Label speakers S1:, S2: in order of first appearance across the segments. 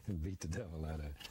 S1: Beat the devil out of it.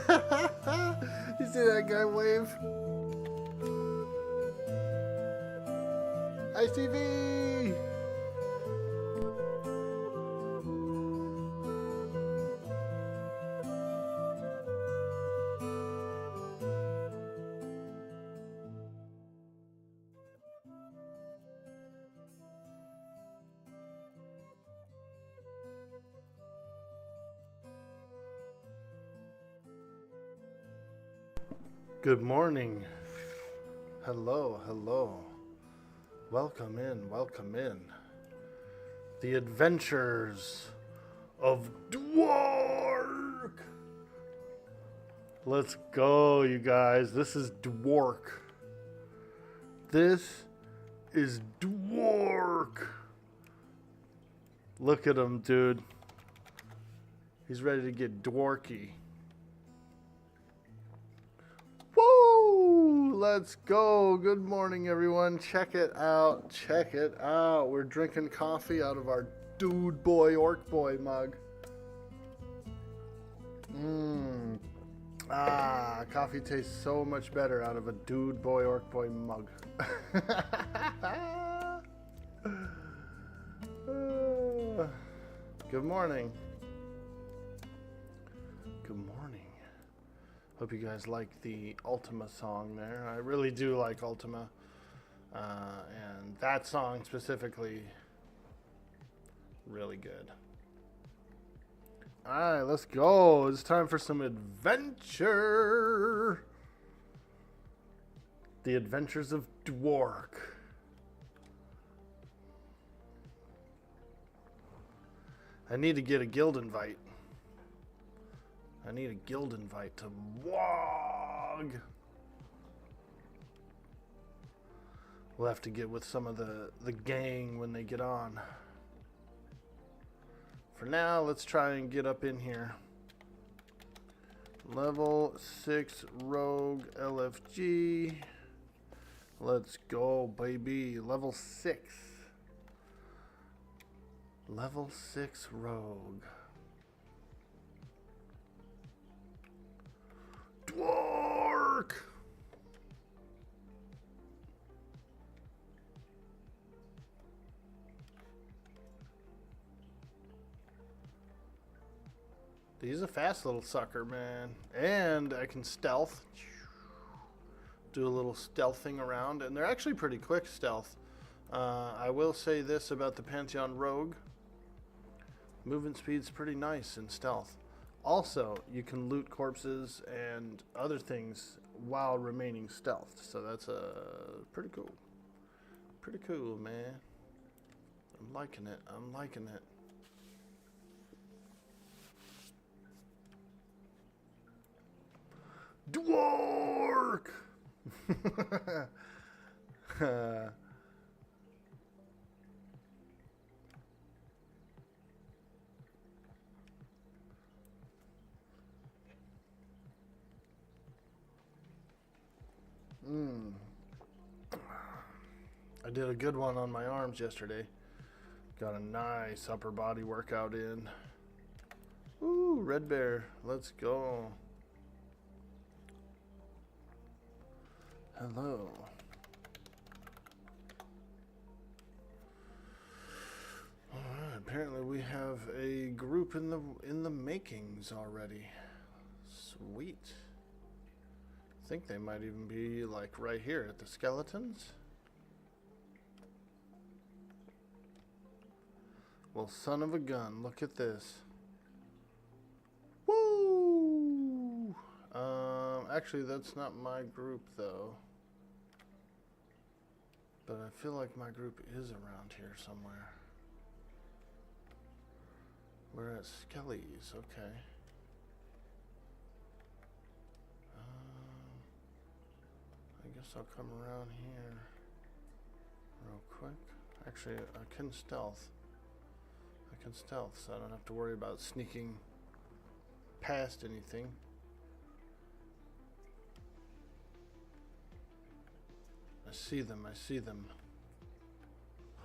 S1: You see that guy wave? ICV! Good morning. Hello, hello. Welcome in, welcome in. The adventures of Dwork. Let's go, you guys. This is Dwork. This is Dwork. Look at him, dude. He's ready to get dworky. Woo! Let's go. Good morning, everyone. Check it out. Check it out. We're drinking coffee out of our Dude Boy Orc Boy mug. Coffee tastes so much better out of a Dude Boy Orc Boy mug. Good morning. Good morning. Hope you guys like the Ultima song there. I really do like Ultima. And that song specifically, really good. Alright, let's go. It's time for some adventure. The Adventures of Dwork. I need to get a guild invite. I need a guild invite to Waaagh. We'll have to get with some of the gang when they get on. For now, let's try and get up in here. Level 6 Rogue LFG. Let's go, baby. Level 6. Level 6 Rogue. Dwork! He's a fast little sucker, man. And I can stealth. Do a little stealthing around. And they're actually pretty quick stealth. I will say this about the Pantheon Rogue. Movement speed's pretty nice in stealth. Also, you can loot corpses and other things while remaining stealthed. So that's pretty cool. Pretty cool, man. I'm liking it. I'm liking it. Dwork! I did a good one on my arms yesterday. Got a nice upper body workout in. Ooh, red bear. Let's go. Hello. Alright, apparently we have a group in the makings already. Sweet. I think they might even be like right here at the skeletons. Well, son of a gun, look at this. Woo! Actually, that's not my group though. But I feel like my group is around here somewhere. We're at Skellies, okay. I guess I'll come around here real quick. Actually, I can stealth. I can stealth, so I don't have to worry about sneaking past anything. I see them, I see them.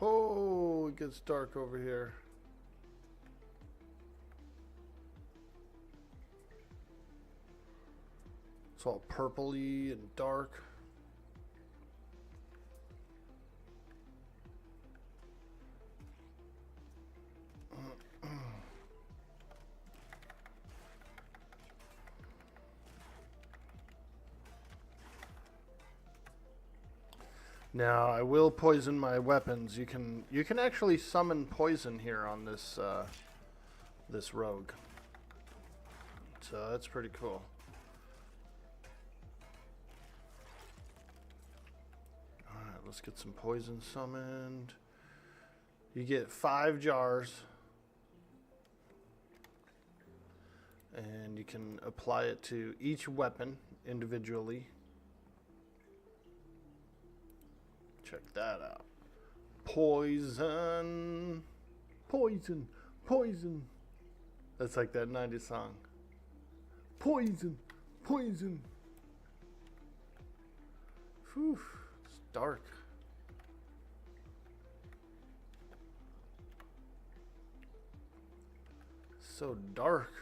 S1: Oh, it gets dark over here. It's all purpley and dark. Now I will poison my weapons. You can actually summon poison here on this this rogue. So that's pretty cool. All right, let's get some poison summoned. You get 5 jars, and you can apply it to each weapon individually. Check that out. Poison. Poison. Poison. That's like that 90s song. Poison. Poison. Whew. It's dark. So dark.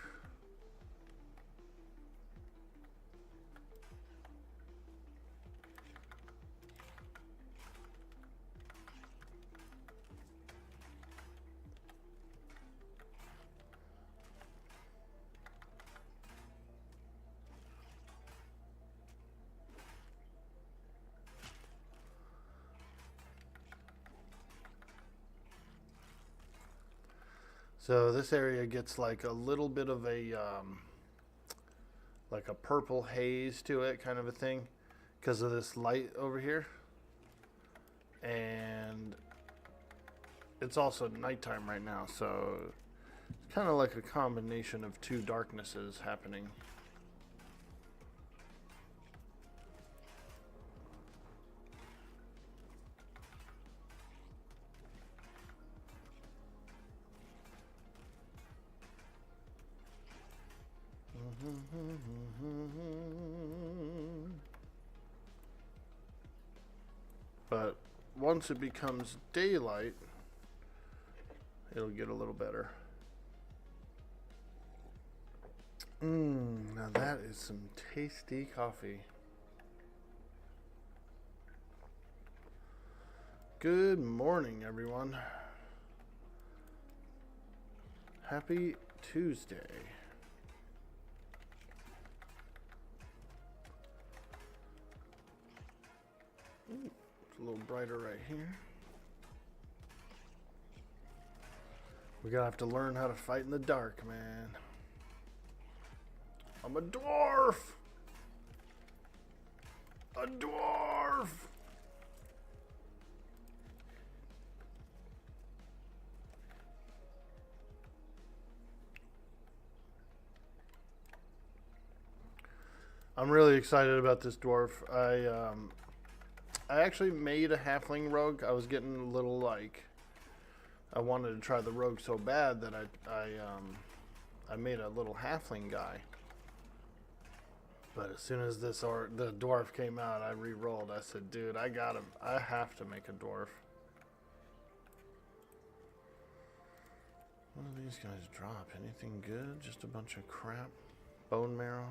S1: So this area gets like a little bit of a like a purple haze to it, kind of a thing, because of this light over here. And it's also nighttime right now, so it's kind of like a combination of two darknesses happening. But once it becomes daylight, it'll get a little better. Now that is some tasty coffee. Good morning, everyone. Happy Tuesday. Ooh, it's a little brighter right here. We're gonna have to learn how to fight in the dark, man. I'm a dwarf! A dwarf! I'm really excited about this dwarf. I actually made a halfling rogue. I was getting a little like, I wanted to try the rogue so bad that I made a little halfling guy. But as soon as the dwarf came out, I re-rolled. I said, dude, I got him. I have to make a dwarf. What do these guys drop? Anything good? Just a bunch of crap. Bone marrow.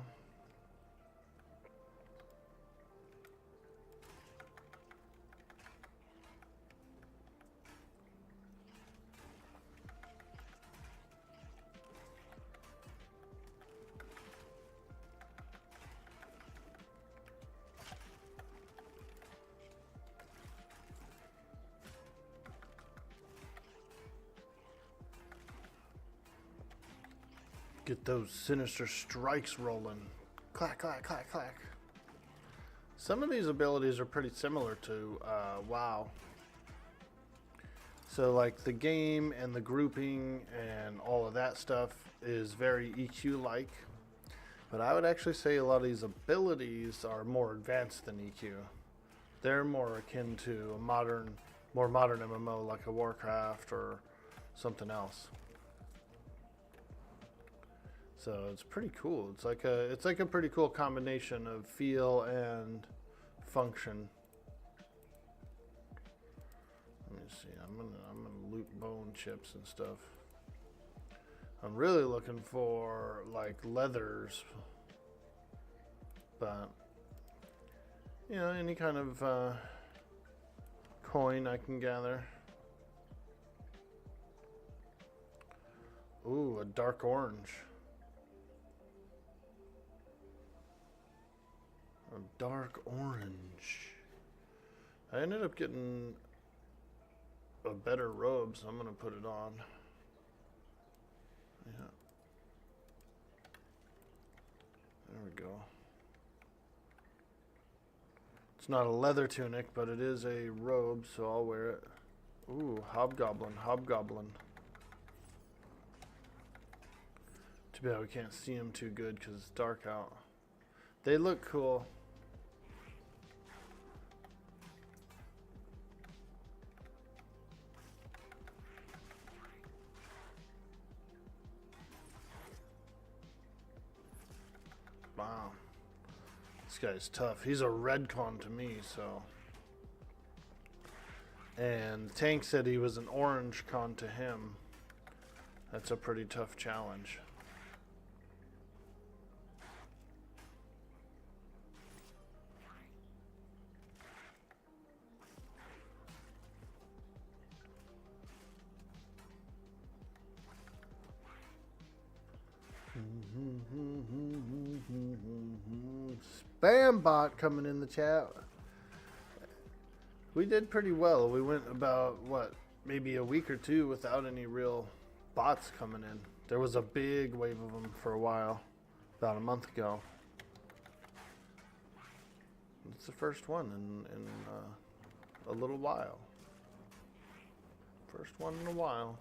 S1: Get those sinister strikes rolling. Clack, clack, clack, clack. Some of these abilities are pretty similar to WoW. So like the game and the grouping and all of that stuff is very EQ-like. But I would actually say a lot of these abilities are more advanced than EQ. They're more akin to a more modern MMO like a Warcraft or something else. So it's pretty cool. It's like a pretty cool combination of feel and function. Let me see. I'm gonna loot bone chips and stuff. I'm really looking for like leathers, But, you know, any kind of coin I can gather. Ooh, a dark orange. A dark orange. I ended up getting a better robe, so I'm going to put it on. Yeah. There we go. It's not a leather tunic, but it is a robe, so I'll wear it. Ooh, hobgoblin, hobgoblin. Too bad we can't see them too good because it's dark out. They look cool. Wow. This guy's tough. He's a redcon to me, so. And Tank said he was an orange con to him. That's a pretty tough challenge. Spam bot coming in the chat. We did pretty well. We went about, what, maybe a week or two without any real bots coming in. There was a big wave of them for a while, about a month ago. It's the first one in a little while. First one in a while.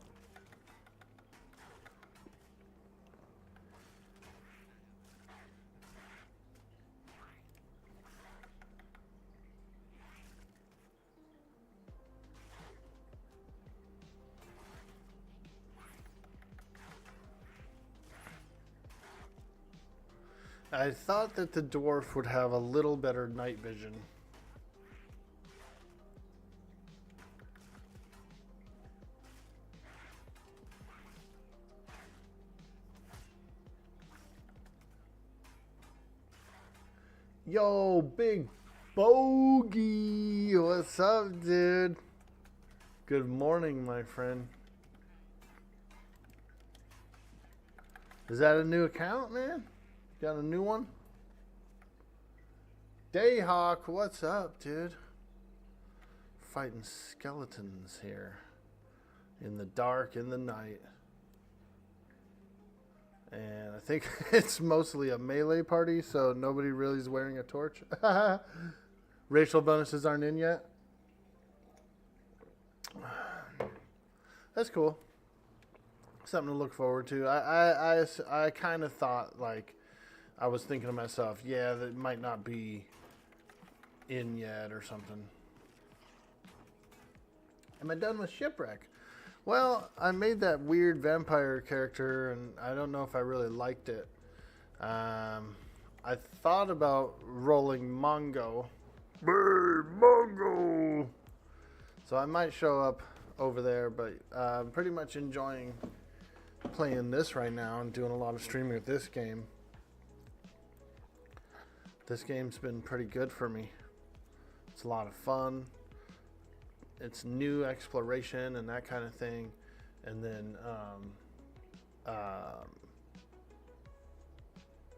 S1: I thought that the dwarf would have a little better night vision. Yo, Big Bogey, what's up, dude? Good morning, my friend. Is that a new account, man? Got a new one? Dayhawk, what's up, dude? Fighting skeletons here. In the dark, in the night. And I think it's mostly a melee party, so nobody really is wearing a torch. Racial bonuses aren't in yet. That's cool. Something to look forward to. I kind of thought, like, I was thinking to myself, yeah, that might not be in yet or something. Am I done with Shipwreck? Well, I made that weird vampire character, and I don't know if I really liked it. I thought about rolling Mongo. Hey, Mongo! So I might show up over there, but I'm pretty much enjoying playing this right now and doing a lot of streaming with this game. This game's been pretty good for me. It's a lot of fun. It's new exploration and that kind of thing. And then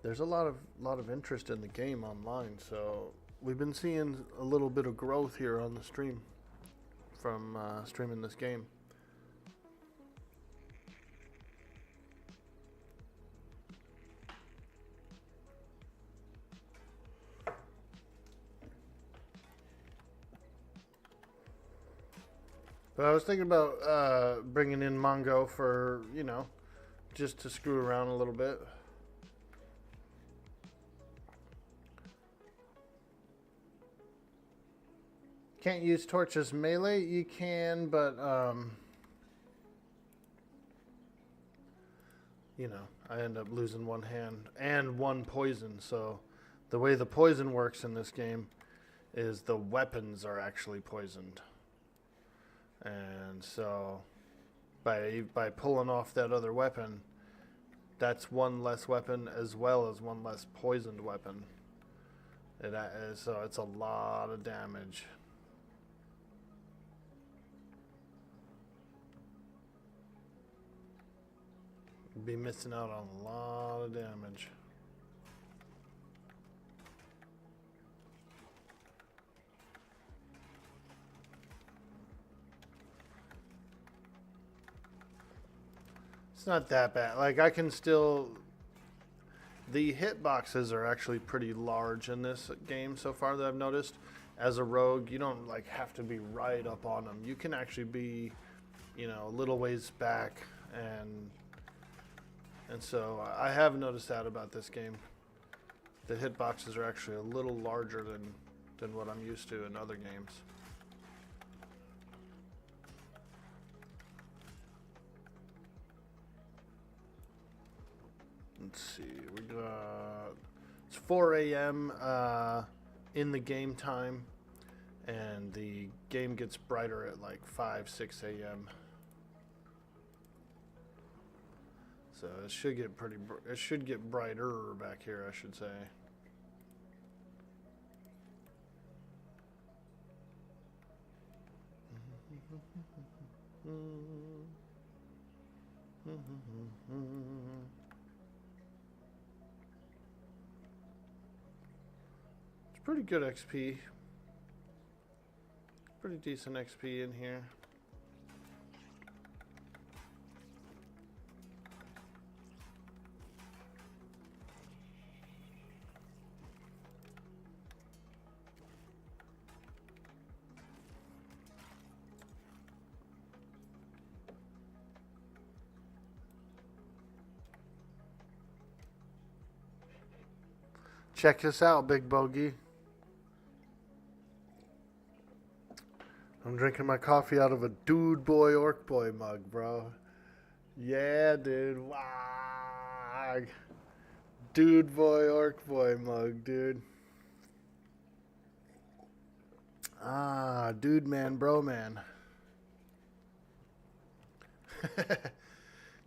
S1: there's a lot of interest in the game online. So we've been seeing a little bit of growth here on the stream from streaming this game. But I was thinking about bringing in Mongo for, you know, just to screw around a little bit. Can't use torches melee? You can, but, you know, I end up losing one hand and one poison. So the way the poison works in this game is the weapons are actually poisoned. And so by pulling off that other weapon, that's one less weapon as well as one less poisoned weapon. So it's a lot of damage. Be missing out on a lot of damage. It's not that bad. Like, I can still... The hitboxes are actually pretty large in this game so far that I've noticed. As a rogue, you don't like have to be right up on them. You can actually be, you know, a little ways back, and so I have noticed that about this game. The hitboxes are actually a little larger than what I'm used to in other games. Let's see, we got, it's 4 a.m. In the game time, and the game gets brighter at like 5, 6 a.m. So it should get it should get brighter back here, I should say. Pretty good XP. Pretty decent XP in here. Check this out, Big Bogey. I'm drinking my coffee out of a Dude Boy Orc Boy mug, bro. Yeah, dude. Waaagh. Dude Boy Orc Boy mug, dude. Ah, dude man, bro man.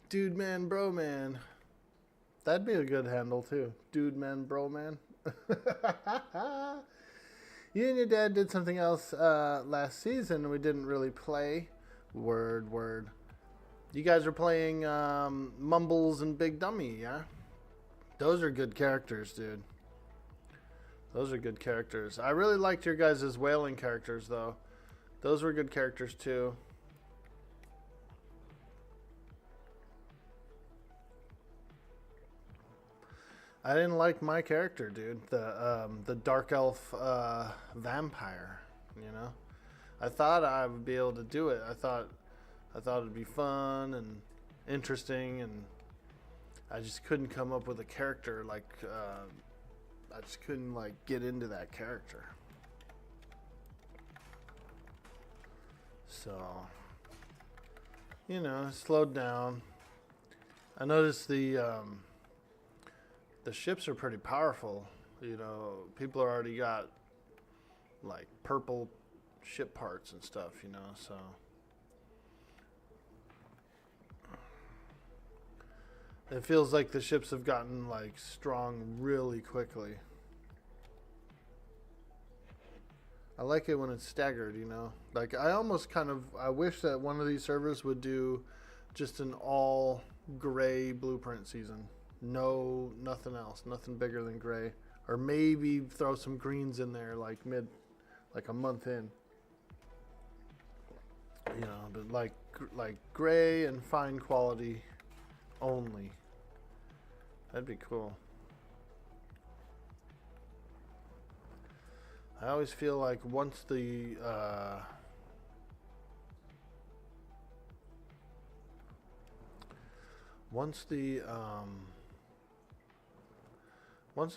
S1: Dude man, bro man. That'd be a good handle too. Dude man, bro man. You and your dad did something else last season we didn't really play. Word. You guys are playing Mumbles and Big Dummy, yeah? Those are good characters, dude. Those are good characters. I really liked your guys' whaling characters, though. Those were good characters, too. I didn't like my character, dude. The dark elf vampire. You know, I thought I would be able to do it. I thought it'd be fun and interesting, and I just couldn't come up with a character like. I just couldn't like get into that character. So, you know, slowed down. I noticed the ships are pretty powerful. You know, people already got like purple ship parts and stuff, you know, so it feels like the ships have gotten like strong really quickly. I like it when it's staggered, you know. Like I almost I wish that one of these servers would do just an all gray blueprint season. No, nothing else. Nothing bigger than gray. Or maybe throw some greens in there like a month in. You know, but like gray and fine quality only. That'd be cool. I always feel like once the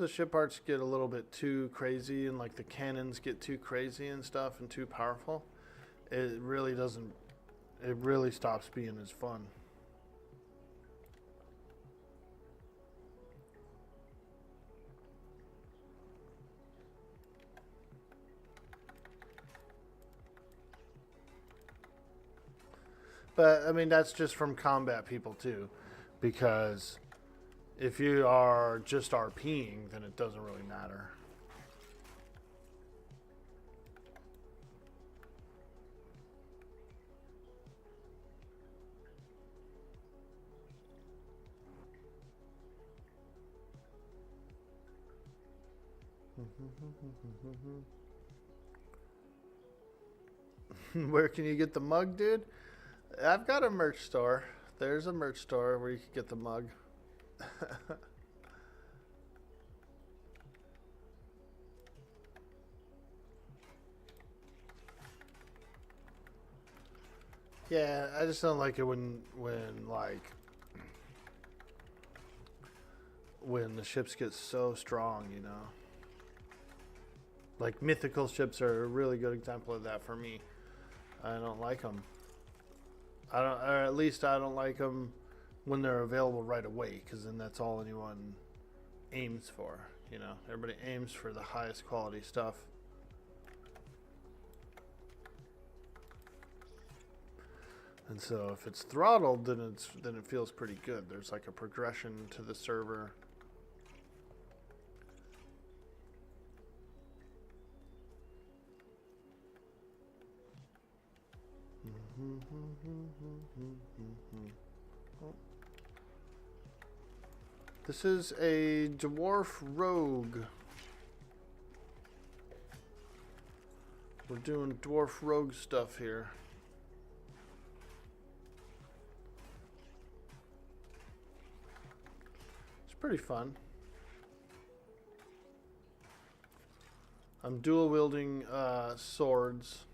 S1: ship arts get a little bit too crazy and like the cannons get too crazy and stuff and too powerful, it really stops being as fun. But I mean, that's just from combat people too, because if you are just RPing, then it doesn't really matter. Where can you get the mug, dude? I've got a merch store. There's a merch store where you can get the mug. Yeah, I just don't like it when the ships get so strong, you know. Like mythical ships are a really good example of that for me. I don't like them. Or at least I don't like them when they're available right away, because then that's all anyone aims for. You know, everybody aims for the highest quality stuff. And so if it's throttled, then it feels pretty good. There's like a progression to the server. Oh. This is a dwarf rogue. We're doing dwarf rogue stuff here. It's pretty fun. I'm dual wielding swords.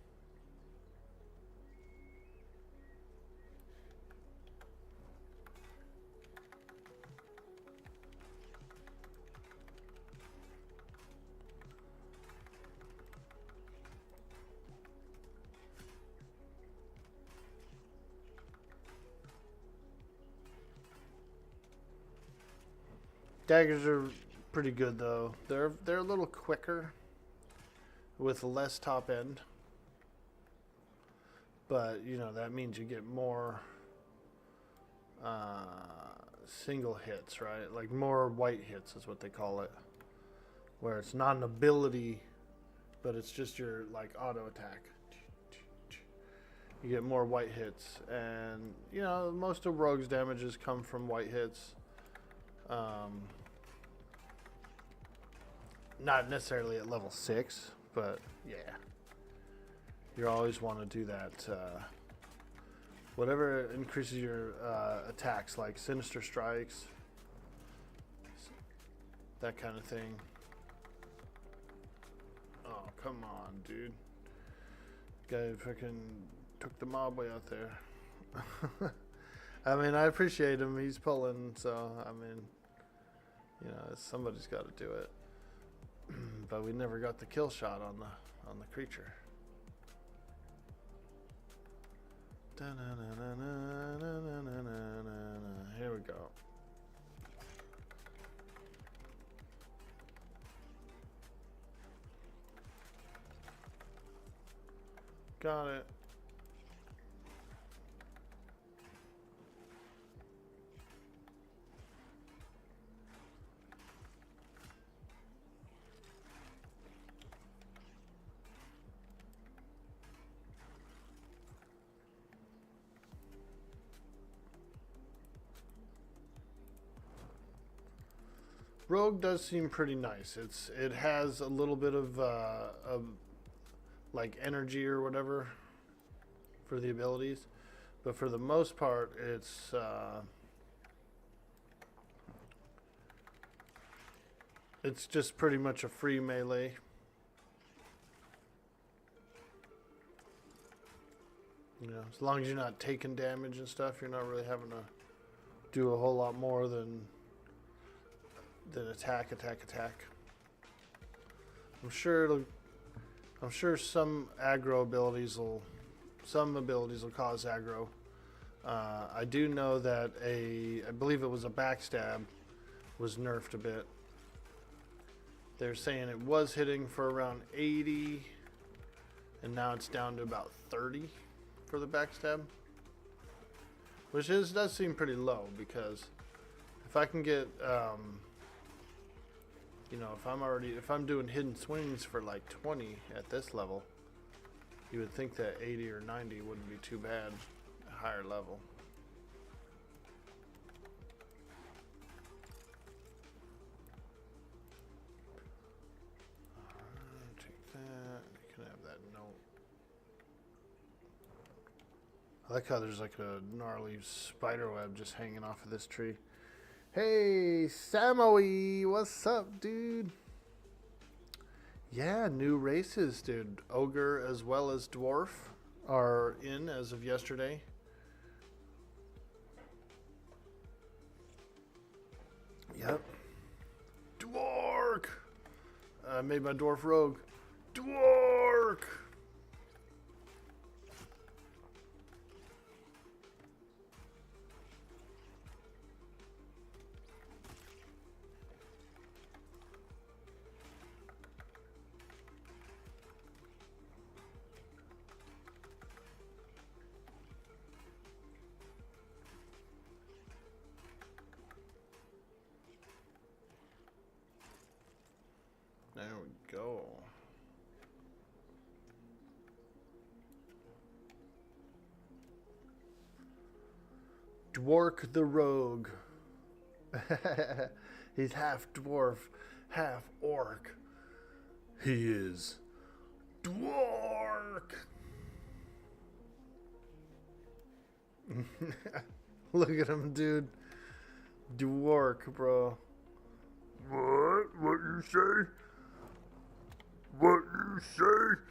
S1: Daggers are pretty good though. They're a little quicker with less top end. But, you know, that means you get more single hits, right? Like more white hits is what they call it. Where it's not an ability, but it's just your like auto attack. You get more white hits. And, you know, most of Rogue's damages come from white hits. Not necessarily at level 6, but yeah. You always want to do that. Whatever increases your attacks, like Sinister Strikes, that kind of thing. Oh, come on, dude. Guy fucking took the mob way out there. I mean, I appreciate him. He's pulling, so, I mean, you know, somebody's got to do it. But we never got the kill shot on the creature. Here we go. Got it. Rogue does seem pretty nice. It has a little bit of like energy or whatever for the abilities, but for the most part, it's just pretty much a free melee. You know, as long as you're not taking damage and stuff, you're not really having to do a whole lot more than attack. I'm sure some aggro abilities will cause aggro. I do know that I believe it was a backstab was nerfed a bit. They're saying it was hitting for around 80 and now it's down to about 30 for the backstab, which does seem pretty low, because if I can get you know, if I'm doing hidden swings for like 20 at this level, you would think that 80 or 90 wouldn't be too bad at higher level. I like how there's like a gnarly spider web just hanging off of this tree. Hey, Samoe, what's up, dude? Yeah, new races, dude. Ogre as well as Dwarf are in as of yesterday. Yep. Dwork! I made my Dwarf Rogue. Dwork! There we go. Dwork the Rogue. He's half dwarf, half orc. He is Dwork. Look at him, dude. Dwork, bro.
S2: What? What you say? What you say?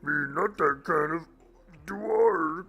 S2: Me not that kind of dwarf.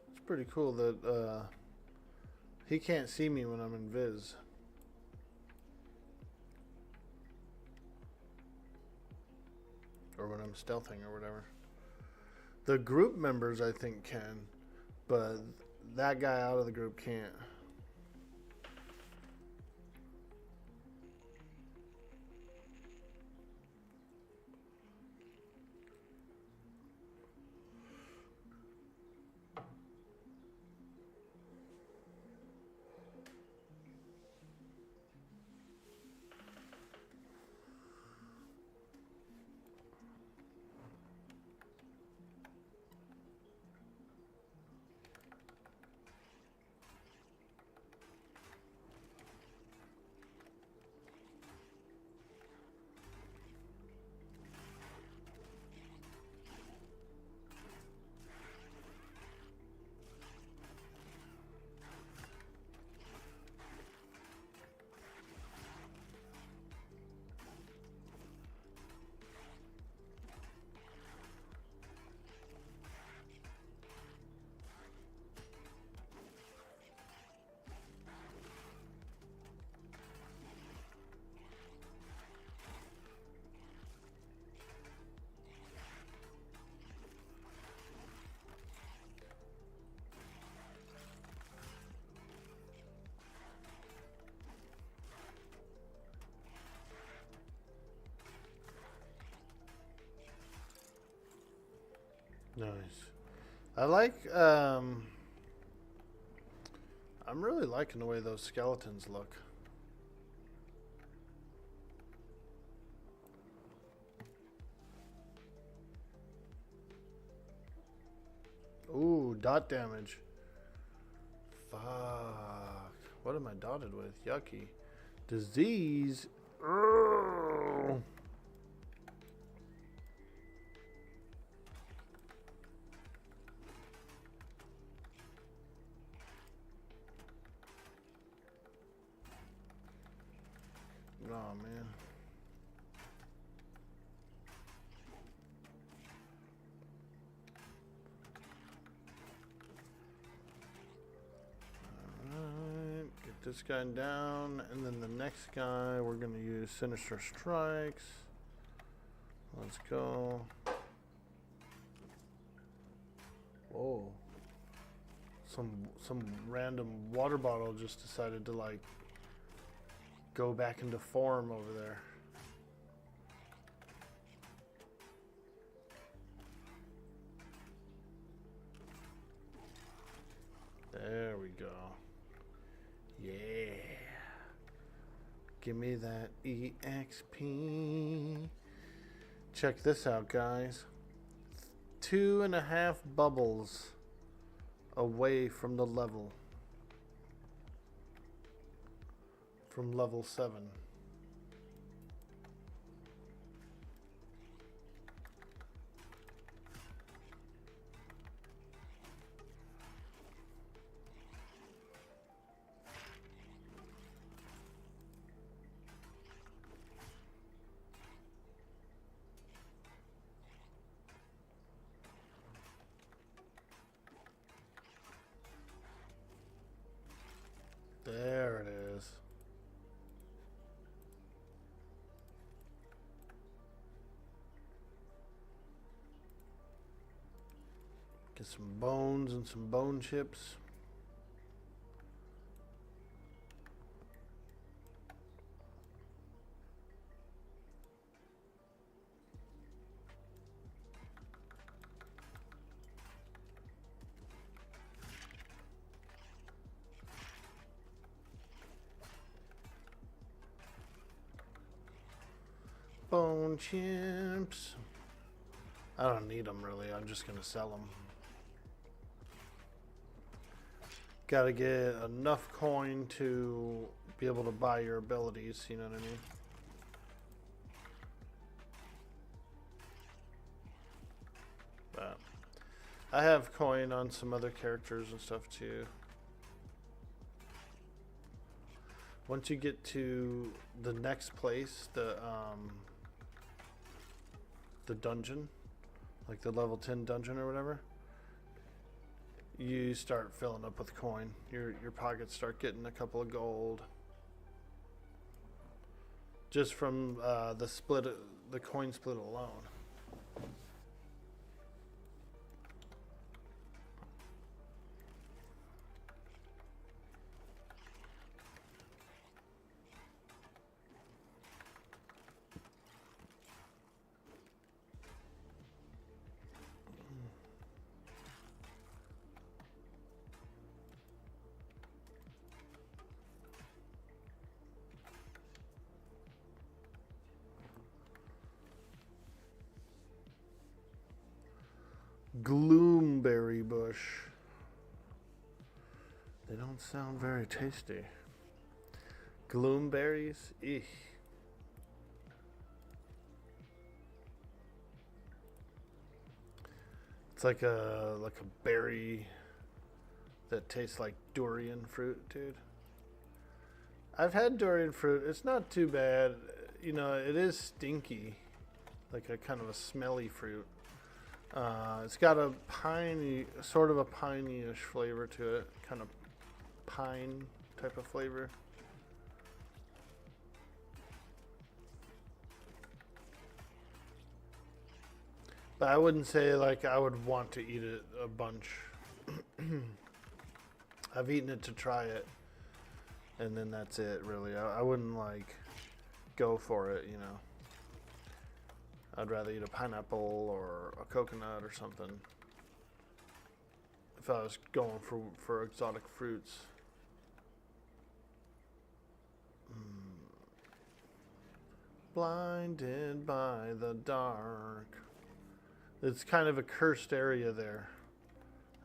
S1: It's pretty cool that he can't see me when I'm in Viz. Or when I'm stealthing or whatever. The group members I think can, but that guy out of the group can't. Nice. I like, I'm really liking the way those skeletons look. Ooh, dot damage. Fuck. What am I dotted with? Yucky. Disease. Oh. Oh, man. Alright, get this guy down, and then the next guy, we're going to use Sinister Strikes. Let's go. Whoa. Some random water bottle just decided to, like, go back into form over there. go. Yeah. Give me that EXP. Check this out, guys. 2.5 bubbles away from the level. From level 7. There it is. Get some bones and some bone chips. Bone chips. I don't need them really. I'm just gonna sell them. Gotta get enough coin to be able to buy your abilities, you know what I mean? But I have coin on some other characters and stuff too. Once you get to the next place, the dungeon, like the level 10 dungeon or whatever, you start filling up with coin. Your pockets start getting a couple of gold. Just from the coin split alone. Gloomberry bush. They don't sound very tasty. Gloomberries? Eek. It's like a berry that tastes like durian fruit, dude. I've had durian fruit. It's not too bad. You know, it is stinky. Like a kind of a smelly fruit. It's got a piney, sort of a piney-ish flavor to it. Kind of pine type of flavor. But I wouldn't say like I would want to eat it a bunch. I've eaten it to try it. And then that's it, really. I wouldn't like go for it, you know. I'd rather eat a pineapple or a coconut or something if I was going for exotic fruits. Blinded by the dark. It's kind of a cursed area there.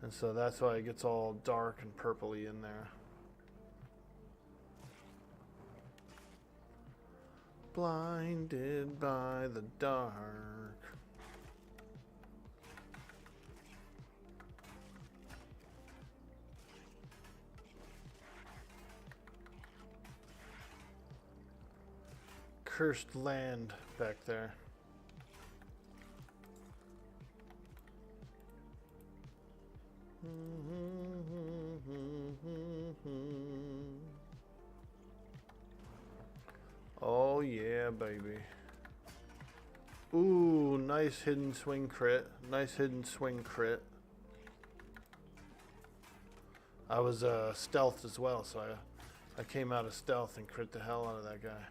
S1: And so that's why it gets all dark and purpley in there. Blinded by the dark. Cursed land back there. Oh yeah, baby. Ooh, nice hidden swing crit. Nice hidden swing crit. I was stealthed as well, so I came out of stealth and crit the hell out of that guy.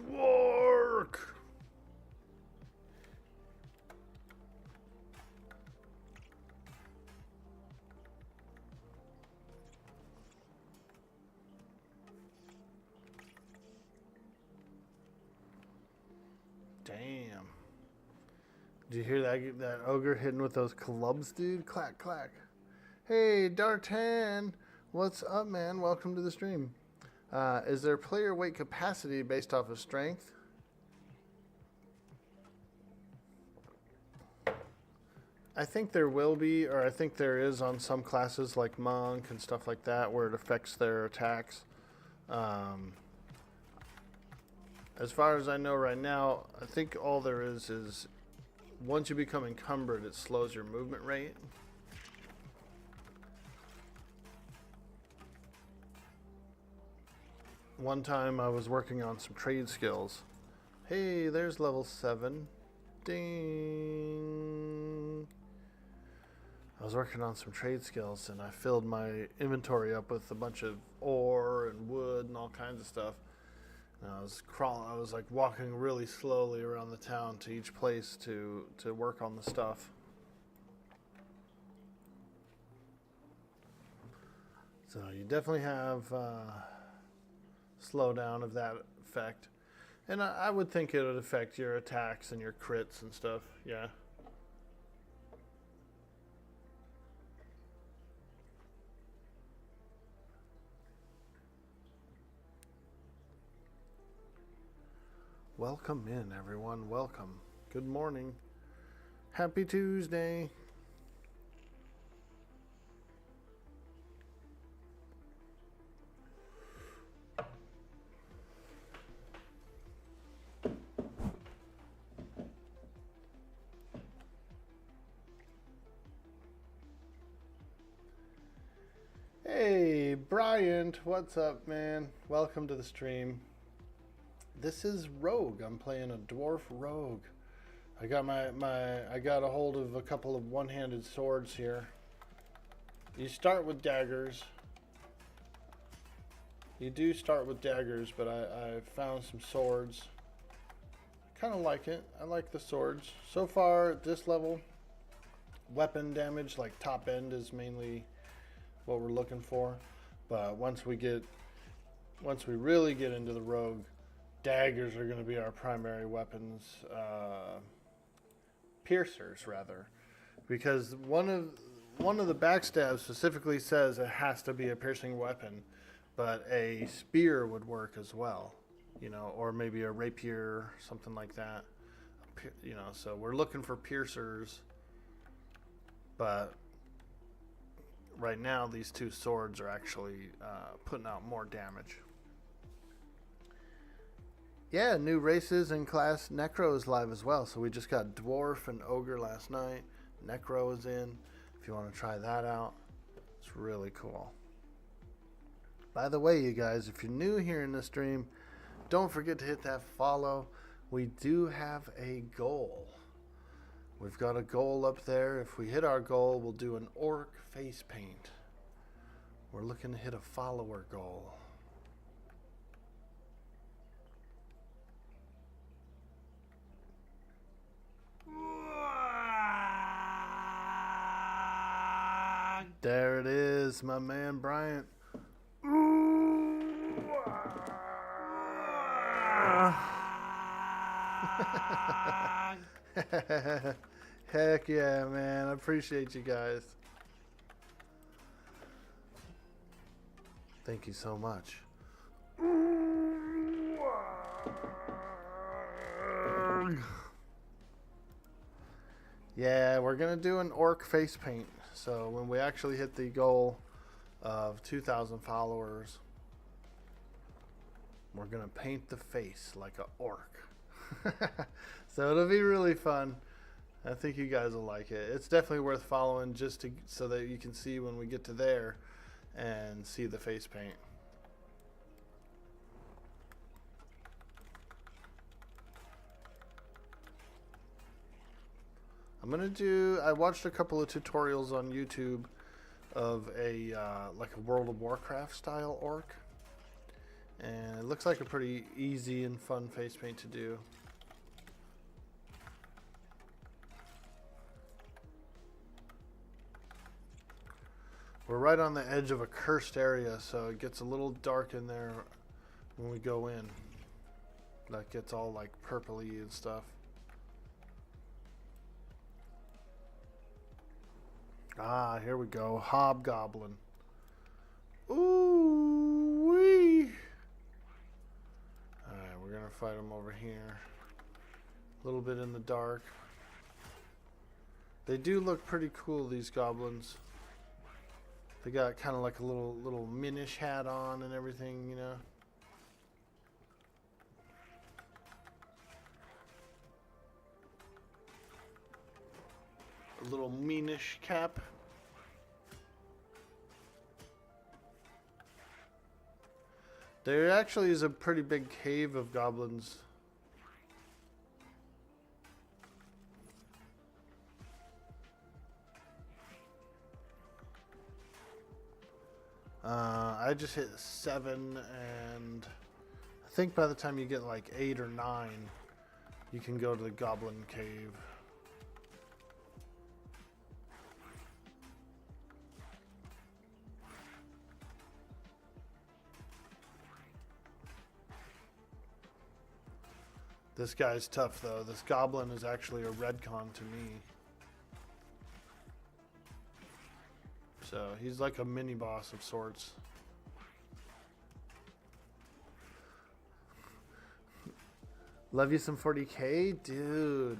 S1: Dwork! Damn. Did you hear that ogre hitting with those clubs, dude? Clack, clack. Hey, Dartan. What's up, man? Welcome to the stream. Is there player weight capacity based off of strength? I think there will be, or I think there is on some classes like Monk and stuff like that where it affects their attacks. As far as I know right now, I think all there is once you become encumbered, it slows your movement rate. One time I was working on some trade skills. Hey, there's level 7. Ding. I was working on some trade skills and I filled my inventory up with a bunch of ore and wood and all kinds of stuff. And I was like walking really slowly around the town to each place to work on the stuff. So you definitely have slowdown of that effect. And I would think it would affect your attacks and your crits and stuff, yeah. Welcome in, everyone. Welcome. Good morning. Happy Tuesday. Hey, Bryant. What's up, man? Welcome to the stream. This is Rogue. I'm playing a dwarf rogue. I got I got a hold of a couple of one-handed swords here. You start with daggers. You do start with daggers, but I found some swords. Kind of like it. I like the swords. So far at this level, weapon damage, like top end, is mainly what we're looking for. But once we really get into the rogue, daggers are going to be our primary weapons, piercers rather, because one of the backstabs specifically says it has to be a piercing weapon, but a spear would work as well, you know, or maybe a rapier, something like that, you know. So we're looking for piercers, but right now these two swords are actually putting out more damage. Yeah, new races in class. Necro is live as well. So we just got Dwarf and Ogre last night. Necro is in. If you want to try that out, it's really cool. By the way, you guys, if you're new here in the stream, don't forget to hit that follow. We do have a goal. We've got a goal up there. If we hit our goal, we'll do an orc face paint. We're looking to hit a follower goal. There it is, my man Bryant. Heck yeah, man. I appreciate you guys. Thank you so much. Yeah, we're going to do an orc face paint. So when we actually hit the goal of 2,000 followers, we're going to paint the face like an orc. So it'll be really fun. I think you guys will like it. It's definitely worth following just so that you can see when we get to there and see the face paint. I watched a couple of tutorials on YouTube of a like a World of Warcraft style orc, And it looks like a pretty easy and fun face paint to do. We're right on the edge of a cursed area, so it gets a little dark in there when we go in. That gets all like purpley and stuff. Ah, here we go. Hobgoblin. Ooh wee. Alright, we're gonna fight him over here. A little bit in the dark. They do look pretty cool, these goblins. They got kind of like a little minish hat on and everything, you know. A little meanish cap. There actually is a pretty big cave of goblins. I just hit 7, and I think by the time you get like 8 or 9, you can go to the goblin cave. This guy's tough though. This goblin is actually a redcon to me. So he's like a mini boss of sorts. Love you some 40K? Dude.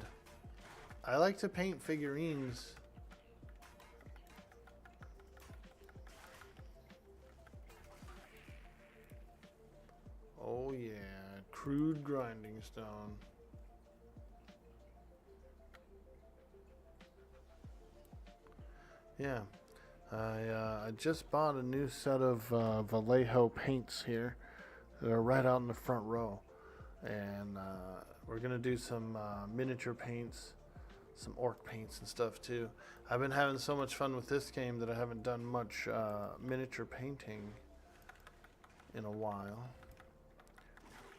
S1: I like to paint figurines. Oh yeah. Crude grinding stone. Yeah. I just bought a new set of Vallejo paints here. They're right out in the front row. And we're going to do some miniature paints, some orc paints and stuff too. I've been having so much fun with this game that I haven't done much miniature painting in a while.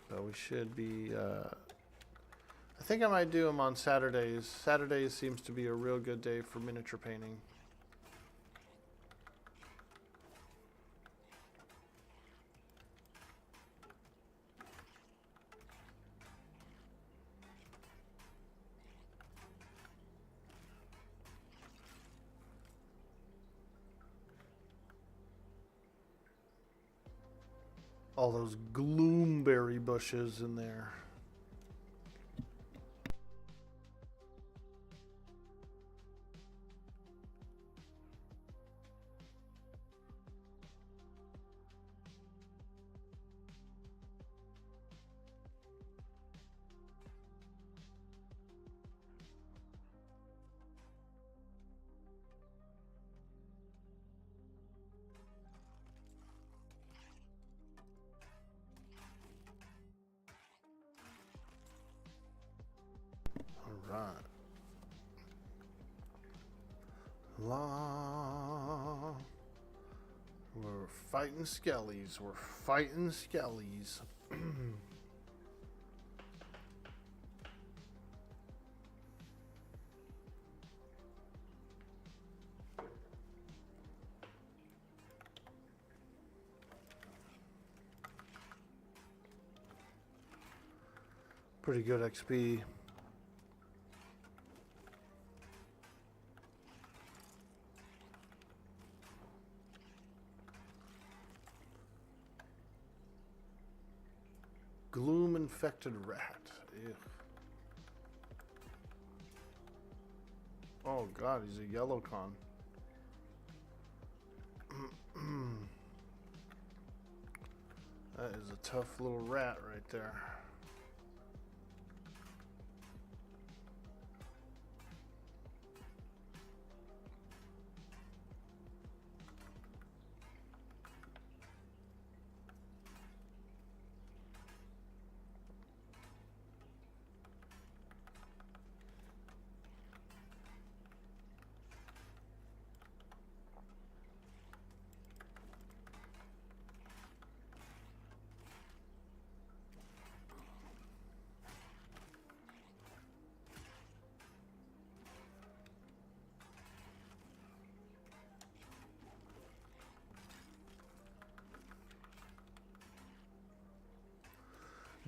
S1: So we should be... I think I might do them on Saturdays. Saturdays seems to be a real good day for miniature painting. All those gloomberry bushes in there. Right. La. We're fighting skellies. We're fighting skellies. Pretty good XP. Gloom infected rat. Ugh. Oh god, he's a yellow con. That is a tough little rat right there.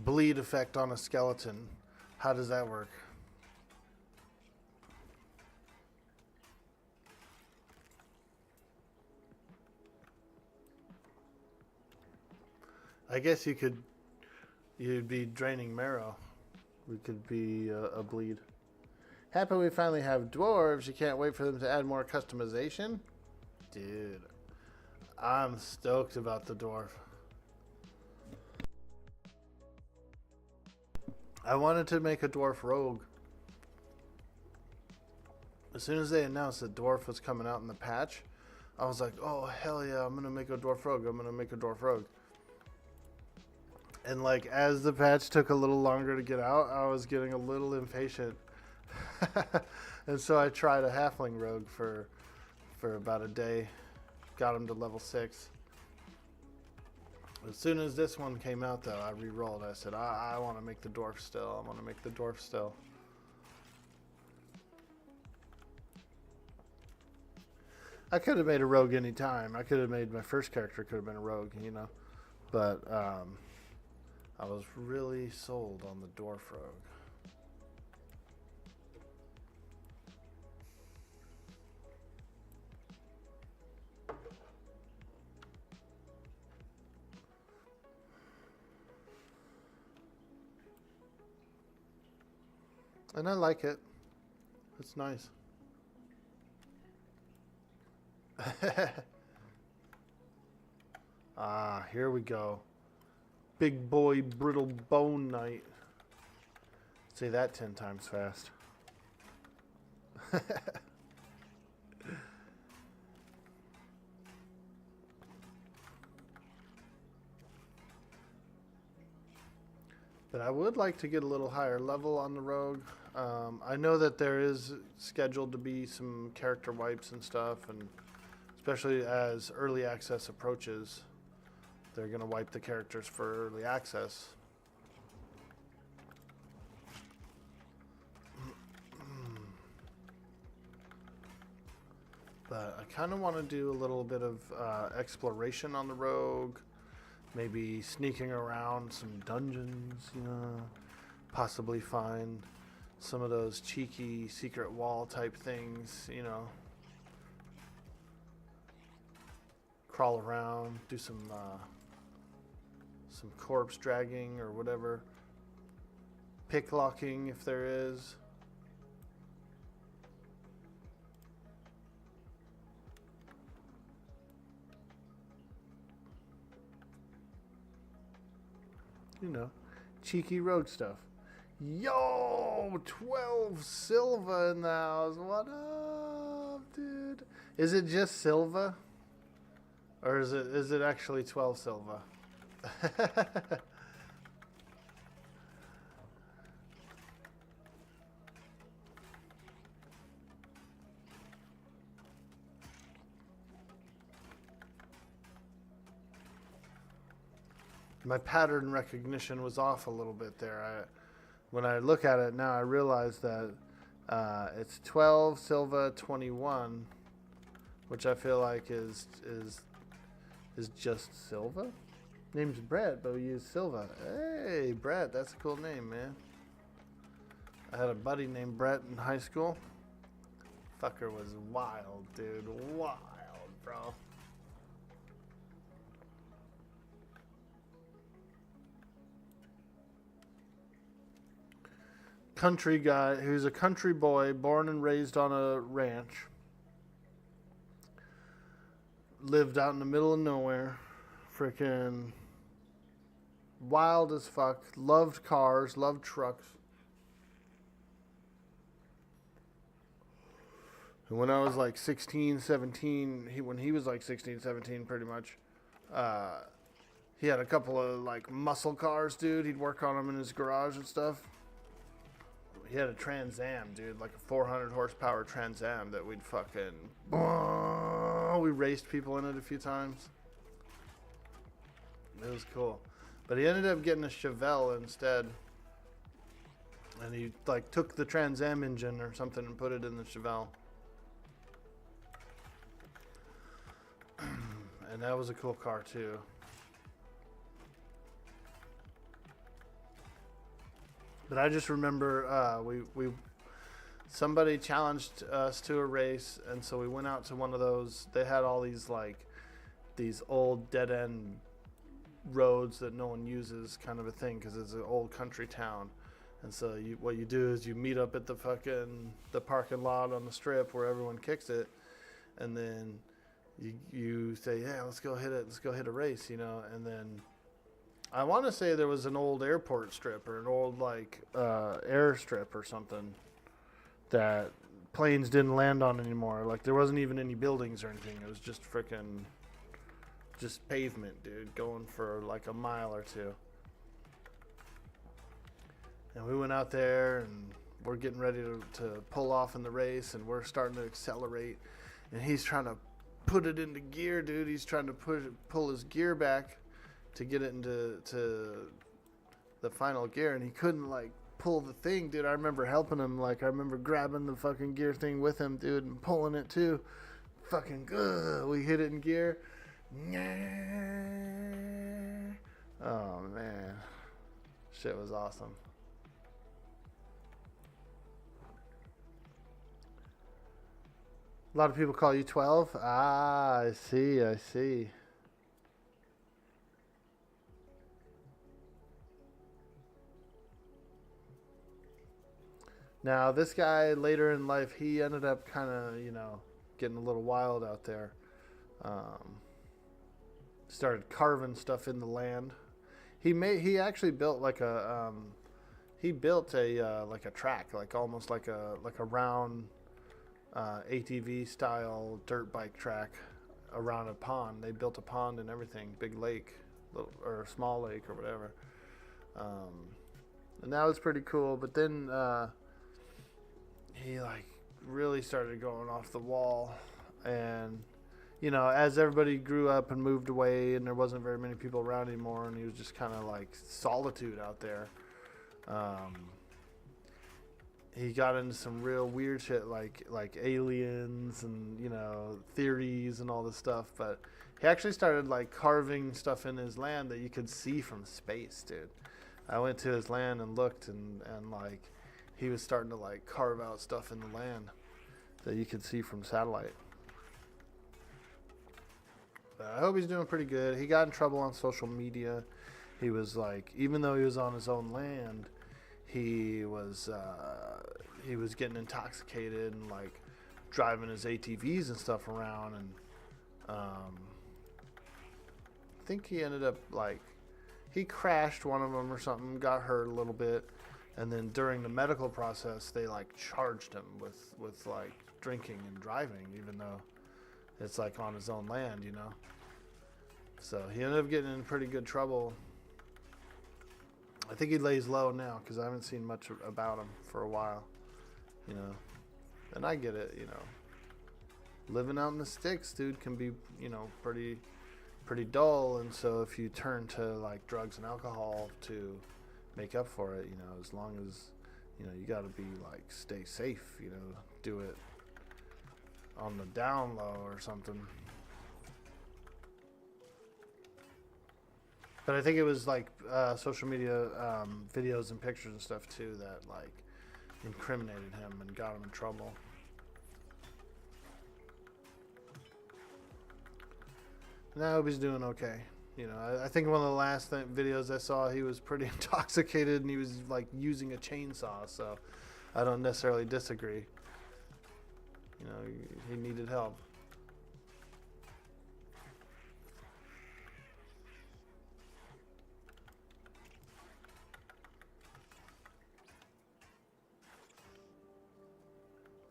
S1: bleed effect on a skeleton. How does that work? I guess you'd be draining marrow. We could be a bleed. Happy we finally have dwarves. You can't wait for them to add more customization. Dude, I'm stoked about the dwarf. I wanted to make a dwarf rogue. As soon as they announced that dwarf was coming out in the patch, I was like, oh, hell yeah, I'm going to make a dwarf rogue. I'm going to make a dwarf rogue. And like as the patch took a little longer to get out, I was getting a little impatient. And so I tried a halfling rogue for about a day. Got him to level 6. As soon as this one came out though, I re-rolled. I said, I want to make the dwarf still. I want to make the dwarf still. I could have made a rogue anytime. I could have made my first character could have been a rogue, you know. But I was really sold on the dwarf rogue. And I like it. It's nice. Ah, here we go. Big boy brittle bone knight. Say that 10 times fast. But I would like to get a little higher level on the rogue. I know that there is scheduled to be some character wipes and stuff, and especially as early access approaches, they're going to wipe the characters for early access. But I kind of want to do a little bit of exploration on the rogue. Maybe sneaking around some dungeons, you know. Possibly find some of those cheeky secret wall type things, you know. Crawl around, do some corpse dragging or whatever. Picklocking if there is. You know, cheeky rogue stuff. Yo, 12 Silva in the house. What up, dude? Is it just Silva? Or is it actually 12 Silva? My pattern recognition was off a little bit there. When I look at it now, I realize that it's 12 Silva 21, which I feel like is just Silva. Name's Brett, but we use Silva. Hey, Brett, that's a cool name, man. I had a buddy named Brett in high school. Fucker was wild, dude. Wild, bro. Country guy who's a country boy born and raised on a ranch, lived out in the middle of nowhere, freaking wild as fuck, loved cars, loved trucks. And when I was like 16, 17, when he was like 16, 17 pretty much, he had a couple of like muscle cars, dude. He'd work on them in his garage and stuff. He had a Trans Am, dude, like a 400 horsepower Trans Am that we'd fucking... We raced people in it a few times. It was cool. But he ended up getting a Chevelle instead. And he, like, took the Trans Am engine or something and put it in the Chevelle. And that was a cool car, too. But I just remember we somebody challenged us to a race, and so we went out to one of those. They had all these these old dead end roads that no one uses, kind of a thing, because it's an old country town. And so what you do is you meet up at the parking lot on the strip where everyone kicks it, and then you say, yeah, let's go hit it. Let's go hit a race, And then I want to say there was an old airport strip or an old airstrip or something that planes didn't land on anymore. Like there wasn't even any buildings or anything. It was just just pavement, dude, going for like a mile or two. And we went out there, and we're getting ready to pull off in the race, and we're starting to accelerate. And he's trying to put it into gear, dude. He's trying to pull his gear back to get it into the final gear, and he couldn't, pull the thing, dude. I remember helping him. I remember grabbing the fucking gear thing with him, dude, and pulling it, too. Fucking good. We hit it in gear. Oh, man. Shit was awesome. A lot of people call you 12. Ah, I see. Now, this guy, later in life, he ended up kind of, getting a little wild out there. Started carving stuff in the land. He actually built a track, almost like a round ATV style dirt bike track around a pond. They built a pond and everything, big lake, or small lake or whatever. And that was pretty cool. But then he really started going off the wall, and as everybody grew up and moved away, and there wasn't very many people around anymore, and he was just kind of solitude out there. He got into some real weird shit like aliens and theories and all this stuff. But he actually started carving stuff in his land that you could see from space, dude. I went to his land and looked, and he was starting to carve out stuff in the land that you could see from satellite. But I hope he's doing pretty good. He got in trouble on social media. He was even though he was on his own land, he was getting intoxicated and driving his ATVs and stuff around, and I think he ended up he crashed one of them or something, got hurt a little bit, and then during the medical process they charged him with drinking and driving, even though it's on his own land, So he ended up getting in pretty good trouble. I think he lays low now because I haven't seen much about him for a while, And I get it, Living out in the sticks, dude, can be, pretty dull. And so if you turn to drugs and alcohol to make up for it, as long as, you got to be stay safe, do it on the down low or something. But I think it was social media videos and pictures and stuff too that incriminated him and got him in trouble. And I hope he's doing okay. I think one of the last videos I saw, he was pretty intoxicated and he was using a chainsaw. So I don't necessarily disagree. He needed help.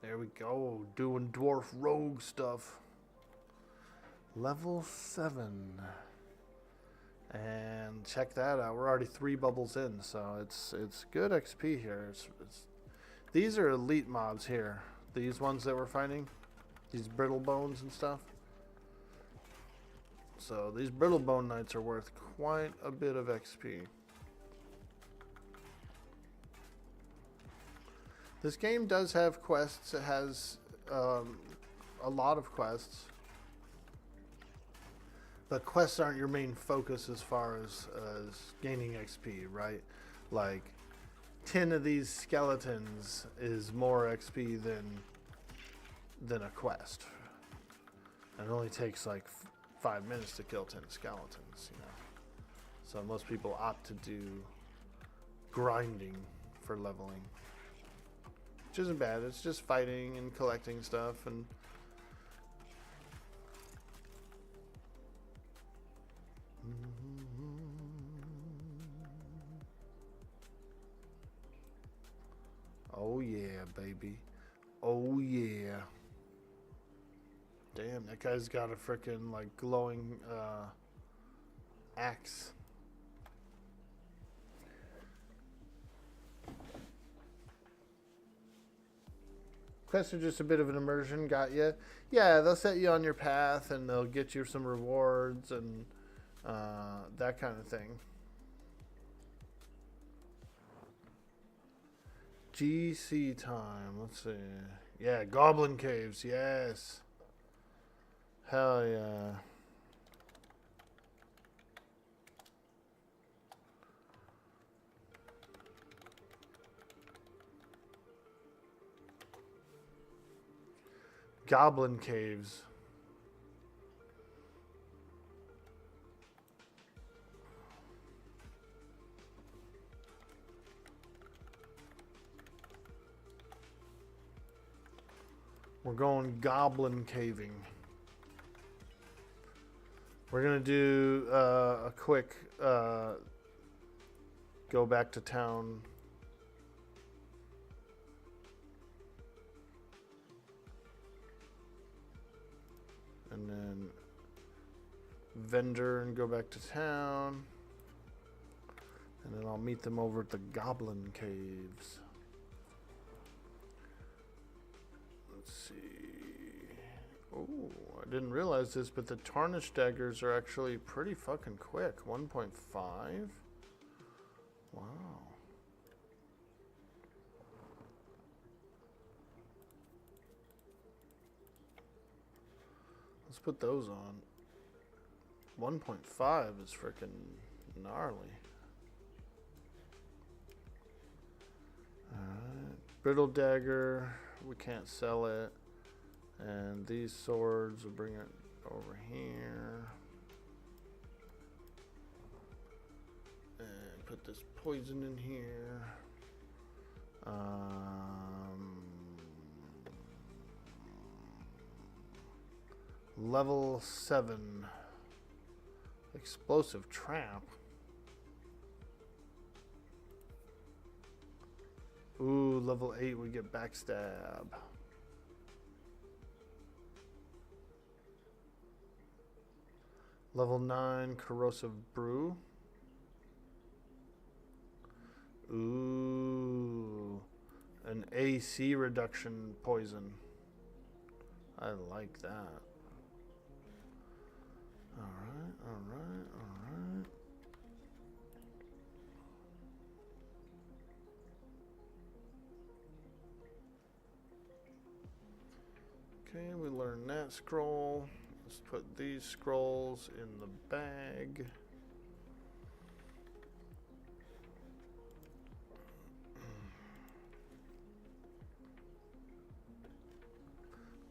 S1: There we go, doing dwarf rogue stuff. Level 7. And check that out. We're already 3 bubbles in, so it's good XP here. These are elite mobs here. These ones that we're fighting, these brittle bones and stuff. So these brittle bone knights are worth quite a bit of XP. This game does have quests. It has a lot of quests. But quests aren't your main focus as far as gaining XP, right? 10 of these skeletons is more XP than a quest. And it only takes like 5 minutes to kill 10 skeletons, you know. So most people opt to do grinding for leveling, which isn't bad. It's just fighting and collecting stuff and oh yeah, baby. Oh yeah. Damn, that guy's got a freaking like glowing axe. Quests are just a bit of an immersion, got you. Yeah, they'll set you on your path and they'll get you some rewards and that kind of thing. GC time, let's see. Yeah, Goblin Caves, yes. Hell yeah. Goblin Caves. We're going goblin caving. We're gonna do a quick go back to town. And then vendor and go back to town. And then I'll meet them over at the Goblin Caves. Let's see. Oh, I didn't realize this, but the Tarnished Daggers are actually pretty fucking quick. 1.5? Wow. Let's put those on. 1.5 is freaking gnarly. Alright. Brittle Dagger. We can't sell it. And these swords will bring it over here. And put this poison in here. Level 7 explosive trap. Ooh, level 8 we get backstab. Level 9 corrosive brew. Ooh, an AC reduction poison. I like that. Alright, alright, alright. Okay, we learned that scroll. Let's put these scrolls in the bag.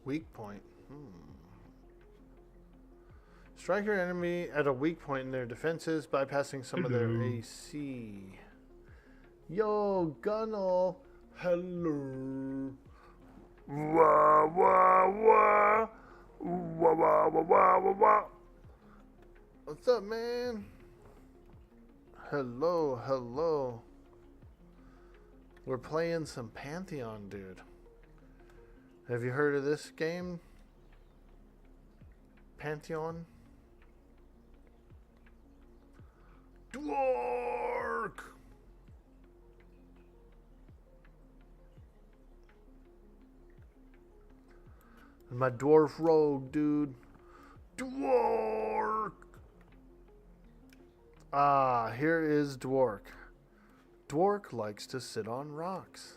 S1: Weak point. Strike your enemy at a weak point in their defenses, bypassing some of their AC. Yo, Gunnel. Hello.
S2: Wah, wah, wah. Wah, wah, wah, wah, wah, wah.
S1: What's up, man? Hello, hello. We're playing some Pantheon, dude. Have you heard of this game? Pantheon? Dwork! And my dwarf rogue, dude. Dwork! Ah, here is Dwork. Dwork likes to sit on rocks.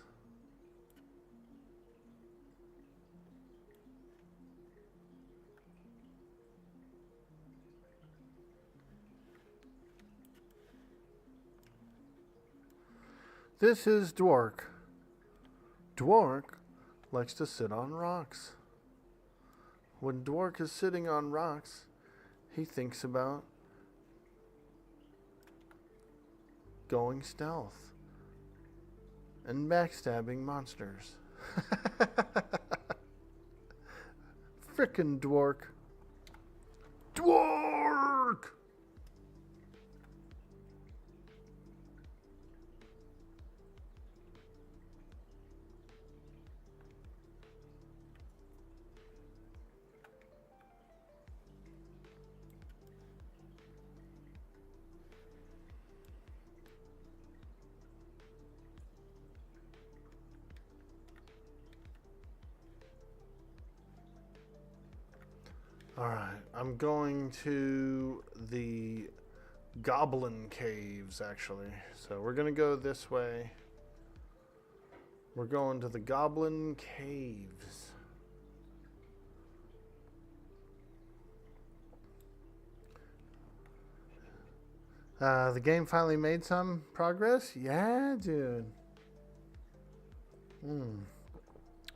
S1: This is Dwork. Dwork likes to sit on rocks. When Dwork is sitting on rocks, he thinks about going stealth and backstabbing monsters. Frickin' Dwork. Dwork! Alright, I'm going to the Goblin Caves, actually. So we're going to go this way. We're going to the Goblin Caves. The game finally made some progress? Yeah, dude.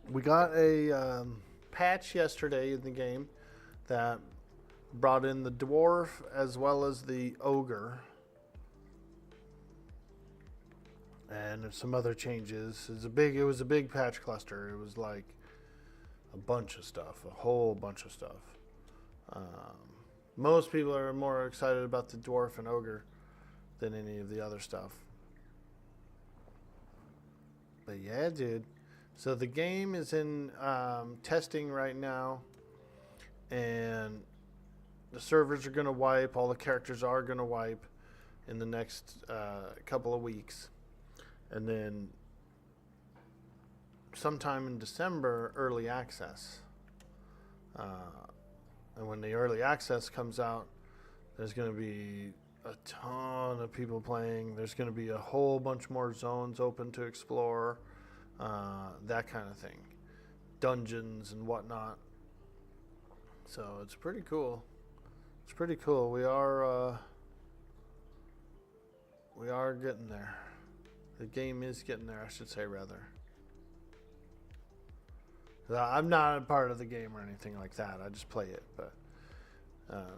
S1: We got a patch yesterday in the game that brought in the dwarf as well as the ogre, and there's some other changes. It was a big patch cluster. It was like a bunch of stuff, a whole bunch of stuff. Most people are more excited about the dwarf and ogre than any of the other stuff. But yeah, dude. So the game is in testing right now. And the servers are going to wipe. All the characters are going to wipe in the next couple of weeks. And then sometime in December, early access. And when the early access comes out, there's going to be a ton of people playing. There's going to be a whole bunch more zones open to explore. That kind of thing. Dungeons and whatnot. So it's pretty cool. It's pretty cool. We are getting there. The game is getting there, I should say, rather. I'm not a part of the game or anything like that. I just play it. But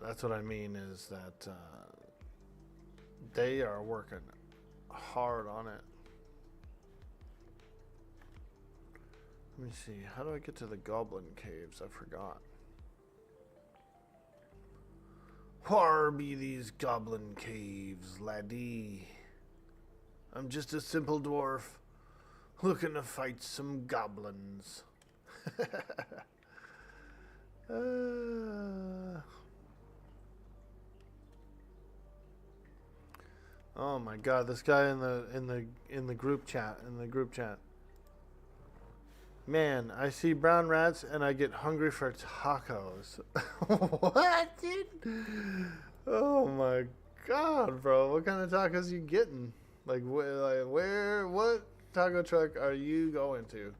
S1: that's what I mean is that they are working hard on it. Let me see. How do I get to the Goblin Caves? I forgot. Whar be these Goblin Caves, laddie? I'm just a simple dwarf looking to fight some goblins. Oh my God! This guy in the group chat. Man, I see brown rats and I get hungry for tacos. What, dude? Oh my God, bro! What kind of tacos you getting? Like where? What taco truck are you going to?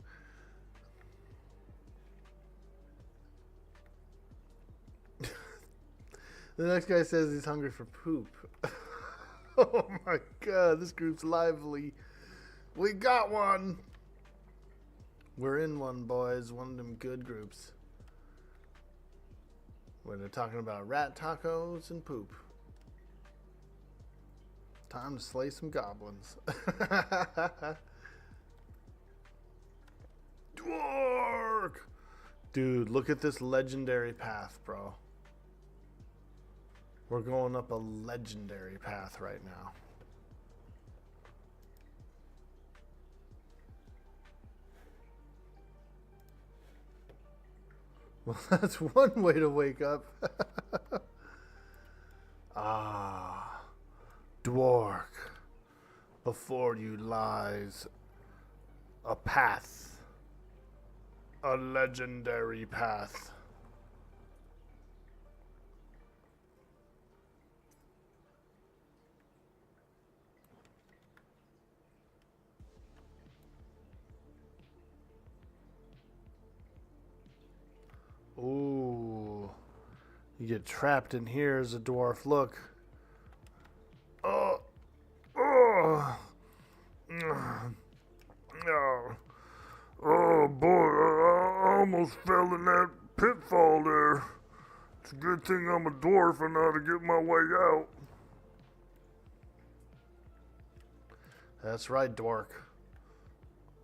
S1: The next guy says he's hungry for poop. Oh my God, this group's lively. We got one. We're in one, boys. One of them good groups. Where they're talking about rat tacos and poop. Time to slay some goblins. Dwork! Dude, look at this legendary path, bro. We're going up a legendary path right now. Well, that's one way to wake up. Ah, Dwork. Before you lies a path. A legendary path. Ooh. You get trapped in here as a dwarf. Look. Oh. Oh.
S2: It's a good thing I'm a dwarf and know how to get my way out.
S1: That's right, Dwork.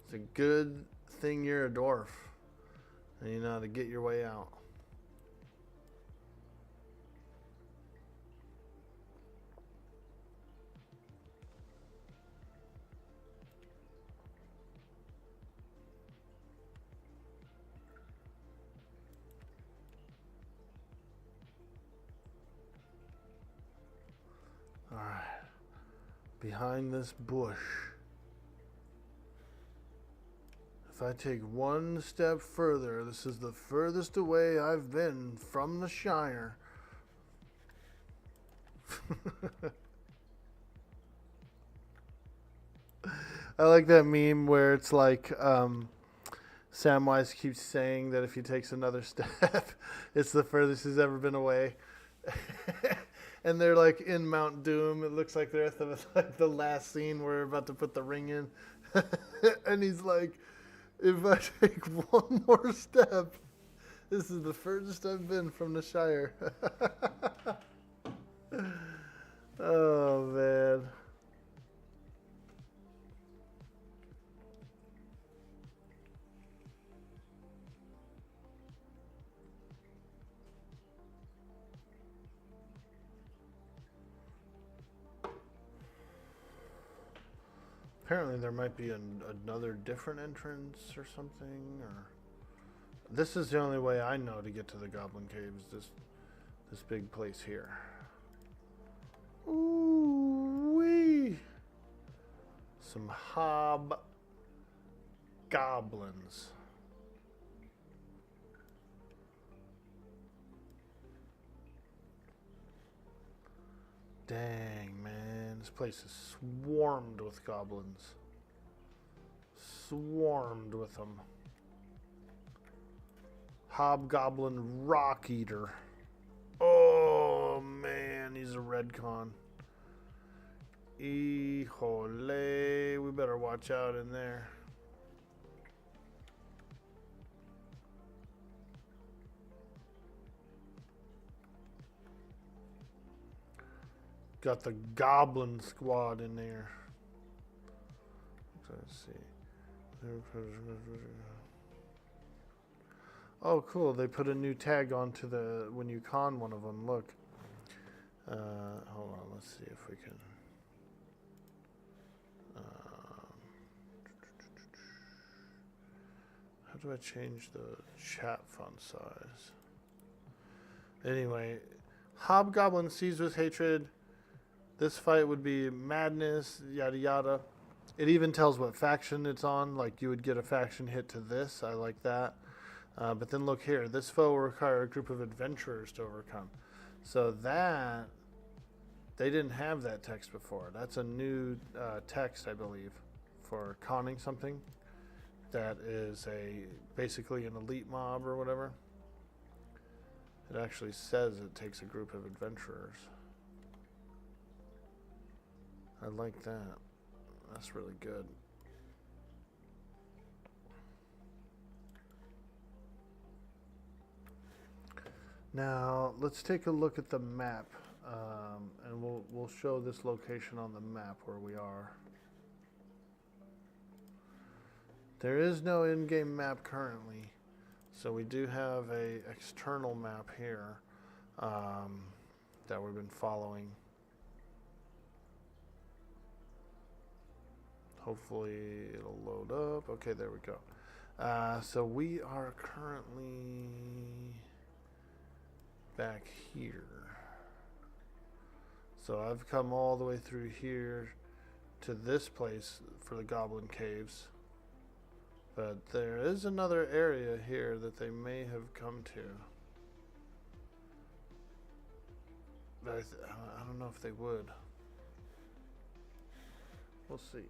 S1: It's a good thing you're a dwarf. And you know how to get your way out. Alright. Behind this bush. If I take one step further, this is the furthest away I've been from the Shire. I like that meme where it's like Samwise keeps saying that if he takes another step, it's the furthest he's ever been away. And they're like in Mount Doom. It looks like they're at the last scene where we're about to put the ring in. And he's like, if I take one more step, this is the furthest I've been from the Shire. Oh, man. Apparently there might be another different entrance or something, or this is the only way I know to get to the Goblin Caves. This big place here. Ooh wee! Some hobgoblins. Dang, man. This place is swarmed with goblins. Swarmed with them. Hobgoblin Rock Eater. Oh, man. He's a redcon. Híjole. We better watch out in there. Got the Goblin Squad in there. Let's see. Oh, cool. They put a new tag onto the when you con one of them. Look. Hold on. Let's see if we can. How do I change the chat font size? Anyway, Hobgoblin seized with hatred. This fight would be madness, yada yada. It even tells what faction it's on. Like you would get a faction hit to this. I like that. But then look here. This foe will require a group of adventurers to overcome. So that, they didn't have that text before. That's a new text, I believe, for conning something. That is basically an elite mob or whatever. It actually says it takes a group of adventurers. I like that. That's really good. Now let's take a look at the map, and we'll show this location on the map where we are. There is no in-game map currently, so we do have a external map here that we've been following. Hopefully it'll load up. Okay, there we go. So we are currently back here. So I've come all the way through here to this place for the Goblin Caves. But there is another area here that they may have come to. But I don't know if they would. We'll see.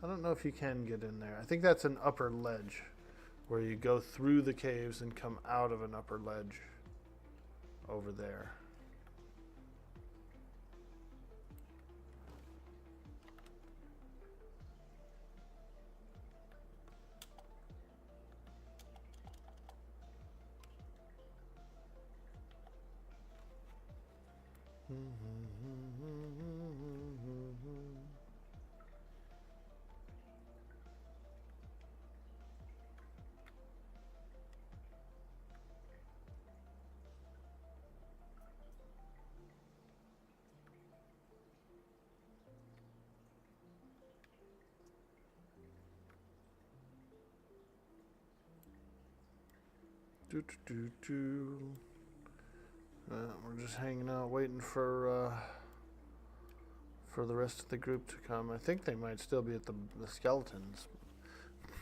S1: I don't know if you can get in there. I think that's an upper ledge where you go through the caves and come out of an upper ledge over there. We're just hanging out, waiting for the rest of the group to come. I think they might still be at the skeletons.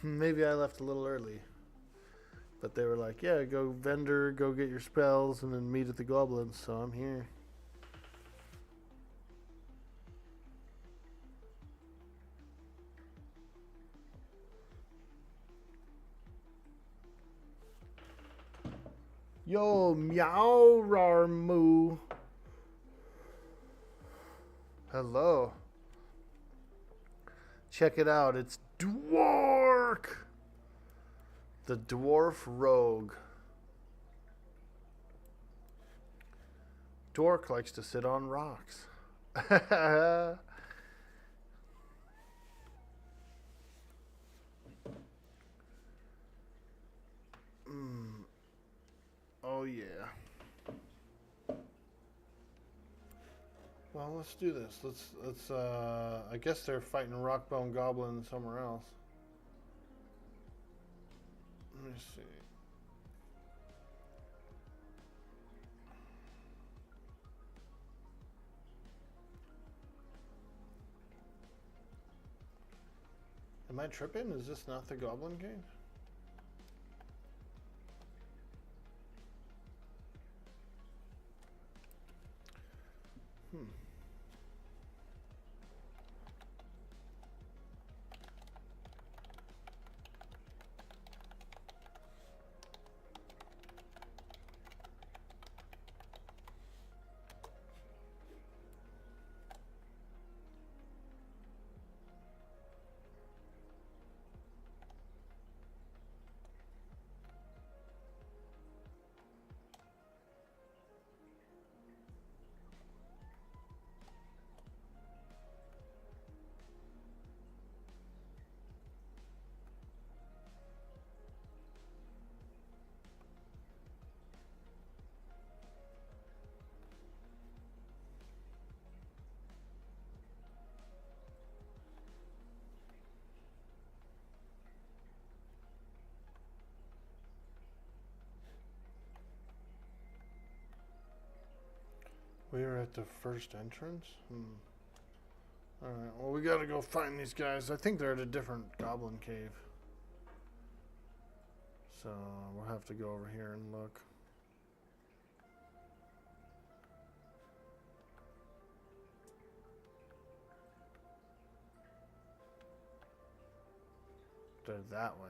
S1: Maybe I left a little early, but they were like, "Yeah, go vendor, go get your spells, and then meet at the goblins." So I'm here. Yo, meow, rar, moo. Hello. Check it out. It's Dwork, the dwarf rogue. Dwork likes to sit on rocks. Oh yeah. Well, let's do this. Let's I guess they're fighting rockbone goblins somewhere else. Let me see. Am I tripping? Is this not the goblin cave? We are at the first entrance? Alright, well we gotta go find these guys. I think they're at a different goblin cave. So we'll have to go over here and look. They're that way.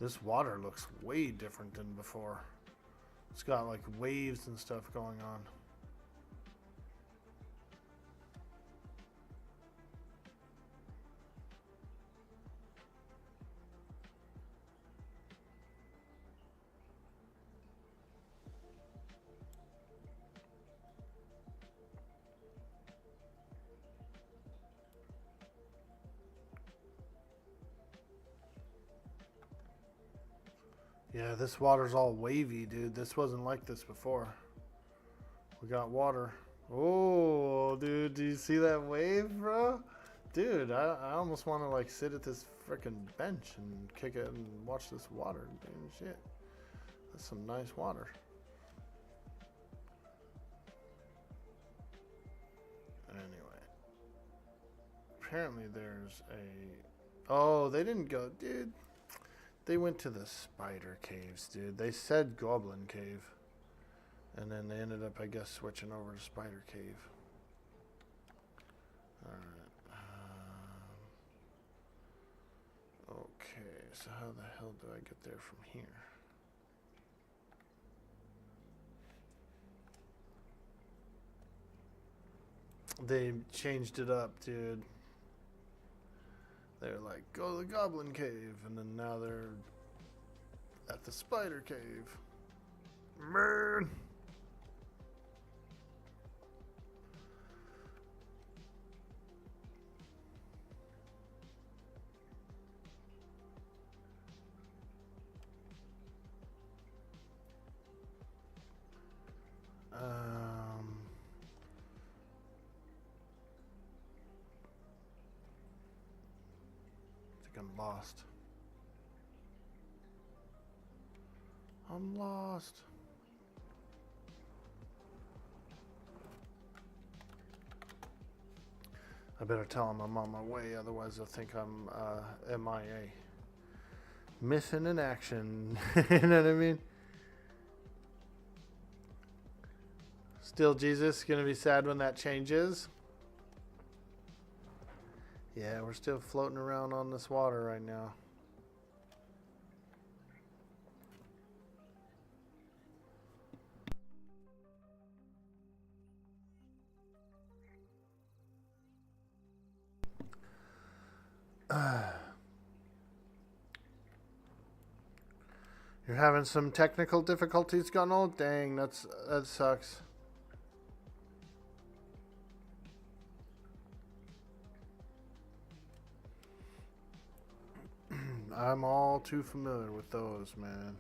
S1: This water looks way different than before. It's got like waves and stuff going on. Yeah, this water's all wavy, dude. This wasn't like this before. We got water. Oh, dude, do you see that wave, bro? Dude, I almost want to like sit at this freaking bench and kick it and watch this water. Dude, shit. That's some nice water. Anyway. Apparently there's a... Oh, they didn't go... Dude. They went to the spider caves, dude. They said goblin cave. And then they ended up, I guess, switching over to Spider Cave. Alright. Okay, so how the hell do I get there from here? They changed it up, dude. They're like, go to the Goblin Cave, and then now they're at the Spider Cave. Man! I think I'm lost. I'm lost. I better tell them I'm on my way, otherwise they'll think I'm MIA. Missing in action. You know what I mean? Still Jesus gonna be sad when that changes. Yeah, we're still floating around on this water right now. You're having some technical difficulties, Gunnel? Dang, that sucks. I'm all too familiar with those, man.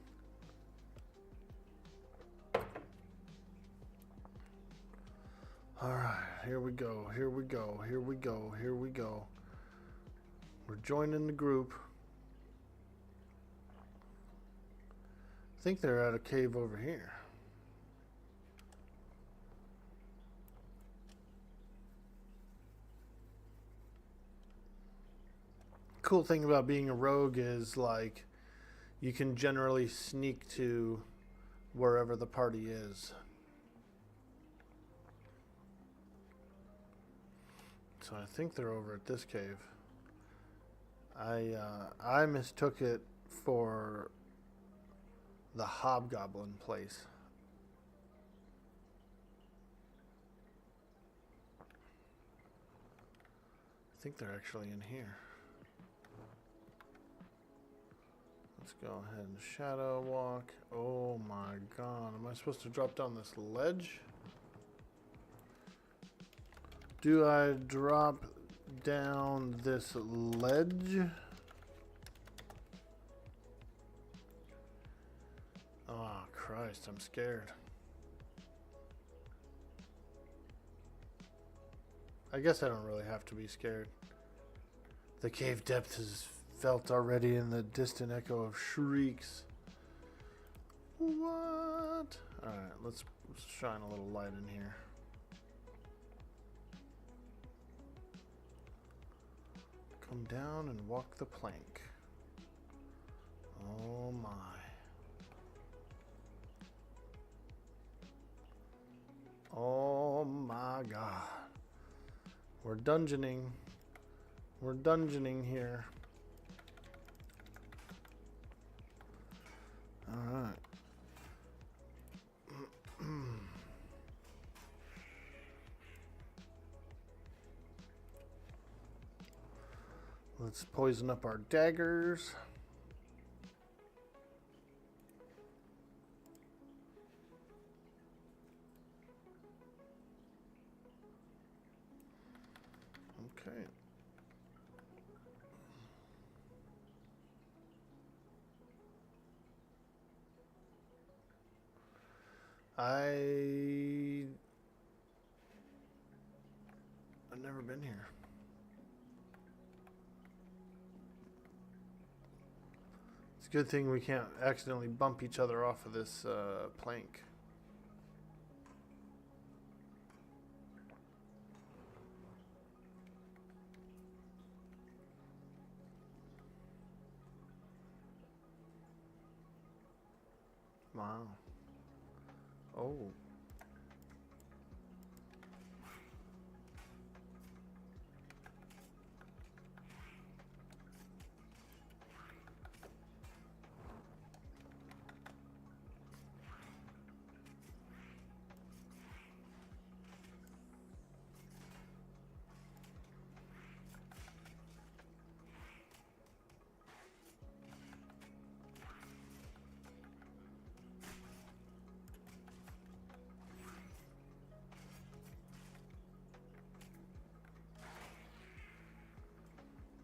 S1: Alright, here we go, here we go, here we go, here we go. We're joining the group. I think they're at a cave over here. Cool thing about being a rogue is, like, you can generally sneak to wherever the party is. So I think they're over at this cave. I mistook it for the hobgoblin place. I think they're actually in here. Let's go ahead and shadow walk. Oh my god, am I supposed to drop down this ledge? Do I drop down this ledge? Oh Christ, I'm scared. I guess I don't really have to be scared. The cave depth is felt already in the distant echo of shrieks. What? Alright, let's shine a little light in here. Come down and walk the plank. Oh my. Oh my god. We're dungeoning. We're dungeoning here. Alright. Let's poison up our daggers. Okay. I've never been here. It's a good thing we can't accidentally bump each other off of this plank. Wow. Oh.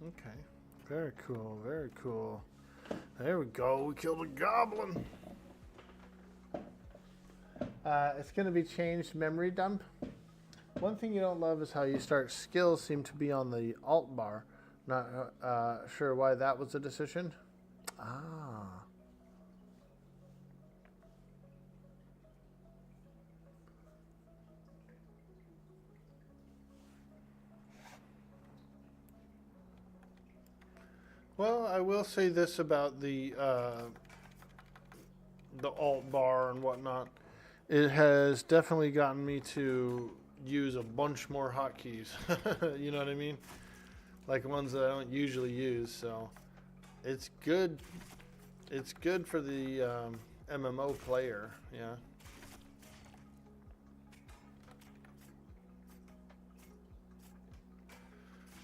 S1: Okay. Very cool. Very cool. There we go. We killed a goblin. It's going to be changed memory dump. One thing you don't love is how you start skills seem to be on the alt bar. Not sure why that was a decision. Ah. Well, I will say this about the alt bar and whatnot. It has definitely gotten me to use a bunch more hotkeys. You know what I mean? Like ones that I don't usually use. So it's good. It's good for the MMO player. Yeah.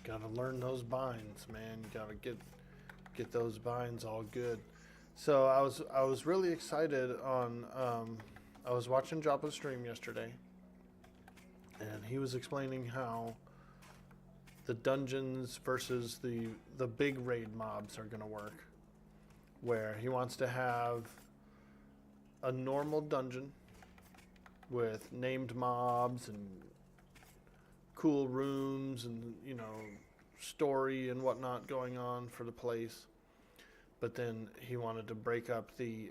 S1: Gotta learn those binds, man. You gotta get those binds all good. So I was really excited on I was watching Joppa's stream yesterday, and he was explaining how the dungeons versus the big raid mobs are gonna work. Where he wants to have a normal dungeon with named mobs and cool rooms and, you know, story and whatnot going on for the place. But then he wanted to break up the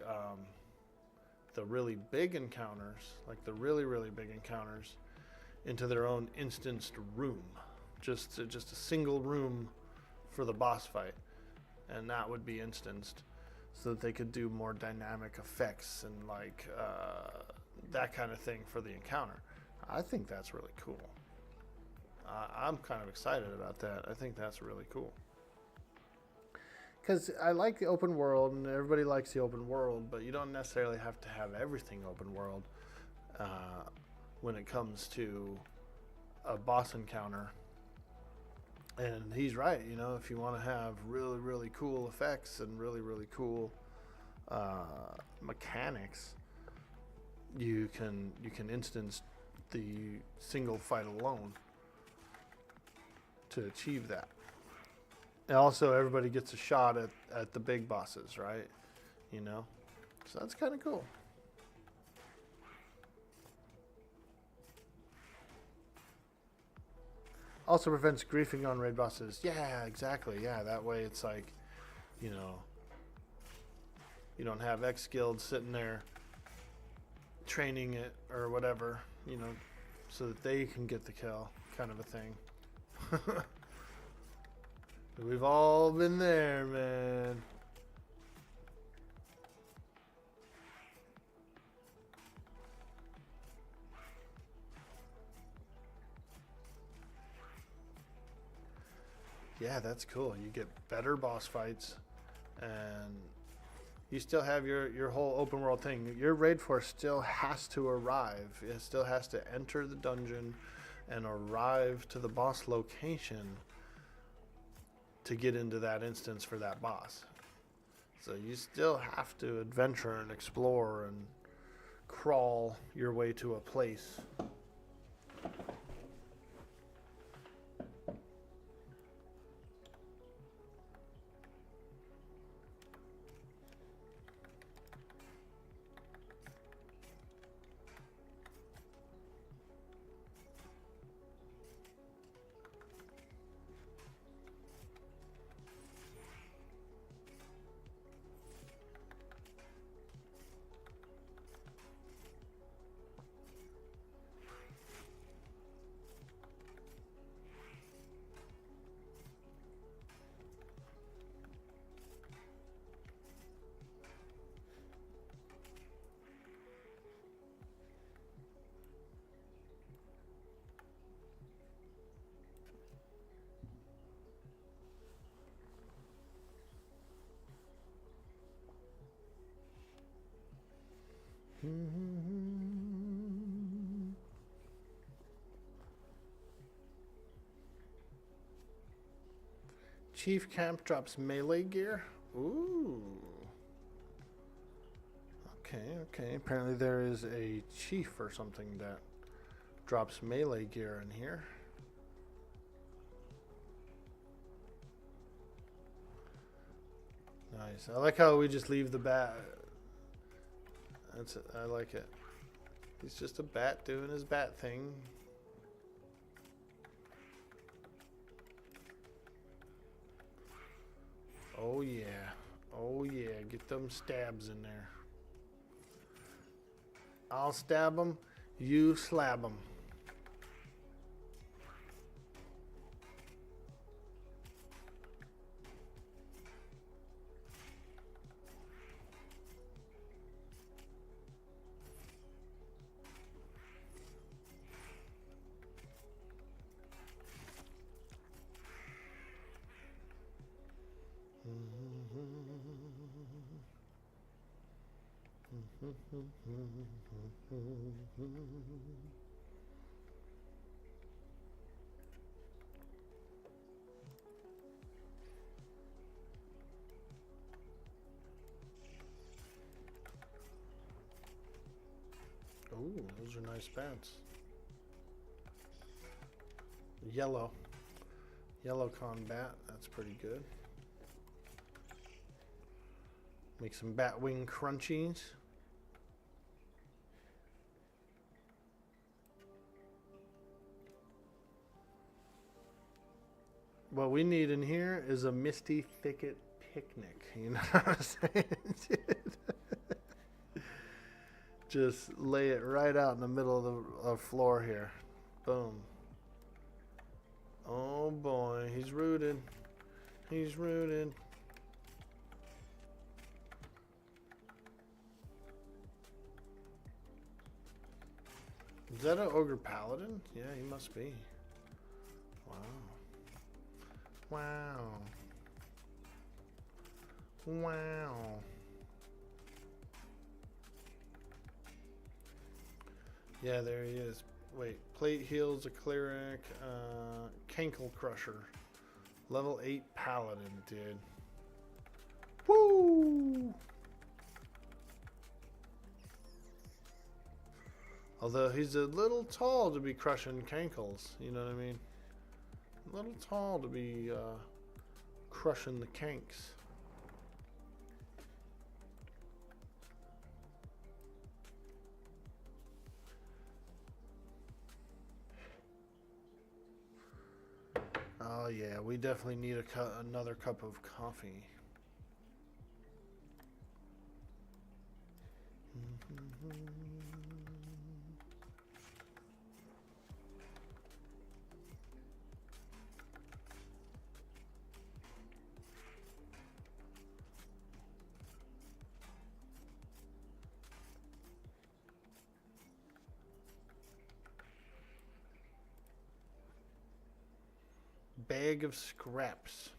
S1: really big encounters, like the really, really big encounters, into their own instanced room. Just a single room for the boss fight. And that would be instanced so that they could do more dynamic effects and like that kind of thing for the encounter. I think that's really cool. I'm kind of excited about that. I think that's really cool. Because I like the open world, and everybody likes the open world, but you don't necessarily have to have everything open world when it comes to a boss encounter. And he's right, you know, if you want to have really, really cool effects and really, really cool mechanics, you can instance the single fight alone to achieve that. And also, everybody gets a shot at the big bosses, right? You know? So that's kind of cool. Also prevents griefing on raid bosses. Yeah, exactly. Yeah, that way it's like, you know, you don't have X Guild sitting there training it or whatever, you know, so that they can get the kill, kind of a thing. We've all been there, man. Yeah, that's cool. You get better boss fights, and you still have your whole open world thing. Your raid force still has to arrive. It still has to enter the dungeon and arrive to the boss location to get into that instance for that boss. So you still have to adventure and explore and crawl your way to a place. Chief Camp drops melee gear. Ooh. Okay. Apparently there is a chief or something that drops melee gear in here. Nice. I like how we just leave the bat. That's it. I like it. He's just a bat doing his bat thing. Oh yeah. Oh yeah. Get them stabs in there. I'll stab them. You slab them. Ooh, those are nice bats. Yellow. Yellow con bat. That's pretty good. Make some bat wing crunchies. What we need in here is a Misty Thicket picnic. You know what I'm saying? Just lay it right out in the middle of the floor here. Boom. Oh boy, he's rooted. He's rooted. Is that an ogre paladin? Yeah, he must be. Wow. Wow. Wow. Yeah, there he is. Wait, plate heals a cleric, Cankle Crusher. Level 8 paladin, dude. Woo! Although he's a little tall to be crushing cankles, you know what I mean? A little tall to be crushing the kanks. Oh yeah, we definitely need another cup of coffee. Bag of scraps.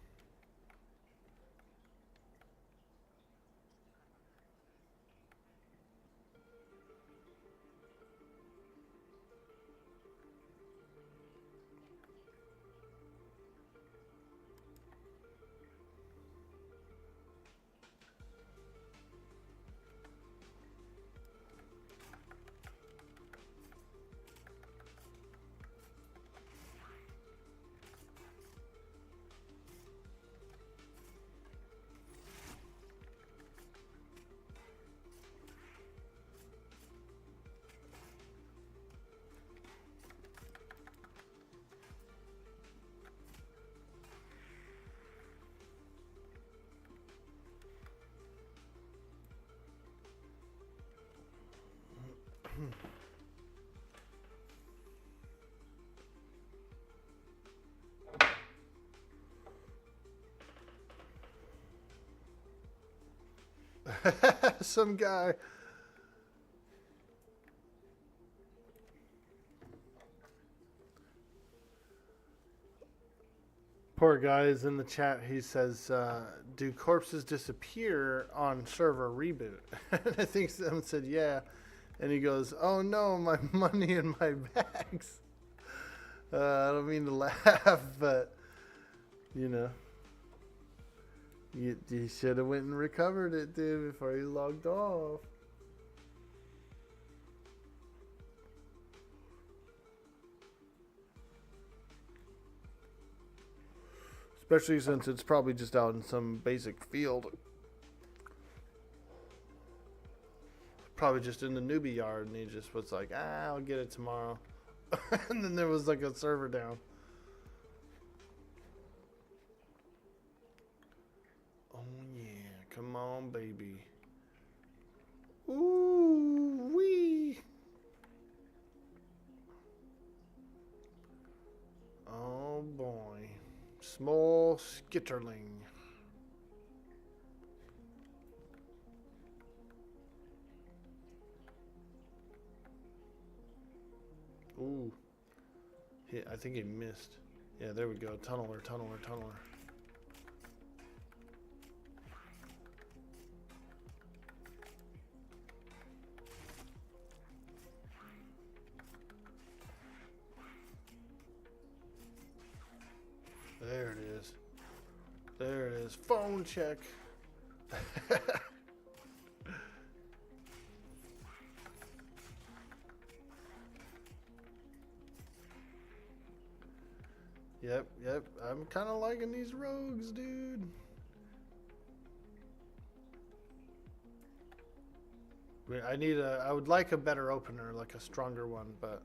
S1: Some guy. Poor guy is in the chat. He says, do corpses disappear on server reboot? And I think someone said, yeah. And he goes, oh no, my money in my bags. I don't mean to laugh, but, you know. You should have went and recovered it, dude, before you logged off. Especially since it's probably just out in some basic field probably just in the newbie yard, and he just was like, I'll get it tomorrow. And then there was like a server down. Oh yeah, come on, baby. Ooh wee. Oh boy, small skitterling. Ooh. I think he missed. Yeah, there we go. Tunneler, tunneler, tunneler. There it is. There it is. Phone check. Yep. I'm kind of liking these rogues, dude. I would like a better opener, like a stronger one, but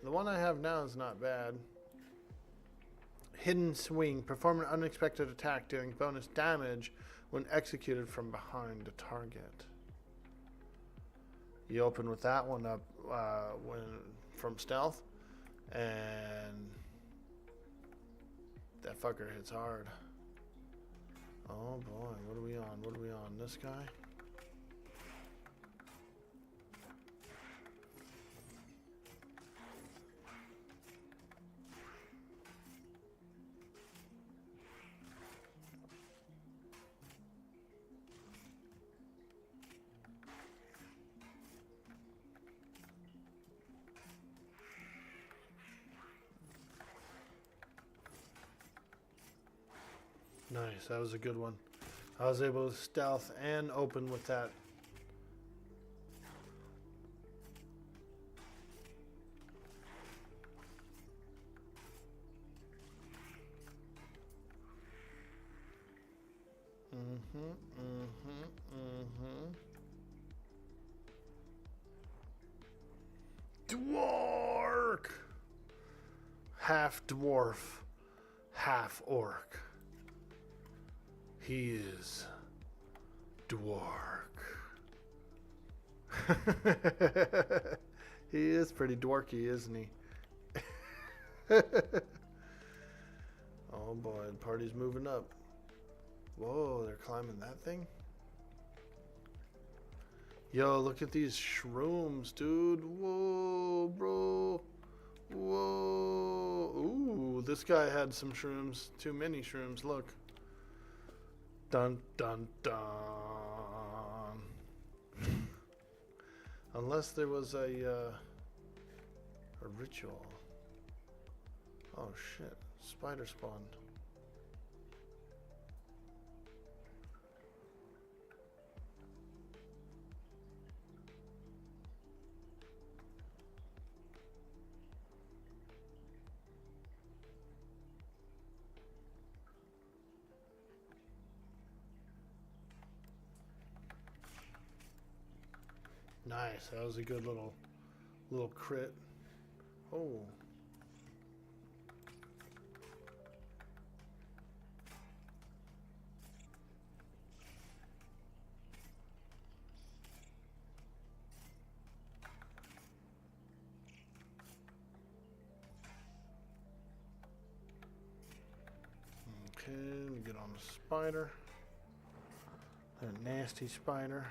S1: the one I have now is not bad. Hidden swing. Perform an unexpected attack dealing bonus damage when executed from behind a target. You open with that one up from stealth, and that fucker hits hard. Oh boy, what are we on? What are we on? This guy? Nice, that was a good one. I was able to stealth and open with that. Dwork! Half dwarf, half orc. He is Dwork. He is pretty dwarky, isn't he? Oh boy, the party's moving up. Whoa, they're climbing that thing? Yo, look at these shrooms, dude. Whoa, bro. Whoa. Ooh, this guy had some shrooms. Too many shrooms, look. Dun, dun, dun. Unless there was a ritual. Oh shit, spider spawned. Nice, that was a good little crit. Oh. Okay, we get on the spider. That nasty spider.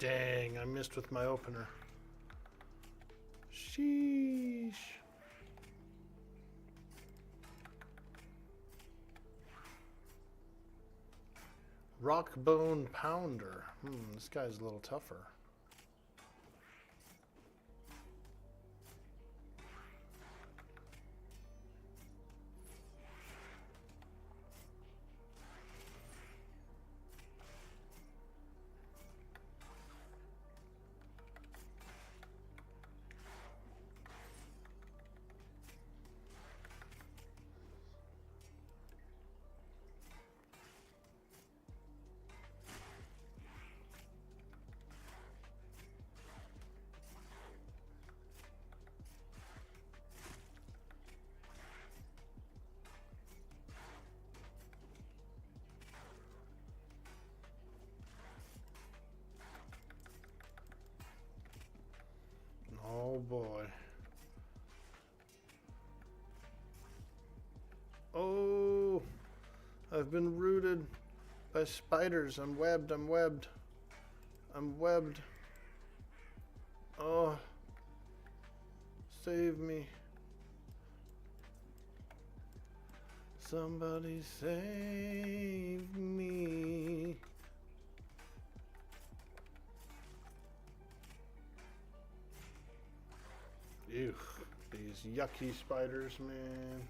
S1: Dang, I missed with my opener. Sheesh. Rockbone Pounder. This guy's a little tougher. Oh boy. Oh, I've been rooted by spiders. I'm webbed, I'm webbed. I'm webbed. Oh, save me. Somebody save me. Ew, these yucky spiders, man.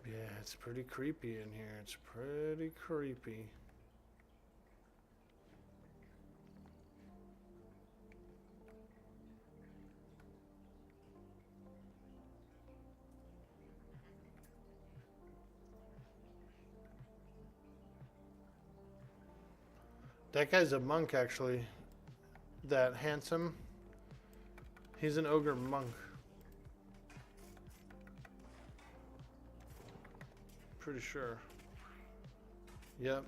S1: Yeah, it's pretty creepy in here. It's pretty creepy. That guy's a monk, actually. That handsome. He's an ogre monk. Pretty sure. Yep.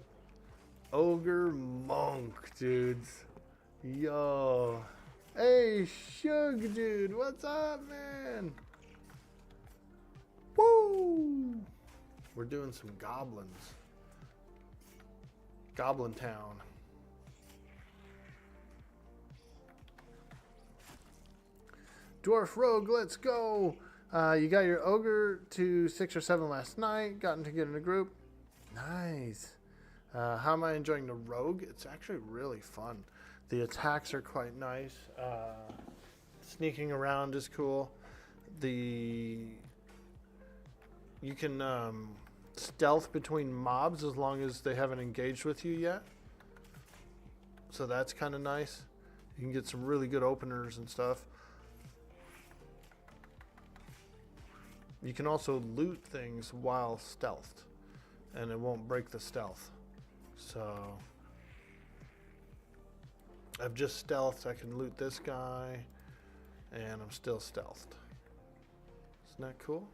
S1: Ogre monk, dudes. Yo. Hey, Shug, dude. What's up, man? Woo! We're doing some goblins. Goblin Town. Dwarf Rogue, let's go. You got your ogre to 6 or 7 last night. Gotten to get in a group. Nice. How am I enjoying the rogue? It's actually really fun. The attacks are quite nice. Sneaking around is cool. You can stealth between mobs as long as they haven't engaged with you yet. So that's kind of nice. You can get some really good openers and stuff. You can also loot things while stealthed, and it won't break the stealth. So I've just stealthed. I can loot this guy, and I'm still stealthed. Isn't that cool?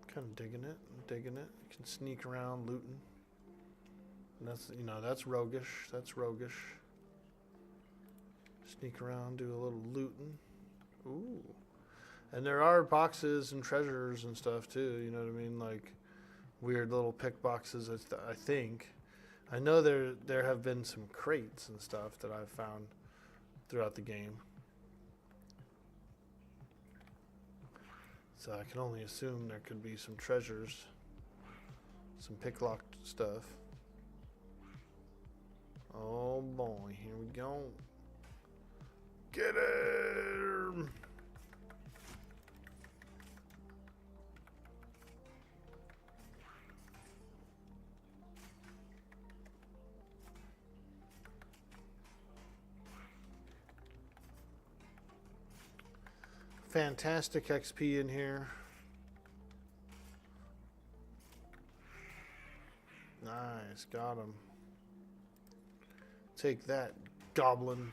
S1: Kind of digging it. Digging it. You can sneak around looting. And that's, that's roguish. That's roguish. Sneak around, do a little looting. Ooh. And there are boxes and treasures and stuff too, you know what I mean? Like weird little pick boxes, I think. I know there have been some crates and stuff that I've found throughout the game. So I can only assume there could be some treasures, some pick-locked stuff. Oh boy, here we go. Get him! Fantastic XP in here. Nice, got him. Take that, goblin.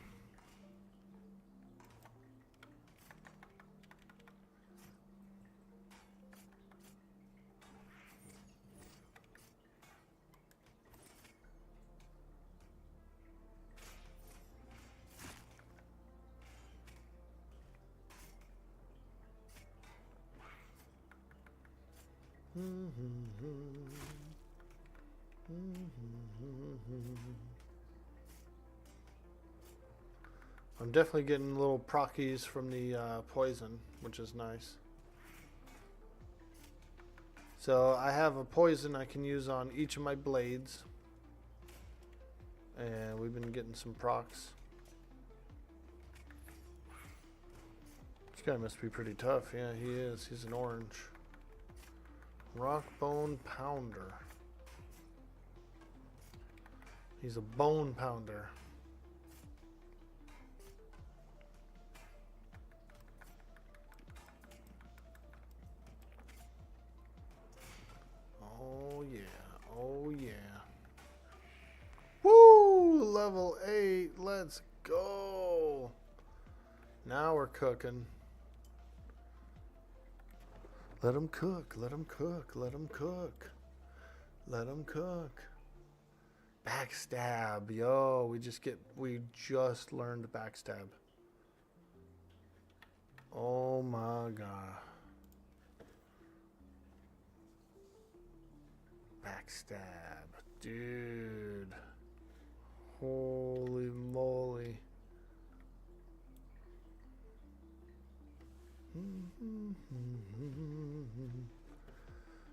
S1: I'm definitely getting little prockies from the poison, which is nice. So I have a poison I can use on each of my blades. And we've been getting some procs. This guy must be pretty tough. Yeah, he is. He's an orange. Rock bone pounder. He's a bone pounder. Oh yeah, oh yeah. Woo! Level 8, let's go. Now we're cooking. Let him cook, let him cook, let him cook. Let him cook. Backstab, yo, we just learned backstab. Oh my god. Backstab, dude. Holy moly.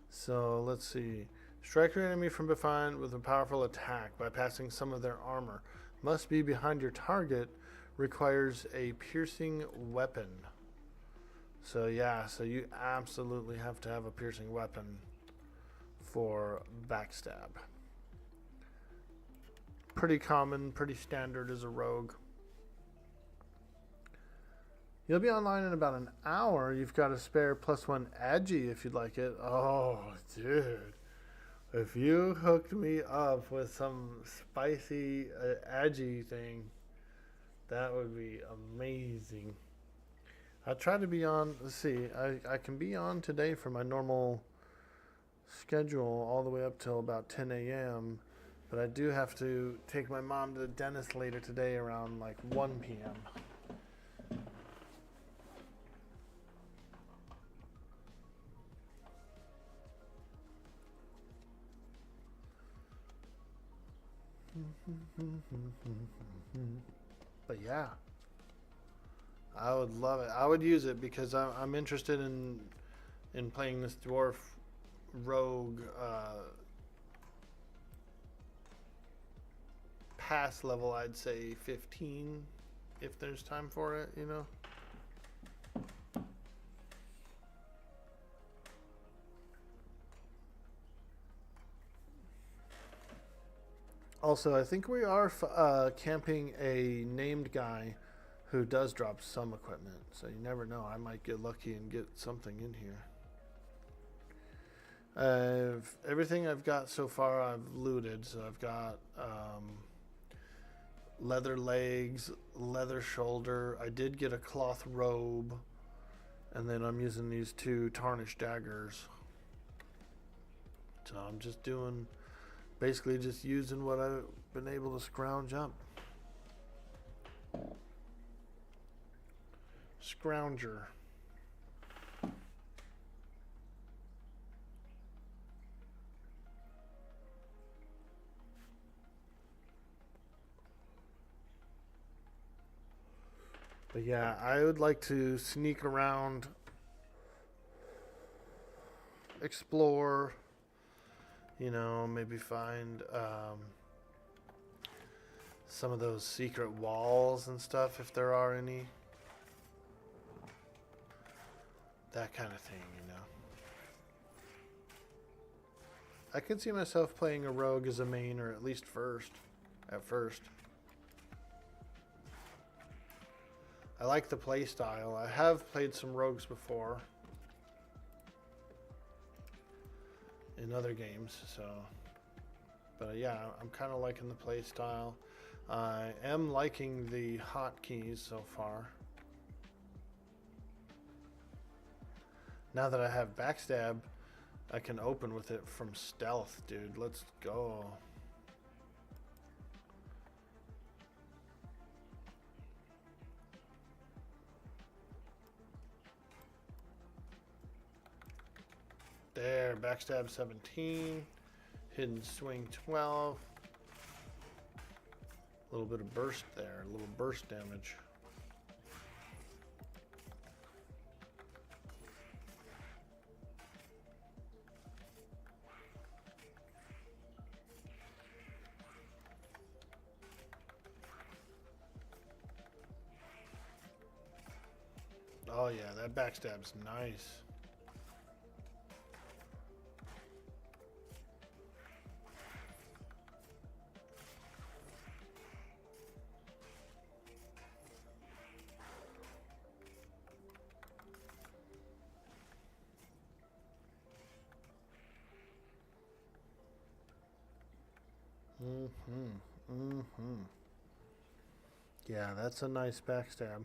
S1: So let's see. Strike your enemy from behind with a powerful attack, bypassing some of their armor. Must be behind your target. Requires a piercing weapon. So yeah, so you absolutely have to have a piercing weapon for backstab. Pretty common, pretty standard as a rogue. You'll be online in about an hour. You've got a spare +1 agi if you'd like it. Oh, dude. If you hooked me up with some spicy agi thing, that would be amazing. I try to be on, let's see, I can be on today for my normal schedule all the way up till about 10 a.m., but I do have to take my mom to the dentist later today around like 1 p.m. But yeah, I would love it. I would use it because I'm interested in playing this dwarf rogue pass level. I'd say 15 if there's time for it, you know. Also, I think we are camping a named guy who does drop some equipment. So you never know. I might get lucky and get something in here. Everything I've got so far I've looted. So I've got leather legs, leather shoulder. I did get a cloth robe. And then I'm using these 2 tarnished daggers. So I'm just doing... basically just using what I've been able to scrounge up. Scrounger. But yeah, I would like to sneak around, explore, you know, maybe find some of those secret walls and stuff if there are any. That kind of thing, you know. I could see myself playing a rogue as a main, or at least at first. I like the play style. I have played some rogues before in other games, so. But yeah, I'm kind of liking the play style. I am liking the hotkeys so far. Now that I have backstab, I can open with it from stealth, dude. Let's go. There, backstab 17, hidden swing 12. A little bit of burst there, a little burst damage. Oh yeah, that backstab's nice. Yeah, that's a nice backstab.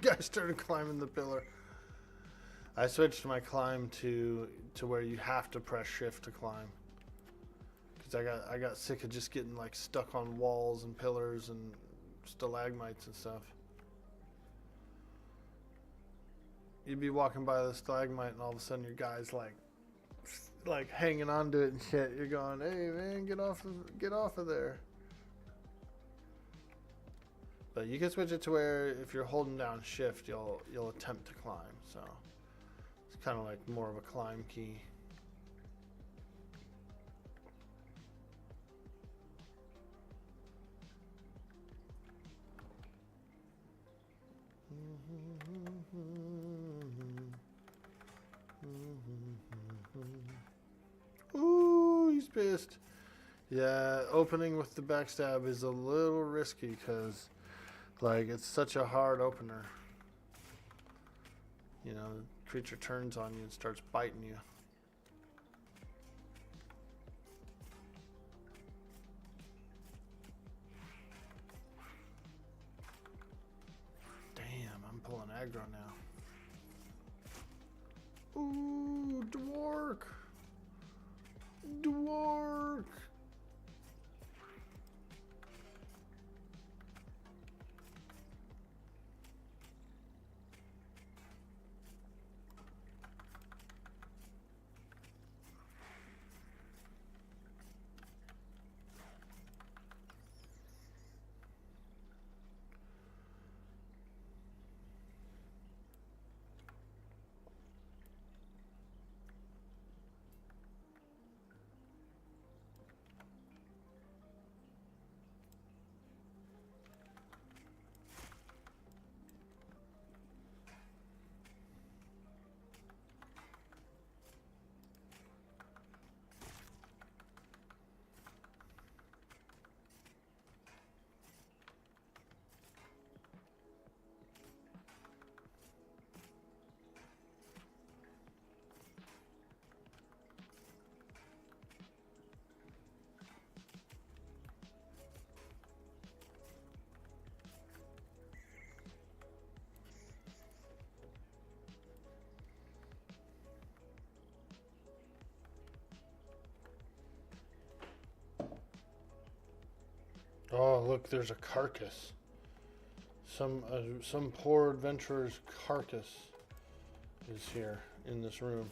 S1: Guy started climbing the pillar. I switched my climb to where you have to press shift to climb, because I got sick of just getting like stuck on walls and pillars and stalagmites and stuff. You'd be walking by the stalagmite and all of a sudden your guy's like hanging onto it and shit. You're going, hey man, get off of there. But you can switch it to where if you're holding down shift, you'll attempt to climb. So it's kind of like more of a climb key. Ooh, he's pissed. Yeah, opening with the backstab is a little risky because, like, it's such a hard opener. You know, the creature turns on you and starts biting you. Damn, I'm pulling aggro now. Ooh, Dwork! Dwork! Oh, look, there's a carcass. Some poor adventurer's carcass is here in this room.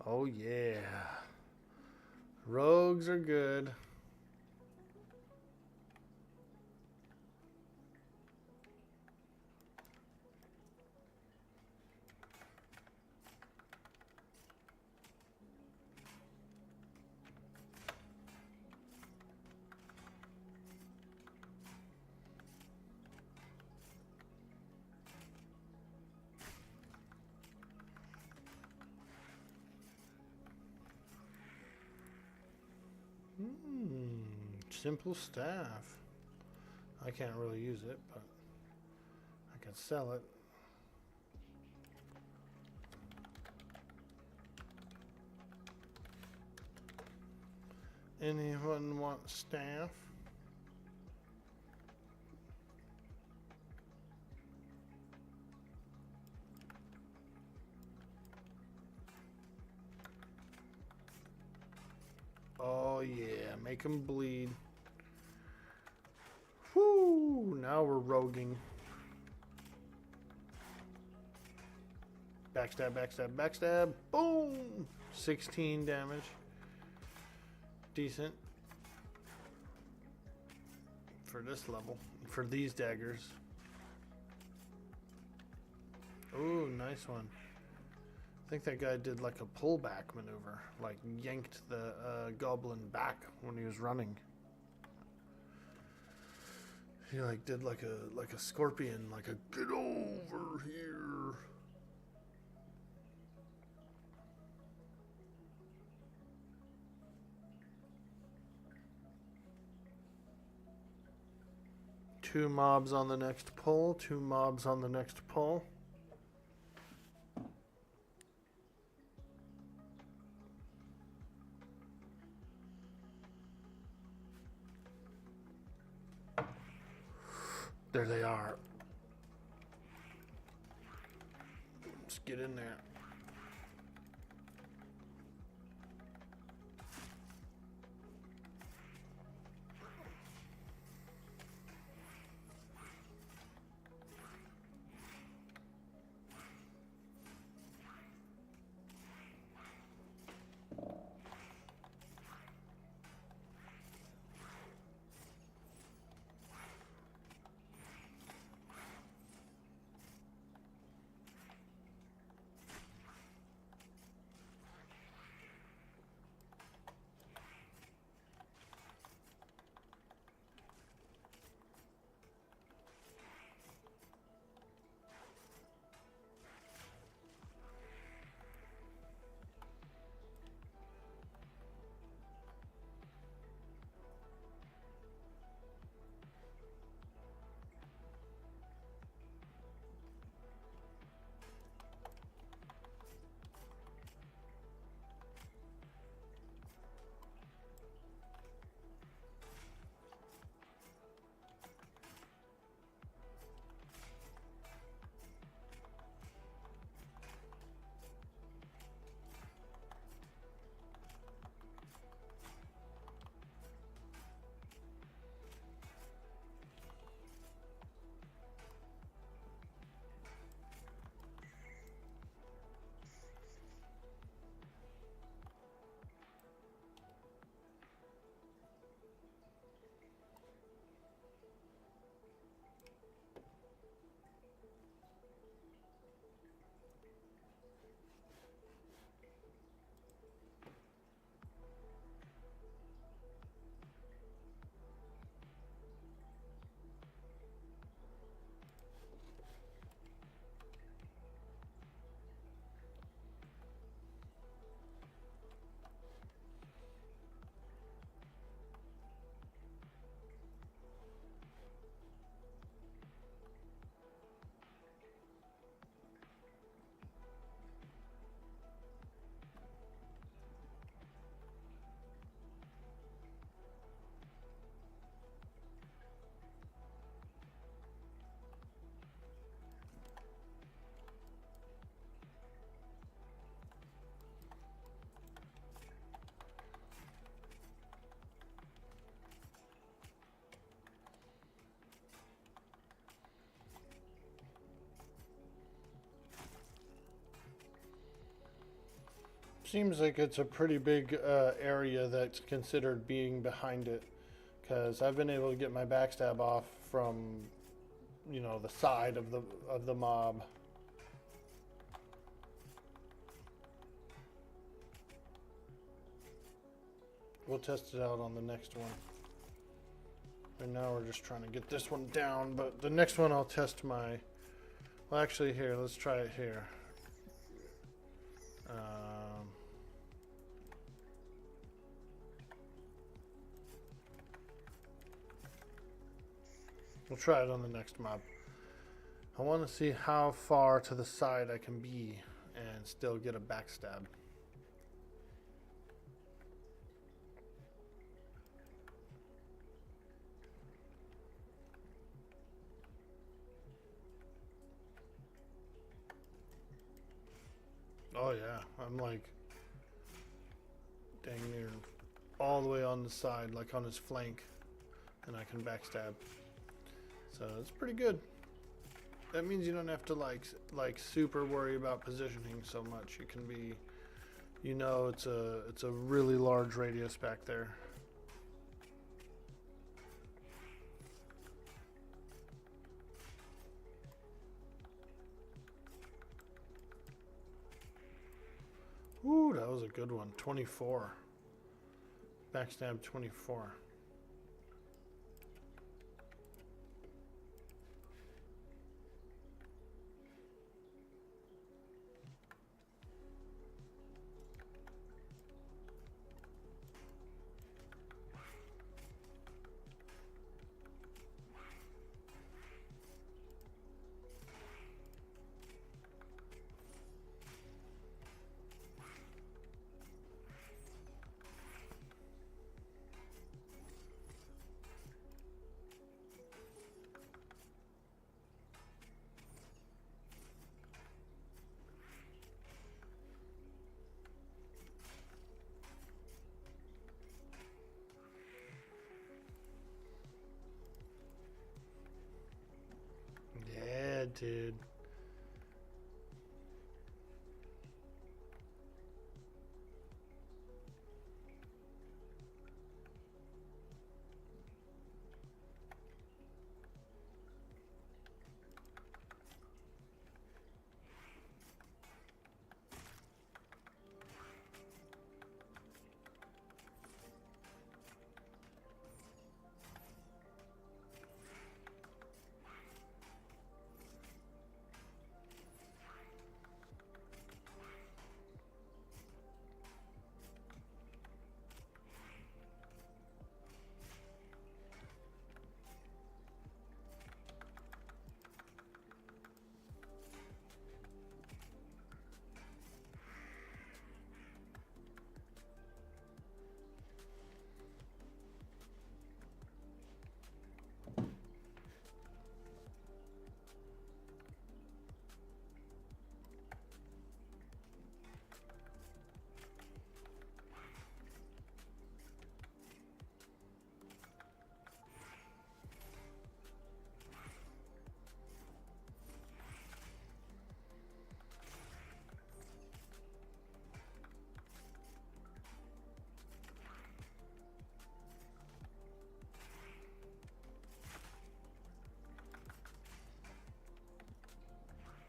S1: Oh yeah. Rogues are good. Simple staff. I can't really use it, but I can sell it. Anyone want staff? Oh yeah, make them bleed. Whoo! Now we're roguing. Backstab, backstab, backstab. Boom! 16 damage. Decent. For this level. For these daggers. Ooh, nice one. I think that guy did like a pullback maneuver. Like yanked the goblin back when he was running. He like did like a scorpion, like a get over here. Two mobs on the next pull, two mobs on the next pull. There they are. Let's get in there. seems like it's a pretty big area that's considered being behind it, because I've been able to get my backstab off from, you know, the side of the mob. We'll test it out on the next one. And now we're just trying to get this one down, but the next one I'll test my... Well, actually, here, let's try it here. We'll try it on the next mob. I want to see how far to the side I can be and still get a backstab. Oh yeah, I'm like dang near all the way on the side, like on his flank, and I can backstab. So it's pretty good. That means you don't have to like super worry about positioning so much. You can be, you know, it's a really large radius back there. Ooh, that was a good one. 24. Backstab 24. Yeah, dude.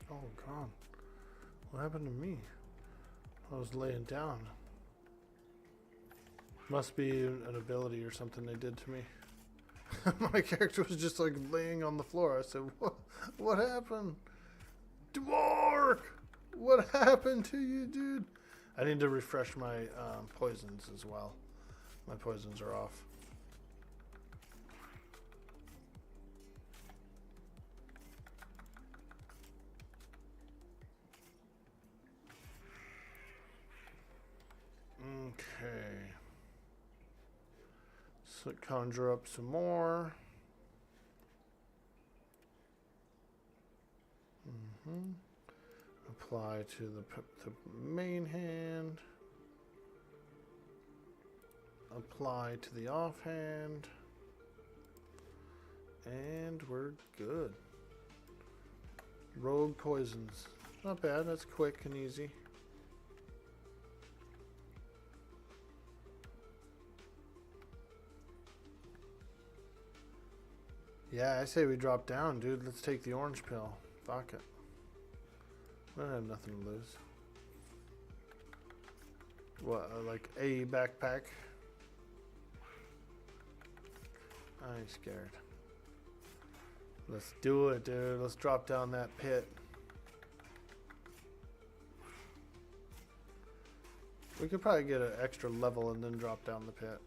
S1: Oh God, what happened to me? I was laying down. Must be an ability or something they did to me. My character was just like laying on the floor. I said, what happened? Dwork! What happened to you, dude? I need to refresh my poisons as well. My poisons are off. Okay. So conjure up some more. Apply to the main hand. Apply to the offhand. And we're good. Rogue poisons. Not bad, that's quick and easy. Yeah, I say we drop down, dude. Let's take the orange pill. Fuck it. I don't have nothing to lose. What, like a backpack? I ain't scared. Let's do it, dude. Let's drop down that pit. We could probably get an extra level and then drop down the pit.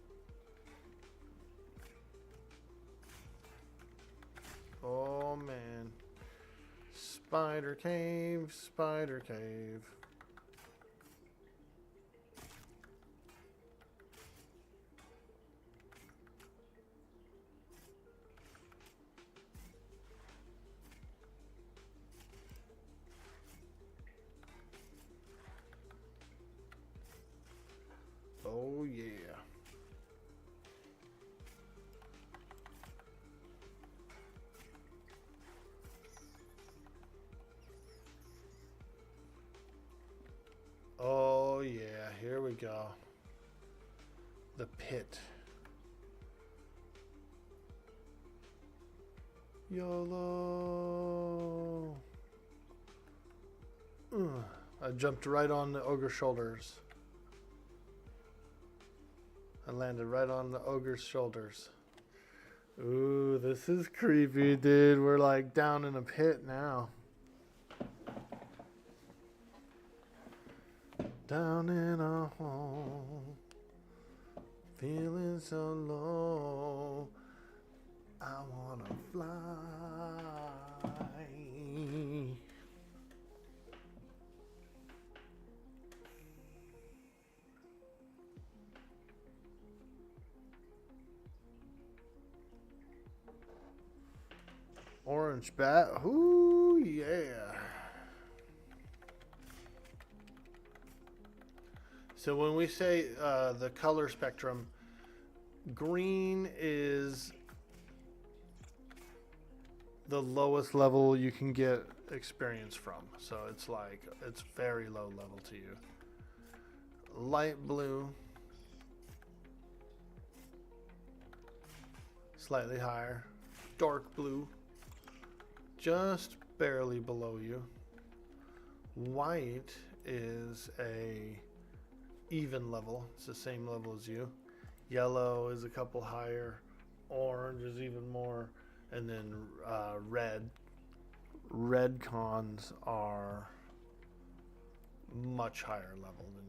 S1: Oh man. Spider cave, spider cave. Oh yeah. Oh yeah, here we go. The pit. YOLO. I jumped right on the ogre's shoulders. I landed right on the ogre's shoulders. Ooh, this is creepy, dude. We're like down in a pit now. Down in a hole, feeling so low. I wanna fly. Orange bat. Ooh, yeah. So when we say the color spectrum, green is the lowest level you can get experience from. So it's like, it's very low level to you. Light blue, slightly higher. Dark blue, just barely below you. White is a even level. It's the same level as you. Yellow is a couple higher. Orange is even more. And then red. Red cons are much higher level than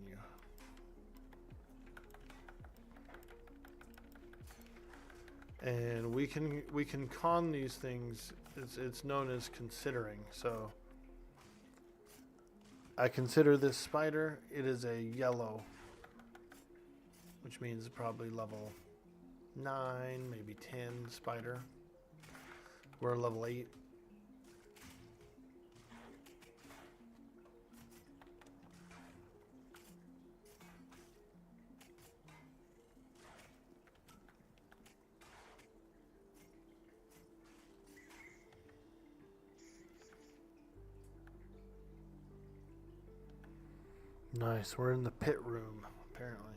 S1: you. And we can con these things. It's known as considering. So I consider this spider. It is a yellow, which means probably level 9, maybe 10 spider. We're level 8. Nice, we're in the pit room, apparently.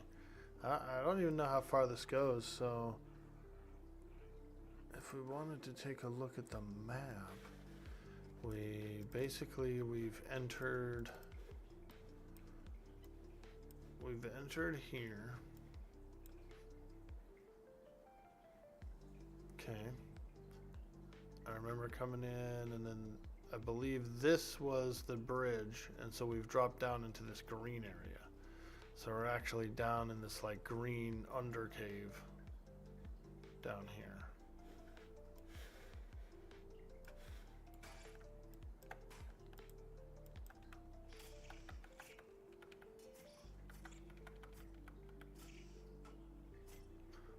S1: I don't even know how far this goes, so if we wanted to take a look at the map, we've entered here. Okay. I remember coming in, and then I believe this was the bridge, and so we've dropped down into this green area. So we're actually down in this like green under cave down here.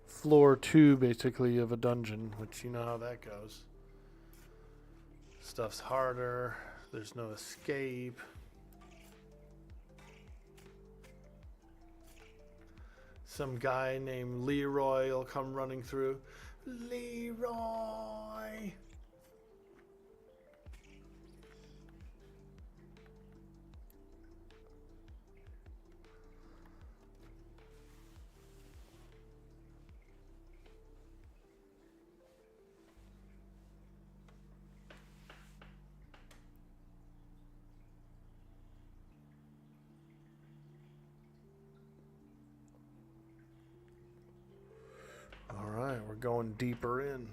S1: Floor 2 basically of a dungeon, which you know how that goes. Stuff's harder, there's no escape. Some guy named Leroy will come running through. Leroy! going deeper in.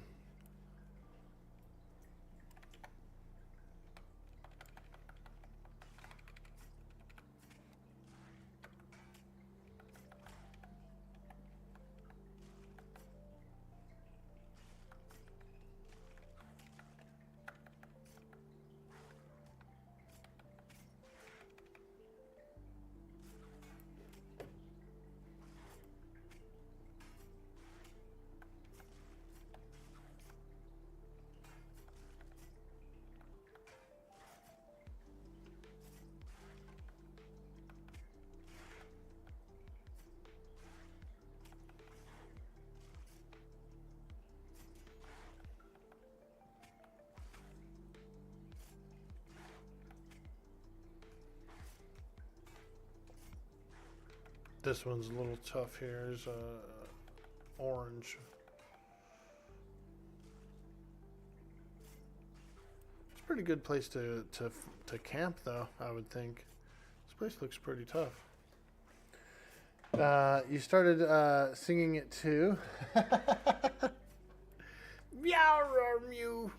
S1: This one's a little tough here. There's orange. It's a pretty good place to camp, though, I would think. This place looks pretty tough. You started singing it too. Meow, mew.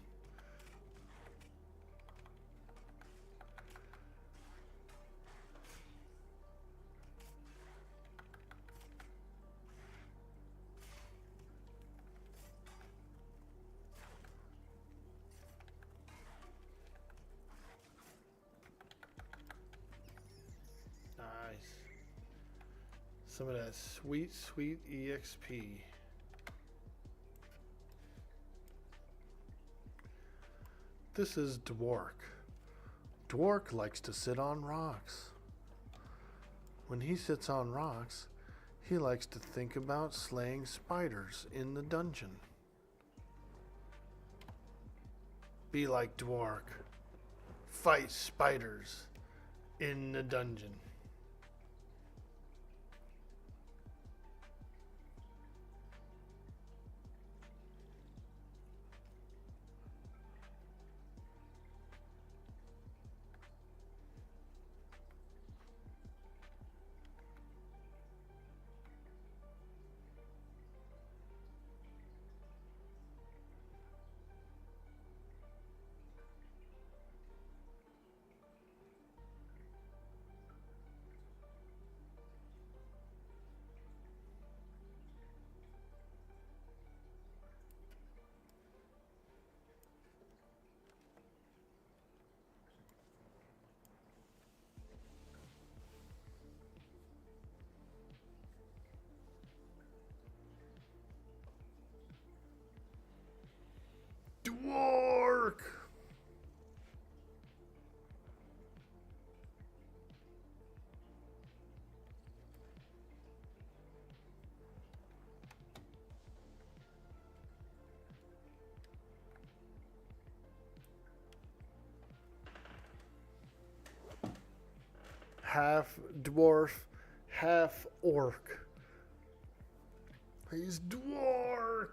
S1: Some of that sweet, sweet EXP. This is Dwork. Dwork likes to sit on rocks. When he sits on rocks, he likes to think about slaying spiders in the dungeon. Be like Dwork. Fight spiders in the dungeon. Dwork! Half dwarf, half orc. He's Dwork!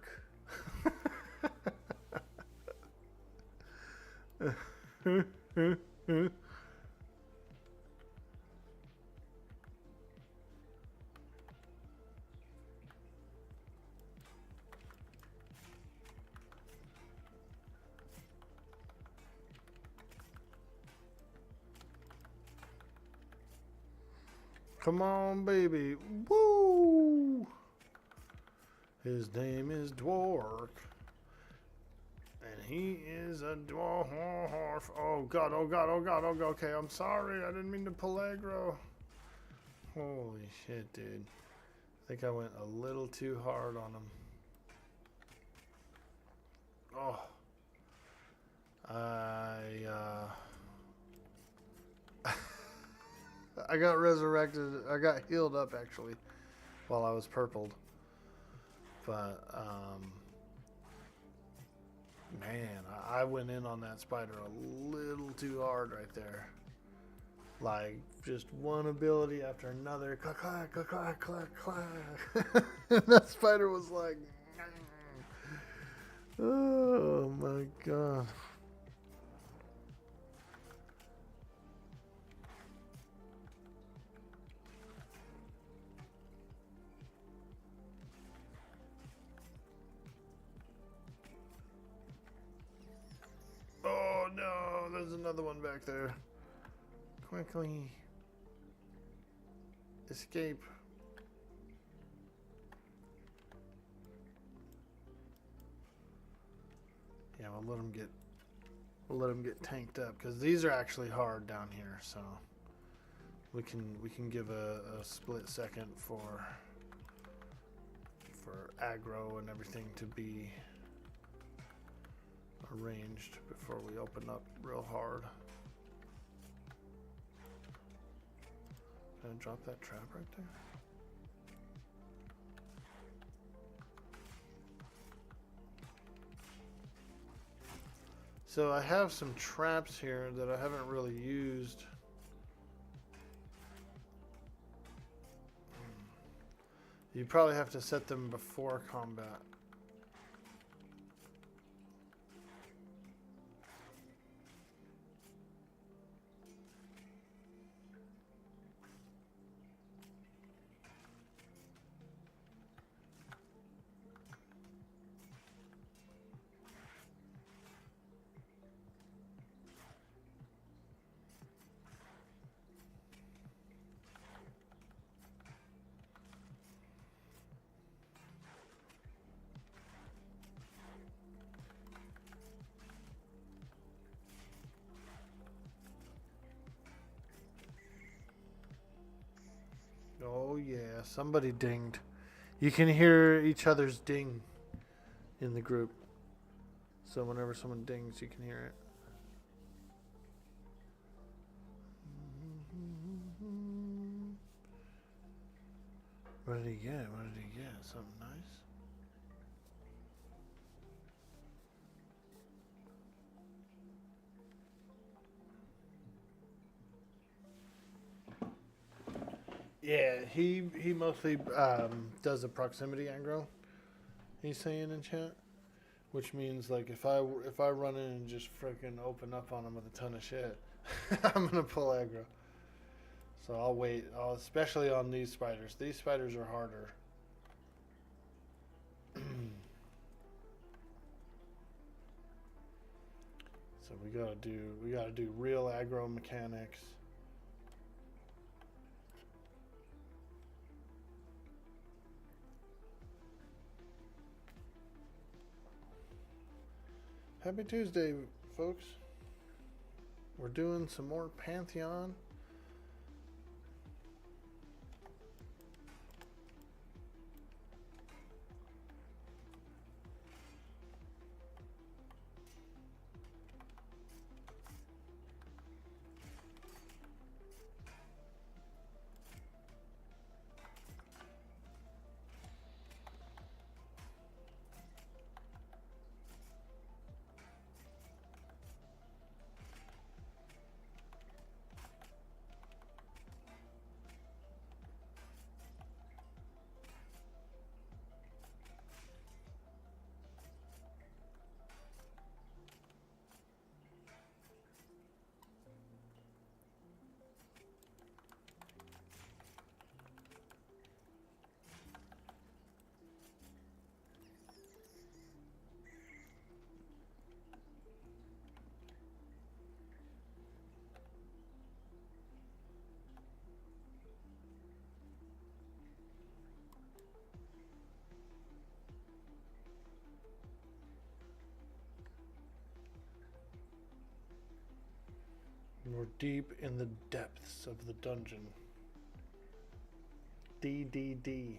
S1: Come on, baby. Woo! His name is Dwork. And he is a dwarf. Oh god, oh god, oh god, oh god. Okay, I'm sorry. I didn't mean to pull aggro. Holy shit, dude. I think I went a little too hard on him. Oh. I got resurrected. I got healed up, actually, while I was purpled. But, man, I went in on that spider a little too hard right there. Like, just one ability after another. Clack, clack, clack, clack, clack, clack. And that spider was like... Oh, my God. another one back there. Quickly. Escape. Yeah, we'll let them get tanked up because these are actually hard down here, so we can give a split second for aggro and everything to be arranged before we open up real hard. Can I drop that trap right there? So I have some traps here that I haven't really used. You probably have to set them before combat. Oh yeah, somebody dinged. You can hear each other's ding in the group. So whenever someone dings, you can hear it. What did he get? What did he get? Something nice? Yeah, he mostly does a proximity aggro. He's saying in chat, which means like if I run in and just freaking open up on him with a ton of shit, I'm gonna pull aggro. So I'll wait, especially on these spiders. These spiders are harder. So we gotta do real aggro mechanics. Happy Tuesday, folks. We're doing some more Pantheon. We're deep in the depths of the dungeon. D.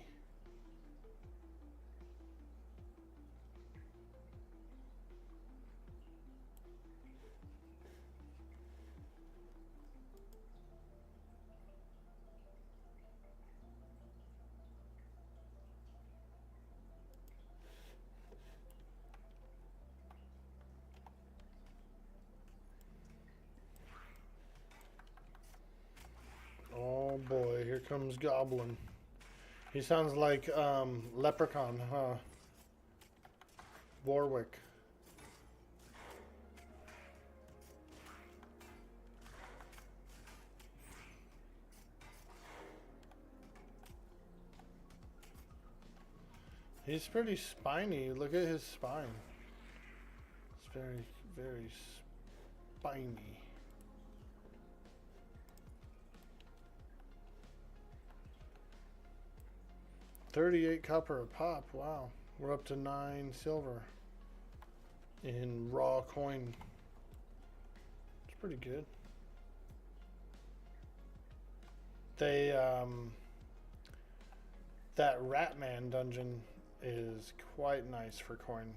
S1: Oh boy, here comes Goblin. He sounds like Leprechaun, huh? Warwick. He's pretty spiny. Look at his spine. It's very, very spiny. 38 copper a pop. Wow. We're up to 9 silver in raw coin. It's pretty good. They, that Ratman dungeon is quite nice for coin.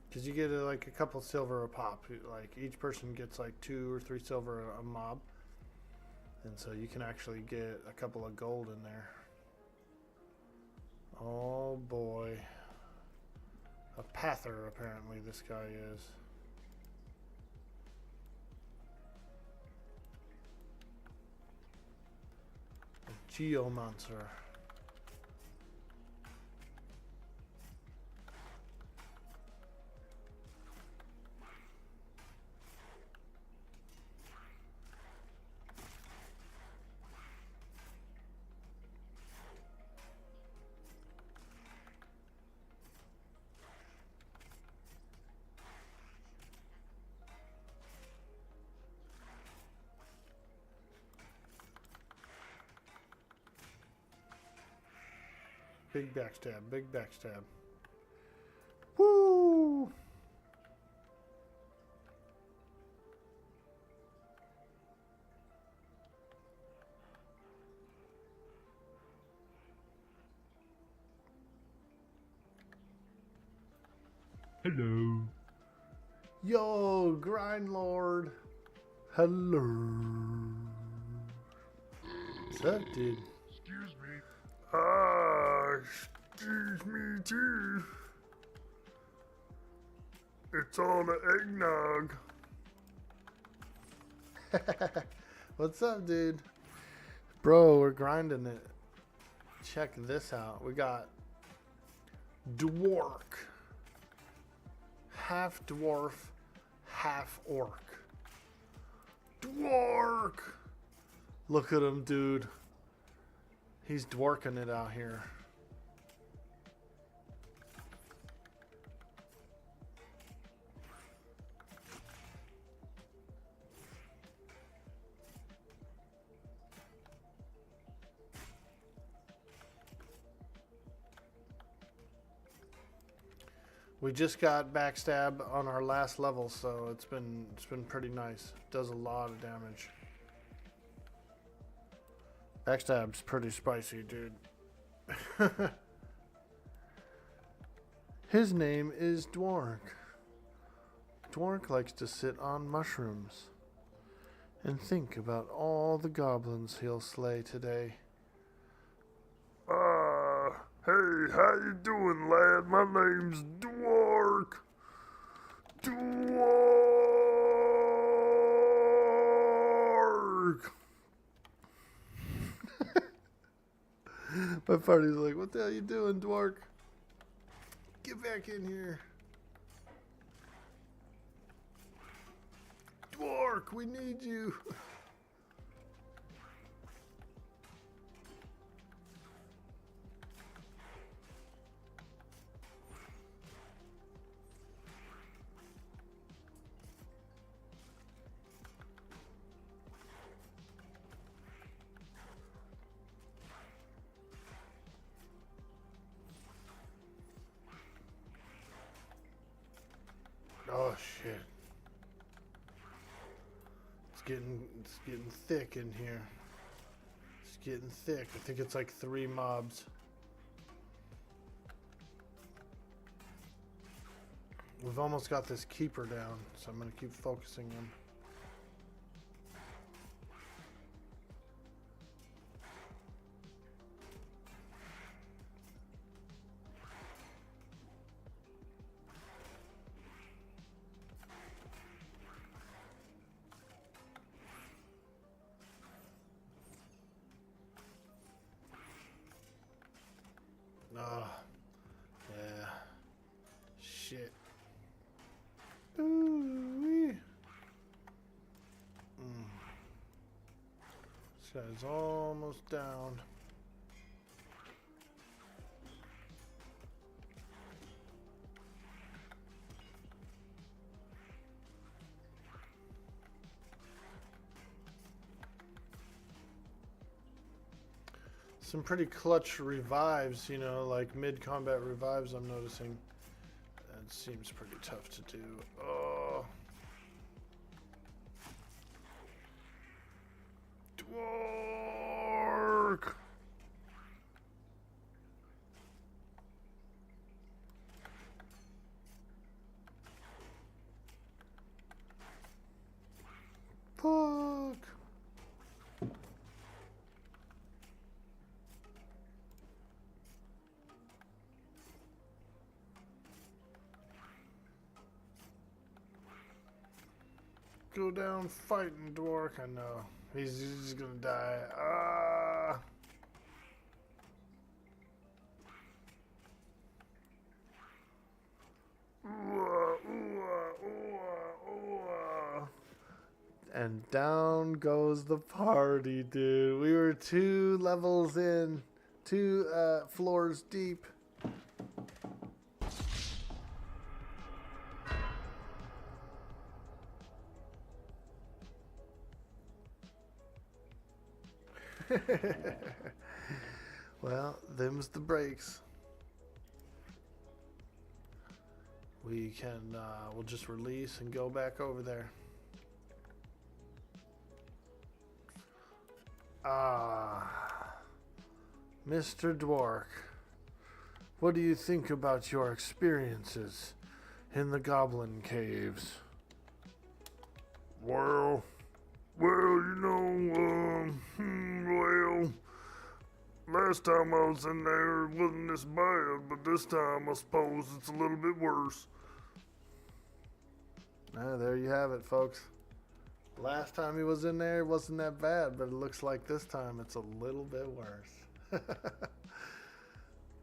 S1: Because you get like a couple silver a pop. Like each person gets like 2 or 3 silver a mob. And so you can actually get a couple of gold in there. Oh boy. A pather apparently this guy is. A geomancer. Big backstab, big backstab. Woo!
S2: Hello.
S1: Yo, Grind Lord. Hello. What's up, dude?
S2: Excuse me. Excuse me too. It's all the eggnog.
S1: What's up, dude? Bro, we're grinding it. Check this out. We got Dwork. Half dwarf, half orc. Dwork! Look at him, dude. He's dworking it out here. We just got backstab on our last level, so it's been pretty nice. Does a lot of damage. Backstab's pretty spicy, dude. His name is Dwork. Dwork likes to sit on mushrooms and think about all the goblins he'll slay today.
S2: Hey, how you doing, lad? My name's Dwork. Dwork.
S1: My party's like, what the hell you doing, Dwork? Get back in here. Dwork, we need you. Oh shit. It's getting thick in here. It's getting thick. I think it's like 3 mobs. We've almost got this keeper down, so I'm gonna keep focusing him. Oh, yeah. Shit. Ooh-wee. This guy's almost down. Some pretty clutch revives, you know, like mid-combat revives I'm noticing. That seems pretty tough to do. Oh. Dwork! Fuck! Go down fighting, Dwork. I know. He's gonna die. Ah! And down goes the party, dude. We were 2 levels in, 2 floors deep. Well, them's the breaks. We can, we'll just release and go back over there. Mr. Dwork, what do you think about your experiences in the Goblin Caves?
S2: Well, you know, well, last time I was in there it wasn't this bad, but this time I suppose it's a little bit worse.
S1: There you have it, folks. Last time he was in there, it wasn't that bad, but it looks like this time it's a little bit worse.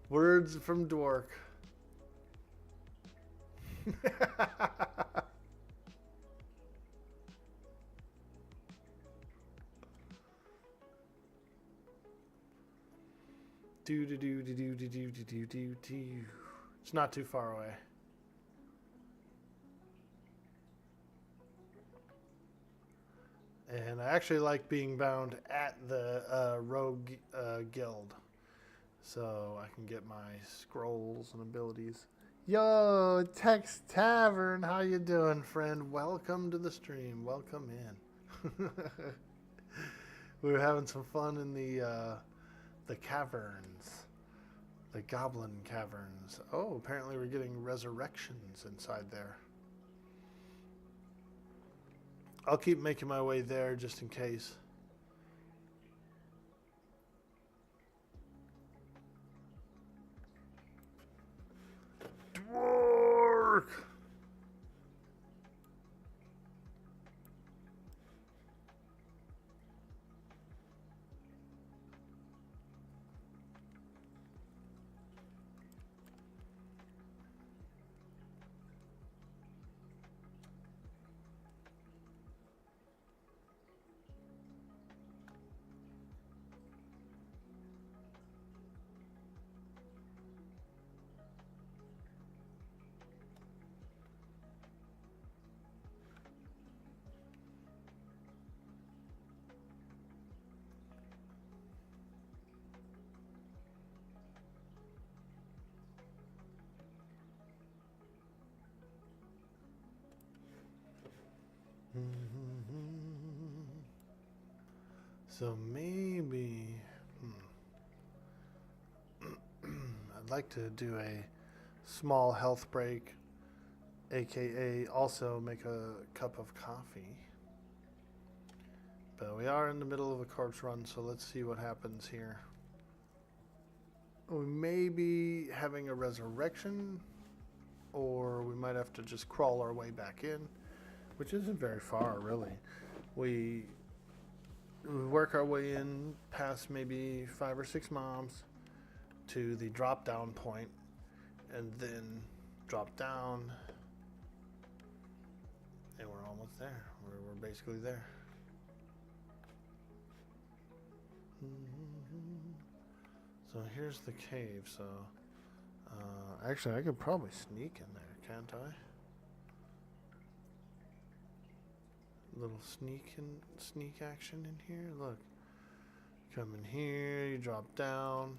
S1: Words from Dwork. It's not too far away. And I actually like being bound at the rogue guild, so I can get my scrolls and abilities. Yo, Tex Tavern, how you doing, friend? Welcome to the stream. Welcome in. We were having some fun in the caverns, the goblin caverns. Oh, apparently we're getting resurrections inside there. I'll keep making my way there just in case.
S2: Dwork!
S1: So maybe I'd like to do a small health break, aka also make a cup of coffee. But we are in the middle of a corpse run, so let's see what happens here. We may be having a resurrection, or we might have to just crawl our way back in, which isn't very far, really. We work our way in past maybe 5 or 6 mobs to the drop down point, and then drop down, and we're almost there. We're basically there. So here's the cave. So actually I could probably sneak in there, can't I? Little sneak action in here. Look, Come in here, you drop down.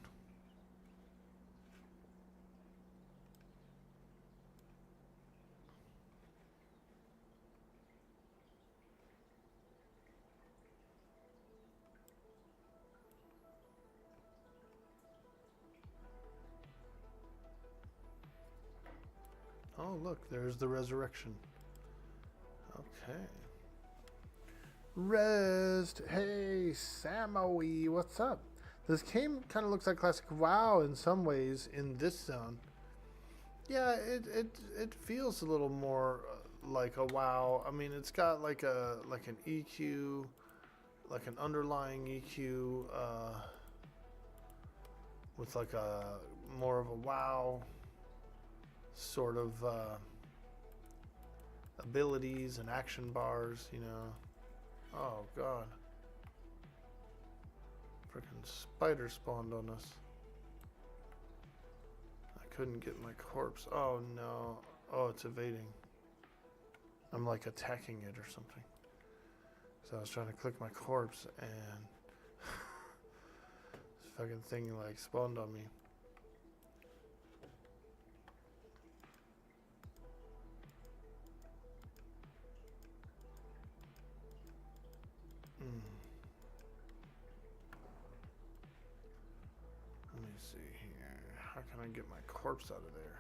S1: Oh, look, there's the resurrection. Okay. Rest. Hey, Samoe, what's up? This game kind of looks like classic WoW in some ways in this zone. Yeah, it feels a little more like a WoW. I mean, it's got like an EQ, like an underlying EQ, with like a more of a WoW sort of abilities and action bars, you know. Oh god. Freaking spider spawned on us. I couldn't get my corpse. Oh no. Oh, it's evading. I'm like attacking it or something. So I was trying to click my corpse and this fucking thing like spawned on me. Let me see here. How can I get my corpse out of there?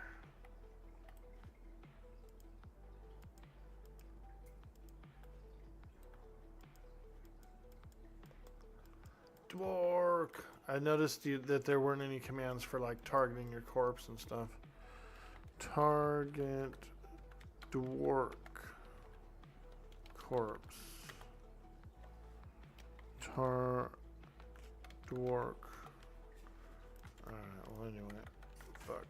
S1: Dwork! I noticed that there weren't any commands for like targeting your corpse and stuff. Target Dwork corpse. Dwork. Alright, well anyway. Fuck.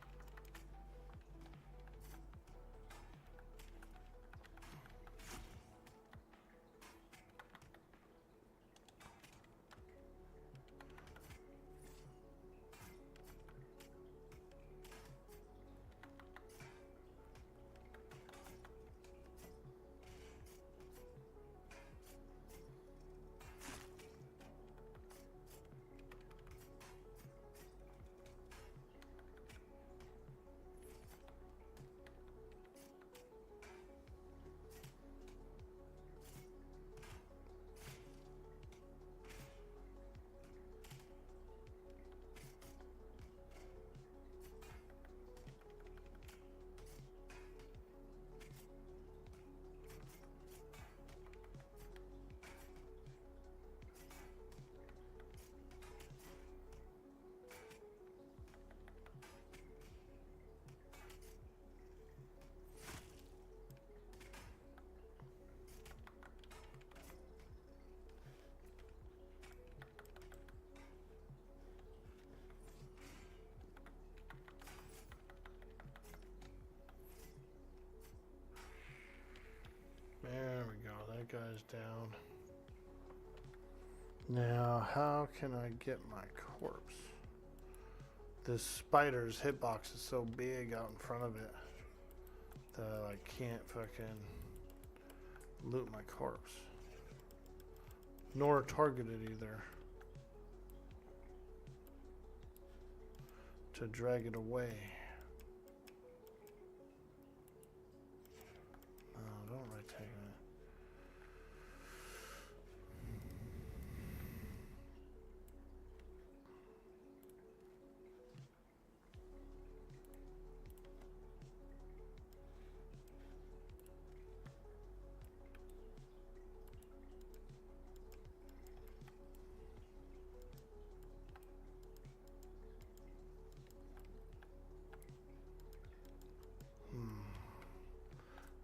S1: There we go, that guy's down. Now, how can I get my corpse? This spider's hitbox is so big out in front of it that I like, can't fucking loot my corpse. Nor target it either. To drag it away. Oh, don't right take it.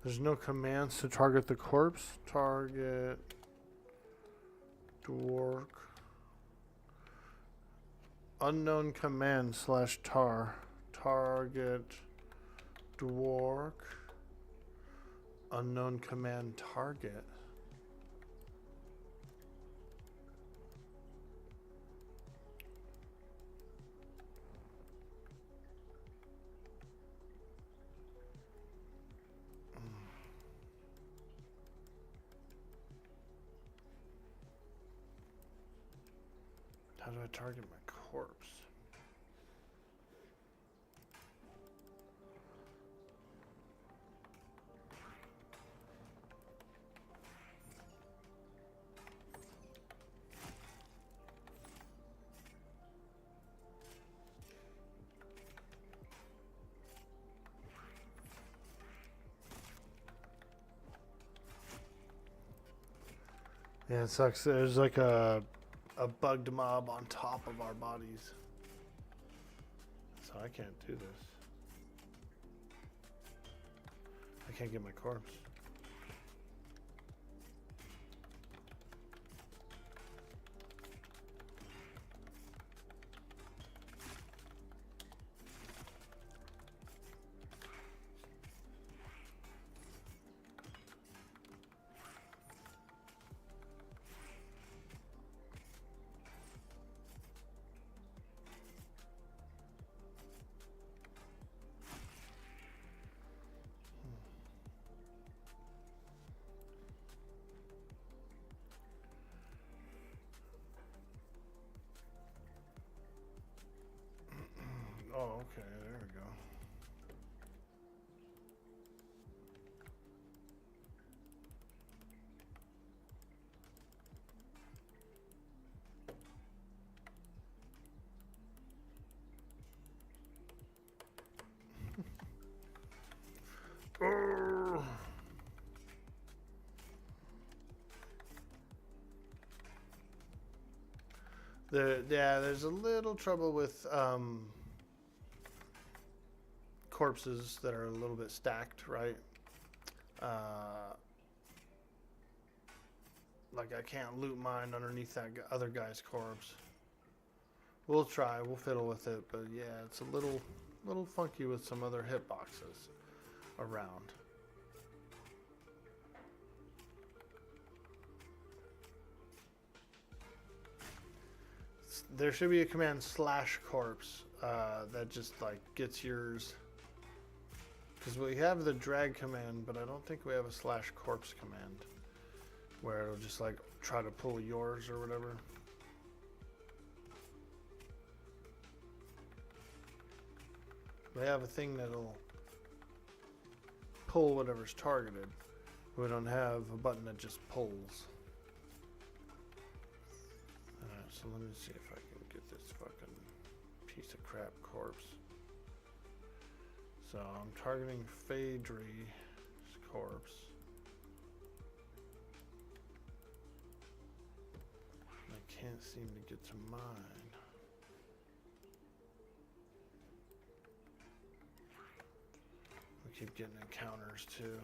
S1: There's no commands to target the corpse. Target Dwork. Unknown command / tar. Target Dwork. Unknown command target. I target my corpse? Yeah, it sucks. There's like a bugged mob on top of our bodies. So I can't do this. I can't get my corpse. Oh, okay, there we go.
S2: Oh.
S1: There's a little trouble with corpses that are a little bit stacked, right? Like I can't loot mine underneath that other guy's corpse. We'll try, we'll fiddle with it, but yeah, it's a little funky with some other hitboxes around. There should be a command /corpse that just like gets yours. Because we have the drag command, but I don't think we have a /corpse command where it'll just like try to pull yours or whatever. We have a thing that'll pull whatever's targeted. We don't have a button that just pulls. Alright, so let me see if I can get this fucking piece of crap corpse. So I'm targeting Phaedry's corpse. I can't seem to get to mine. We keep getting encounters too.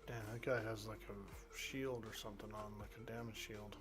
S1: Damn, that guy has like a shield or something on, like a damage shield.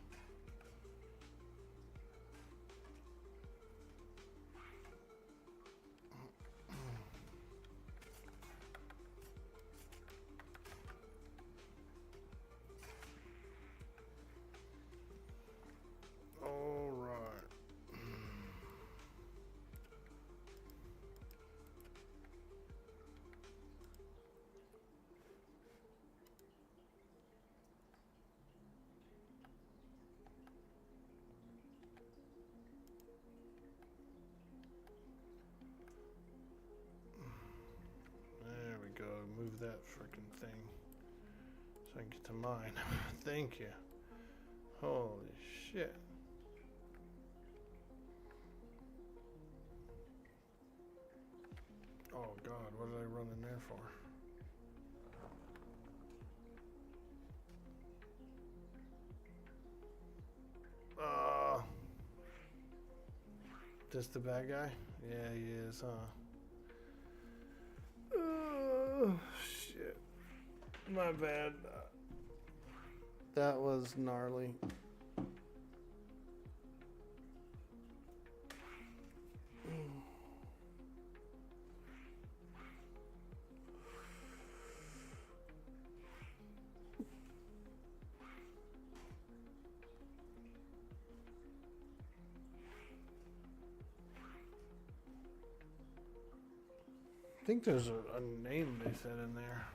S1: Move that freaking thing so I can get to mine. Thank you. Holy shit. Oh god, what did I run in there for? Just the bad guy? Yeah, he is, huh? Oh, shit. My bad. That was gnarly. I think there's a name they said in there.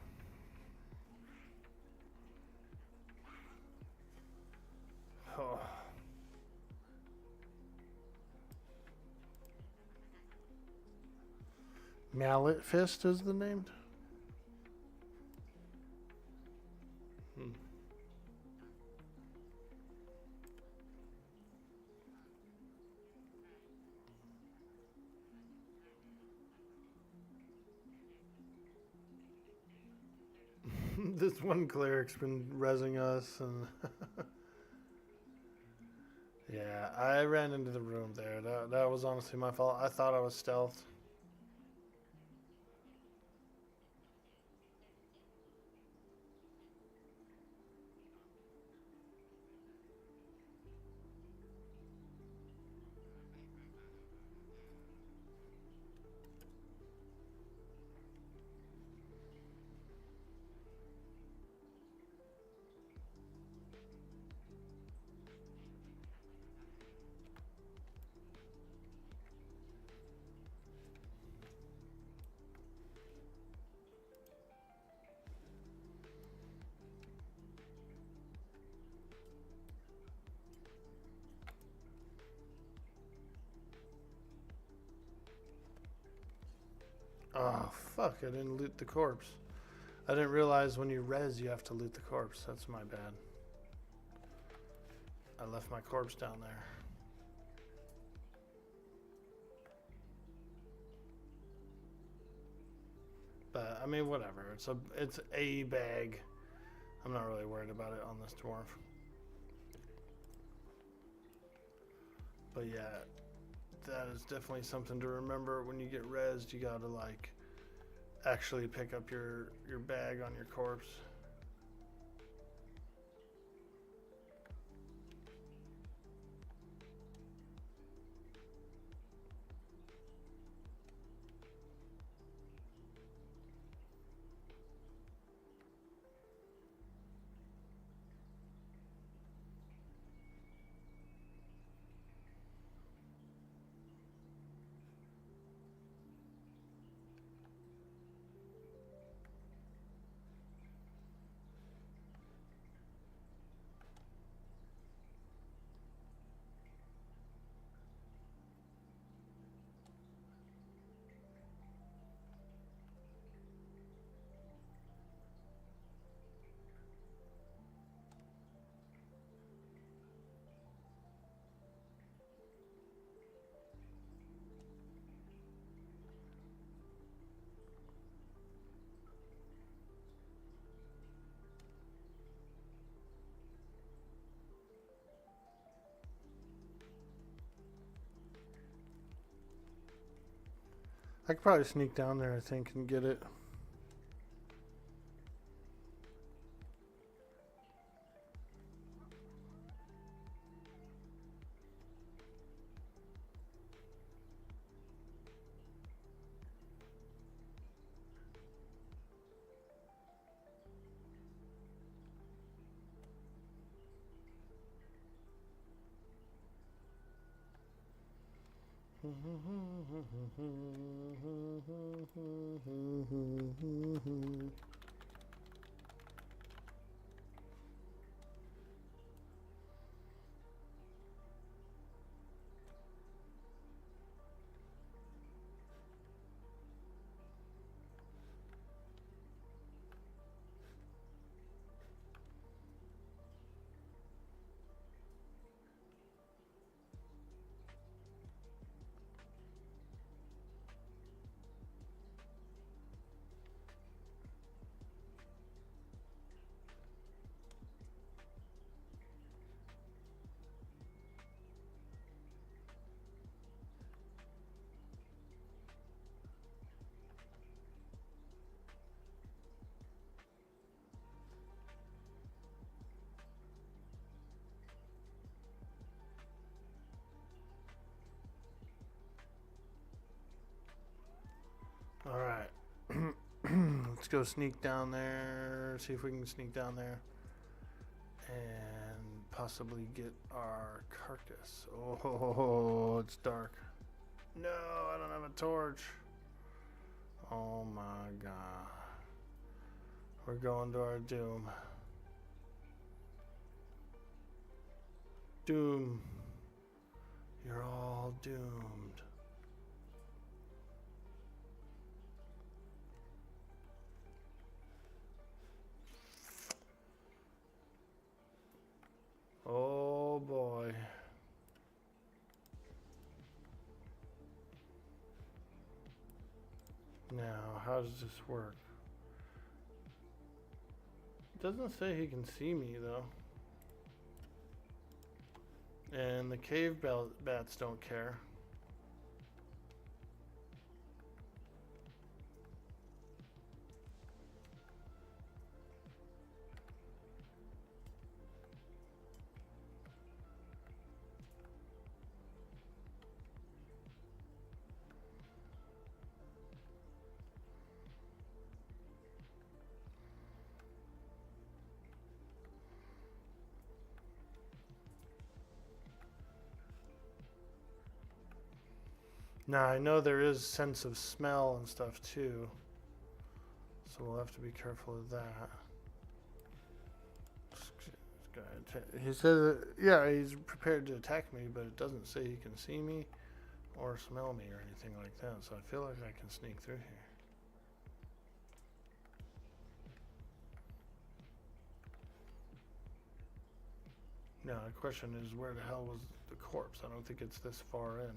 S1: Oh. Mallet Fist is the name? Hmm. This one cleric's been rezzing us, and yeah, I ran into the room there. That was honestly my fault. I thought I was stealth. Oh, fuck, I didn't loot the corpse. I didn't realize when you res, you have to loot the corpse. That's my bad. I left my corpse down there. But, I mean, whatever. It's a bag. I'm not really worried about it on this dwarf. But yeah, that is definitely something to remember. When you get rezzed, you gotta, like, actually pick up your bag on your corpse. I could probably sneak down there, I think, and get it. Alright. Let's go sneak down there. See if we can sneak down there. And possibly get our carcass. Oh, it's dark. No, I don't have a torch. Oh my god. We're going to our doom. Doom. You're all doomed. Oh boy. Now, how does this work? It doesn't say he can see me though. And the cave bats don't care. Now I know there is sense of smell and stuff too, so we'll have to be careful of that. He says, yeah, he's prepared to attack me, but it doesn't say he can see me or smell me or anything like that, so I feel like I can sneak through here. Now the question is, where the hell was the corpse? I don't think it's this far in.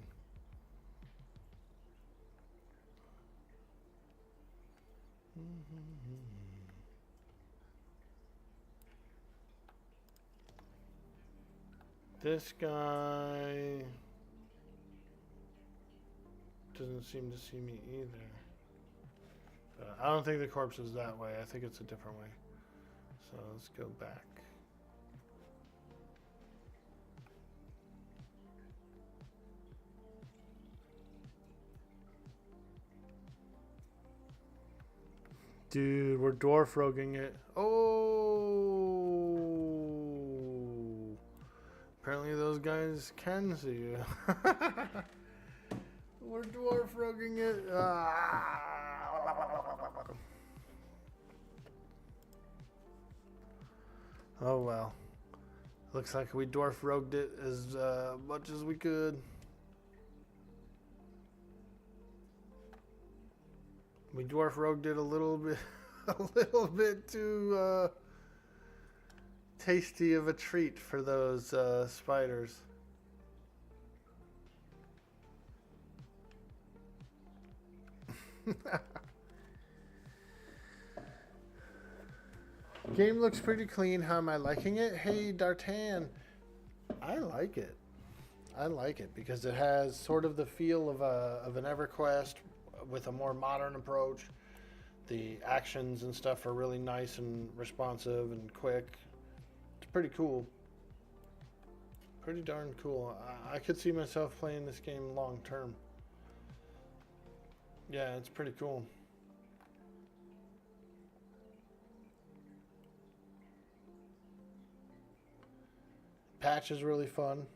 S1: This guy doesn't seem to see me either. I don't think the corpse is that way. I think it's a different way. So let's go back. Dude, we're dwarf roguing it. Oh! Apparently those guys can see you. We're dwarf roguing it. Oh well. Looks like we dwarf rogued it as much as we could. We dwarf rogued it a little bit too tasty of a treat for those spiders. Game looks pretty clean. How am I liking it? Hey, D'Artan. I like it. I like it because it has sort of the feel of an EverQuest with a more modern approach. The actions and stuff are really nice and responsive and quick. It's pretty cool. Pretty darn cool. I could see myself playing this game long term. Yeah, it's pretty cool. Patch is really fun.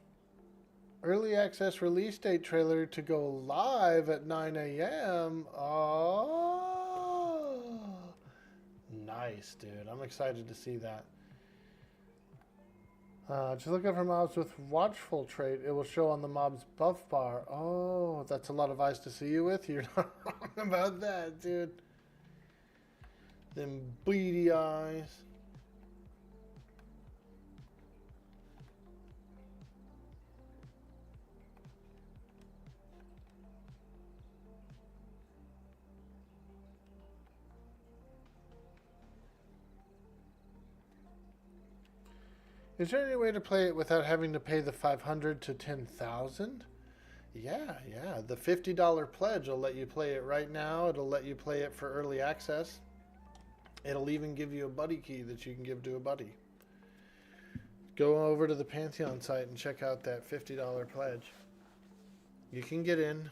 S1: Early access release date trailer to go live at 9 a.m. Oh, nice, dude. I'm excited to see that. Just look out for mobs with watchful trait. It will show on the mob's buff bar. Oh, that's a lot of eyes to see you with. You're not wrong about that, dude. Them beady eyes. Is there any way to play it without having to pay the $500 to $10,000? Yeah. The $50 pledge will let you play it right now. It'll let you play it for early access. It'll even give you a buddy key that you can give to a buddy. Go over to the Pantheon site and check out that $50 pledge. You can get in.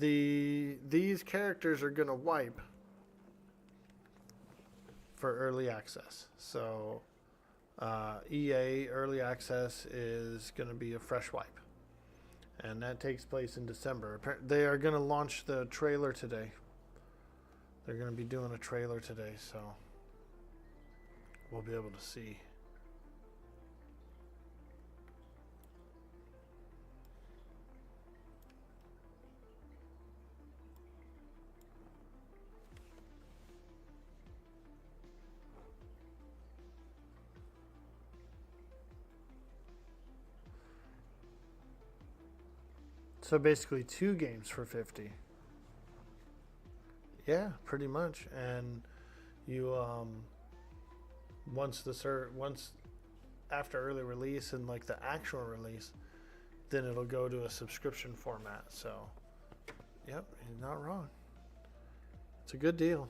S1: These characters are going to wipe for early access. So EA early access is going to be a fresh wipe, and that takes place in December. They are going to launch the trailer today, They're going to be doing a trailer today, so we'll be able to see. So basically 2 games for 50. Yeah, pretty much. And you once after early release and like the actual release, then it'll go to a subscription format. So, yep, he's not wrong. It's a good deal.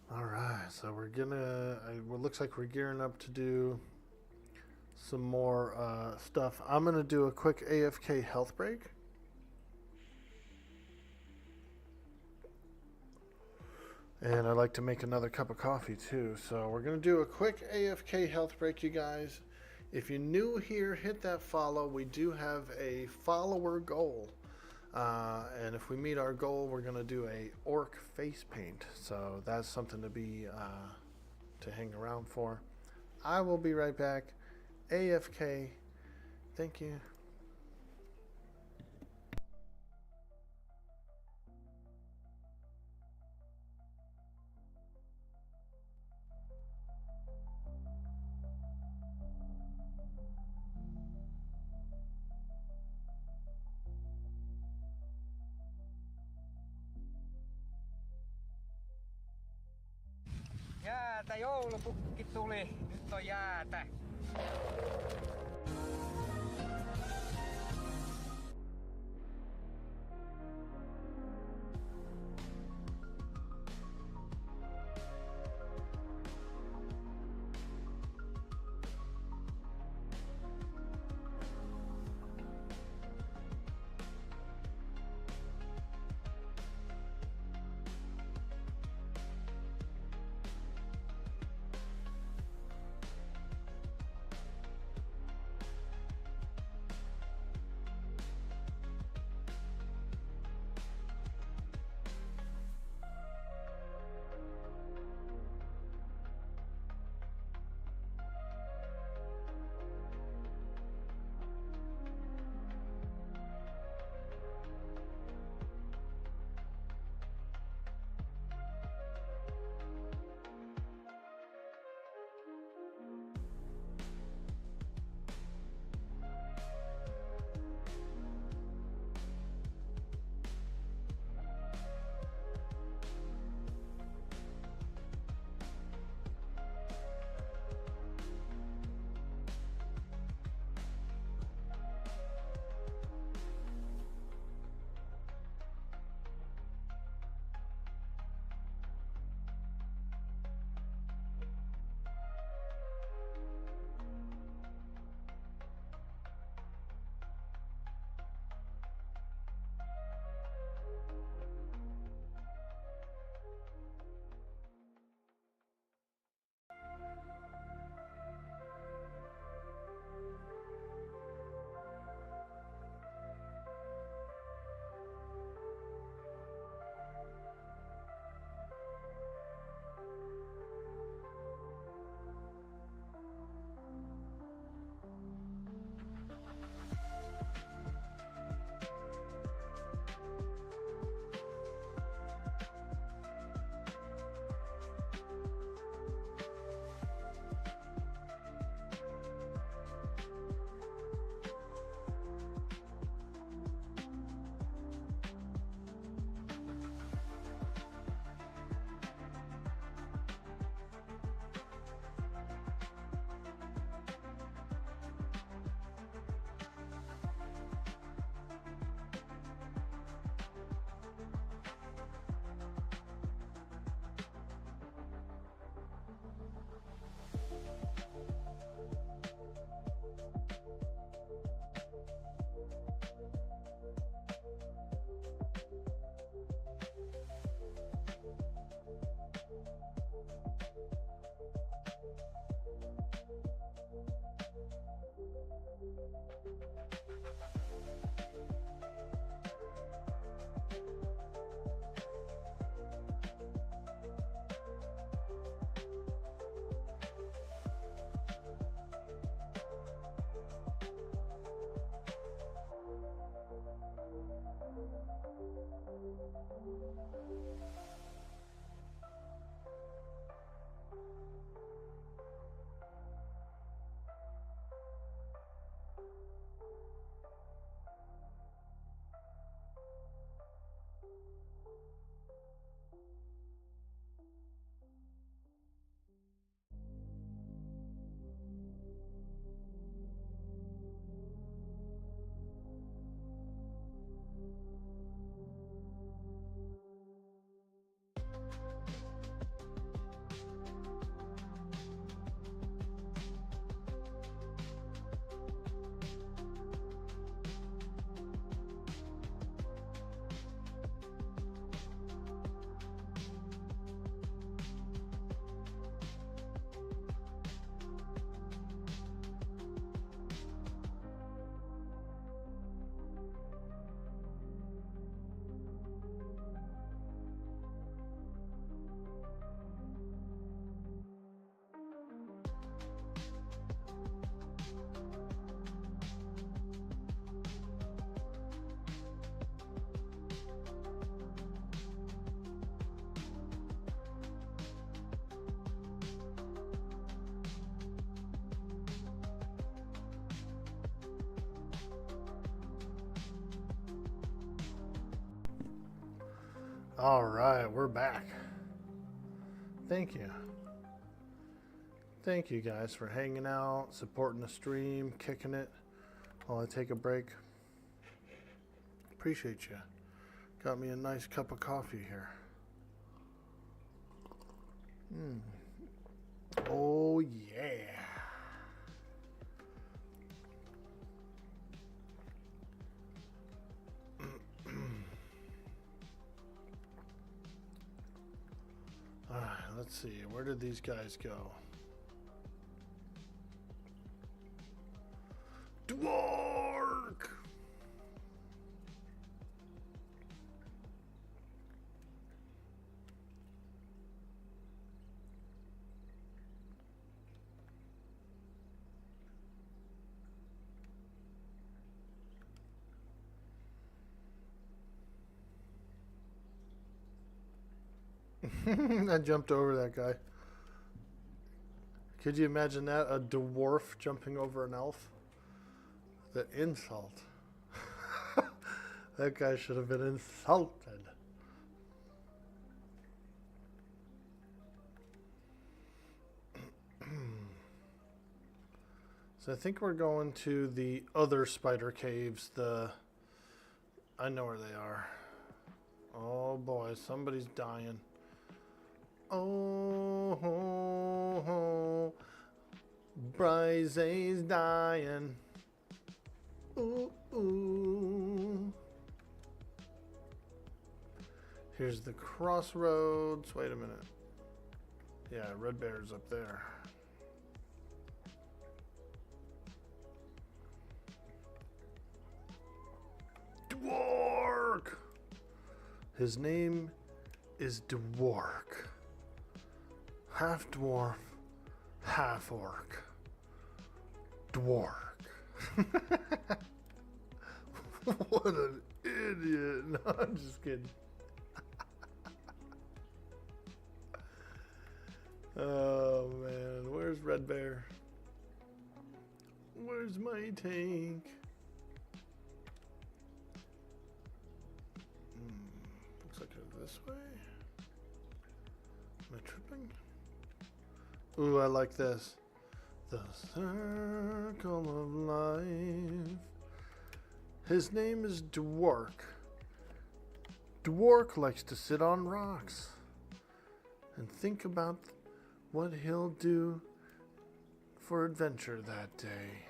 S1: All right, so we're gonna. It looks like we're gearing up to do some more stuff. I'm gonna do a quick AFK health break. And I like to make another cup of coffee too. So we're gonna do a quick AFK health break, you guys. If you're new here, hit that follow. We do have a follower goal. And if we meet our goal, we're going to do a orc face paint. So that's something to be to hang around for. I will be right back. AFK. Thank you.
S3: Jäätä, joulupukki tuli. Nyt on jäätä.
S1: All right, we're back. Thank you. Thank you guys for hanging out, supporting the stream, kicking it while I take a break. Appreciate you. Got me a nice cup of coffee here. Oh, yeah. All right, let's see. Where did these guys go? Dwork! I jumped over that guy. Could you imagine that? A dwarf jumping over an elf? The insult. That guy should have been insulted. So I think we're going to the other spider caves. I know where they are. Oh boy, somebody's dying. Oh, ho, ho. Bryce's dying. Ooh, ooh. Here's the crossroads. Wait a minute. Yeah, Red Bear's up there. Dwork! His name is Dwork. Half dwarf, half orc. Dwork. What an idiot. No, I'm just kidding. Oh man, where's Red Bear? Where's my tank? Looks like it's this way. Am I tripping? Ooh, I like this. The circle of life. His name is Dwork. Dwork likes to sit on rocks and think about what he'll do for adventure that day.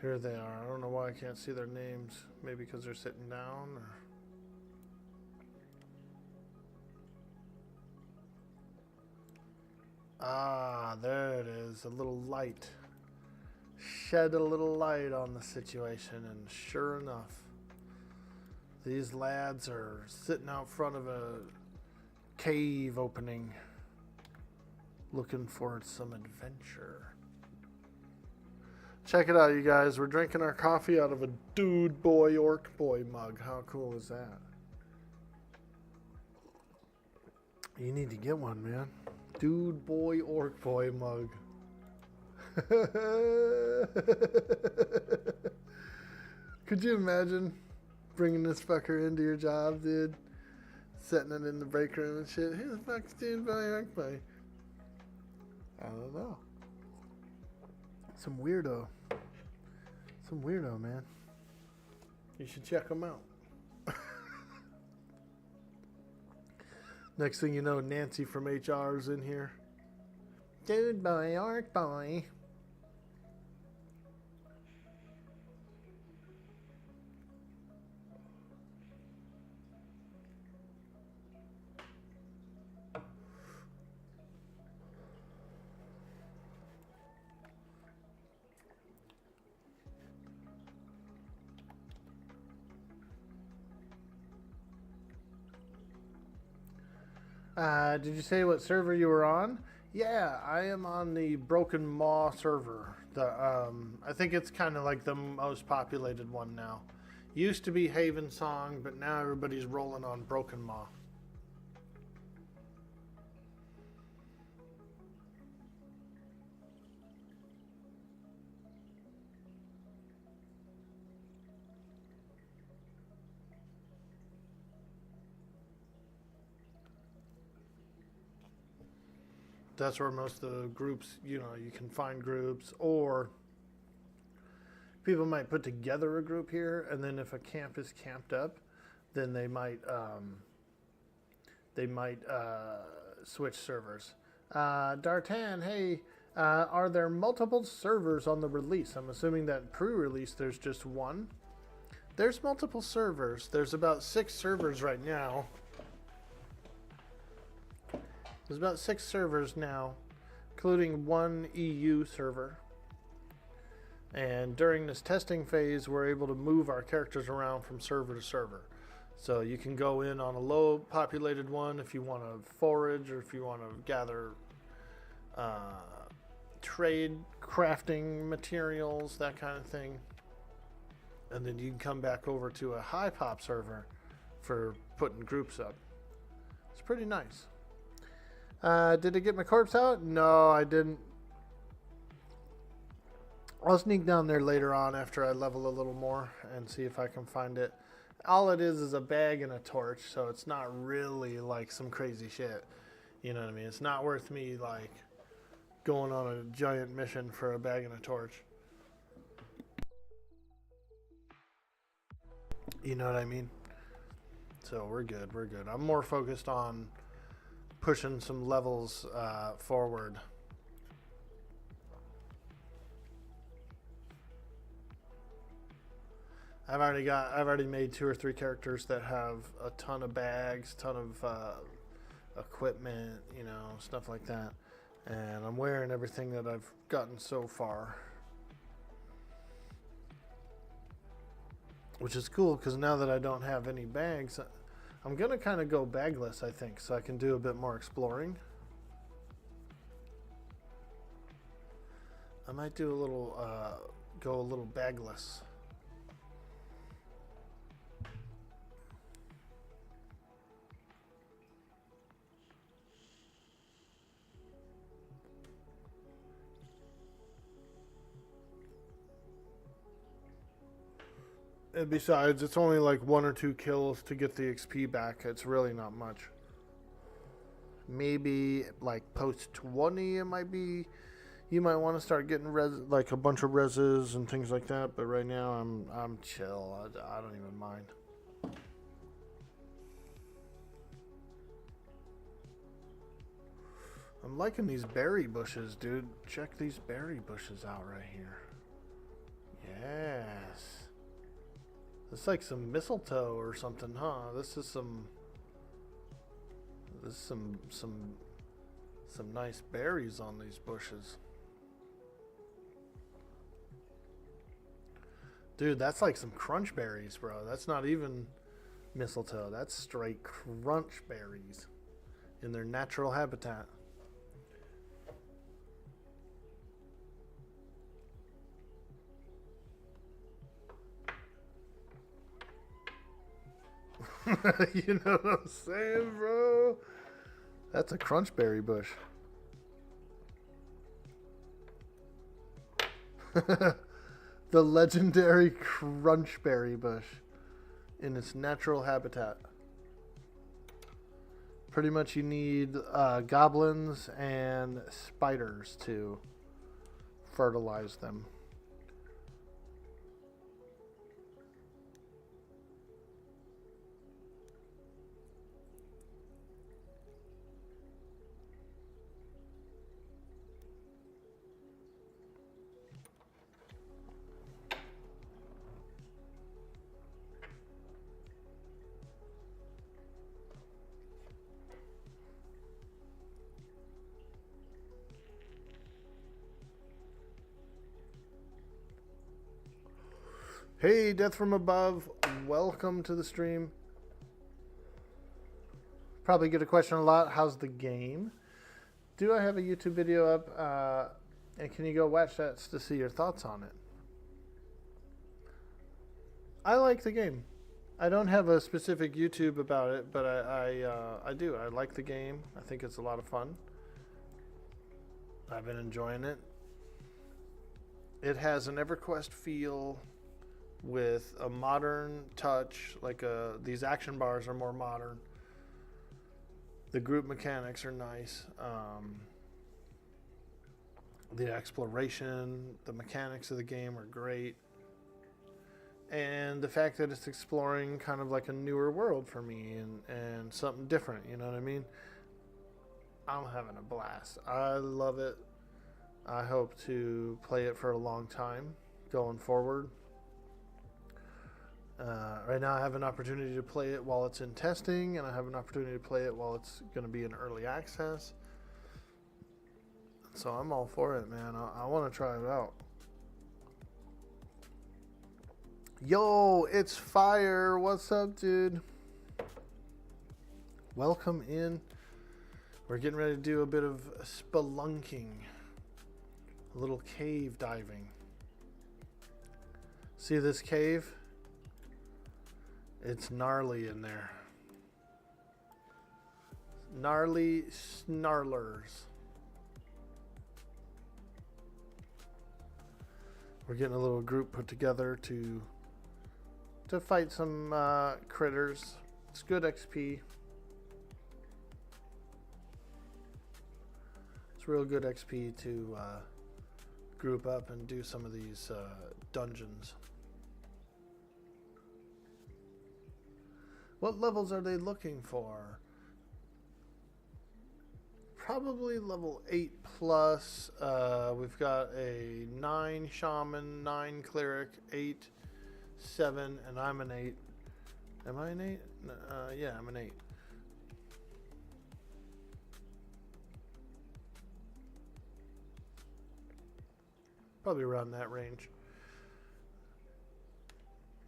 S1: Here they are. I don't know why I can't see their names. Maybe because they're sitting down or... Ah, there it is. A little light. Shed a little light on the situation, and sure enough, these lads are sitting out front of a cave opening, looking for some adventure. Check it out, you guys. We're drinking our coffee out of a dude boy orc boy mug. How cool is that? You need to get one, man. Dude boy orc boy mug. Could you imagine bringing this fucker into your job, dude? Setting it in the break room and shit. Who the fuck's dude boy orc boy? I don't know. Some weirdo. Some weirdo, man. You should check him out. Next thing you know, Nancy from HR is in here. Dude boy, orc boy. Did you say what server you were on? Yeah, I am on the Broken Maw server. I think it's kind of like the most populated one now. Used to be Haven Song, but now everybody's rolling on Broken Maw. That's where most of the groups, you know, you can find groups, or people might put together a group here, and then if a camp is camped up, then they might switch servers. Dartan, hey, are there multiple servers on the release? I'm assuming that pre-release there's just one. There's multiple servers. There's about 6 servers right now. There's about 6 servers now, including 1 EU server. And during this testing phase, we're able to move our characters around from server to server. So you can go in on a low populated one if you want to forage, or if you want to gather trade, crafting materials, that kind of thing. And then you can come back over to a high pop server for putting groups up. It's pretty nice. Did I get my corpse out? No, I didn't. I'll sneak down there later on after I level a little more and see if I can find it. All it is a bag and a torch, so it's not really like some crazy shit. You know what I mean? It's not worth me like going on a giant mission for a bag and a torch. You know what I mean? So we're good, we're good. I'm more focused on pushing some levels forward. I've already made 2 or 3 characters that have a ton of bags, ton of equipment, you know, stuff like that. And I'm wearing everything that I've gotten so far. Which is cool, because now that I don't have any bags, I'm going to kind of go bagless, I think, so I can do a bit more exploring. I might do a little, go a little bagless. And besides, it's only like 1 or 2 kills to get the XP back. It's really not much. Maybe like post 20, it might be. You might want to start getting like a bunch of reses and things like that. But right now, I'm chill. I don't even mind. I'm liking these berry bushes, dude. Check these berry bushes out right here. It's like some mistletoe or something, huh? This is some nice berries on these bushes. Dude, that's like some crunch berries, bro. That's not even mistletoe. That's straight crunch berries in their natural habitat. You know what I'm saying, bro? That's a crunchberry bush. The legendary crunchberry bush in its natural habitat. Pretty much you need goblins and spiders to fertilize them. Hey, Death from Above, welcome to the stream. Probably get a question a lot. How's the game? Do I have a YouTube video up? And can you go watch that to see your thoughts on it? I like the game. I don't have a specific YouTube about it, but I do. I like the game. I think it's a lot of fun. I've been enjoying it. It has an EverQuest feel with a modern touch. Like these action bars are more modern. The group mechanics are nice. The exploration, the mechanics of the game are great. And the fact that it's exploring kind of like a newer world for me and something different, you know what I mean? I'm having a blast. I love it. I hope to play it for a long time going forward. Right now I have an opportunity to play it while it's in testing, and I have an opportunity to play it while it's going to be in early access. So I'm all for it, man. I want to try it out. Yo, it's Fire. What's up, dude? Welcome in. We're getting ready to do a bit of spelunking. A little cave diving. See this cave? It's gnarly in there. Gnarly snarlers. We're getting a little group put together to fight some critters. It's good XP. It's real good XP to group up and do some of these dungeons. What levels are they looking for? Probably level 8 plus. We've got a 9 shaman, 9 cleric, 8, 7, and I'm an 8. Am I an 8? Yeah, I'm an 8. Probably around that range.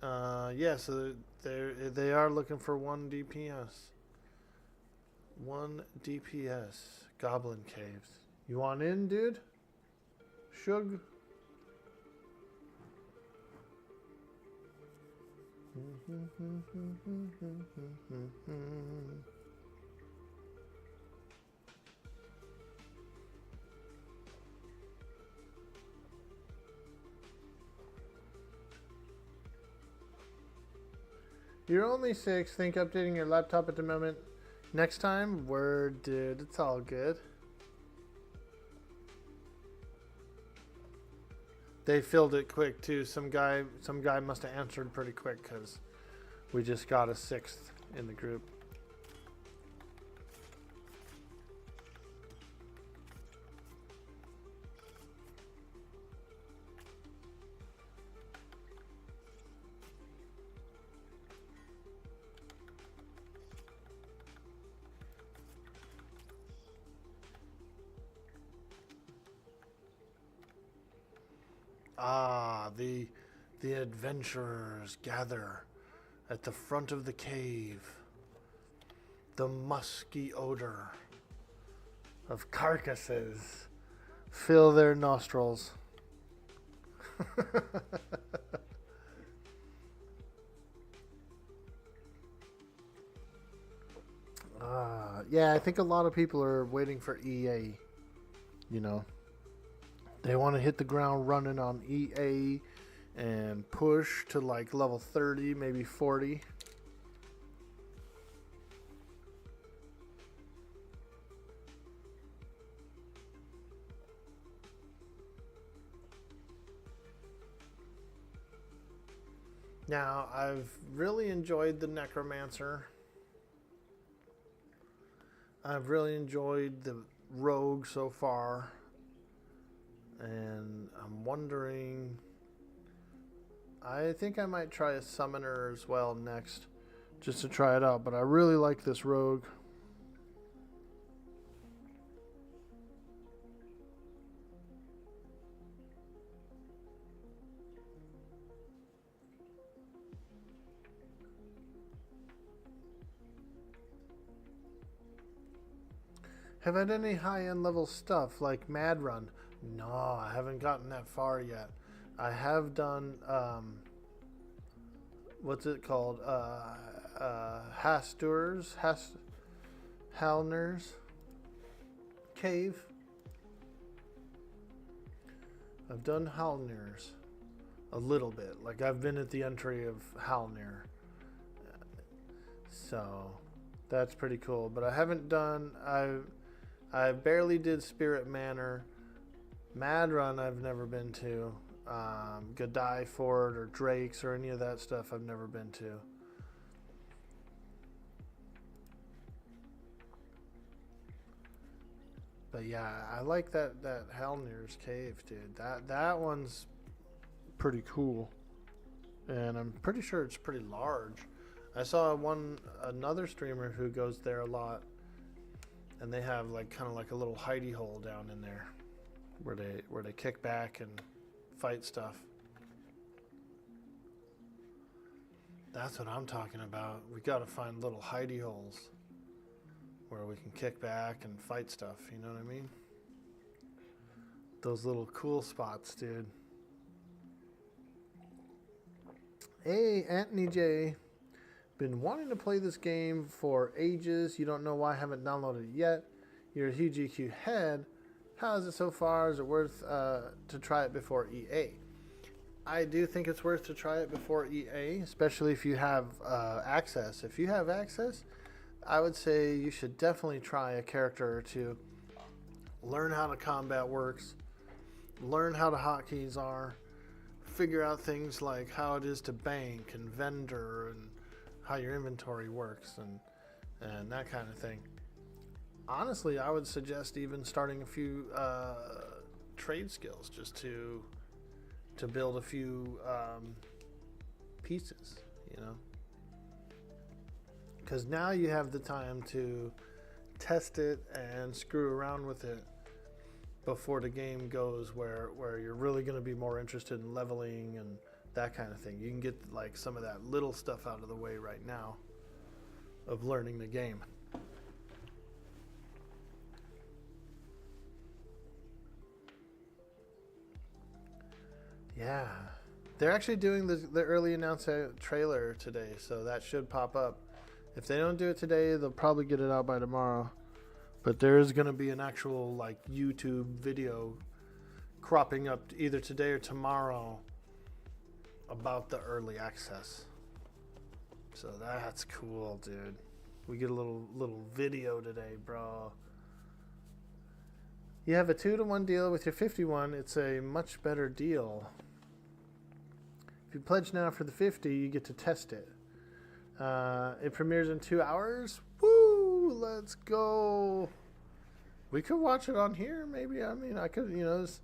S1: Yeah, so they are looking for 1 DPS. 1 DPS. Goblin caves. You want in, dude? Shug? You're only 6. Think updating your laptop at the moment. Next time, word, dude. It's all good. They filled it quick too. Some guy must have answered pretty quick because we just got a 6th in the group. Ah, the adventurers gather at the front of the cave. The musky odor of carcasses fill their nostrils. Yeah, I think a lot of people are waiting for EA. You know, they want to hit the ground running on EA and push to like level 30, maybe 40. Now, I've really enjoyed the Necromancer. I've really enjoyed the Rogue so far. And I'm wondering... I think I might try a Summoner as well next. Just to try it out. But I really like this Rogue. Have I had any high-end level stuff like Mad Run? No, I haven't gotten that far yet. I have done, what's it called? Halner's Cave. I've done Halner's a little bit. Like I've been at the entry of Halner. So that's pretty cool. But I haven't done, I barely did Spirit Manor. Mad Run I've never been to. Godai Fort or Drake's or any of that stuff I've never been to. But yeah, I like that Halner's Cave, dude. That one's pretty cool. And I'm pretty sure it's pretty large. I saw another streamer who goes there a lot. And they have like kind of like a little hidey hole down in there where they kick back and fight stuff. That's what I'm talking about. We got to find little hidey holes where we can kick back and fight stuff, you know what I mean? Those little cool spots, dude. Hey, Anthony J. Been wanting to play this game for ages. You don't know why I haven't downloaded it yet. You're a huge EQ head. How is it so far? Is it worth to try it before EA? I do think it's worth to try it before EA, especially if you have access. If you have access, I would say you should definitely try a character or two. Learn how the combat works. Learn how the hotkeys are. Figure out things like how it is to bank and vendor and how your inventory works and that kind of thing. Honestly, I would suggest even starting a few trade skills just to build a few pieces, you know. Because now you have the time to test it and screw around with it before the game goes where you're really going to be more interested in leveling and that kind of thing. You can get like some of that little stuff out of the way right now of learning the game. Yeah, they're actually doing the early announced trailer today, so that should pop up. If they don't do it today, they'll probably get it out by tomorrow. But there is going to be an actual like YouTube video cropping up either today or tomorrow about the early access. So that's cool, dude. We get a little video today, bro. You have a 2-to-1 deal with your 51. It's a much better deal. If you pledge now for the 50, you get to test it. It premieres in 2 hours. Woo! Let's go. We could watch it on here, maybe. I mean, I could, you know, there's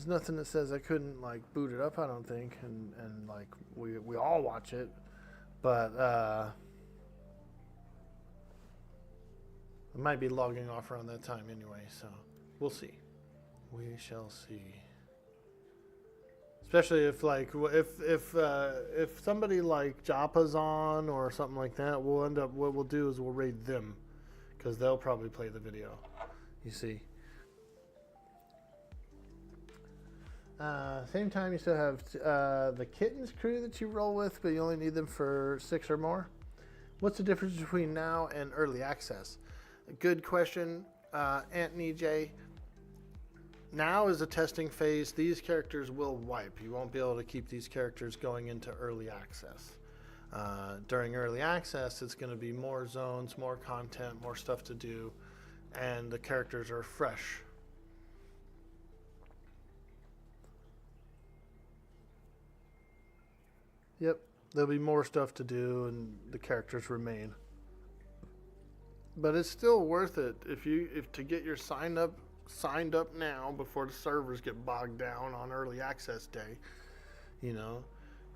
S1: nothing that says I couldn't like boot it up, I don't think, and like we all watch it. But I might be logging off around that time anyway, so we'll see. We shall see. Especially if like if somebody like Joppa's on or something like that, we'll end up what we'll do is we'll raid them because they'll probably play the video. You see. Same time, you still have the Kittens crew that you roll with, but you only need them for 6 or more. What's the difference between now and early access? Good question, Anthony J. Now is a testing phase. These characters will wipe. You won't be able to keep these characters going into early access. During early access, it's going to be more zones, more content, more stuff to do, and the characters are fresh. Yep, there'll be more stuff to do, and the characters remain. But it's still worth it if to get your signed up now before the servers get bogged down on early access day. You know,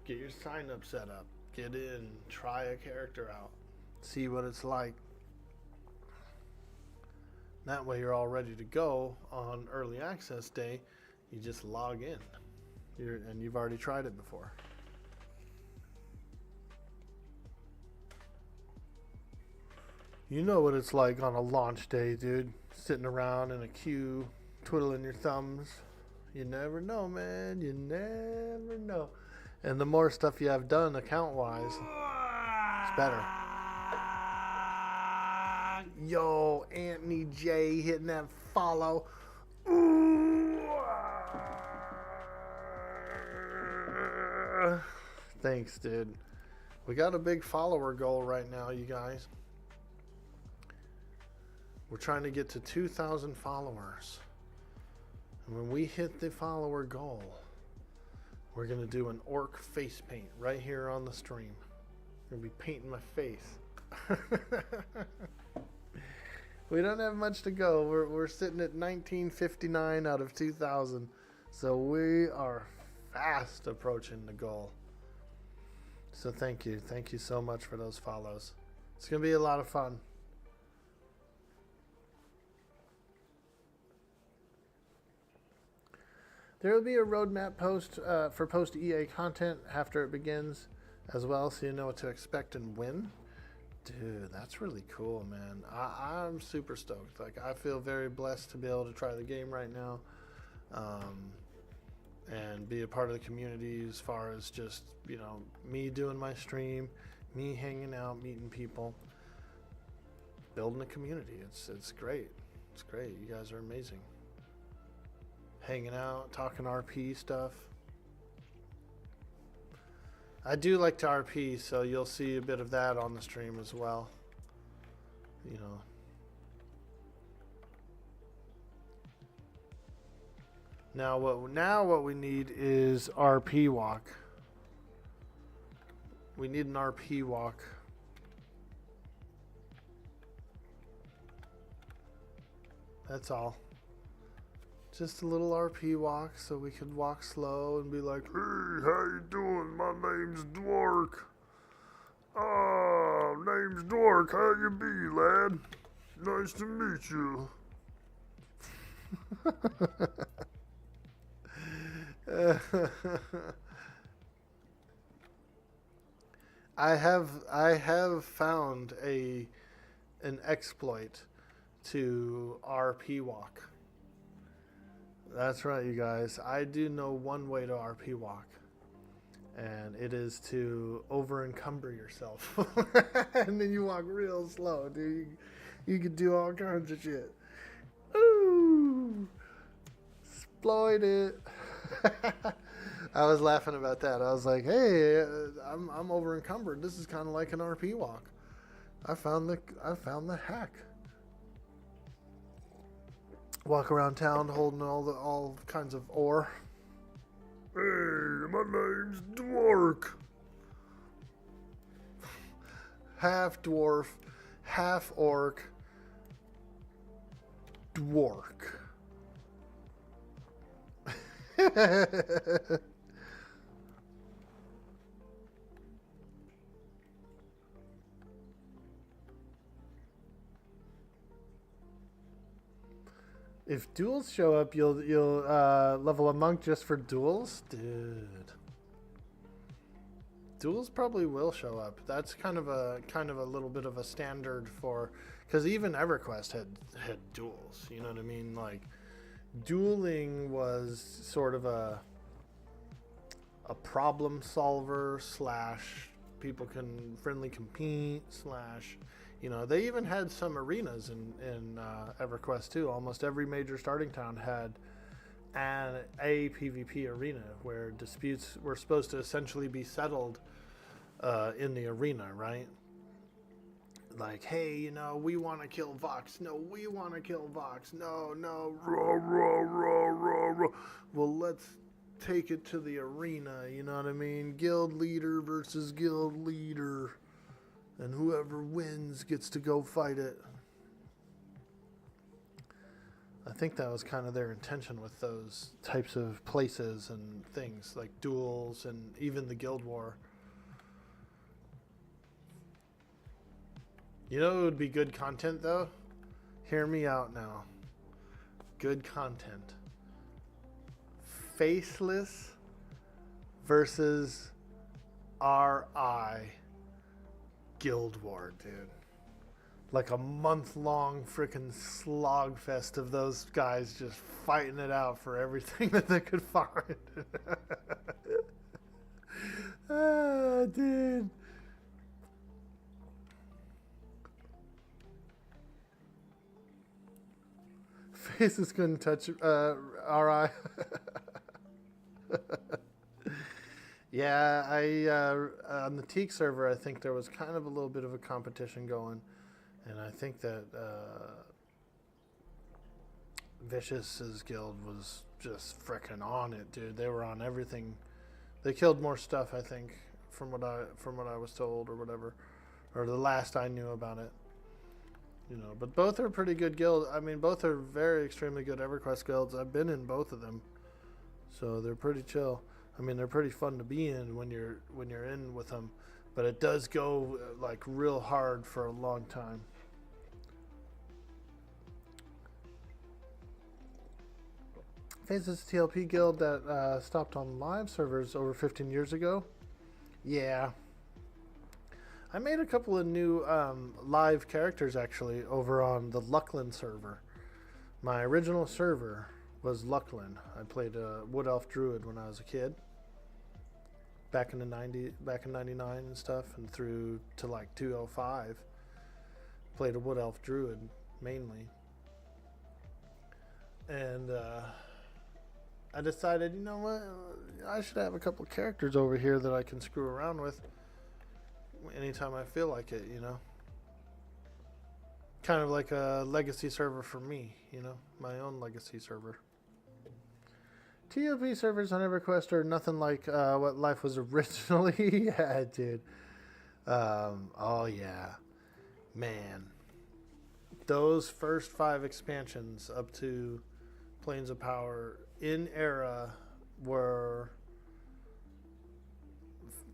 S1: get your sign up set up, get in, try a character out, see what it's like. That way you're all ready to go on early access day. You just log in, and you've already tried it before. You know what it's like on a launch day, dude. Sitting around in a queue, twiddling your thumbs. You never know, man. You never know. And the more stuff you have done account-wise, it's better. Yo, Anthony J hitting that follow. Thanks, dude. We got a big follower goal right now, you guys. We're trying to get to 2,000 followers. And when we hit the follower goal, we're going to do an orc face paint right here on the stream. I'm going to be painting my face. We don't have much to go. We're sitting at 1959 out of 2,000. So we are fast approaching the goal. So thank you. Thank you so much for those follows. It's going to be a lot of fun. There will be a roadmap post for post-EA content after it begins as well, so you know what to expect and when. Dude, that's really cool, man. I'm super stoked. Like, I feel very blessed to be able to try the game right now and be a part of the community as far as just, you know, me doing my stream, me hanging out, meeting people, building a community. It's great. It's great. You guys are amazing. Hanging out, talking RP stuff. I do like to RP, so you'll see a bit of that on the stream as well. You know. Now what we need is RP walk. We need an RP walk. That's all. Just a little RP walk so we could walk slow and be like,
S2: Hey, how you doing? My name's Dwork. Ah, name's Dwork. How you be, lad? Nice to meet you.
S1: I have found an exploit to RP walk. That's right, you guys. I do know one way to RP walk, and it is to over encumber yourself, and then you walk real slow, dude. You can do all kinds of shit. Ooh, exploit it. I was laughing about that. I was like, "Hey, I'm over encumbered. This is kind of like an RP walk. I found the hack." Walk around town holding all kinds of ore.
S2: Hey, my name's Dwork.
S1: Half dwarf, half orc, Dwork. If duels show up, you'll level a monk just for duels, dude. Duels probably will show up. That's kind of a little bit of a standard for, because even EverQuest had duels. You know what I mean? Like, dueling was sort of a problem solver slash people can friendly compete slash, you know, they even had some arenas in EverQuest too. Almost every major starting town had a PvP arena where disputes were supposed to essentially be settled in the arena, right? Like, hey, you know, we want to kill Vox. No, we want to kill Vox. No, rah, rah, rah, rah, rah. Well, let's take it to the arena, you know what I mean? Guild leader versus guild leader. And whoever wins gets to go fight it. I think that was kind of their intention with those types of places and things, like duels and even the guild war. You know it would be good content, though? Hear me out now. Good content. Faceless versus RI Guild War, dude. Like a month-long freaking slogfest of those guys just fighting it out for everything that they could find. Ah, dude. Faces couldn't touch RI. Yeah, on the Teak server, I think there was kind of a little bit of a competition going, and I think that Vicious's guild was just frickin' on it, dude. They were on everything. They killed more stuff, I think, from what I was told or whatever, or the last I knew about it. You know, but both are pretty good guilds. I mean, both are very extremely good EverQuest guilds. I've been in both of them, so they're pretty chill. I mean, they're pretty fun to be in when you're in with them, but it does go like real hard for a long time. Phases TLP guild that stopped on live servers over 15 years ago. Yeah. I made a couple of new live characters actually over on the Luckland server. My original server was Luckland. I played a Wood Elf Druid when I was a kid. Back in the 90s, back in 99 and stuff, and through to like 205. Played a Wood Elf Druid mainly. And I decided, you know what, I should have a couple characters over here that I can screw around with anytime I feel like it, you know. Kind of like a legacy server for me, you know, my own legacy server. TLP servers on EverQuest are nothing like what life was originally. Yeah, dude. Oh, yeah. Man. Those first 5 expansions up to Plains of Power in era were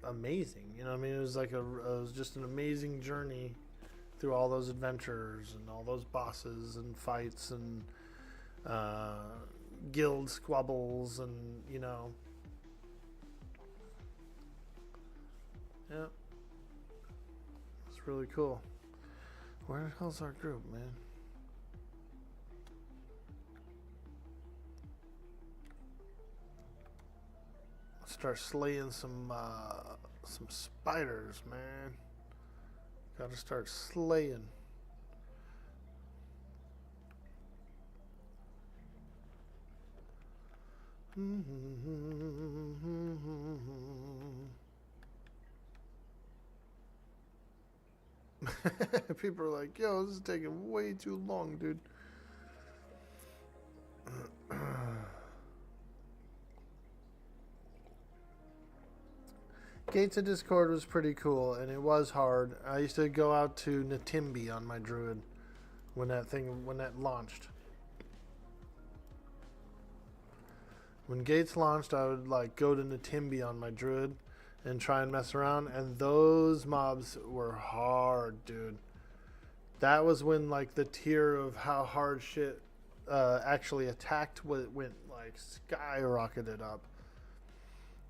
S1: amazing. You know what I mean? It was like it was just an amazing journey through all those adventures and all those bosses and fights and guild squabbles and, you know. Yeah. It's really cool. Where the hell's our group, man? Start slaying some spiders, man. Gotta start slaying. People are like, yo, this is taking way too long, dude. Gates of Discord was pretty cool, and it was hard. I used to go out to Natimbi on my druid when that launched. When Gates launched, I would like go to Natimbi on my druid and try and mess around, and those mobs were hard, dude. That was when like the tier of how hard shit actually attacked went like skyrocketed up.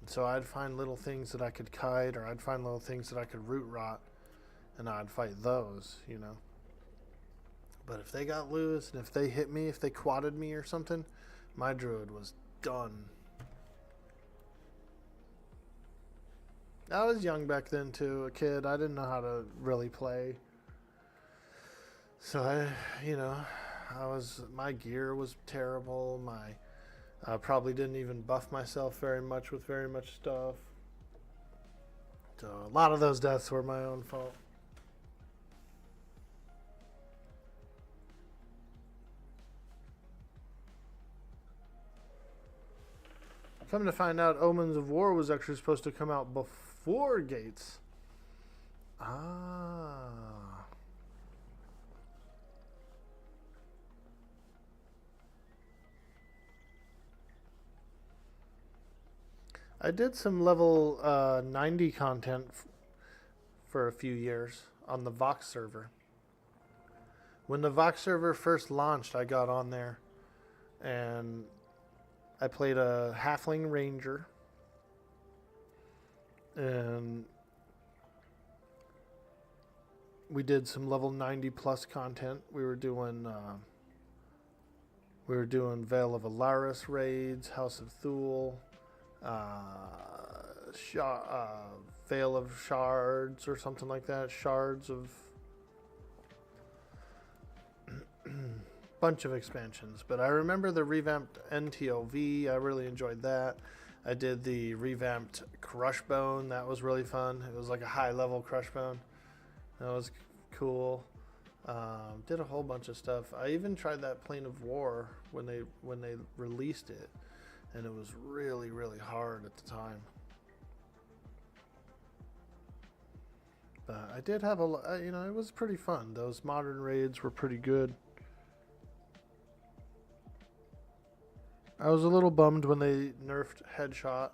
S1: And so I'd find little things that I could kite, or I'd find little things that I could root rot, and I'd fight those, you know. But if they got loose, and if they hit me, if they quadded me or something, my druid was done. I was young back then too, a kid. I didn't know how to really play. So my gear was terrible. I probably didn't even buff myself very much with very much stuff. So a lot of those deaths were my own fault. Come to find out, Omens of War was actually supposed to come out before Gates. Ah. I did some level 90 content for a few years on the Waaagh server. When the Waaagh server first launched, I got on there and I played a halfling ranger, and we did some level 90 plus content. We were doing Veil of Alaris raids, House of Thule, Veil of Shards or something like that. Shards of bunch of expansions. But I remember the revamped NTOV. I really enjoyed that. I did the revamped Crushbone. That was really fun. It was like a high level Crushbone. That was cool. Did a whole bunch of stuff. I even tried that Plane of War when they released it, and it was really, really hard at the time. But I did have it was pretty fun. Those modern raids were pretty good. I was a little bummed when they nerfed Headshot,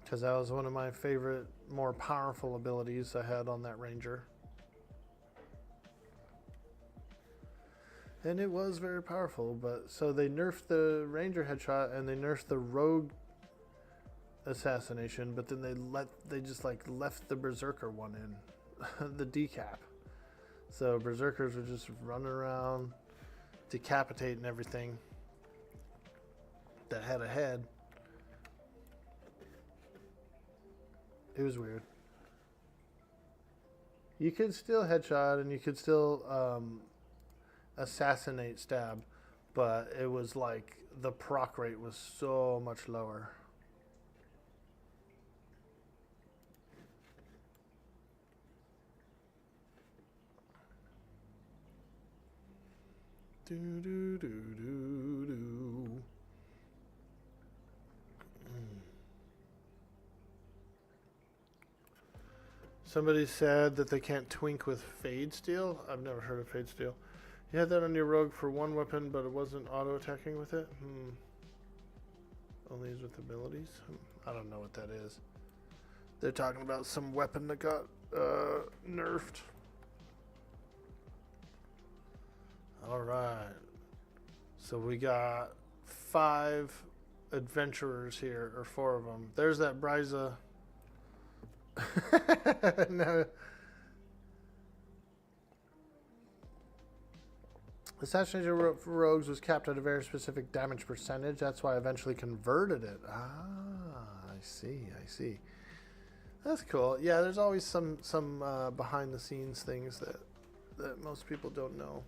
S1: because that was one of my favorite, more powerful abilities I had on that ranger. And it was very powerful, but so they nerfed the ranger headshot and they nerfed the rogue assassination, but then they just left the berserker one in, the decap. So berserkers were just running around, decapitating everything that had a head. It was weird. You could still headshot and you could still assassinate stab, but it was like the proc rate was so much lower. Do do do do do. Somebody said that they can't twink with Fade Steel. I've never heard of Fade Steel. You had that on your rogue for one weapon, but it wasn't auto-attacking with it? Only used with abilities? I don't know what that is. They're talking about some weapon that got nerfed. Alright. So we got 5 adventurers here, or 4 of them. There's that Bryza. No. Assassination rogues was capped at a very specific damage percentage. That's why I eventually converted it. Ah, I see. That's cool. Yeah, there's always some behind the scenes things that most people don't know.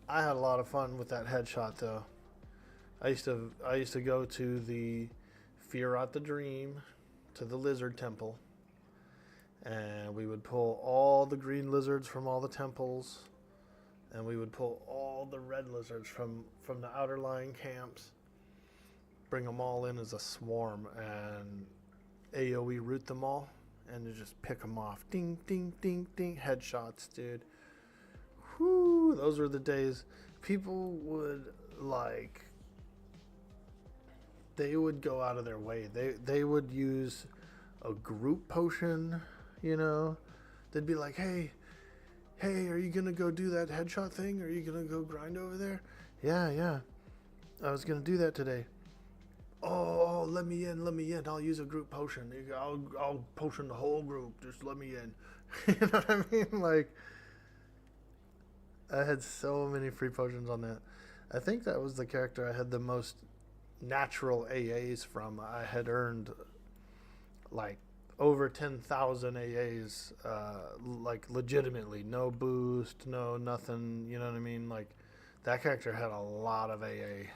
S1: I had a lot of fun with that headshot though. I used to go to the Fear the Dream, to the Lizard Temple, and we would pull all the green lizards from all the temples, and we would pull all the red lizards from the outer lying camps, bring them all in as a swarm, and AoE root them all, and just pick them off. Ding, ding, ding, ding. Headshots, dude. Whew, those were the days. People would they would go out of their way. They would use a group potion, you know. They'd be like, hey, Hey, are you gonna go do that headshot thing? Are you gonna go grind over there? Yeah. I was gonna do that today. Oh, let me in. I'll use a group potion. I'll potion the whole group. Just let me in. You know what I mean? Like, I had so many free potions on that. I think that was the character I had the most natural AAs from. I had earned like over 10,000 AAs, like legitimately. No boost, no nothing. You know what I mean? Like, that character had a lot of AA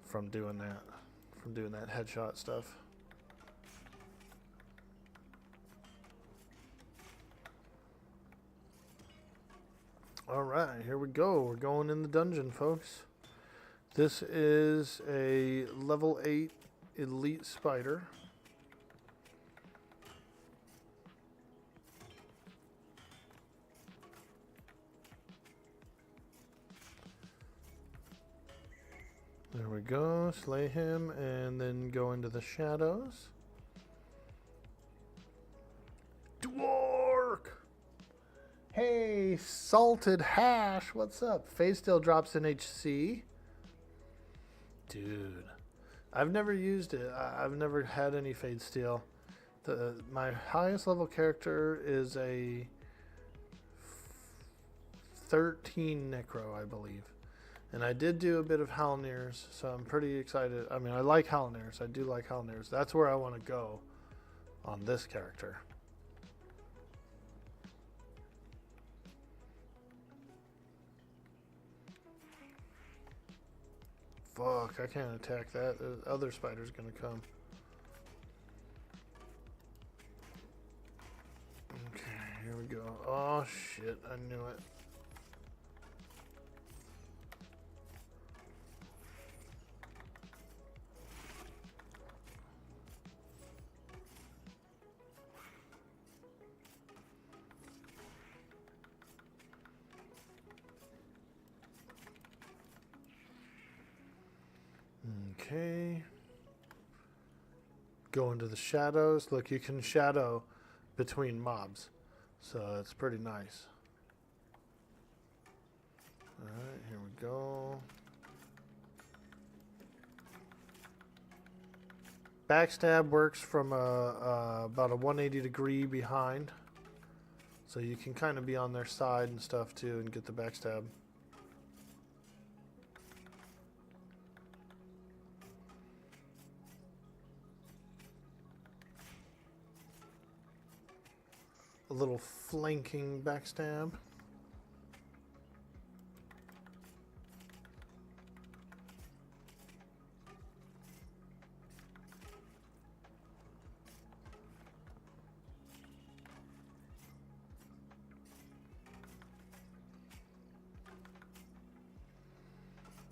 S1: from doing that headshot stuff. All right, here we go. We're going in the dungeon, folks. This is a level 8 elite spider. There we go. Slay him and then go into the shadows. Dwork! Hey, salted hash. What's up? Phase still drops in HC. Dude, I've never used it. I've never had any Fade Steel. My highest level character is a 13 Necro, I believe. And I did do a bit of Halnirs, so I'm pretty excited. I mean, I like Halnirs. I do like Halnirs. That's where I want to go on this character. Fuck, I can't attack that. The other spider's gonna come. Okay, here we go. Oh shit, I knew it. Okay. Go into the shadows. Look, you can shadow between mobs. So it's pretty nice. Alright, here we go. Backstab works from about a 180 degree behind. So you can kind of be on their side and stuff too and get the backstab. A little flanking backstab.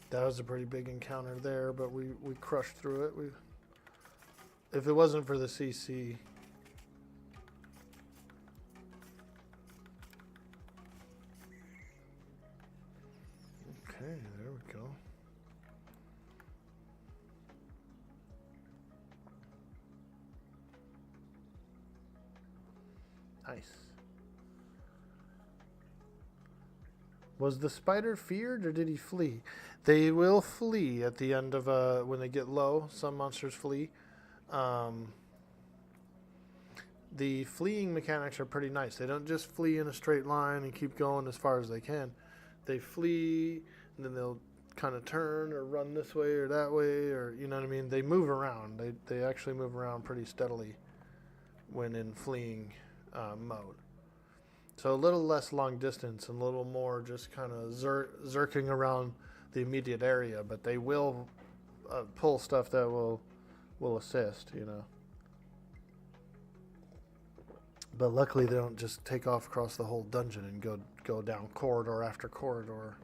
S1: That was a pretty big encounter there, but we crushed through it. If it wasn't for the CC, okay, there we go. Nice. Was the spider feared or did he flee? They will flee at the end of when they get low. Some monsters flee. The fleeing mechanics are pretty nice. They don't just flee in a straight line and keep going as far as they can. They flee and then they'll kind of turn or run this way or that way, or you know what I mean. They move around. They actually move around pretty steadily when in fleeing mode. So a little less long distance and a little more just kind of zerking around the immediate area, but they will pull stuff that will assist, you know. But luckily they don't just take off across the whole dungeon and go down corridor after corridor.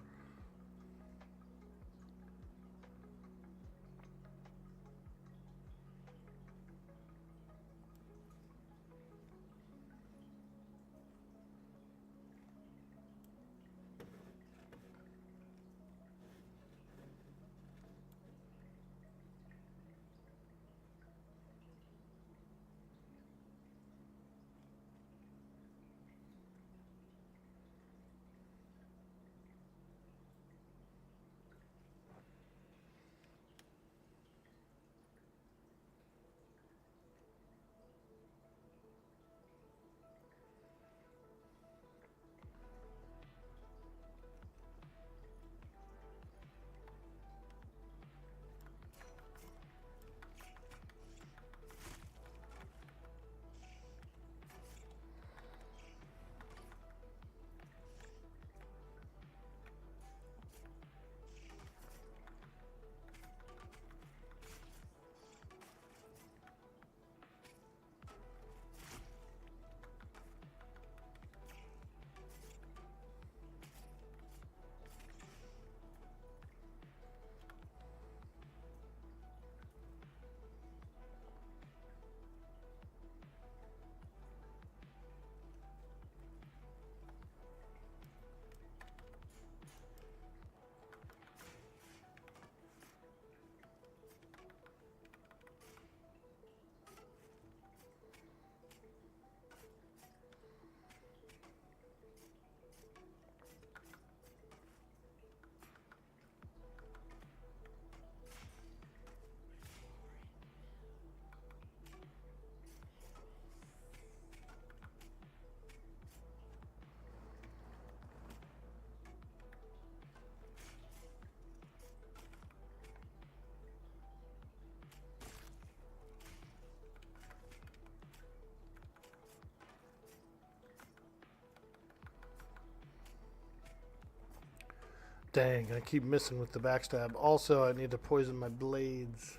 S1: Dang, I keep missing with the backstab. Also, I need to poison my blades.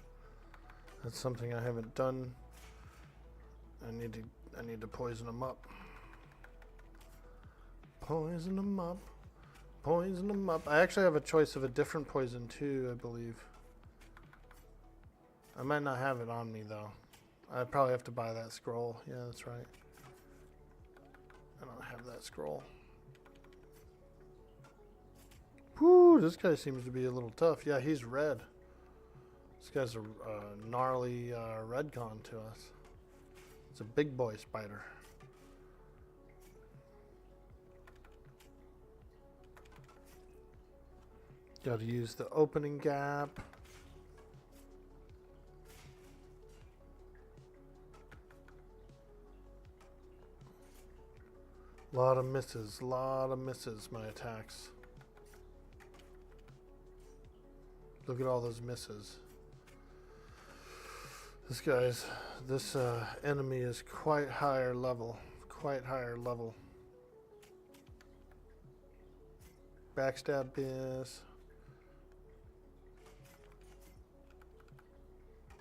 S1: That's something I haven't done. I need to poison them up. Poison them up. Poison them up. I actually have a choice of a different poison too, I believe. I might not have it on me though. I probably have to buy that scroll. Yeah, that's right. I don't have that scroll. Whew, this guy seems to be a little tough. Yeah, he's red. This guy's a gnarly redcon to us. It's a big boy spider. Got to use the opening gap. Lot of misses, my attacks. Look at all those misses. This enemy is quite higher level. Backstab miss.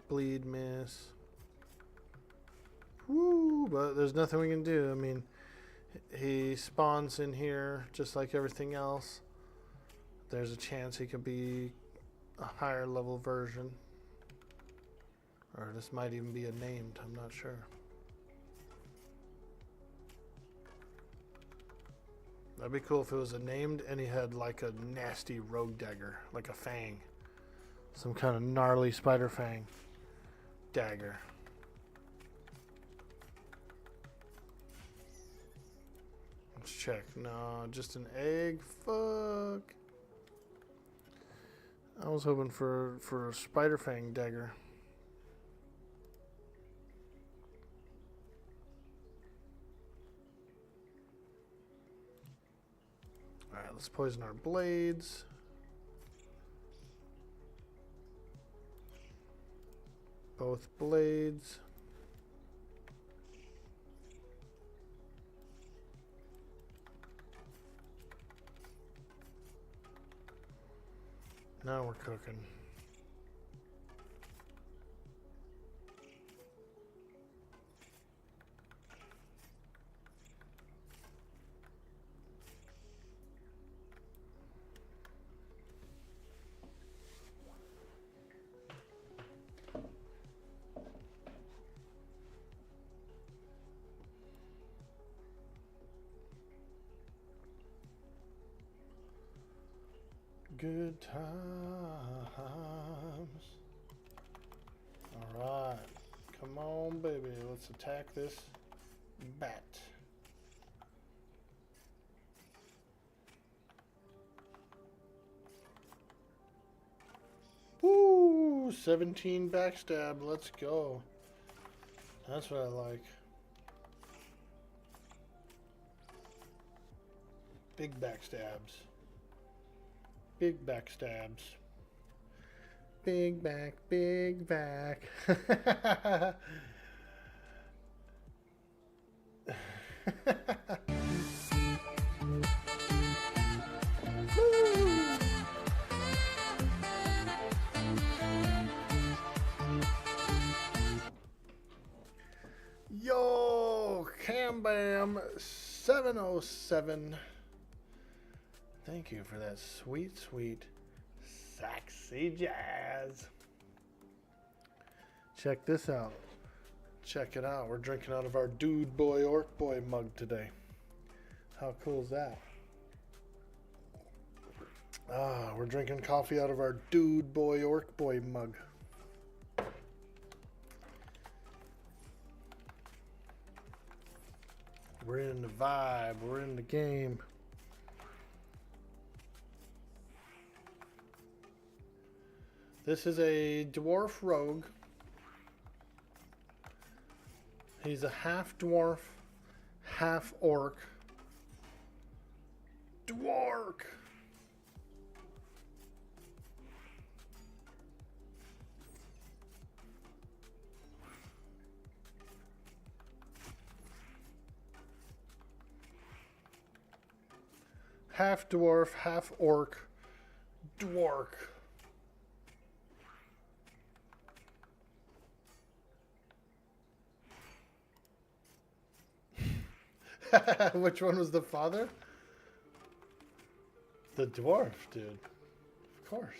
S1: Bleed miss. Woo, but there's nothing we can do. I mean, he spawns in here just like everything else. There's a chance he could be a higher level version. Or this might even be a named, I'm not sure. That'd be cool if it was a named and he had like a nasty rogue dagger, like a fang. Some kind of gnarly spider fang dagger. Let's check. No, just an egg. Fuck. I was hoping for a spider fang dagger. Alright, let's poison our blades. Both blades. Now we're cooking. Good times. Alright. Come on, baby. Let's attack this bat. Woo! 17 backstab. Let's go. That's what I like. Big backstabs. Big backstabs. Big back, big back. Yo, Cam Bam 707. Thank you for that sweet, sweet, sexy jazz. Check this out. Check it out. We're drinking out of our Dude Boy Orc Boy mug today. How cool is that? Ah, we're drinking coffee out of our Dude Boy Orc Boy mug. We're in the vibe. We're in the game. This is a dwarf rogue. He's a half dwarf, half orc. Dwork! Half dwarf, half orc. Dwork. Which one was the father? The dwarf, dude. Of course.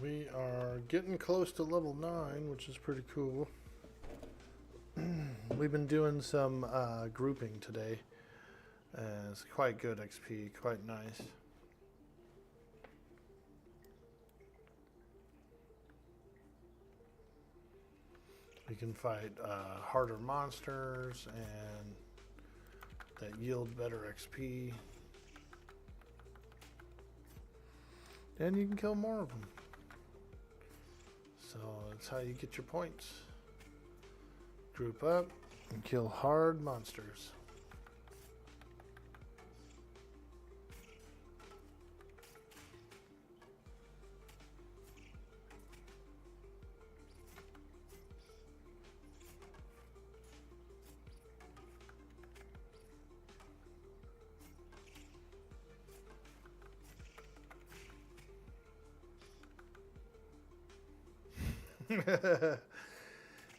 S1: We are getting close to level 9, which is pretty cool. We've been doing some grouping today. It's quite good XP, quite nice. We can fight harder monsters and that yield better XP. And you can kill more of them. So that's how you get your points. Group up and kill hard monsters.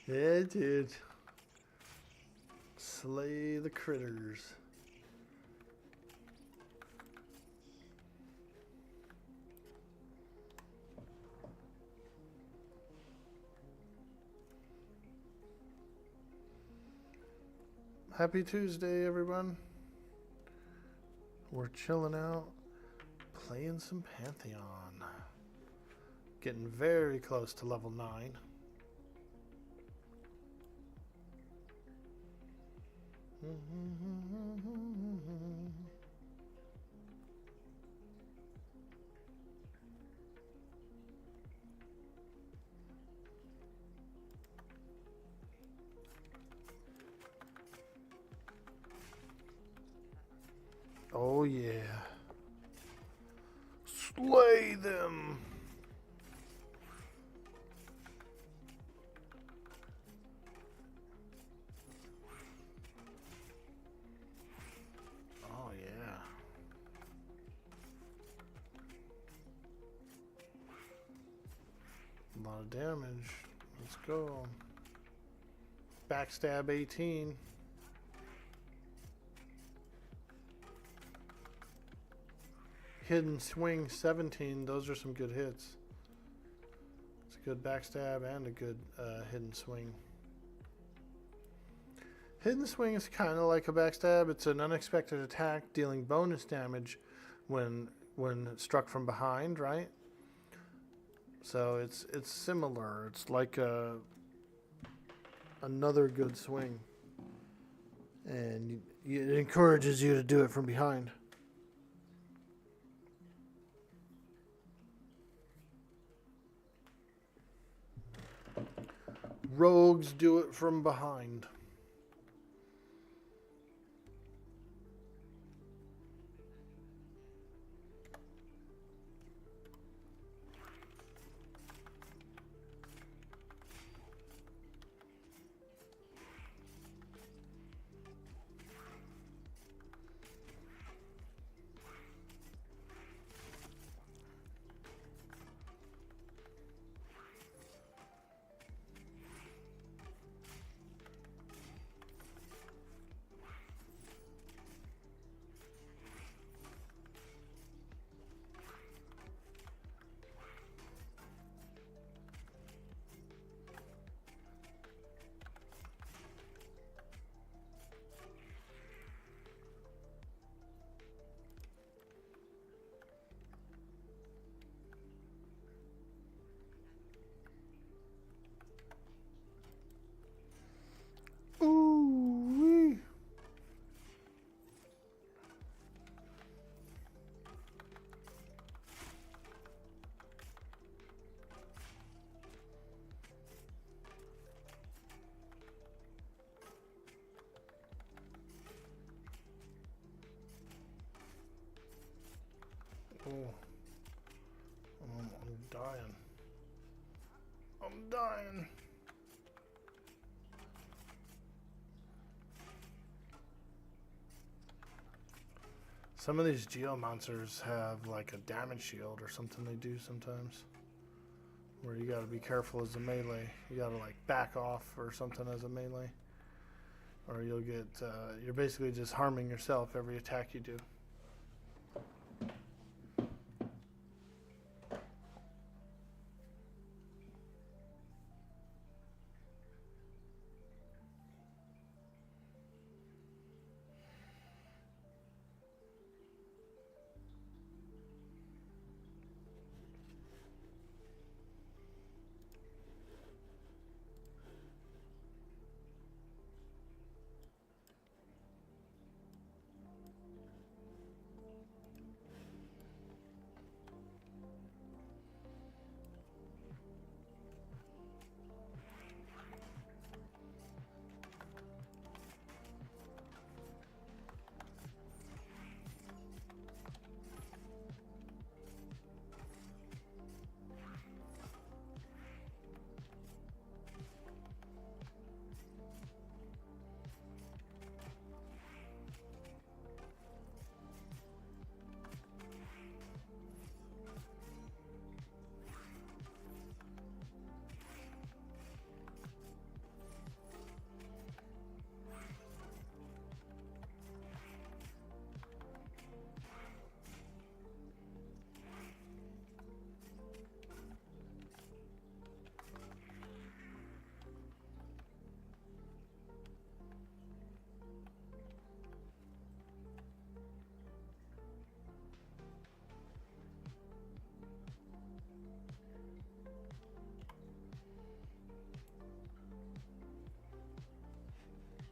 S1: Yeah, dude. Slay the critters. Happy Tuesday, everyone. We're chilling out, playing some Pantheon. Getting very close to level 9. Oh yeah. Slay them. Oh yeah. A lot of damage. Let's go. Backstab 18. Hidden swing 17. Those are some good hits. It's a good backstab and a good hidden swing. Hidden swing is kind of like a backstab. It's an unexpected attack dealing bonus damage when struck from behind, right? So it's similar. It's like another good swing, and it encourages you to do it from behind. Rogues do it from behind. Oh. I'm dying. I'm dying. Some of these geo monsters have like a damage shield or something they do sometimes. Where you gotta be careful as a melee. You gotta like back off or something as a melee. Or you'll get, you're basically just harming yourself every attack you do.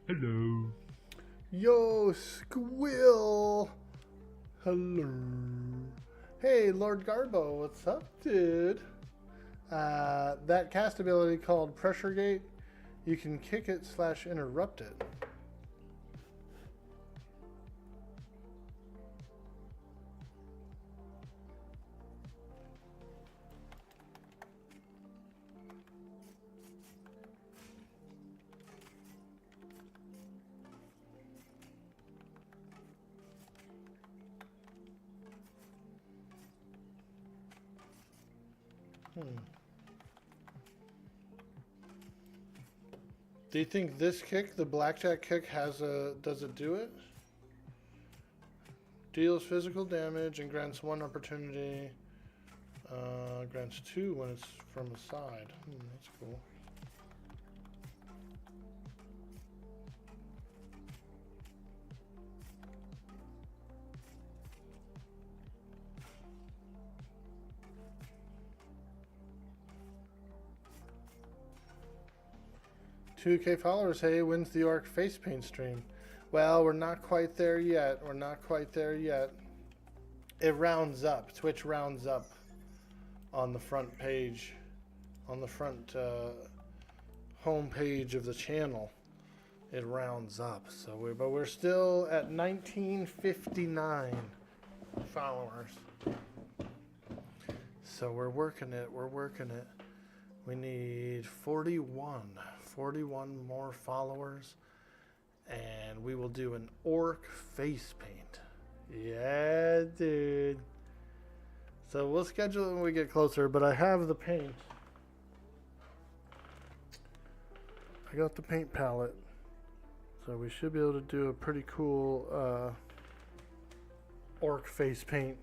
S2: Hello.
S1: Yo, Squill! Hello. Hey, Lord Garbo, what's up, dude? That cast ability called Pressure Gate, you can kick it / interrupt it. Do you think this kick, the blackjack kick, does it do it? Deals physical damage and grants 1 opportunity. Grants 2 when it's from the side. That's cool. $2K followers, hey, wins the Dwork face paint stream. Well, we're not quite there yet. We're not quite there yet. It rounds up. Twitch rounds up on the front page, on the front home page of the channel. It rounds up. So but we're still at 1959 followers. So we're working it. We're working it. We need 41 more followers, and we will do an Dwork face paint. Yeah, dude. So we'll schedule it when we get closer, but I have the paint. I got the paint palette, so we should be able to do a pretty cool Dwork face paint.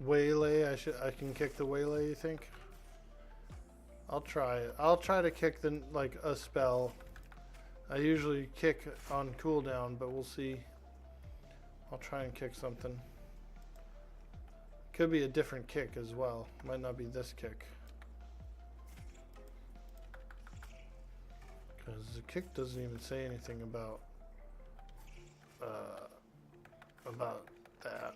S1: Waylay, I can kick the waylay, you think? I'll try it. I'll try to kick a spell. I usually kick on cooldown, but we'll see. I'll try and kick something. Could be a different kick as well. Might not be this kick. Because the kick doesn't even say anything about that.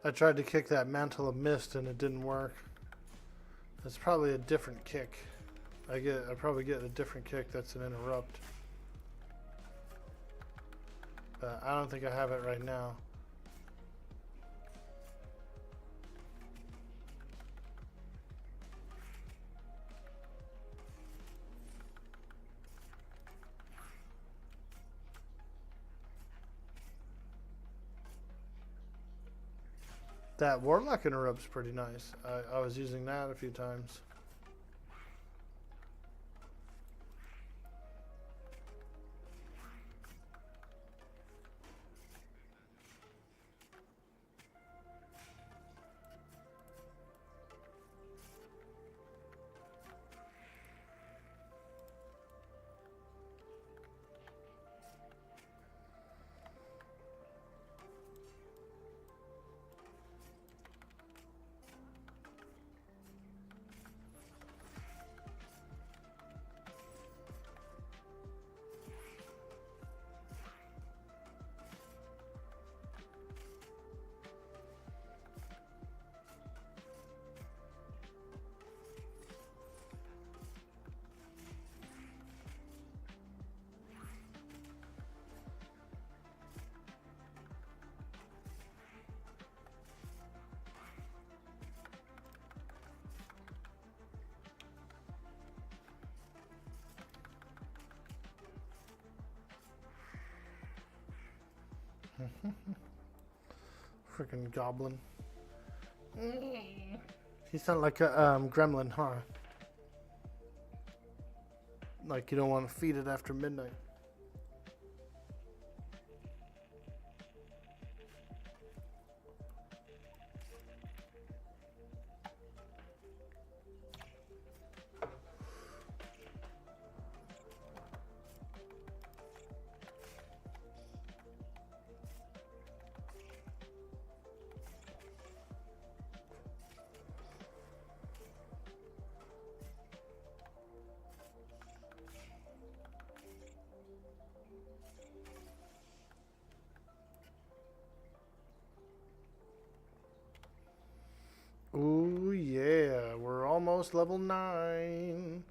S1: I tried to kick that Mantle of Mist and it didn't work. It's probably a different kick. I probably get a different kick that's an interrupt. But I don't think I have it right now. That Warlock interrupt's pretty nice. I was using that a few times. Freaking goblin. He sounded like a gremlin, huh? Like you don't want to feed it after midnight. Ooh, yeah, we're almost level 9.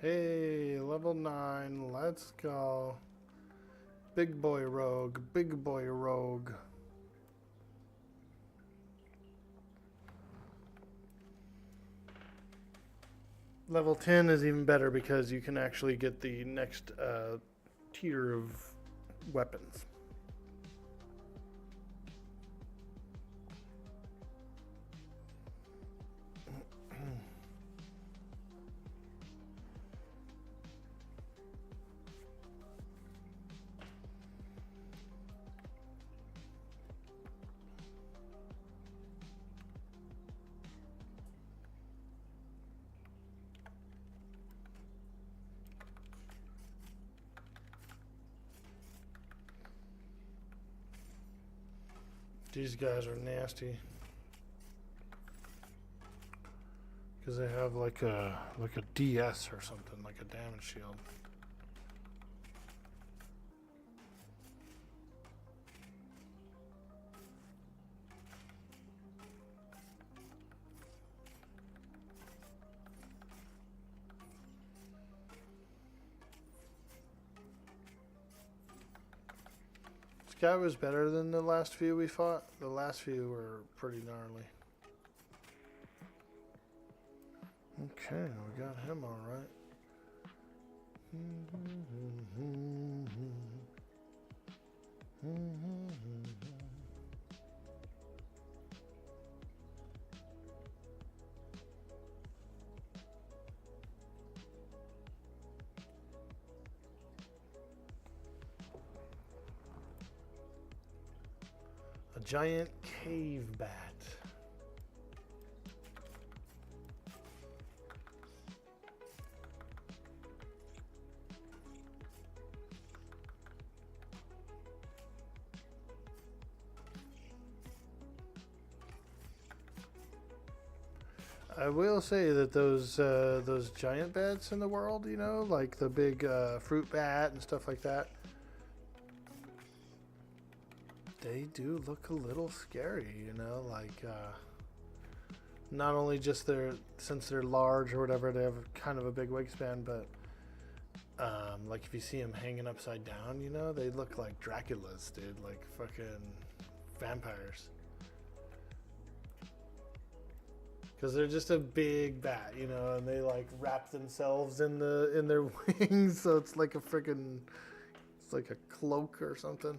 S1: Hey, level 9, let's go. Big boy rogue, big boy rogue. Level 10 is even better because you can actually get the next tier of weapons. These guys are nasty because they have like a DS or something, like a damage shield. This guy was better than the last few we fought. The last few were pretty gnarly. Okay, we got him all right. A giant cave bat. I will say that those giant bats in the world, you know, like the big fruit bat and stuff like that, they do look a little scary, you know, like not only just since they're large or whatever, they have kind of a big wingspan, but like if you see them hanging upside down, you know, they look like Draculas, dude, like fucking vampires. Because they're just a big bat, you know, and they like wrap themselves in their wings, so it's like it's like a cloak or something.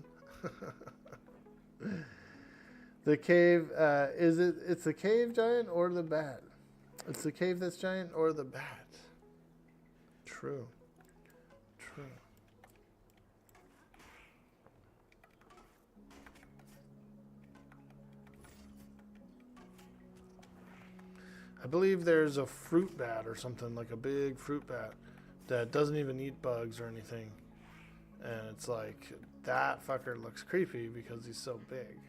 S1: The cave, it's the cave giant or the bat? It's the cave that's giant or the bat? True. True. I believe there's a fruit bat or something, like a big fruit bat that doesn't even eat bugs or anything. And it's like, that fucker looks creepy because he's so big.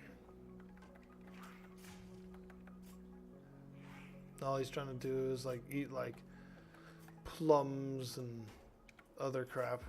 S1: All he's trying to do is like eat like plums and other crap.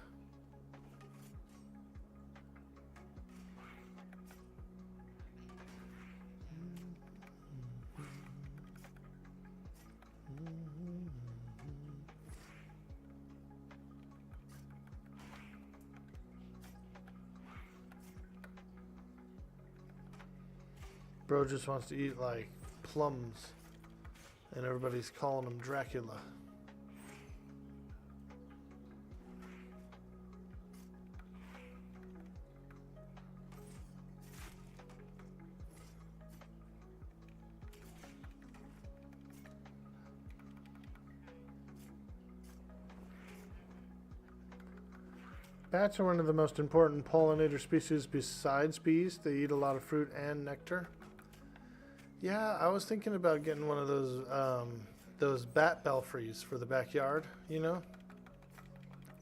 S1: Bro just wants to eat like plums, and everybody's calling him Dracula. Bats are one of the most important pollinator species besides bees. They eat a lot of fruit and nectar. Yeah, I was thinking about getting one of those those bat belfries for the backyard, you know?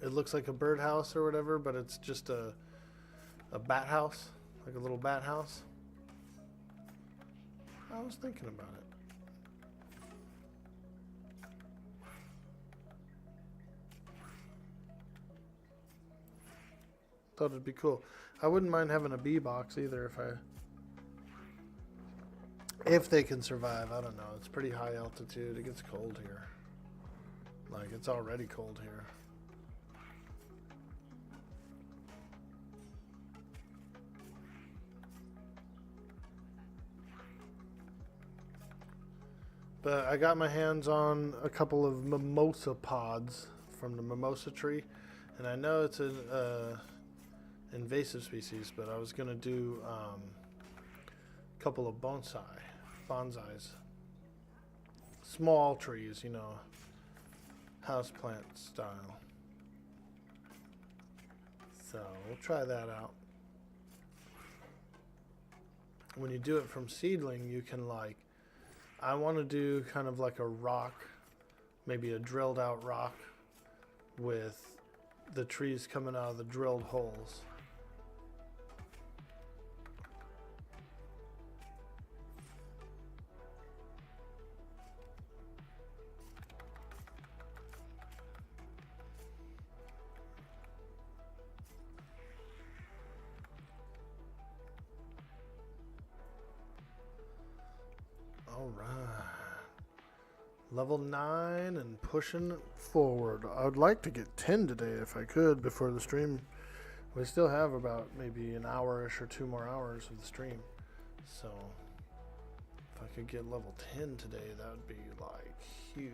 S1: It looks like a birdhouse or whatever, but it's just a bat house, like a little bat house. I was thinking about it. Thought it'd be cool. I wouldn't mind having a bee box either if they can survive. I don't know. It's pretty high altitude. It gets cold here. Like, it's already cold here. But I got my hands on a couple of mimosa pods from the mimosa tree, and I know it's an invasive species, but I was gonna do a couple of bonsais, small trees, you know, houseplant style. So we'll try that out. When you do it from seedling, you can like, I want to do kind of like a rock, maybe a drilled out rock with the trees coming out of the drilled holes. All right. Level 9 and pushing forward. I would like to get 10 today if I could before the stream. We still have about maybe an hour-ish or 2 more hours of the stream. So if I could get level 10 today, that would be like huge.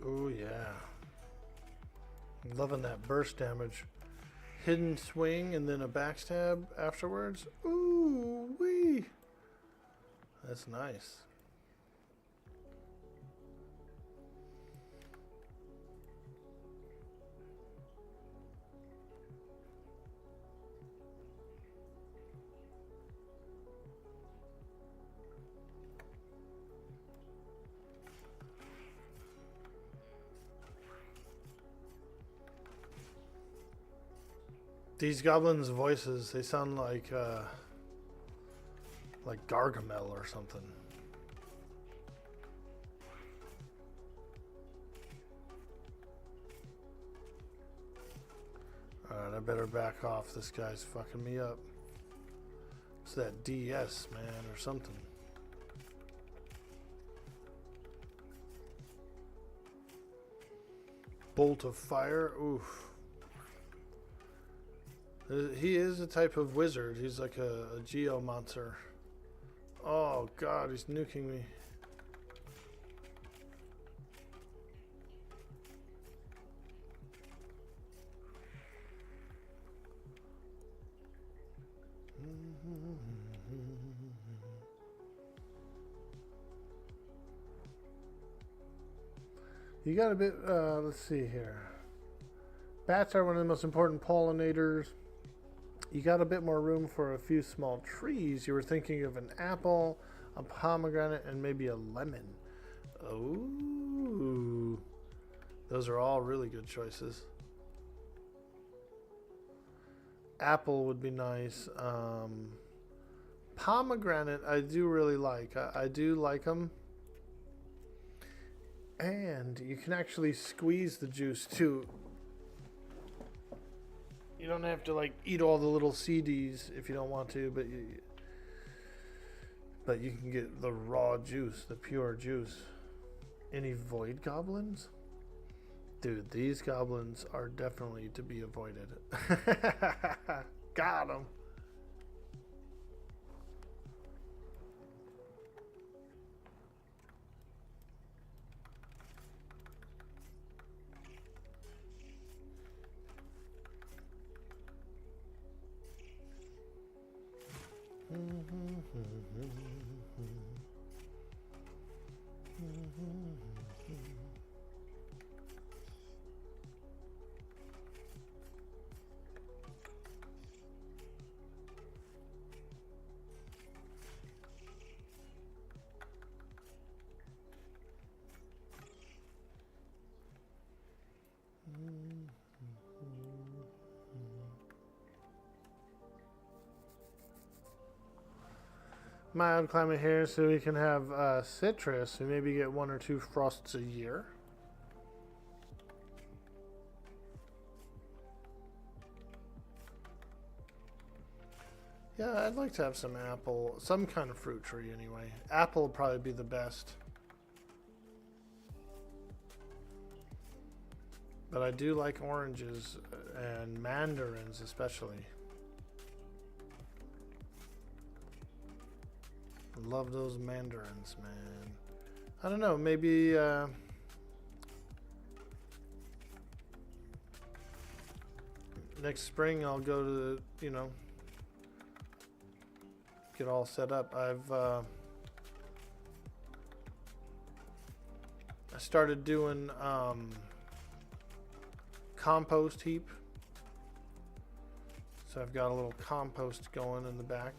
S1: Oh yeah. Loving that burst damage. Hidden swing and then a backstab afterwards. Ooh wee. That's nice. These goblins' voices, they sound like Gargamel or something. Alright, I better back off. This guy's fucking me up. It's that DS, man, or something. Bolt of fire, oof. He is a type of wizard. He's like a geomancer. Oh god, he's nuking me. You got a bit, let's see here. Bats are one of the most important pollinators. You got a bit more room for a few small trees. You were thinking of an apple, a pomegranate, and maybe a lemon. Oh, those are all really good choices. Apple would be nice. pomegranate I do really like. I do like them. And you can actually squeeze the juice too. You don't have to like eat all the little CDs if you don't want to, but you can get the raw juice, the pure juice. Any void goblins? Dude, these goblins are definitely to be avoided. Got them. Mild climate here, so we can have citrus and maybe get 1 or 2 frosts a year. Yeah, I'd like to have some apple, some kind of fruit tree anyway. Apple would probably be the best. But I do like oranges and mandarins especially. Love those mandarins, man. I don't know, maybe next spring I'll go to, you know, get all set up. I started doing compost heap. So I've got a little compost going in the back,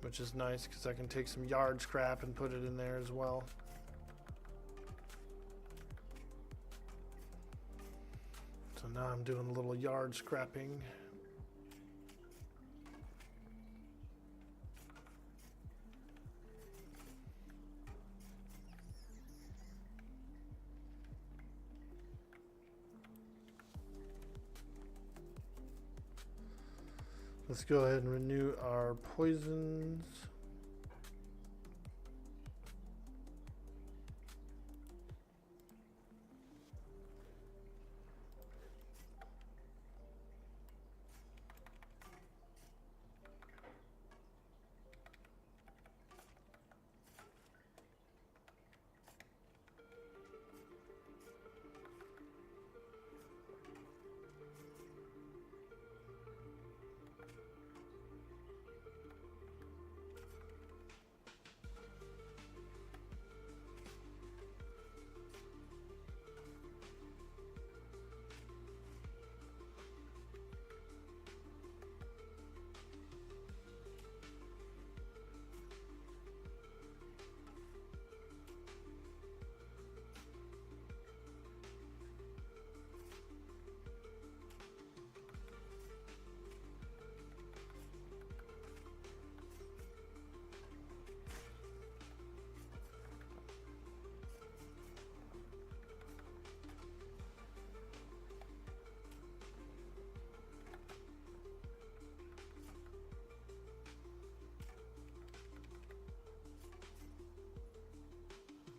S1: which is nice because I can take some yard scrap and put it in there as well. So now I'm doing a little yard scrapping. Let's go ahead and renew our poisons.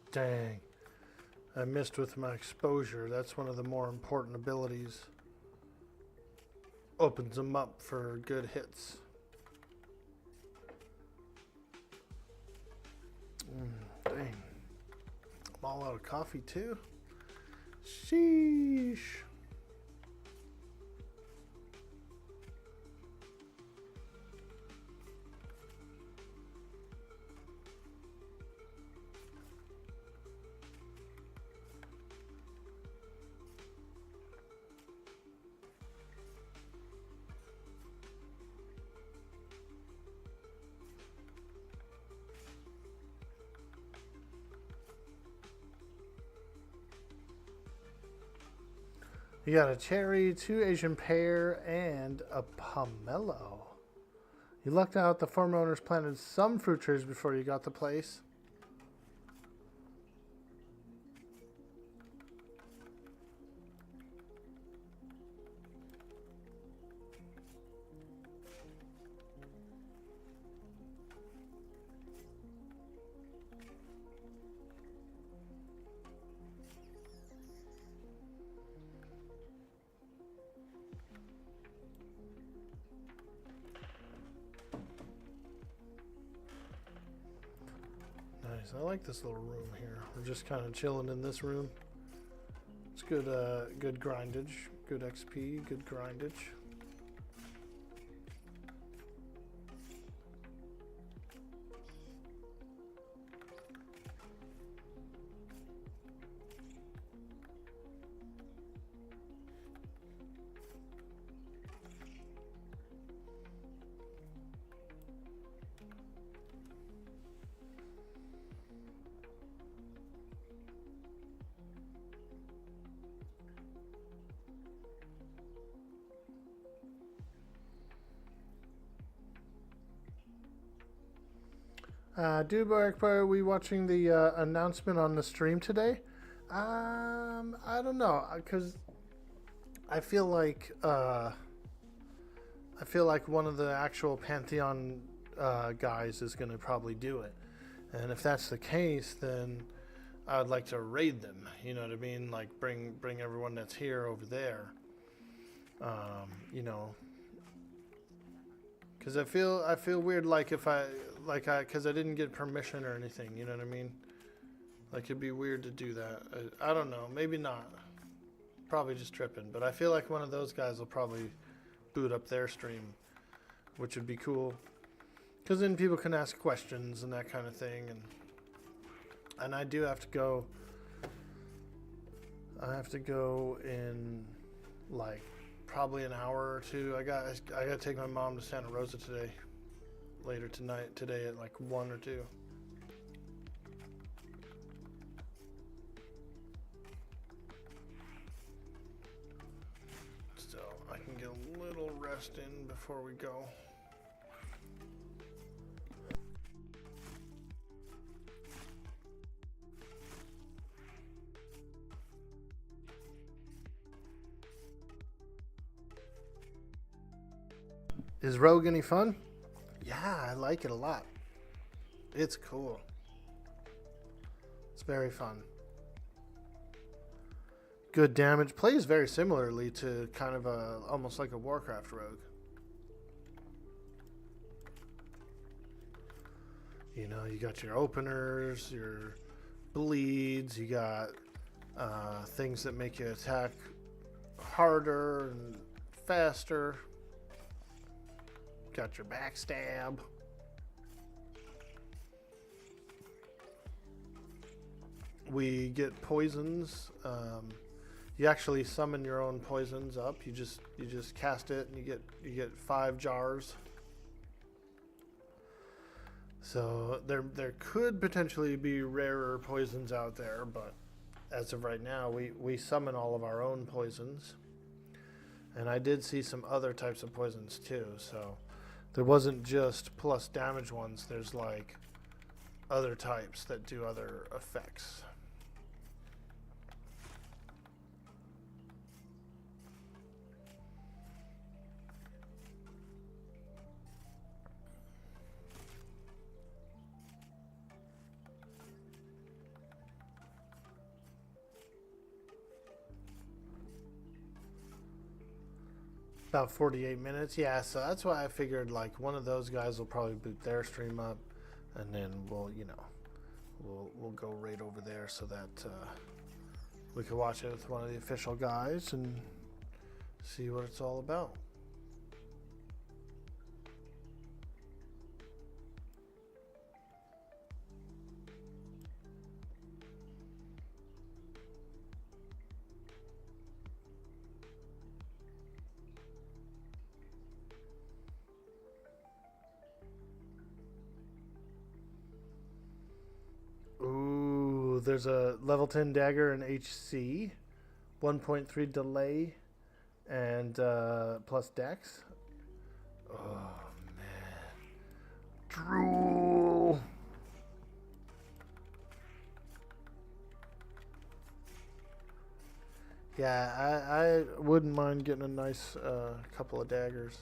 S1: Dang, I missed with my exposure. That's one of the more important abilities. Opens them up for good hits. Dang, I'm all out of coffee too. Sheesh. You got a cherry, 2 Asian pear, and a pomelo. You lucked out the former owners planted some fruit trees before you got the place. Nice. I like this little room here. We're just kind of chilling in this room. It's good, good grindage, good XP, good grindage. Dwork, are we watching the announcement on the stream today? I don't know, because I feel like one of the actual Pantheon guys is going to probably do it, and if that's the case, then I'd like to raid them. You know what I mean? Like bring everyone that's here over there. You know. Because I feel weird, like because I didn't get permission or anything, you know what I mean? Like it'd be weird to do that. I don't know, maybe not. Probably just tripping, but I feel like one of those guys will probably boot up their stream, which would be cool. Because then people can ask questions and that kind of thing, and I do have to go. I have to go in like probably an hour or two. I got to take my mom to Santa Rosa today. Later today at like 1 or 2. So I can get a little rest in before we go. Is Rogue any fun? Yeah, I like it a lot. It's cool. It's very fun. Good damage. Plays very similarly to kind of almost like a Warcraft rogue. You know, you got your openers, your bleeds, you got things that make you attack harder and faster. Got your backstab. We get poisons. You actually summon your own poisons up. You just cast it, and you get 5 jars. So there could potentially be rarer poisons out there, but as of right now, we summon all of our own poisons. And I did see some other types of poisons too, so there wasn't just plus damage ones, there's like other types that do other effects. About 48 minutes, yeah, so that's why I figured like one of those guys will probably boot their stream up, and then we'll go right over there so that we can watch it with one of the official guys and see what it's all about. There's a level 10 dagger and HC, 1.3 delay, and plus dex. Oh man,
S2: drool.
S1: Yeah, I wouldn't mind getting a nice couple of daggers.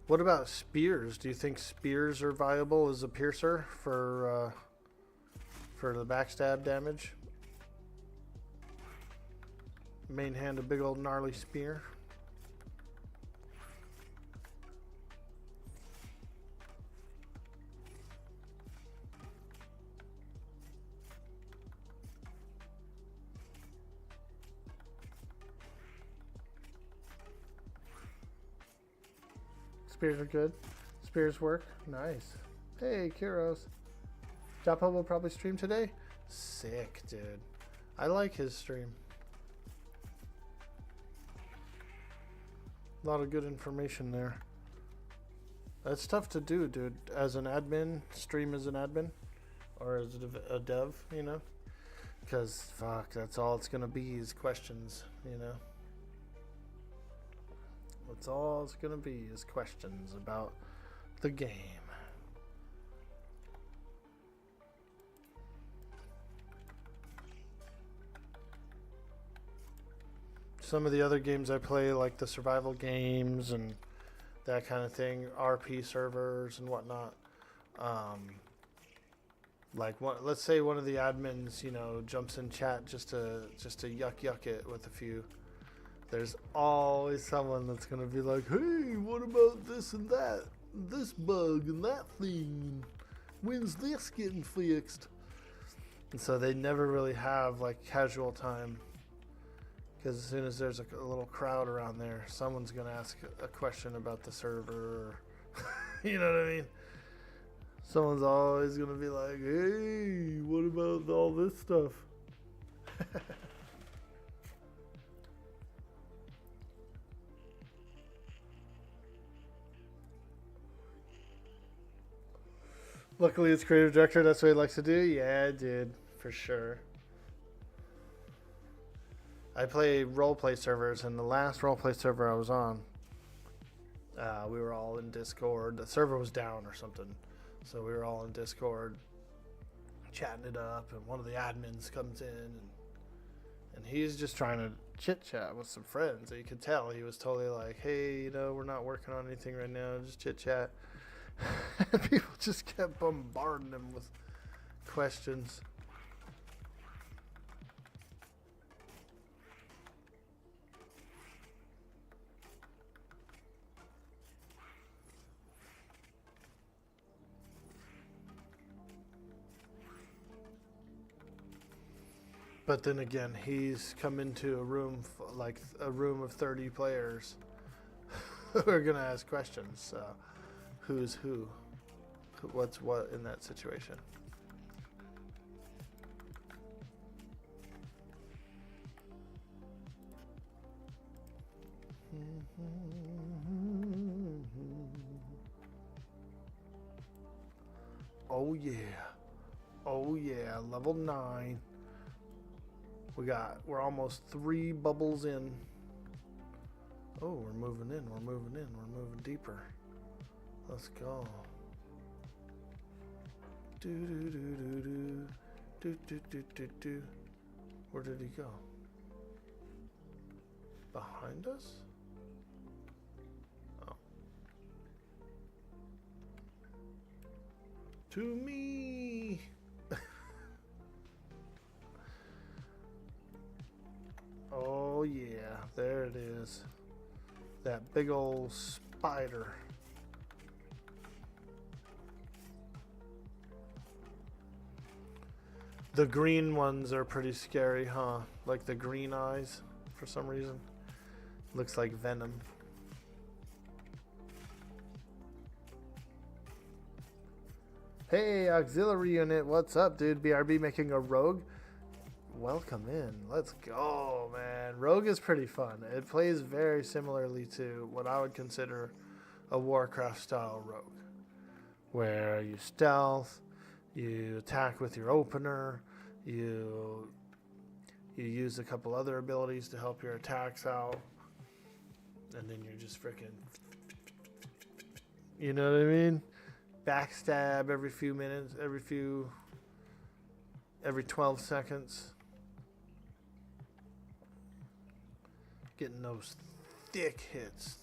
S1: What about spears? Do you think spears are viable as a piercer for the backstab damage? Main hand a big old gnarly spear. Spears are good. Spears work. Nice. Hey, Kuros. Japo will probably stream today. Sick, dude. I like his stream. A lot of good information there. That's tough to do, dude. As an admin, stream as an admin, or as a dev, you know? Because, fuck, that's all it's going to be is questions, you know? That's all it's going to be is questions about the game. Some of the other games I play, like the survival games and that kind of thing, RP servers and whatnot. Like, let's say one of the admins, you know, jumps in chat just to yuck it with a few. There's always someone that's gonna be like, "Hey, what about this and that, this bug and that thing? When's this getting fixed?" And so they never really have like casual time. Because as soon as there's a little crowd around there, someone's going to ask a question about the server. You know what I mean? Someone's always going to be like, "Hey, what about all this stuff?" Luckily, it's creative director. That's what he likes to do. Yeah, dude. For sure. I play roleplay servers, and the last roleplay server I was on, we were all in Discord. The server was down or something, so we were all in Discord, chatting it up, and one of the admins comes in, and he's just trying to chit-chat with some friends. You could tell he was totally like, "Hey, you know, we're not working on anything right now, just chit-chat." People just kept bombarding him with questions. But then again, he's come into a room, like a room of 30 players who are going to ask questions. So who's who? What's what in that situation? Oh yeah. Oh yeah, level 9. We're almost 3 bubbles in. Oh, we're moving in, we're moving deeper. Let's go. Do do do do do. Do do do do do. Where did he go? Behind us? Oh. To me. Oh yeah, there it is. That big old spider. The green ones are pretty scary, huh? Like the green eyes, for some reason. Looks like venom. Hey, auxiliary unit, what's up, dude? BRB making a rogue? Welcome in. Let's go, man. Rogue is pretty fun. It plays very similarly to what I would consider a Warcraft style rogue, where you stealth, you attack with your opener, you use a couple other abilities to help your attacks out, and then you're just freaking You know what I mean? Backstab every few minutes, every 12 seconds. Getting those thick hits,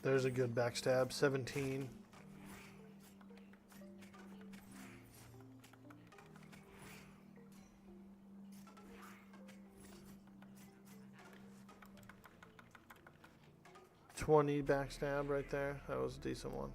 S1: There's a good backstab, 17. $20 backstab right there. That was a decent one.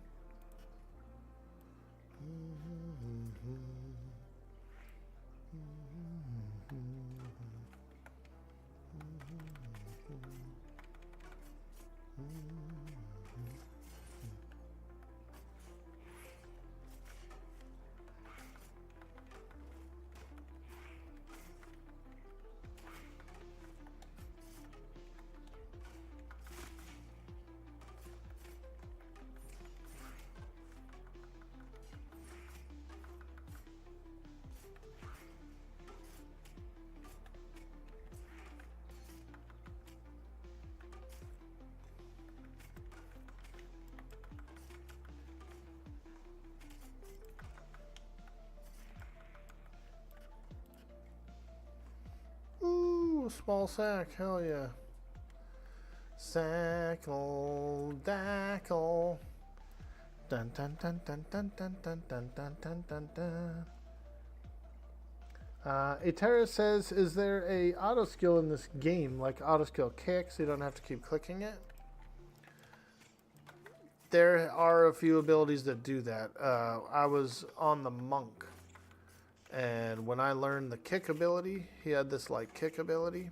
S1: Ooh, small sack, hell yeah. Sackle, dackle. Dun dun dun dun dun dun dun dun dun dun dun dun. Etera says, is there a auto skill in this game, like auto skill kick, so you don't have to keep clicking it? There are a few abilities that do that. I was on the monk, and when I learned the kick ability, he had this like kick ability.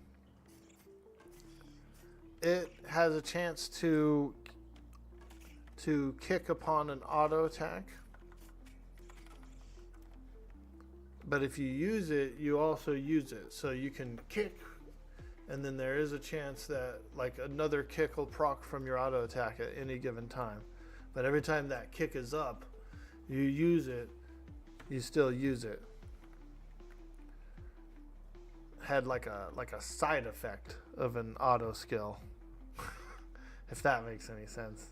S1: It has a chance to kick upon an auto attack. But if you use it, you also use it. So you can kick, and then there is a chance that like another kick will proc from your auto attack at any given time. But every time that kick is up, you use it, you still use it. Had like a side effect of an auto skill. If that makes any sense.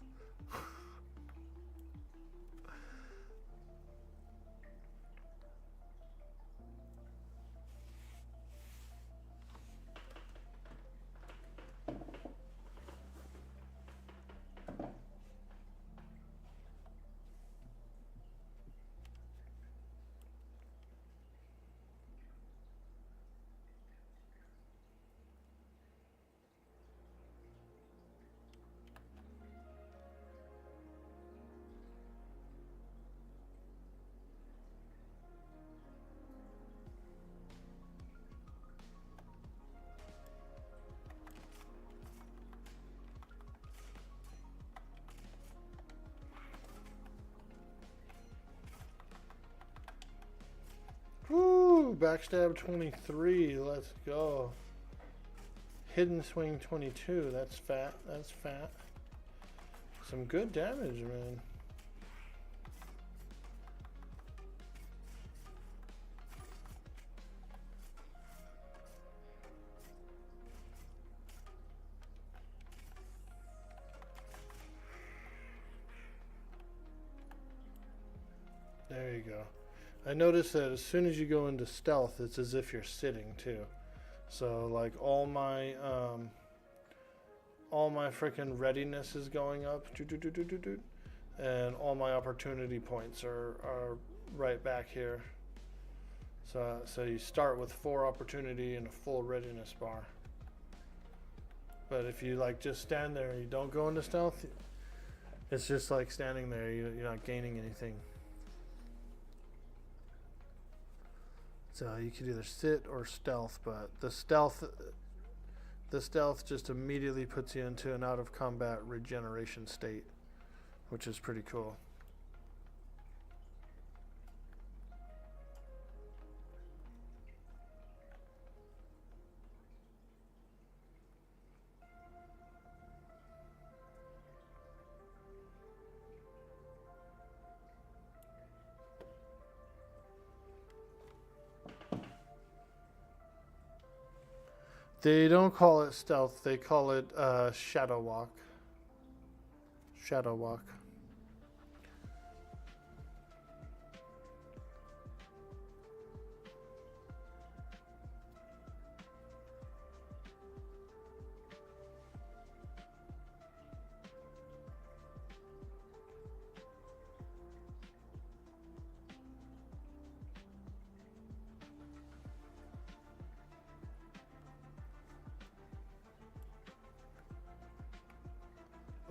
S1: Woo! Backstab 23. Let's go. Hidden swing 22. That's fat. That's fat. Some good damage, man. There you go. I noticed that as soon as you go into stealth, it's as if you're sitting too. So like all my freaking readiness is going up, and all my opportunity points are right back here. So you start with 4 opportunity and a full readiness bar. But if you like just stand there and you don't go into stealth, it's just like standing there. You're not gaining anything. So you could either sit or stealth, but the stealth The stealth just immediately puts you into an out of combat regeneration state, which is pretty cool. They don't call it stealth, they call it shadow walk. Shadow walk.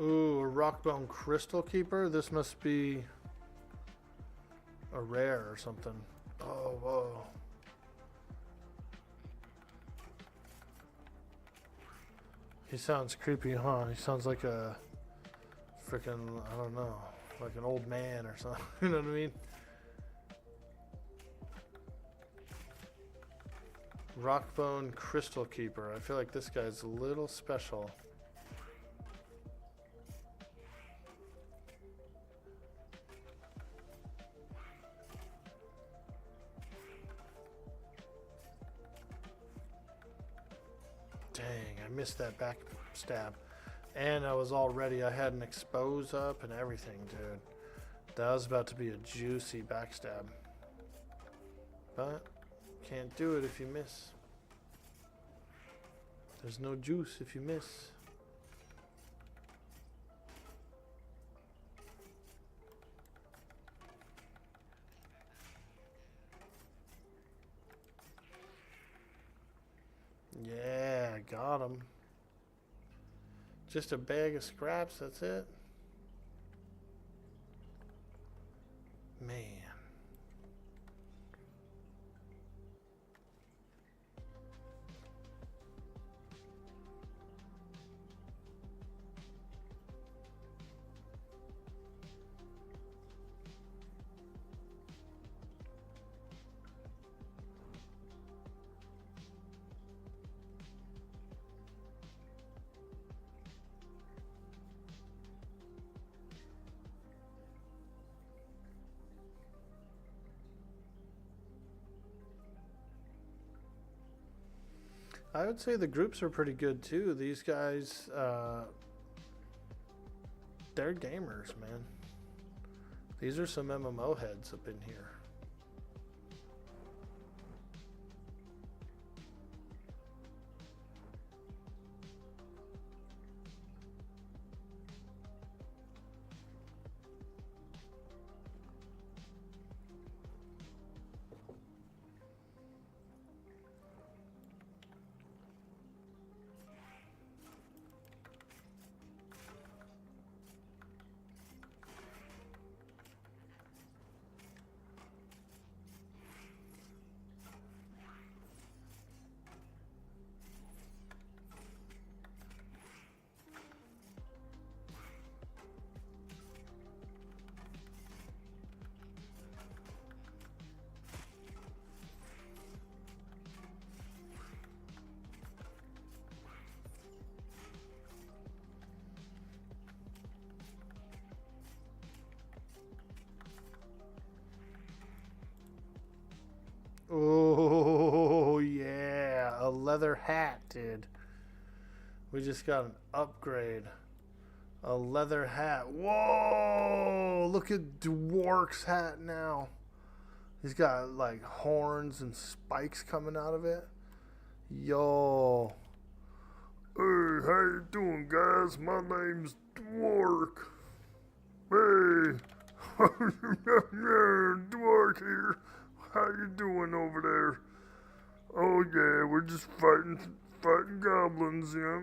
S1: Ooh, a rockbone crystal keeper? This must be a rare or something. Oh, whoa. He sounds creepy, huh? He sounds like a freaking, I don't know, like an old man or something. You know what I mean? Rockbone crystal keeper. I feel like this guy's a little special. Dang, I missed that back stab. And I was all ready. I had an expose up and everything, dude. That was about to be a juicy backstab. But can't do it if you miss. There's no juice if you miss. Yeah, got him. Just a bag of scraps, that's it. Man. I would say the groups are pretty good too. These guys, they're gamers, man. These are some MMO heads up in here. Oh, yeah. A leather hat, dude. We just got an upgrade. A leather hat. Whoa! Look at Dwork's hat now. He's got like horns and spikes coming out of it. Yo.
S2: Hey, how you doing, guys? My name's Dwork. Hey. Dwork here. How you doing over there? Oh yeah, we're just fighting goblins, yeah.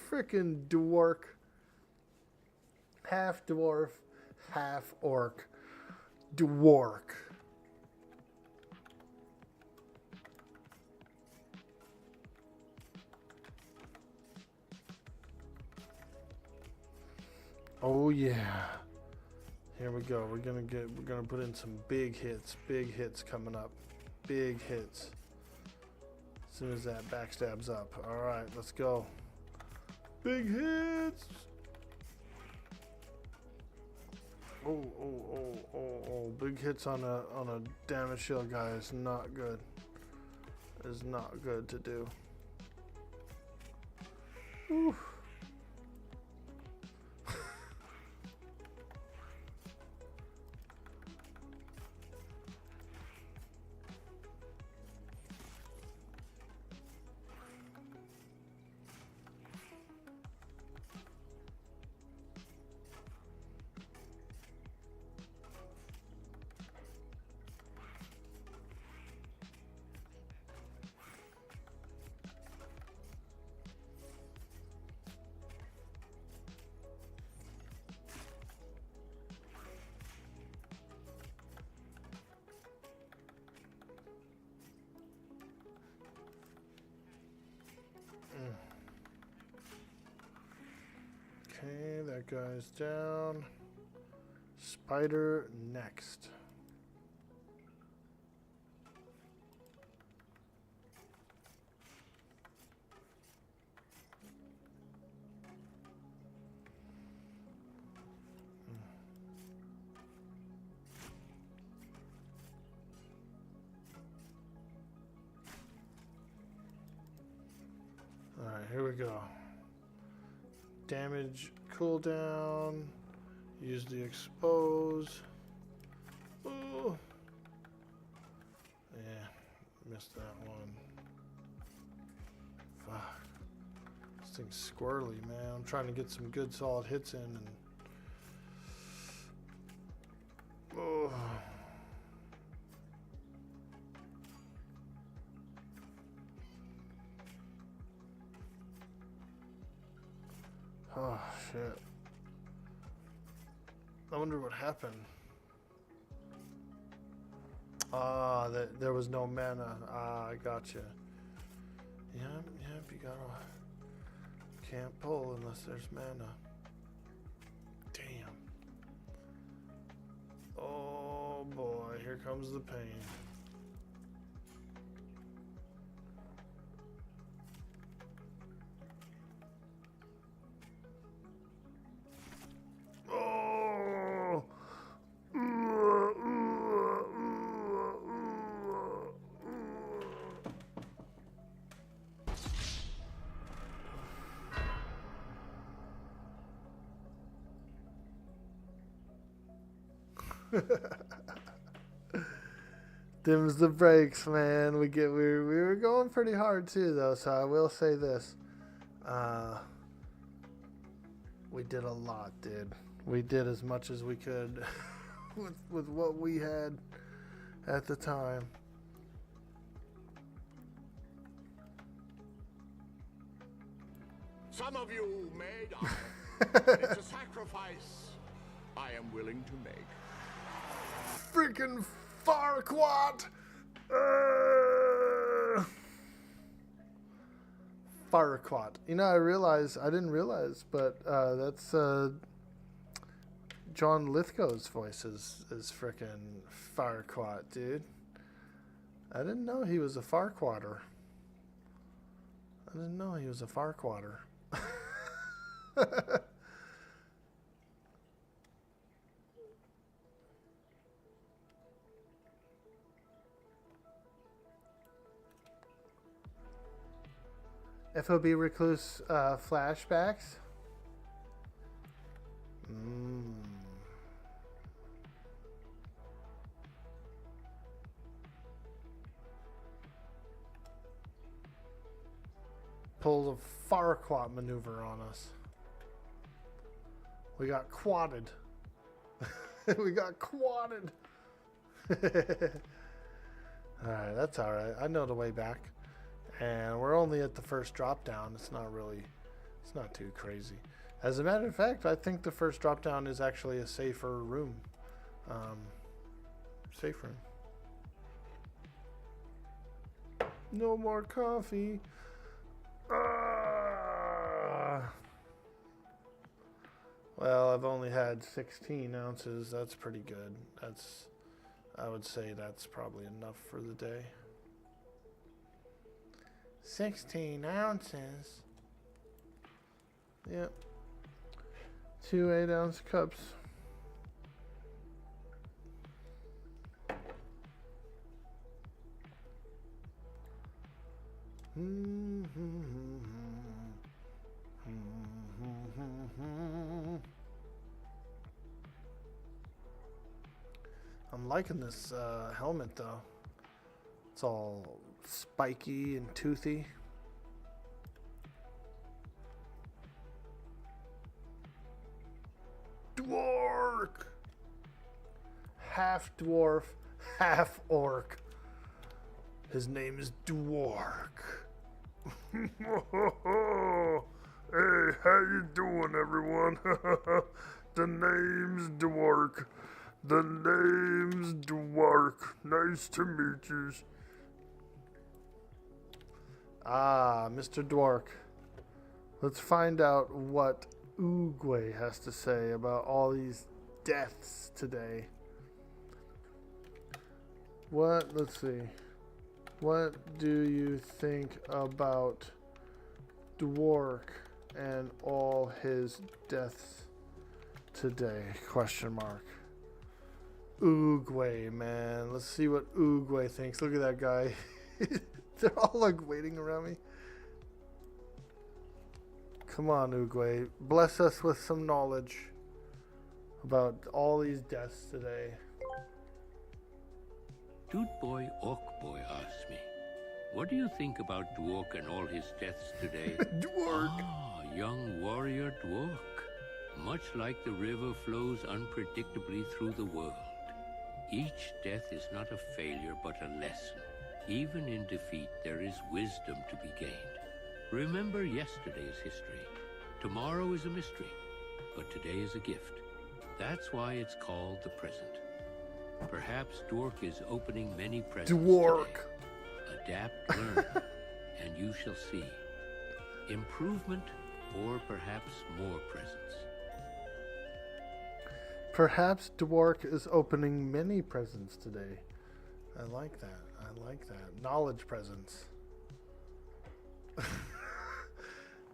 S1: Frickin' Dwork. Half dwarf, half orc. Dwork. Oh yeah. Here we go. We're gonna put in some big hits. Big hits coming up. Big hits. As soon as that backstab's up. Alright, let's go. Big hits! Oh, big hits on a damage shield guy is not good. Is not good to do. Whew. Okay, that guy's down. Spider next. Alright, here we go. Damage cooldown. Use the expose. Ooh. Yeah, missed that one. Fuck. This thing's squirrely, man. I'm trying to get some good solid hits in and oh. Oh shit. I wonder what happened. Ah, there was no mana. Ah, I gotcha. Yep, you gotta... Can't pull unless there's mana. Damn. Oh boy, here comes the pain. Dims the brakes, man. We were going pretty hard too, though. So I will say this: we did a lot, dude. We did as much as we could with what we had at the time.
S4: Some of you may die, but it's a sacrifice I am willing to make.
S1: Freaking Farquaad! Farquaad. You know, I didn't realize, but that's John Lithgow's voice is freaking Farquaad, dude. I didn't know he was a Farquader. I didn't know he was a Farquader. FOB Recluse flashbacks. Pulls a Farquaad maneuver on us. We got quadded. We got quadded. Alright, that's alright. I know the way back. And we're only at the first drop down. It's not too crazy. As a matter of fact, I think the first drop down is actually a safer room. Safe room. No more coffee. Well, I've only had 16 ounces. That's pretty good. I would say that's probably enough for the day. 16 ounces. Yep. 2 8-ounce cups. I'm liking this helmet though. It's all spiky and toothy. Dwork! Half dwarf, half orc. His name is Dwork.
S2: Hey, how you doing, everyone? The name's Dwork. The name's Dwork. Nice to meet you.
S1: Ah, Mr. Dwork. Let's find out what Waaagh has to say about all these deaths today. Let's see. What do you think about Dwork and all his deaths today? Question mark. Waaagh, man. Let's see what Waaagh thinks. Look at that guy. They're all like waiting around me. Come on, Waaagh. Bless us with some knowledge about all these deaths today.
S5: Dude boy, orc boy asked me, what do you think about Dwork and all his deaths today?
S1: Dwork!
S5: Ah, young warrior Dwork. Much like the river flows unpredictably through the world, each death is not a failure but a lesson. Even in defeat, there is wisdom to be gained. Remember yesterday's history. Tomorrow is a mystery, but today is a gift. That's why it's called the present. Perhaps Dwork is opening many presents
S1: Dwork!
S5: today. Adapt, learn, and you shall see. Improvement, or perhaps more presents.
S1: Perhaps Dwork is opening many presents today. I like that. I like that. Knowledge presents.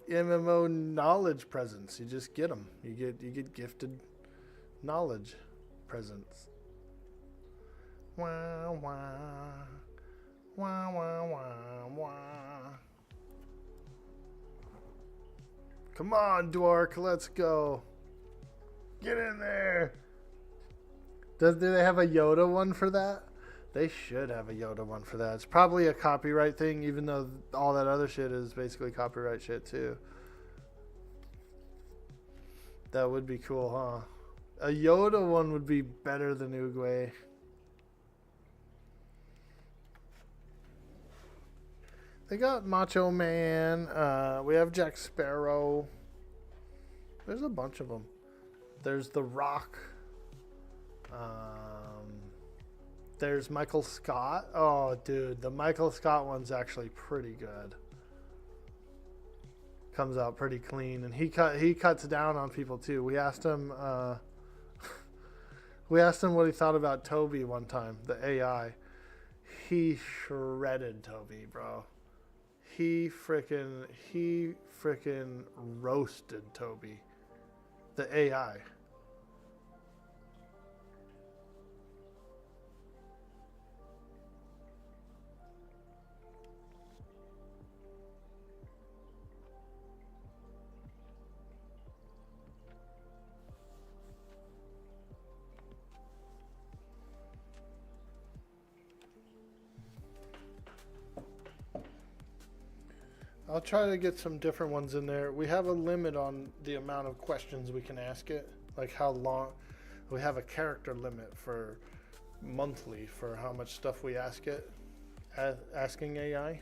S1: MMO knowledge presents. You just get them. You get gifted knowledge presents. Wah wah. Wah wah wah wah. Come on, Dwork, let's go. Get in there. Do they have a Yoda one for that? They should have a Yoda one for that. It's probably a copyright thing, even though all that other shit is basically copyright shit too. That would be cool, huh? A Yoda one would be better than Waaagh. They got Macho Man. We have Jack Sparrow. There's a bunch of them. There's The Rock. There's Michael Scott. Oh, dude, the Michael Scott one's actually pretty good. Comes out pretty clean, and he cuts down on people too. We asked him what he thought about Toby one time, the AI. He shredded Toby, bro. He frickin' roasted Toby, the AI. I'll try to get some different ones in there. We have a limit on the amount of questions we can ask it, like how long. We have a character limit for monthly for how much stuff we ask it, asking AI.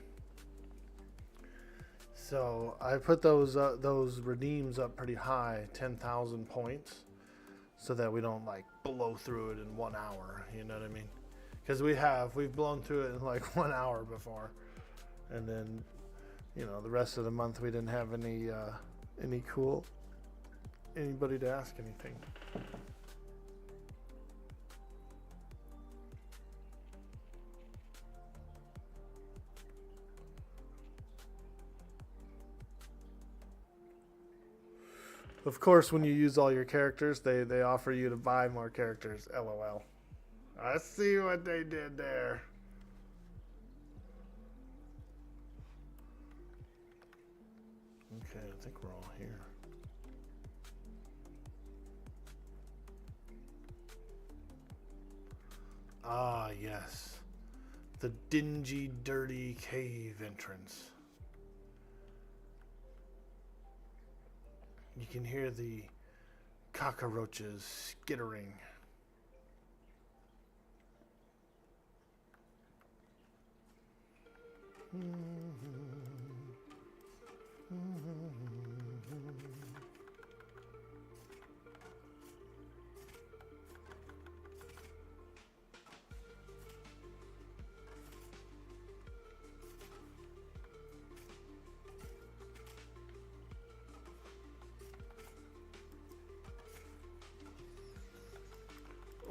S1: So I put those redeems up pretty high, 10,000 points, so that we don't like blow through it in 1 hour. You know what I mean? Because we've blown through it in like 1 hour before, and then, you know, the rest of the month we didn't have any cool anybody to ask anything. Of course, when you use all your characters, they offer you to buy more characters. LOL. I see what they did there. Okay, I think we're all here. Ah, yes. The dingy, dirty cave entrance. You can hear the cockroaches skittering.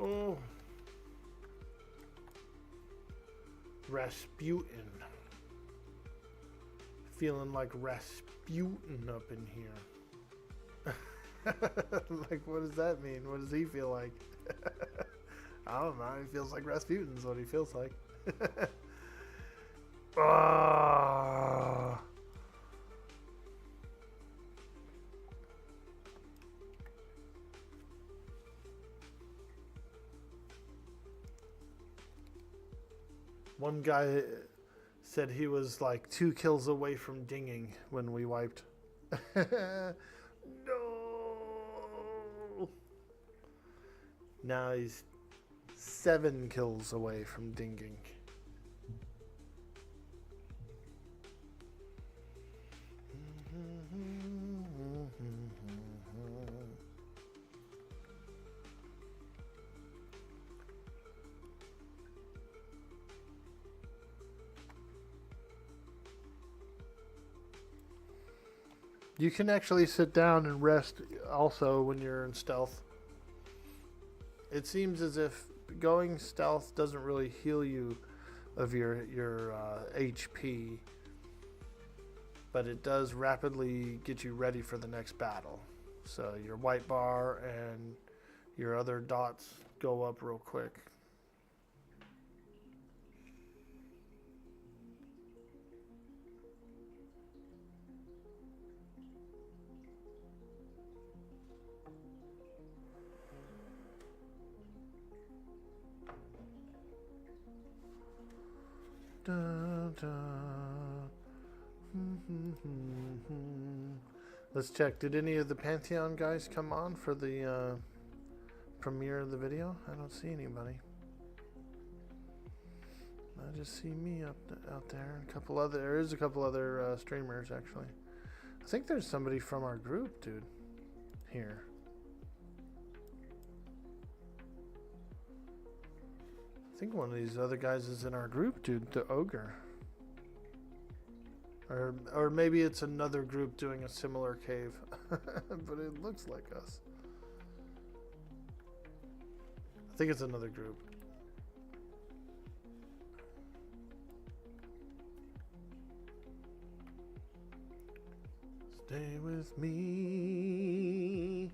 S1: Oh, Rasputin. Feeling like Rasputin up in here. Like, what does that mean? What does he feel like? I don't know. He feels like Rasputin's what he feels like. Ah. One guy said he was like 2 kills away from dinging when we wiped. No. Now he's 7 kills away from dinging. You can actually sit down and rest also when you're in stealth. It seems as if going stealth doesn't really heal you of your HP, but it does rapidly get you ready for the next battle. So your white bar and your other dots go up real quick. Dun, dun. Let's check. Did any of the Pantheon guys come on for the premiere of the video? I don't see anybody. I just see me out there. And a couple other. There is a couple other streamers actually. I think there's somebody from our group, dude. Here. I think one of these other guys is in our group, dude. The ogre. Or maybe it's another group doing a similar cave. But it looks like us. I think it's another group. Stay with me.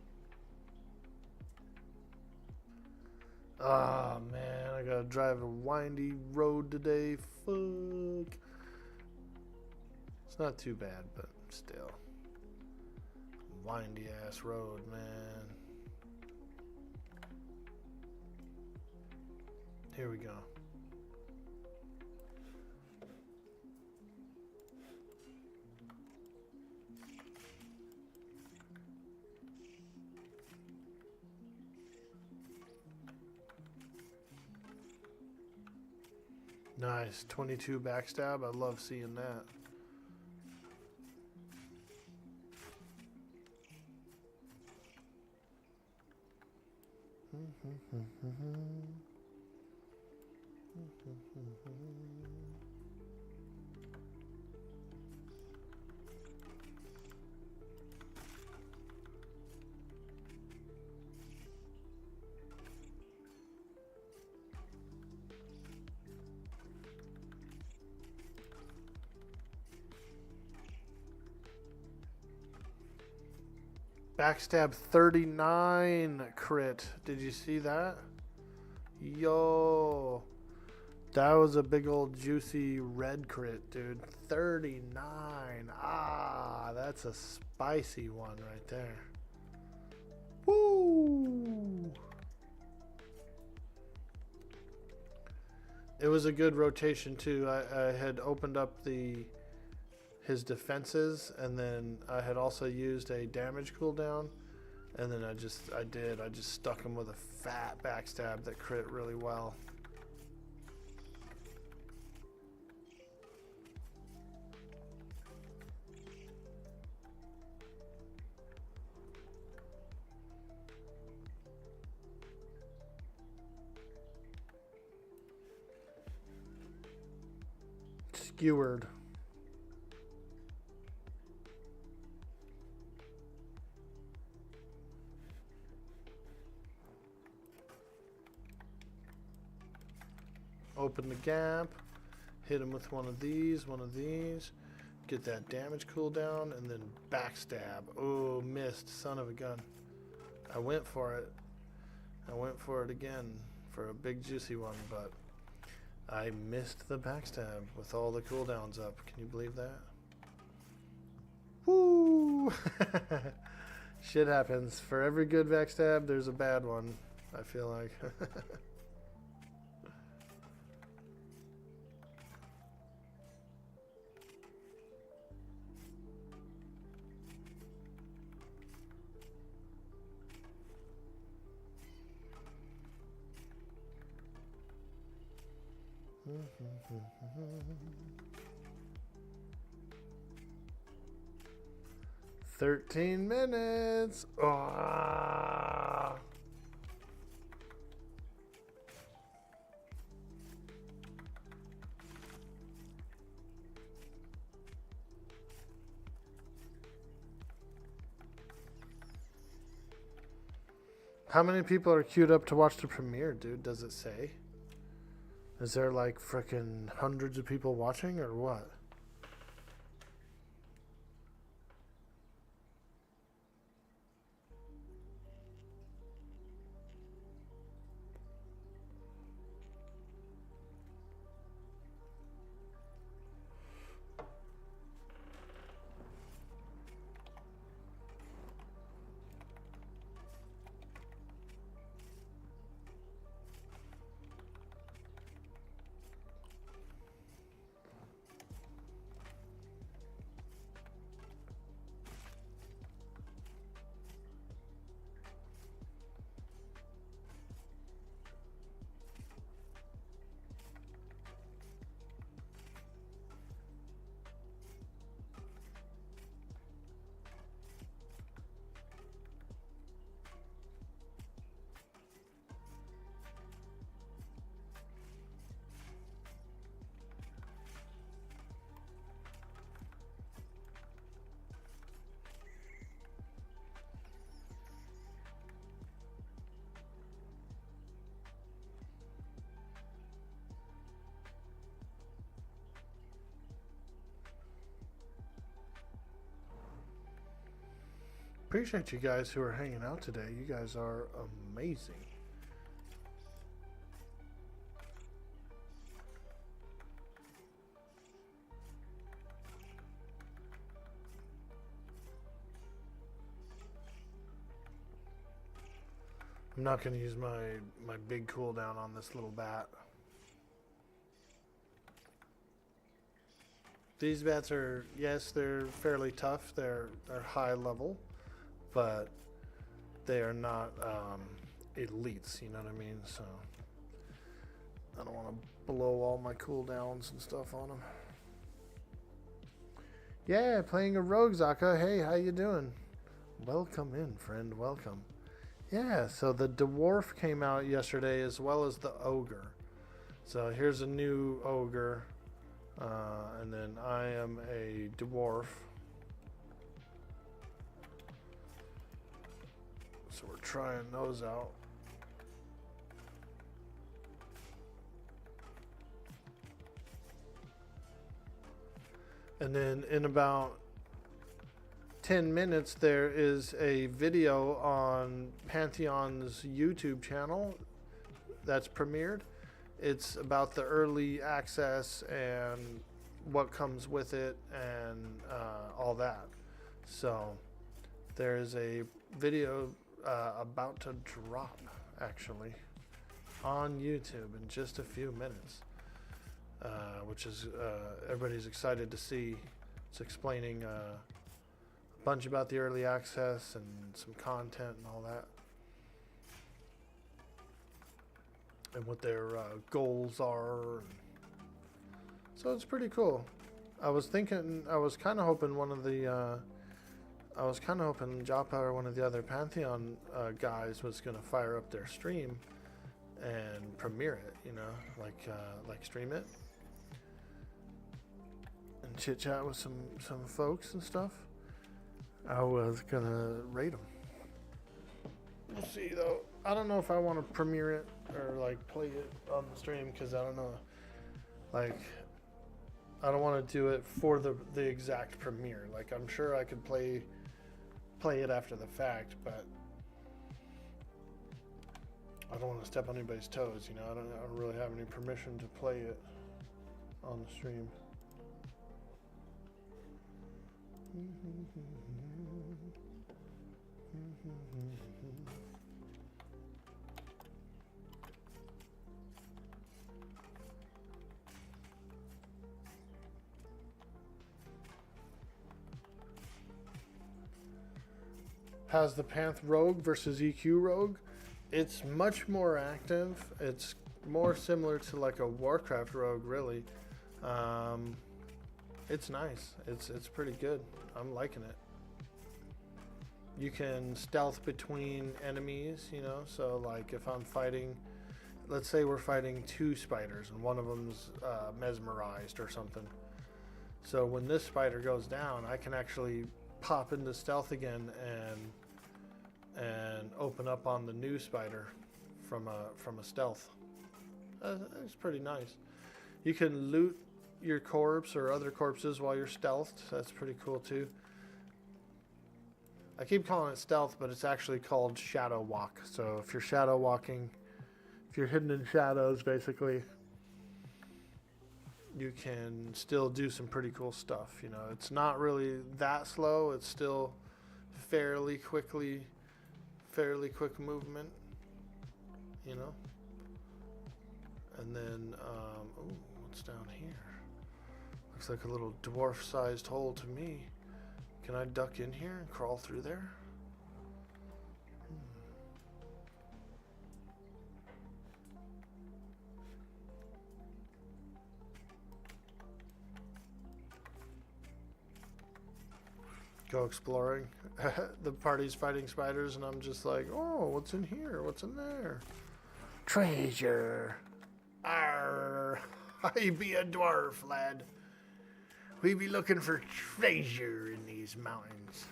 S1: Ah, man, I gotta drive a windy road today. Fuck. It's not too bad, but still. Windy ass road, man. Here we go. Nice. 22 backstab. I love seeing that. Backstab 39 crit. Did you see that? Yo. That was a big old juicy red crit, dude. 39. Ah, that's a spicy one right there. Woo! It was a good rotation too. I had opened up his defenses, and then I had also used a damage cooldown, and then I just stuck him with a fat backstab that crit really well. Skewered. Open the gap, hit him with one of these, get that damage cooldown, and then backstab. Oh, missed, son of a gun. I went for it. I went for it again for a big juicy one, but I missed the backstab with all the cooldowns up. Can you believe that? Woo! Shit happens. For every good backstab, there's a bad one, I feel like. $13 minutes. Oh. How many people are queued up to watch the premiere, dude? Does it say? Is there like frickin' hundreds of people watching or what? Appreciate you guys who are hanging out today. You guys are amazing. I'm not going to use my big cooldown on this little bat. These bats are, yes, they're fairly tough. They're high level, but they are not elites, you know what I mean? So I don't want to blow all my cooldowns and stuff on them. Yeah, playing a rogue, Zaka. Hey, how you doing? Welcome in, friend. Welcome. Yeah, so the Dwarf came out yesterday as well as the Ogre. So here's a new Ogre. And then I am a Dwarf. So we're trying those out. And then in about 10 minutes, there is a video on Pantheon's YouTube channel that's premiered. It's about the early access and what comes with it and all that. So there is a video about to drop, actually, on YouTube in just a few minutes, which is everybody's excited to see. It's explaining a bunch about the early access and some content and all that, and what their goals are. So it's pretty cool. I was kind of hoping Joppa or one of the other Pantheon guys was gonna fire up their stream and premiere it, you know, like stream it and chit chat with some folks and stuff. I was gonna rate them. We'll see though. I don't know if I want to premiere it or like play it on the stream, because I don't know. Like, I don't want to do it for the exact premiere. Like, I'm sure I could play it after the fact, but I don't want to step on anybody's toes. You know, I don't really have any permission to play it on the stream. Has the Panth Rogue versus EQ Rogue. It's much more active. It's more similar to like a Warcraft Rogue, really. It's nice. It's pretty good. I'm liking it. You can stealth between enemies, you know. So like if I'm fighting, let's say we're fighting 2 spiders and one of them's mesmerized or something. So when this spider goes down, I can actually pop into stealth again and open up on the new spider from a stealth. It's pretty nice. You can loot your corpse or other corpses while you're stealthed. That's pretty cool too. I keep calling it stealth, but it's actually called shadow walk. So if you're shadow walking, if you're hidden in shadows, basically, you can still do some pretty cool stuff. You know, it's not really that slow. It's still fairly quick movement, you know. And then, ooh, what's down here? Looks like a little dwarf-sized hole to me. Can I duck in here and crawl through there? Go exploring. The party's fighting spiders, and I'm just like, oh, what's in here? What's in there? Treasure. Arr. I be a dwarf, lad. We be looking for treasure in these mountains.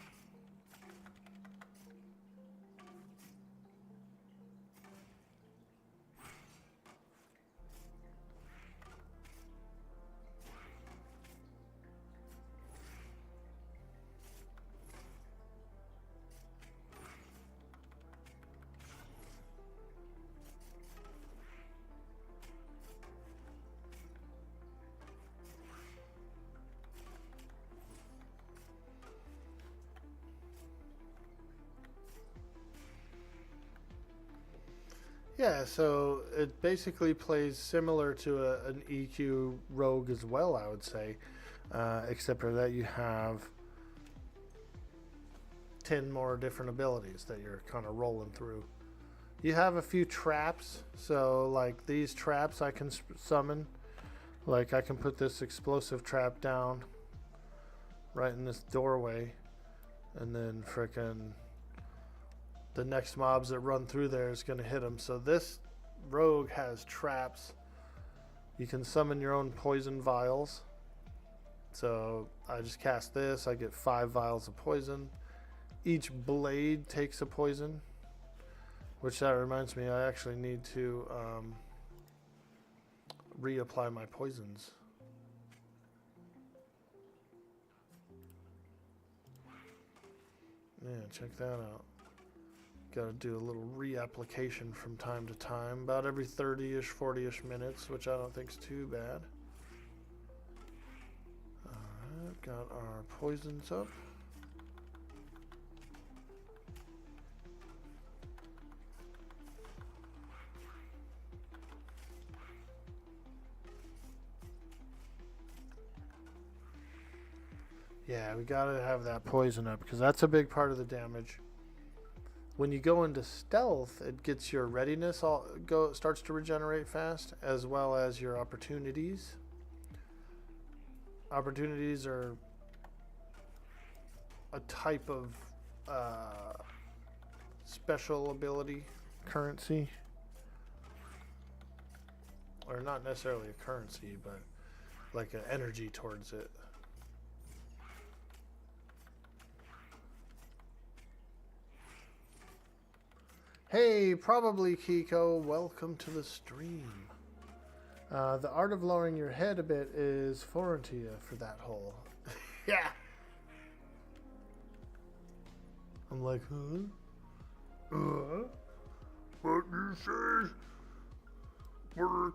S1: Yeah, so it basically plays similar to an EQ Rogue as well, I would say, except for that you have 10 more different abilities that you're kind of rolling through. You have a few traps, so like these traps I can summon. Like I can put this explosive trap down right in this doorway, and then frickin' the next mobs that run through there is going to hit them. So this rogue has traps. You can summon your own poison vials. So I just cast this. I get 5 vials of poison. Each blade takes a poison. Which that reminds me, I actually need to reapply my poisons. Yeah, check that out. Got to do a little reapplication from time to time, about every 30-ish, 40-ish minutes, which I don't think is too bad. Alright, got our poisons up. Yeah, we gotta have that poison up because that's a big part of the damage. When you go into stealth, it gets your readiness starts to regenerate fast, as well as your opportunities. Opportunities are a type of special ability currency, or not necessarily a currency, but like an energy towards it. Hey, probably Kiko, welcome to the stream. The art of lowering your head a bit is foreign to you for that hole. Yeah. I'm like, huh?
S2: What you say? Work.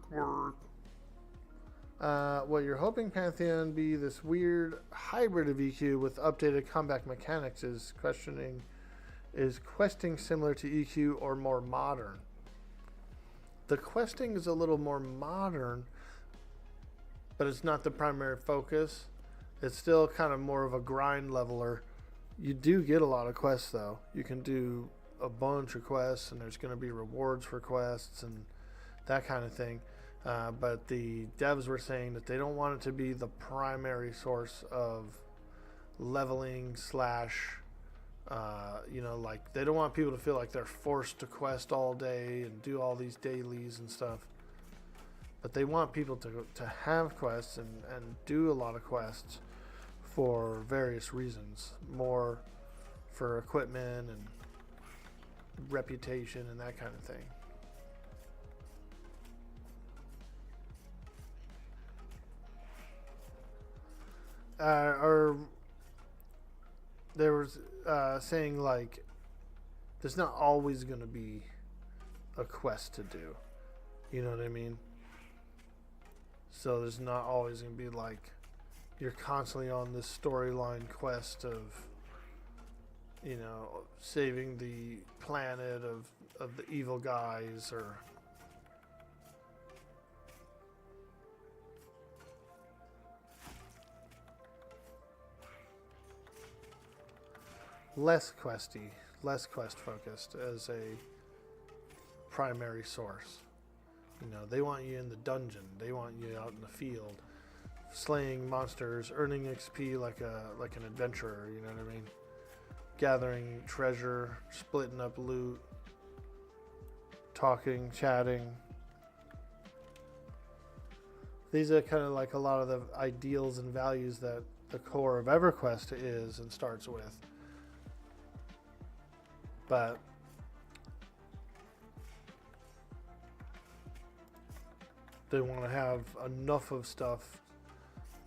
S1: What you're hoping Pantheon be this weird hybrid of EQ with updated combat mechanics is questing similar to EQ or more modern? The questing is a little more modern, but it's not the primary focus. It's still kind of more of a grind leveler. You do get a lot of quests though. You can do a bunch of quests and there's going to be rewards for quests and that kind of thing. But the devs were saying that they don't want it to be the primary source of leveling slash like they don't want people to feel like they're forced to quest all day and do all these dailies and stuff. But they want people to have quests and do a lot of quests for various reasons. More for equipment and reputation and that kind of thing. Or there was saying like there's not always going to be a quest to do. You know what I mean? So there's not always going to be like you're constantly on this storyline quest of, you know, saving the planet of the evil guys or less quest focused as a primary source. You know, they want you in the dungeon, they want you out in the field, slaying monsters, earning XP like an adventurer. You know what I mean? Gathering treasure, splitting up loot, talking, chatting. These are kind of like a lot of the ideals and values that the core of EverQuest is and starts with. But they want to have enough of stuff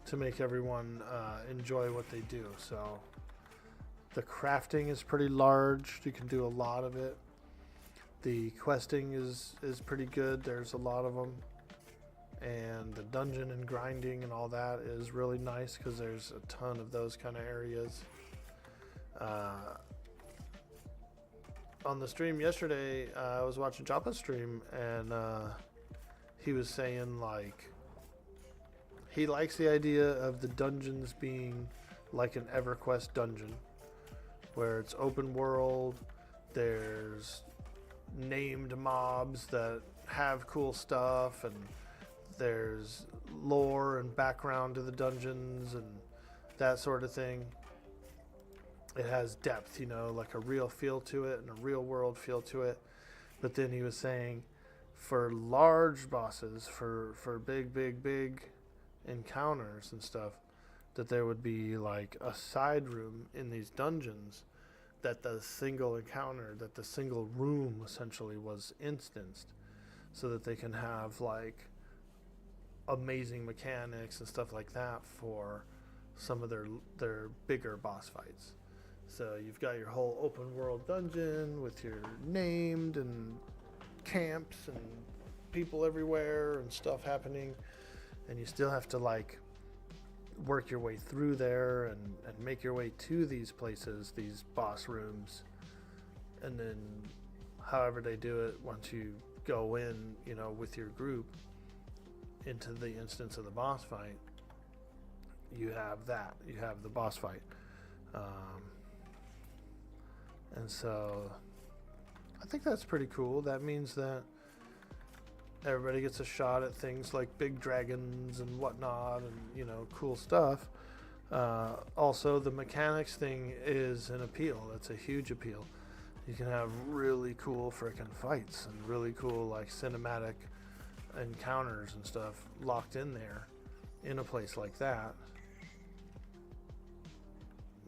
S1: to make everyone enjoy what they do. So the crafting is pretty large. You can do a lot of it. The questing is pretty good. There's a lot of them. And the dungeon and grinding and all that is really nice because there's a ton of those kind of areas. On the stream yesterday, I was watching Joppa's stream, and he was saying like he likes the idea of the dungeons being like an EverQuest dungeon, where it's open world. There's named mobs that have cool stuff, and there's lore and background to the dungeons and that sort of thing. It has depth, you know, like a real feel to it and a real world feel to it. But then he was saying for large bosses, for big encounters and stuff, that there would be like a side room in these dungeons that the single encounter, that the single room essentially was instanced, so that they can have like amazing mechanics and stuff like that for some of their bigger boss fights. So you've got your whole open world dungeon with your named and camps and people everywhere and stuff happening, and you still have to like work your way through there and make your way to these places, these boss rooms, and then however they do it, once you go in, you know, with your group into the instance of the boss fight, you have the boss fight. And so I think that's pretty cool. That means that everybody gets a shot at things like big dragons and whatnot, and, you know, cool stuff. Also, the mechanics thing is an appeal. That's a huge appeal. You can have really cool frickin' fights and really cool like cinematic encounters and stuff locked in there in a place like that.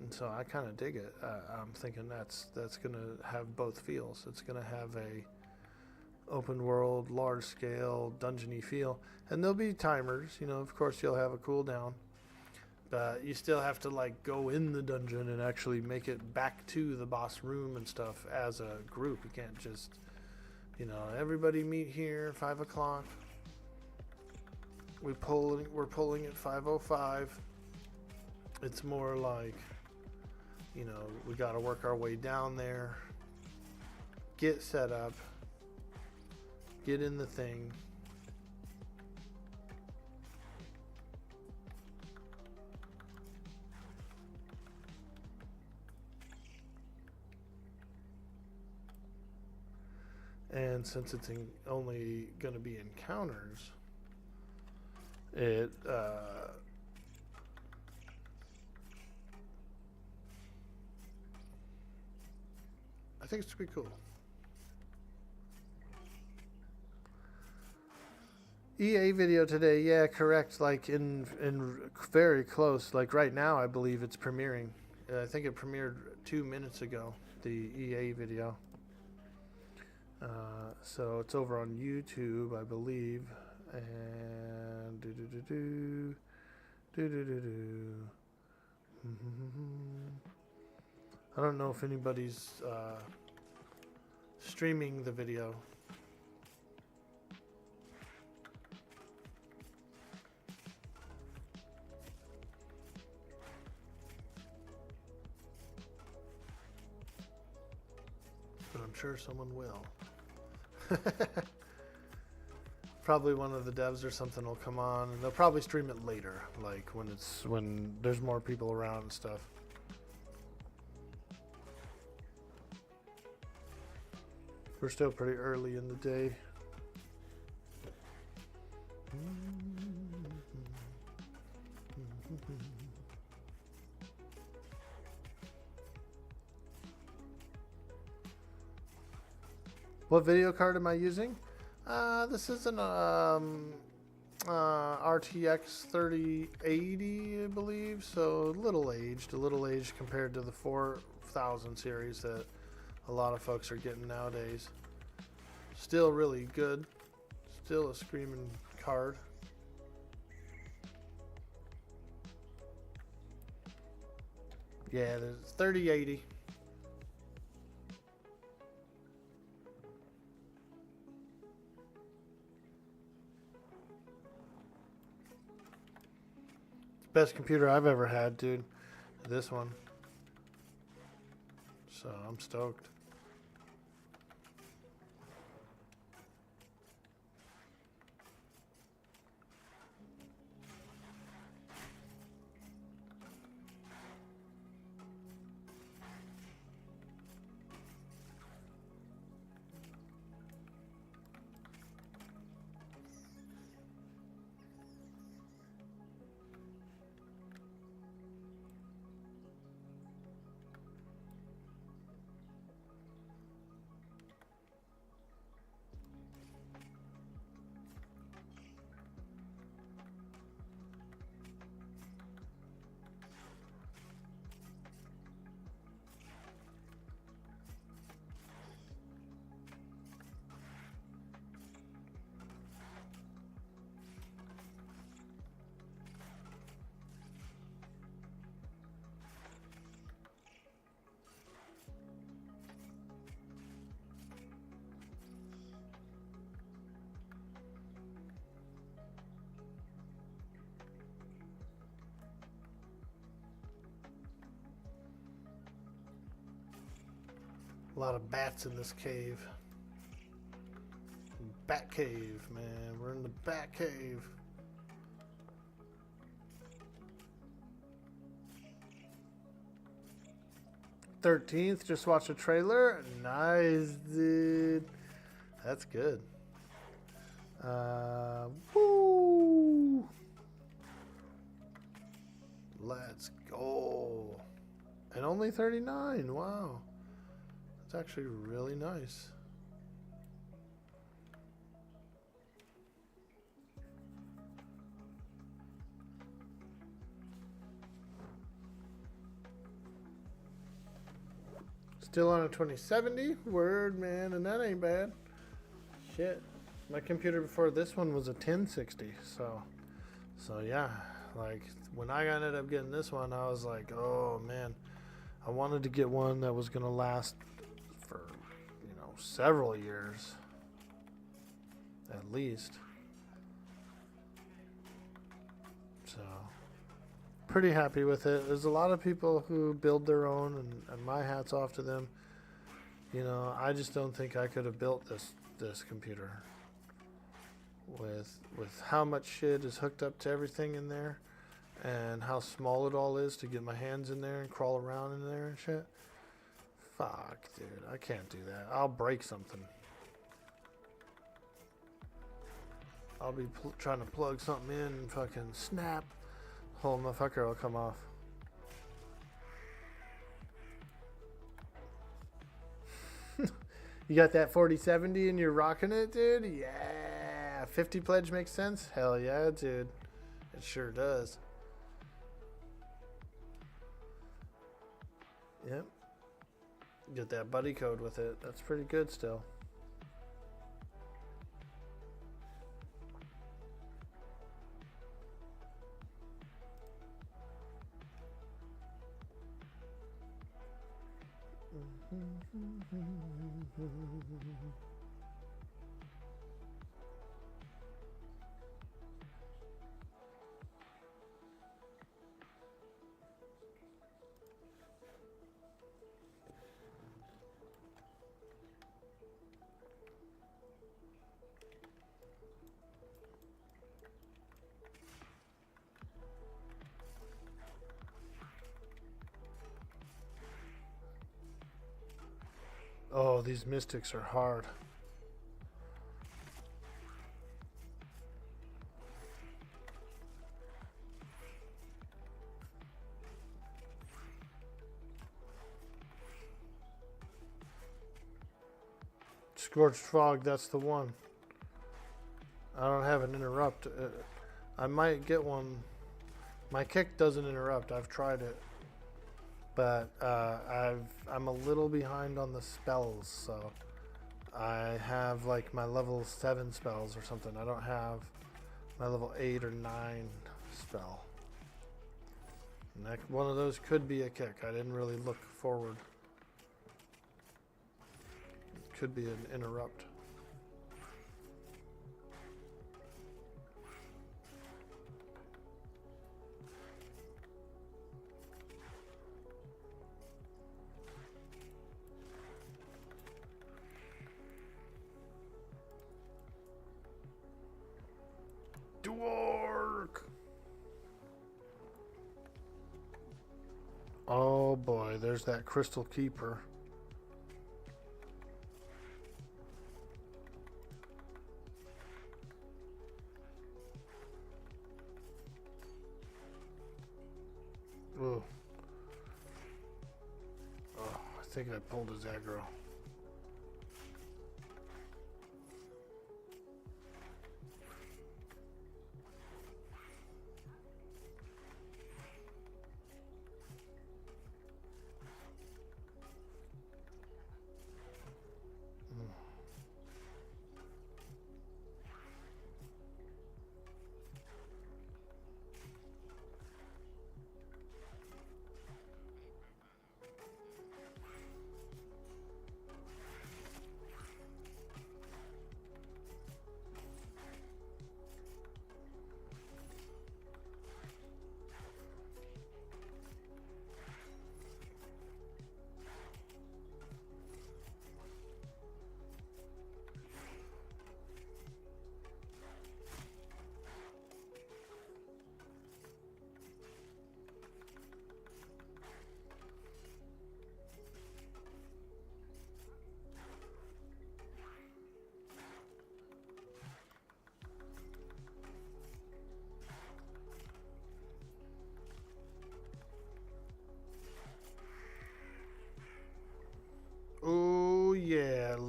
S1: And so I kind of dig it. I'm thinking that's gonna have both feels. It's gonna have a open world, large scale, dungeony feel, and there'll be timers. You know, of course, you'll have a cooldown, but you still have to like go in the dungeon and actually make it back to the boss room and stuff as a group. You can't just, you know, everybody meet here 5 o'clock. We're pulling at 5:05. It's more like, you know, we got to work our way down there, get set up, get in the thing. And since it's only going to be encounters, it I think it's pretty cool. EA video today, yeah, correct. Like in very close. Like right now, I believe it's premiering. I think it premiered 2 minutes ago. The EA video. So it's over on YouTube, I believe. And I don't know if anybody's streaming the video. But I'm sure someone will. Probably one of the devs or something will come on, and they'll probably stream it later, like when there's more people around and stuff. We're still pretty early in the day. What video card am I using? This is an RTX 3080, I believe, so a little aged compared to the 4000 series that a lot of folks are getting nowadays. Still really good. Still a screaming card. Yeah, there's 3080. Best computer I've ever had, dude. This one. So I'm stoked. A lot of bats in this cave. Bat cave, man. We're in the bat cave. "13th, just watched a trailer." Nice, dude. That's good. Woo! Let's go. And only 39. Wow. That's actually really nice. Still on a 2070. Word, man, and that ain't bad. Shit. My computer before this one was a 1060, so yeah, like when I ended up getting this one, I was like, oh man, I wanted to get one that was gonna last for, you know, several years at least. So pretty happy with it. There's a lot of people who build their own, and my hat's off to them. You know, I just don't think I could have built this computer with how much shit is hooked up to everything in there, and how small it all is to get my hands in there and crawl around in there and shit. Fuck, dude, I can't do that. I'll break something. I'll be trying to plug something in and fucking snap. Whole motherfucker will come off. You got that 4070 and you're rocking it, dude? Yeah. 50 pledge makes sense? Hell yeah, dude. It sure does. Yep. Get that buddy code with it. That's pretty good still. Oh, these mystics are hard. Scorched Fog, that's the one. I don't have an interrupt. I might get one. My kick doesn't interrupt. I've tried it. But I'm a little behind on the spells, so I have like my level 7 spells or something. I don't have my level 8 or 9 spell. And that, one of those could be a kick. I didn't really look forward. It could be an interrupt. Dwork! Oh boy, there's that Crystal Keeper. Ooh. Oh, I think I pulled his aggro.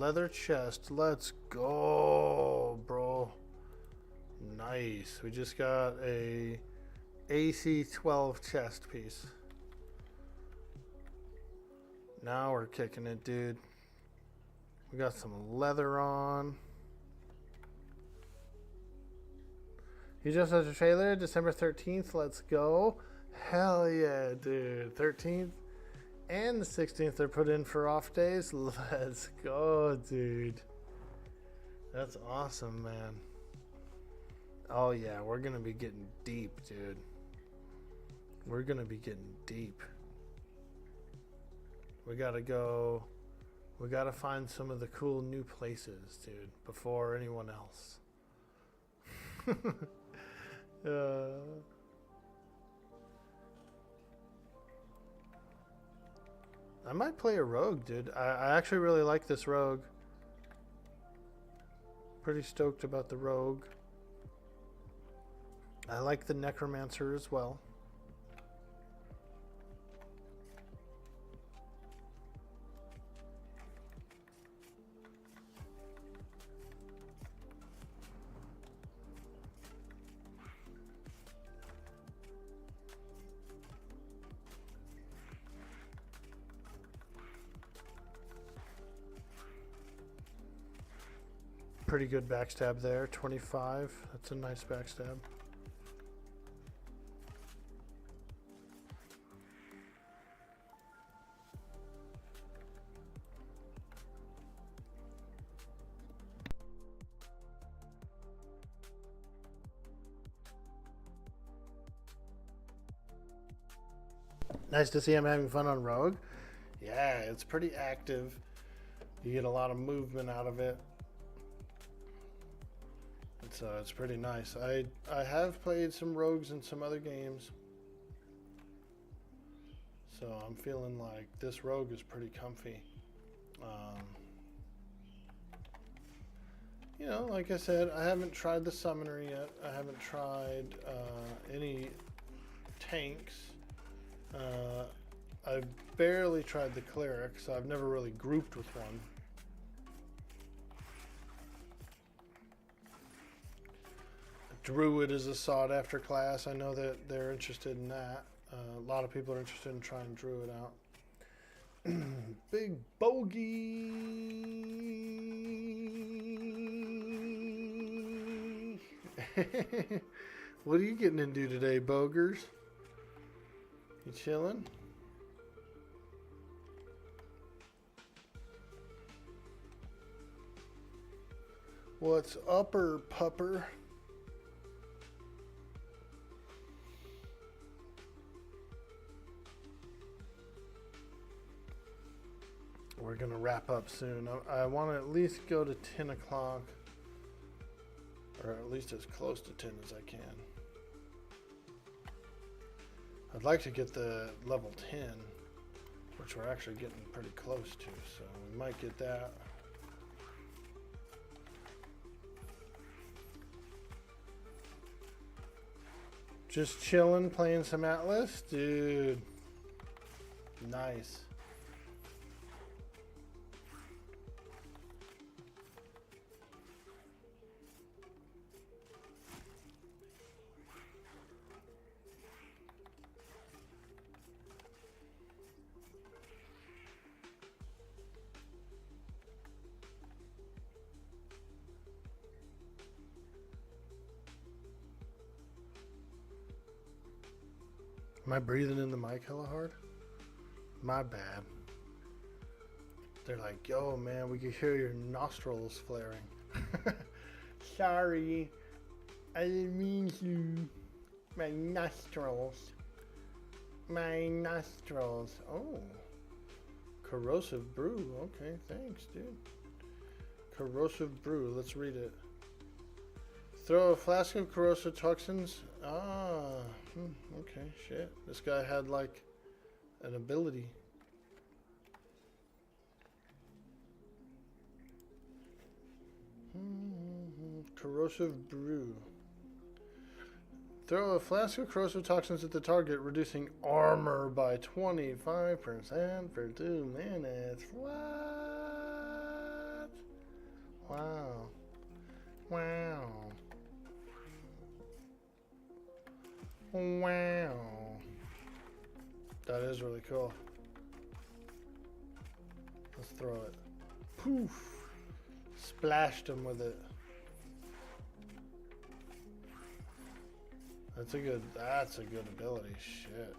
S1: leather chest. Let's go, bro. Nice. We just got a AC-12 chest piece. Now we're kicking it, dude. We got some leather on. You just had a trailer, December 13th. Let's go. Hell yeah, dude. 13th and the 16th they're put in for off days. Let's go, dude. That's awesome, man. Oh yeah, we're gonna be getting deep, dude. We're gonna be getting deep. We gotta go. We gotta find some of the cool new places, dude, before anyone else. I might play a rogue, dude. I actually really like this rogue. Pretty stoked about the rogue. I like the necromancer as well. Pretty good backstab there, 25. That's a nice backstab. Nice to see I'm having fun on Rogue. Yeah, it's pretty active. You get a lot of movement out of it. It's pretty nice. I have played some rogues in some other games, so I'm feeling like this rogue is pretty comfy. You know, like I said, I haven't tried the summoner yet. I haven't tried any tanks. I've barely tried the cleric, so I've never really grouped with one. Druid is a sought-after class. I know that they're interested in that. A lot of people are interested in trying Druid out. Big bogey. What are you getting into today, Bogers? You chilling? What's upper, pupper? We're going to wrap up soon. I want to at least go to 10 o'clock, or at least as close to 10 as I can. I'd like to get the level 10, which we're actually getting pretty close to, so we might get that. Just chilling, playing some Atlas? Dude, nice. Am I breathing in the mic hella hard? My bad. They're like, yo, man, we can hear your nostrils flaring. Sorry. I didn't mean to. My nostrils. My nostrils. Oh. Corrosive brew. Okay, thanks, dude. Corrosive brew. Let's read it. Throw a flask of corrosive toxins. Okay, shit. This guy had like an ability. Corrosive brew. Throw a flask of corrosive toxins at the target, reducing armor by 25% for 2 minutes. What? Wow. Wow. Wow. That is really cool. Let's throw it. Poof. Splashed him with it. That's a good ability. Shit.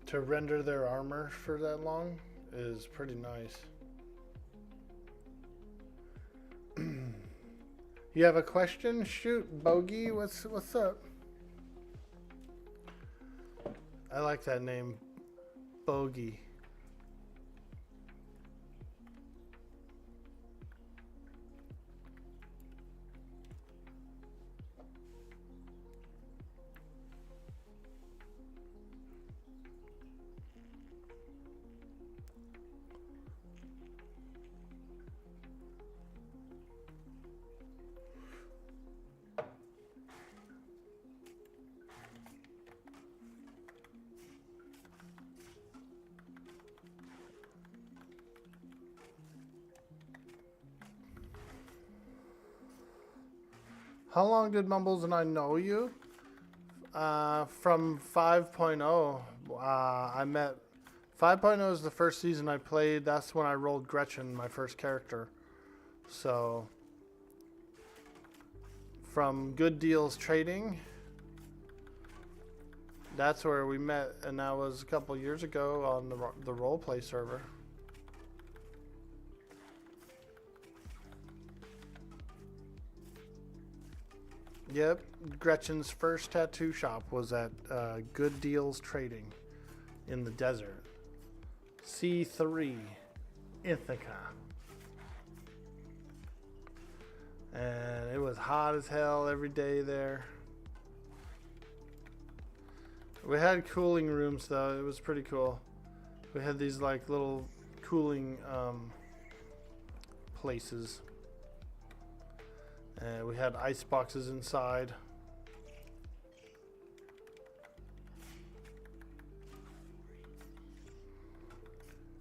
S1: To render their armor for that long is pretty nice. You have a question? Shoot, Bogey. What's up? I like that name, Bogey. How long did Mumbles and I know you? From 5.0. I met... 5.0 is the first season I played. That's when I rolled Gretchen, my first character. So... From Good Deals Trading. That's where we met, and that was a couple years ago on the roleplay server. Yep, Gretchen's first tattoo shop was at Good Deals Trading in the desert. C3, Ithaca. And it was hot as hell every day there. We had cooling rooms though, it was pretty cool. We had these like little cooling places. And we had ice boxes inside.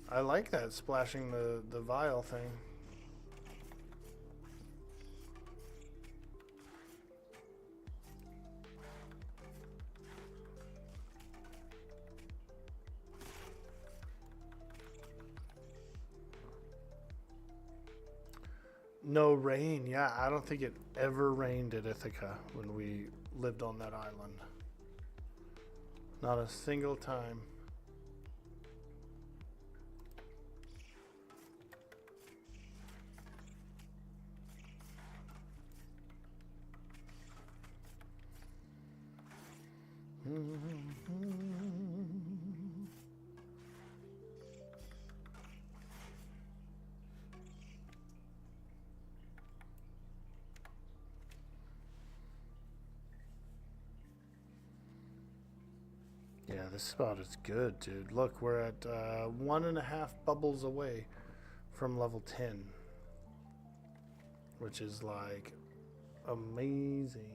S1: I like that, splashing the vial thing. No rain. Yeah, I don't think it ever rained at Ithaca when we lived on that island. Not a single time. Yeah, this spot is good, dude. Look, we're at 1.5 bubbles away from level 10, which is like amazing.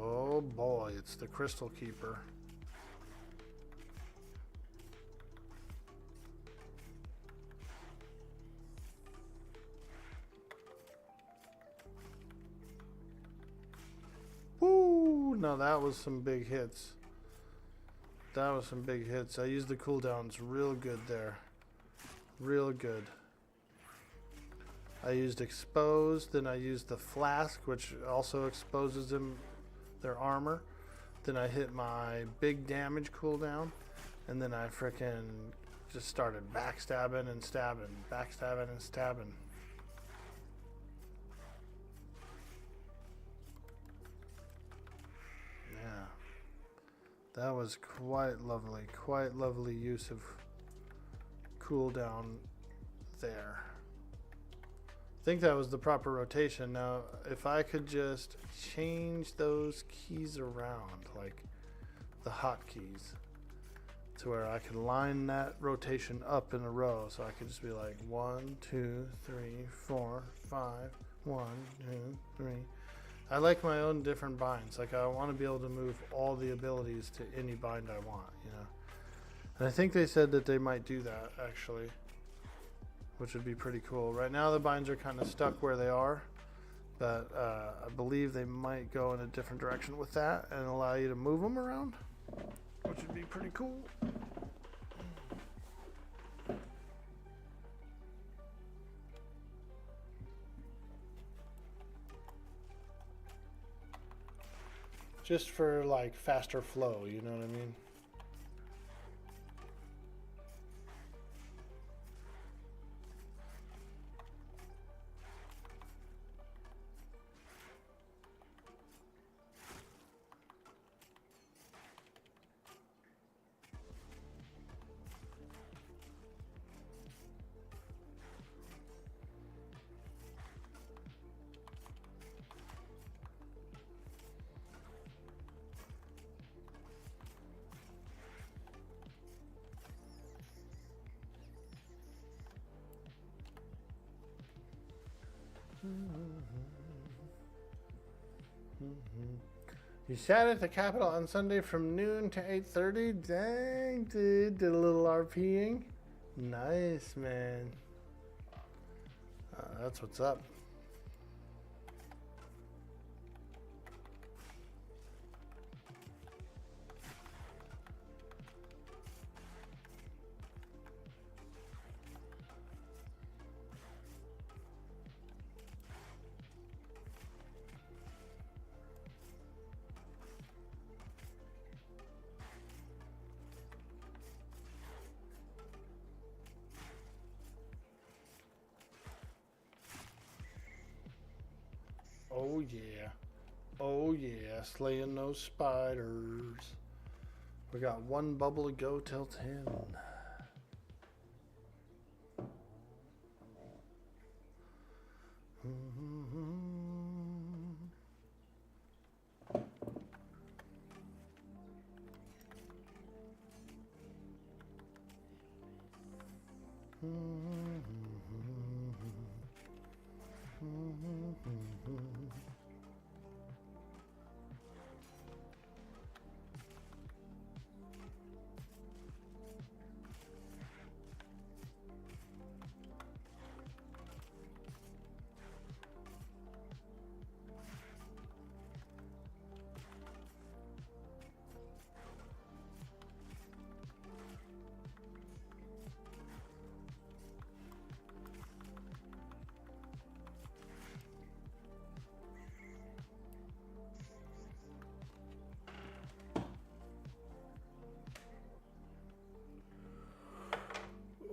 S1: Oh boy, it's the Crystal Keeper. Woo! No, that was some big hits. That was some big hits. I used the cooldowns real good there. Real good. I used Exposed, then I used the Flask, which also exposes them, their armor. Then I hit my big damage cooldown, and then I frickin' just started backstabbing and stabbing, backstabbing and stabbing. That was quite lovely use of cooldown there. I think that was the proper rotation. Now, if I could just change those keys around, like the hotkeys, to where I could line that rotation up in a row, so I could just be like 1, 2, 3, 4, 5, 1, 2, 3. I like my own different binds. Like, I want to be able to move all the abilities to any bind I want, you know. And I think they said that they might do that, actually, which would be pretty cool. Right now the binds are kind of stuck where they are, but I believe they might go in a different direction with that and allow you to move them around, which would be pretty cool. Just for like faster flow, you know what I mean? You sat at the Capitol on Sunday from noon to 8:30. Dang, dude, did a little RPing. Nice, man. That's what's up. Oh yeah. Oh yeah, slaying those spiders. We got one bubble to go till 10.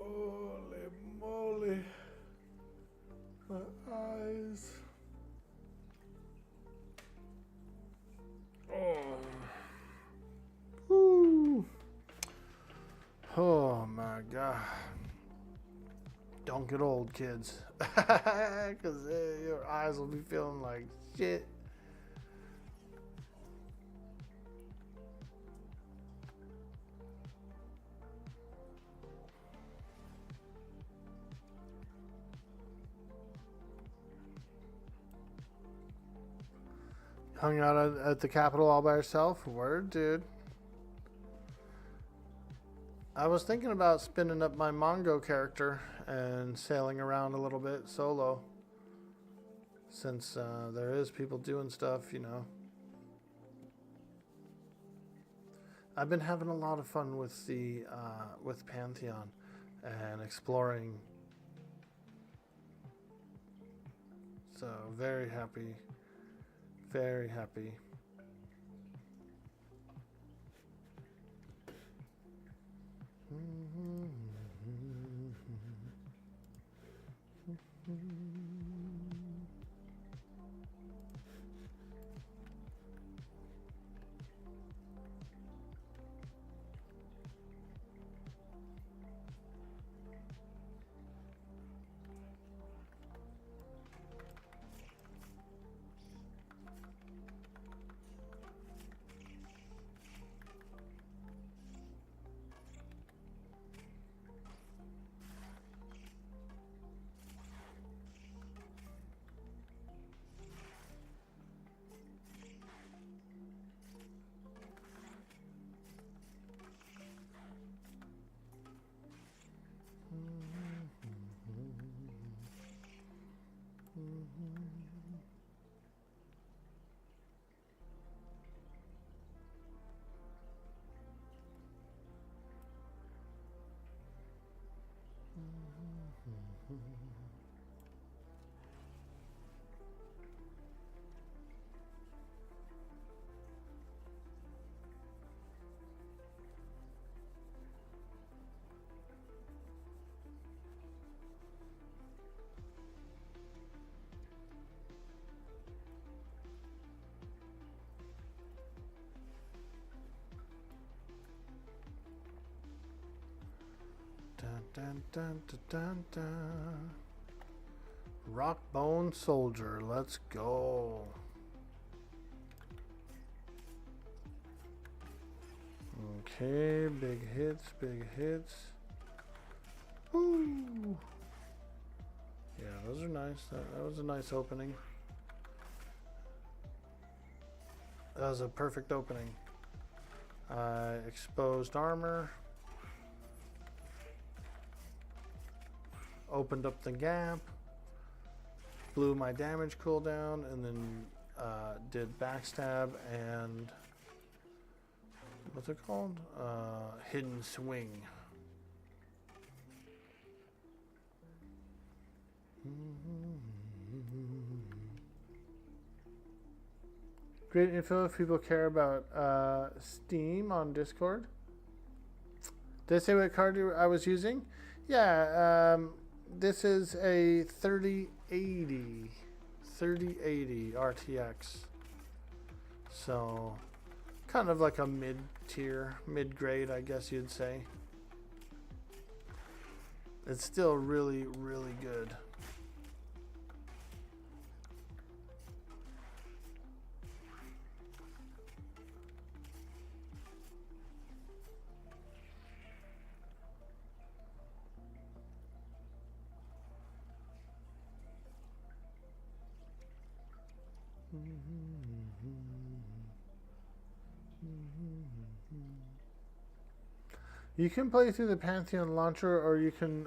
S1: Holy moly. My eyes. Oh. Woo. Oh my God. Don't get old, kids. Because your eyes will be feeling like shit. Hung out at the Capitol all by herself? Word, dude. I was thinking about spinning up my Mongo character and sailing around a little bit solo. Since there is people doing stuff, you know. I've been having a lot of fun with the with Pantheon and exploring. So very happy. Very happy. dun, dun, dun, dun, dun. Rockbone Soldier, let's go. Okay, big hits, big hits. Woo! Yeah, those are nice. That was a nice opening. That was a perfect opening. Exposed armor. Opened up the gap. Blew my damage cooldown, and then did backstab and what's it called? Hidden swing. Great info if people care about Steam on Discord. Did I say what card I was using? Yeah, this is a 3080 RTX. So, kind of like a mid-tier, mid-grade, I guess you'd say. It's still really, really good. You can play through the Pantheon launcher, or you can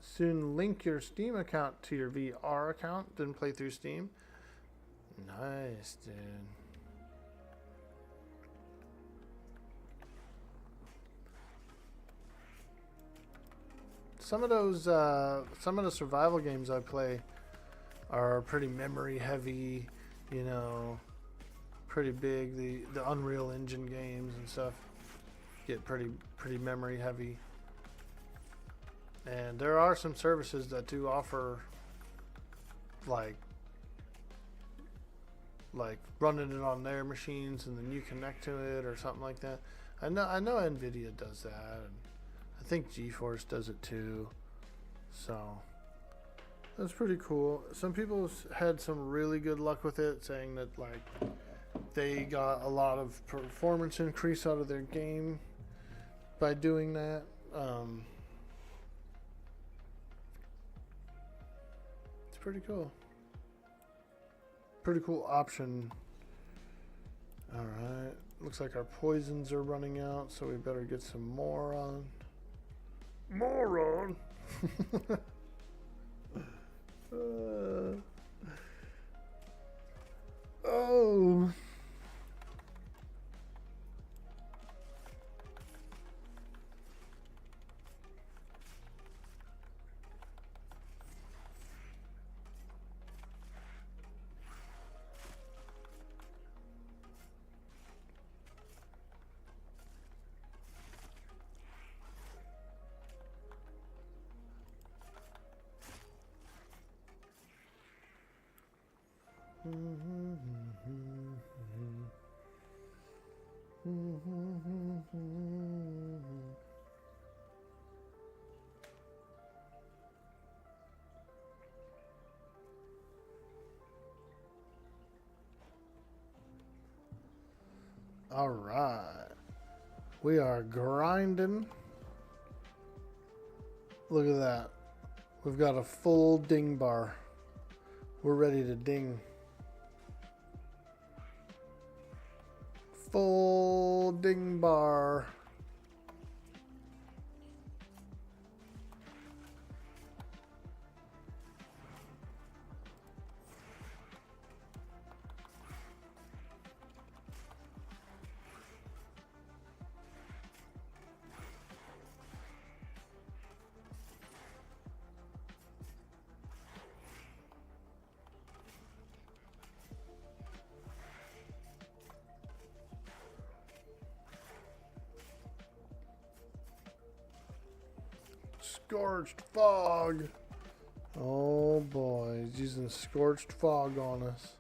S1: soon link your Steam account to your VR account, then play through Steam. Nice, dude. Some of the survival games I play are pretty memory heavy, you know, pretty big. The Unreal Engine games and stuff get pretty memory heavy. And there are some services that do offer like running it on their machines and then you connect to it or something like that. I know Nvidia does that, and I think GeForce does it too. So that's pretty cool. Some people had some really good luck with it, saying that like they got a lot of performance increase out of their game by doing that. It's pretty cool. Pretty cool option. Alright. Looks like our poisons are running out, so we better get some more on.
S2: Moron.
S1: Oh. All right, we are grinding. Look at that. We've got a full ding bar. We're ready to ding. Full ding bar. Scorched fog. Oh boy, he's using scorched fog on us.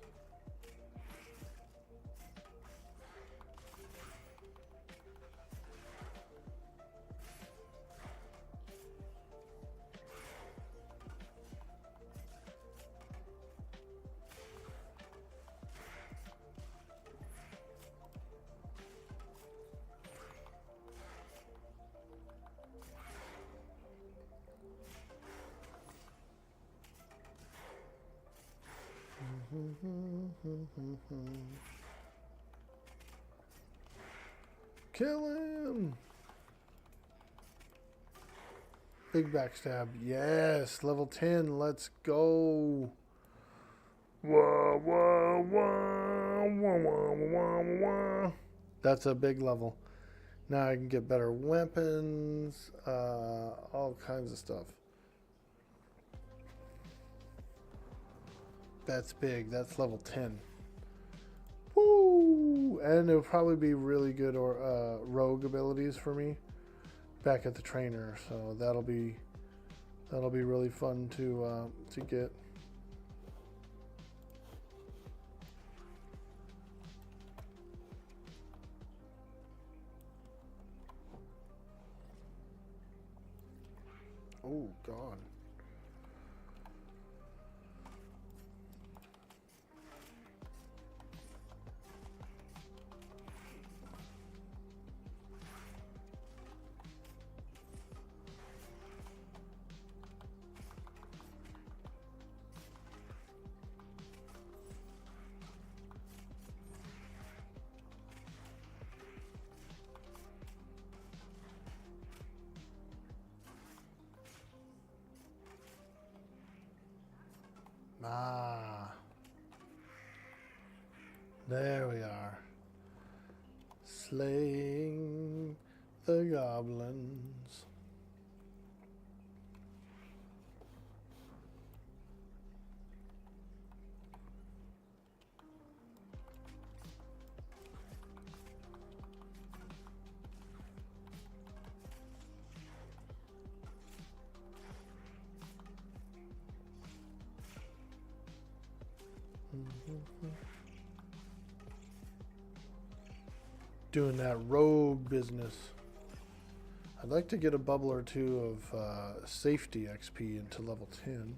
S1: Kill him. Big backstab. Yes. Level 10. Let's go.
S2: Waaagh, waaagh, waaagh, waaagh, waaagh, waaagh, waaagh.
S1: That's a big level. Now I can get better weapons. All kinds of stuff. That's big. That's level 10. Woo! And it'll probably be really good or rogue abilities for me back at the trainer. So that'll be really fun to get. Oh God. Ah, there we are. Slaying the goblins. Doing that rogue business. I'd like to get a bubble or two of safety XP into level 10.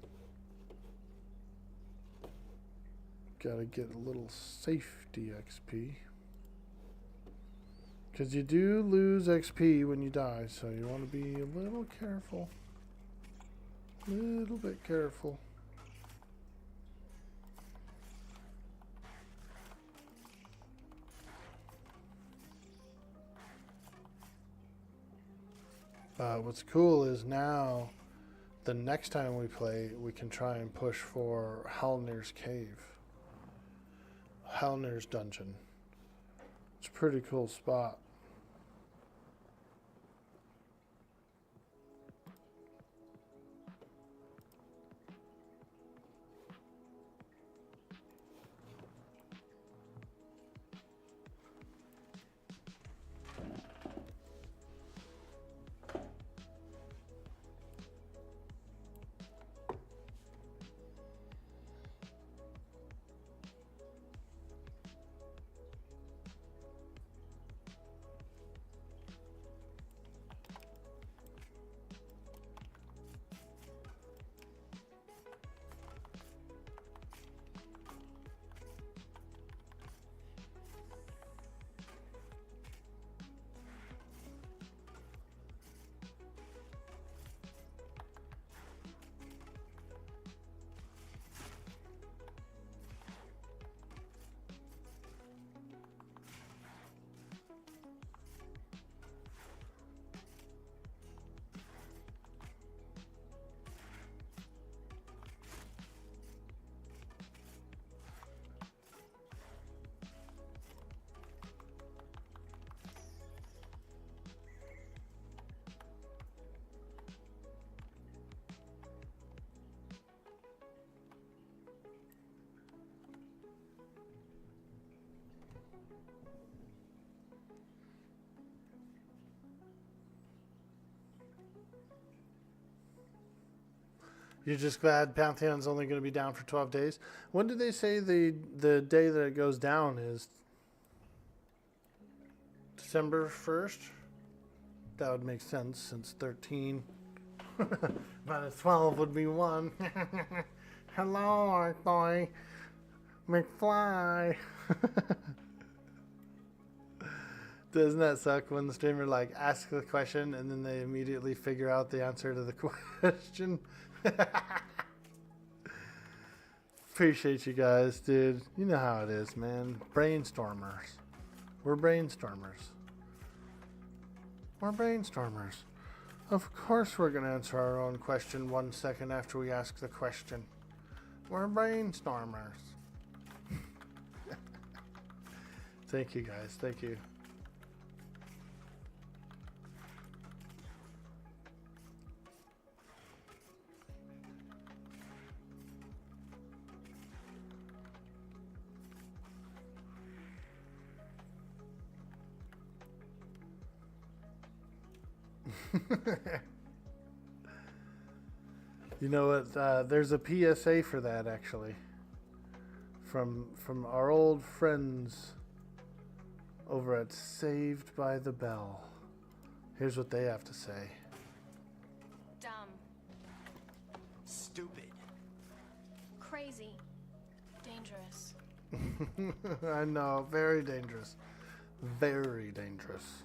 S1: Gotta get a little safety XP. Because you do lose XP when you die, so you want to be a little careful. A little bit careful. What's cool is now, the next time we play, we can try and push for Halnir's Cave. Halnir's Dungeon. It's a pretty cool spot. You're just glad Pantheon's only going to be down for 12 days? When did they say the day that it goes down is? December 1st? That would make sense since 13 minus 12 would be 1. Hello, Arthur McFly. Doesn't that suck when the streamer like asks the question and then they immediately figure out the answer to the question? Appreciate you guys, dude. You know how it is, man. Brainstormers. We're brainstormers. We're brainstormers. Of course we're going to answer our own question 1 second after we ask the question. We're brainstormers. Thank you, guys. Thank you. You know what? There's a PSA for that actually, from our old friends over at Saved by the Bell. Here's what they have to say.
S6: Dumb.
S7: Stupid.
S6: Crazy. Dangerous.
S1: I know, very dangerous. Very dangerous.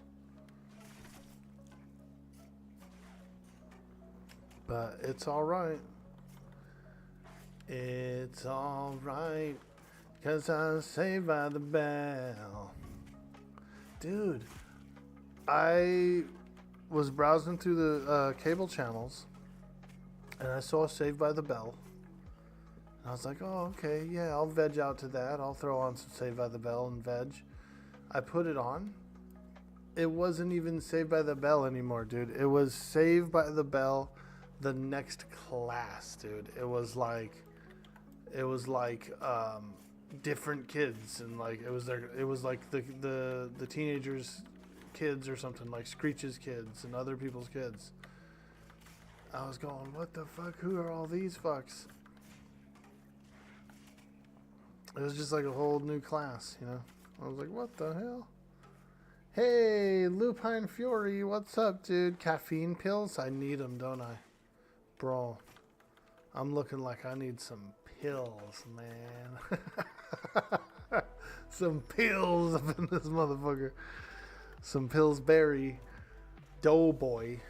S1: But it's alright. It's alright. 'Cause I'm saved by the bell. Dude, I was browsing through the cable channels and I saw Saved by the Bell. And I was like, oh, okay, yeah, I'll veg out to that. I'll throw on some Saved by the Bell and veg. I put it on. It wasn't even Saved by the Bell anymore, dude. It was Saved by the Bell, the next class, dude. It was like different kids, and like it was like the teenagers' kids or something, like Screech's kids and other people's kids. I was going, what the fuck? Who are all these fucks? It was just like a whole new class, you know? I was like, what the hell? Hey, Lupine Fury, what's up, dude? Caffeine pills? I need them, don't I? Bro, I'm looking like I need some pills, man. Some pills up in this motherfucker. Some Pillsbury Doughboy.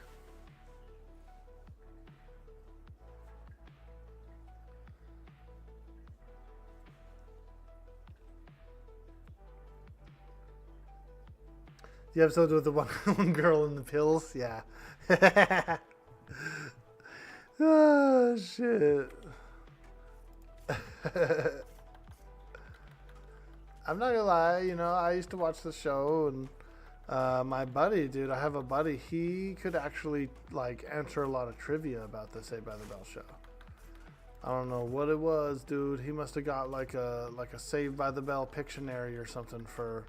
S1: The episode with the one girl and the pills? Yeah. Oh, shit. I'm not gonna lie, you know, I used to watch the show, and my buddy, dude, I have a buddy, he could actually, like, answer a lot of trivia about the Saved by the Bell show. I don't know what it was, dude. He must have got, like a Saved by the Bell Pictionary or something for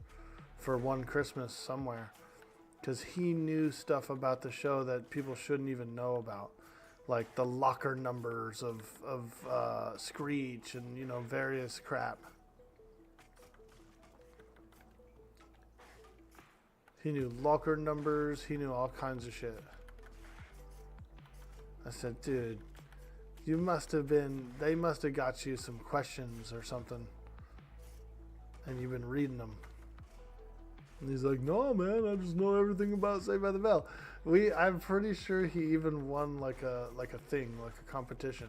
S1: one Christmas somewhere, because he knew stuff about the show that people shouldn't even know about, like the locker numbers of Screech and, you know, various crap. He knew locker numbers. He knew all kinds of shit. I said, dude, they must have got you some questions or something, and you've been reading them. And he's like, no, man, I just know everything about Saved by the Bell. I'm pretty sure he even won like a thing, like a competition.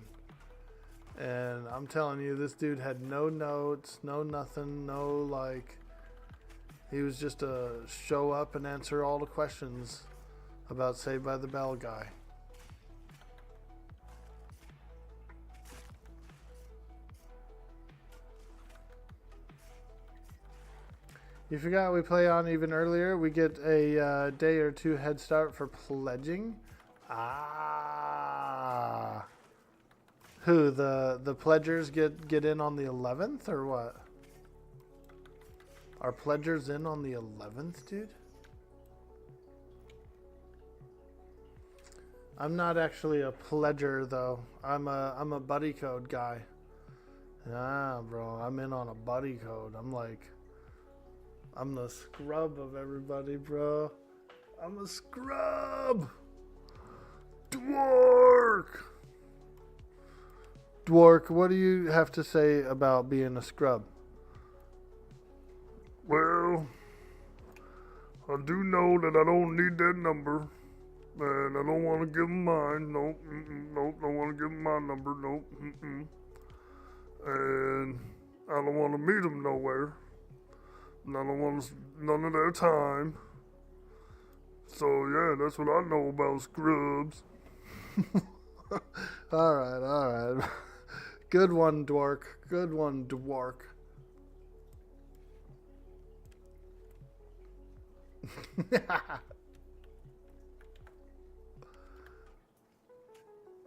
S1: And I'm telling you, this dude had no notes, no nothing, no like. He was just a show up and answer all the questions about Saved by the Bell guy. You forgot we play on even earlier. We get a day or two head start for pledging. Ah. Who, the pledgers get in on the 11th or what? Are pledgers in on the 11th, dude? I'm not actually a pledger though. I'm a buddy code guy. Ah, bro, I'm in on a buddy code. I'm the scrub of everybody, bro. I'm a scrub. Dwork. Dwork, what do you have to say about being a scrub?
S2: Well, I do know that I don't need that number, and I don't want to give them mine. Nope, nope, don't want to give them my number. Nope, and I don't want to meet them nowhere. And I don't want none of their time. So yeah, that's what I know about scrubs.
S1: All right. Good one, Dwork. Good one, Dwork.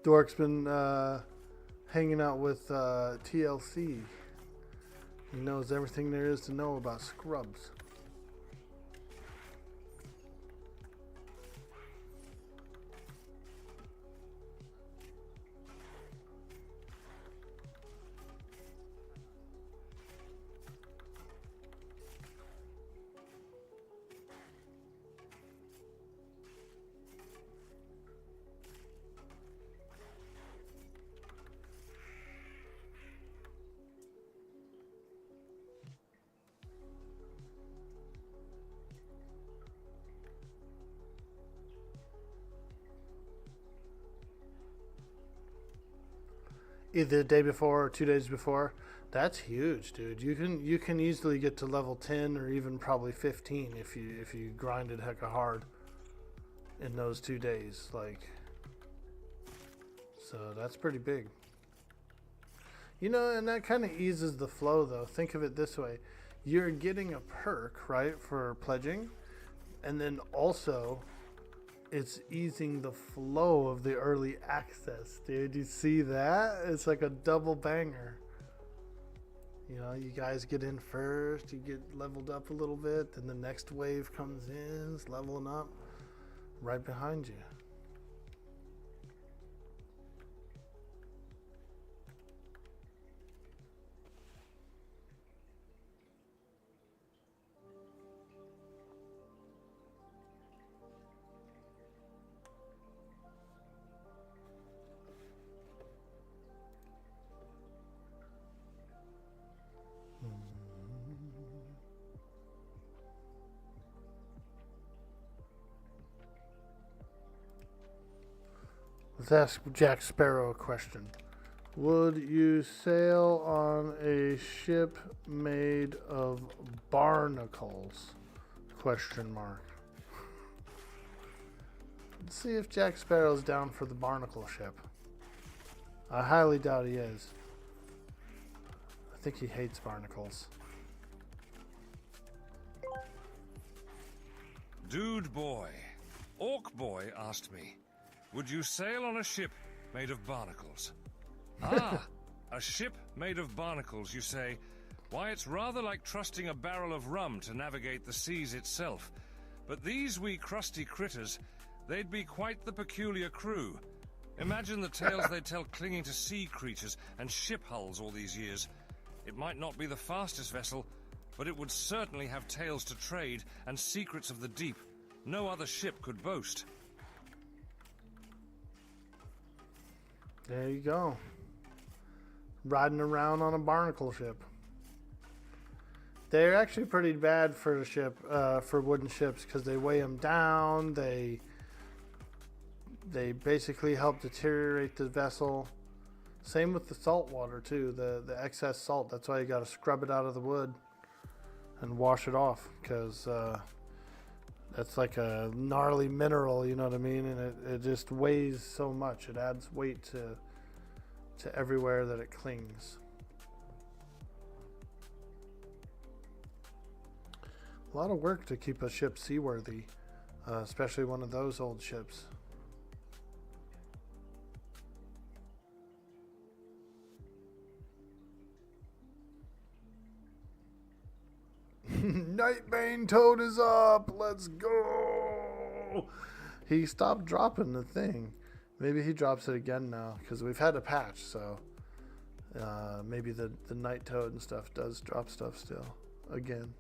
S1: Dwork's been hanging out with TLC. He knows everything there is to know about scrubs. Either the day before or 2 days before. That's huge, dude. You can easily get to level 10 or even probably 15 if you grinded hecka hard in those 2 days. Like, so that's pretty big. You know, and that kind of eases the flow, though. Think of it this way: you're getting a perk, right, for pledging, and then also it's easing the flow of the early access, dude. You see that? It's like a double banger. You know, you guys get in first, you get leveled up a little bit, then the next wave comes in, it's leveling up right behind you. Let's ask Jack Sparrow a question. Would you sail on a ship made of barnacles? Question mark. Let's see if Jack Sparrow's down for the barnacle ship. I highly doubt he is. I think he hates barnacles.
S7: Dude boy, Orc boy asked me, would you sail on a ship made of barnacles? Ah, a ship made of barnacles, you say? Why, it's rather like trusting a barrel of rum to navigate the seas itself. But these wee crusty critters, they'd be quite the peculiar crew. Imagine the tales they'd tell clinging to sea creatures and ship hulls all these years. It might not be the fastest vessel, but it would certainly have tales to trade and secrets of the deep no other ship could boast.
S1: There you go. Riding around on a barnacle ship. They're actually pretty bad for a ship, for wooden ships, because they weigh them down. They basically help deteriorate the vessel. Same with the salt water too. The excess salt. That's why you got to scrub it out of the wood and wash it off, because that's like a gnarly mineral, you know what I mean? And it just weighs so much. It adds weight to everywhere that it clings. A lot of work to keep a ship seaworthy, especially one of those old ships. Nightbane Toad is up. Let's go. He stopped dropping the thing. Maybe he drops it again now, because we've had a patch, so maybe the Night Toad and stuff does drop stuff still again.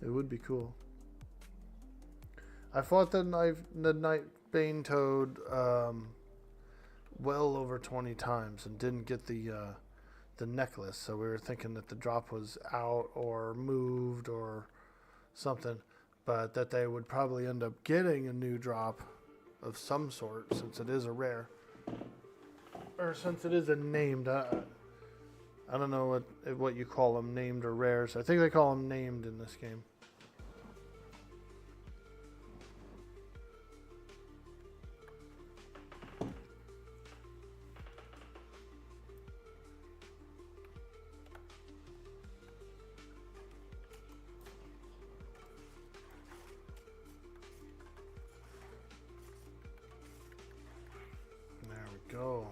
S1: It would be cool. I fought the Nightbane Toad well over 20 times and didn't get the necklace, so we were thinking that the drop was out or moved or something, but that they would probably end up getting a new drop of some sort, since it is a rare, or since it is a named. I I don't know what you call them, named or rares. I think they call them named in this game. There we go.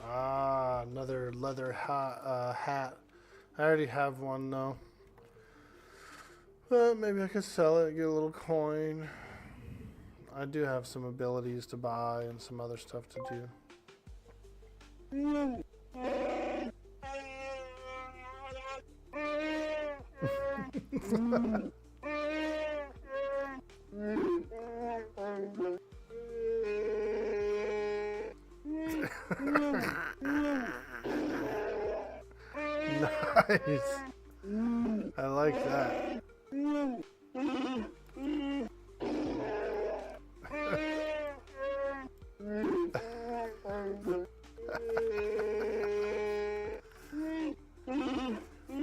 S1: Ah, another leather hat. I already have one though. But maybe I could sell it, get a little coin. I do have some abilities to buy and some other stuff to do. Nice. I like that.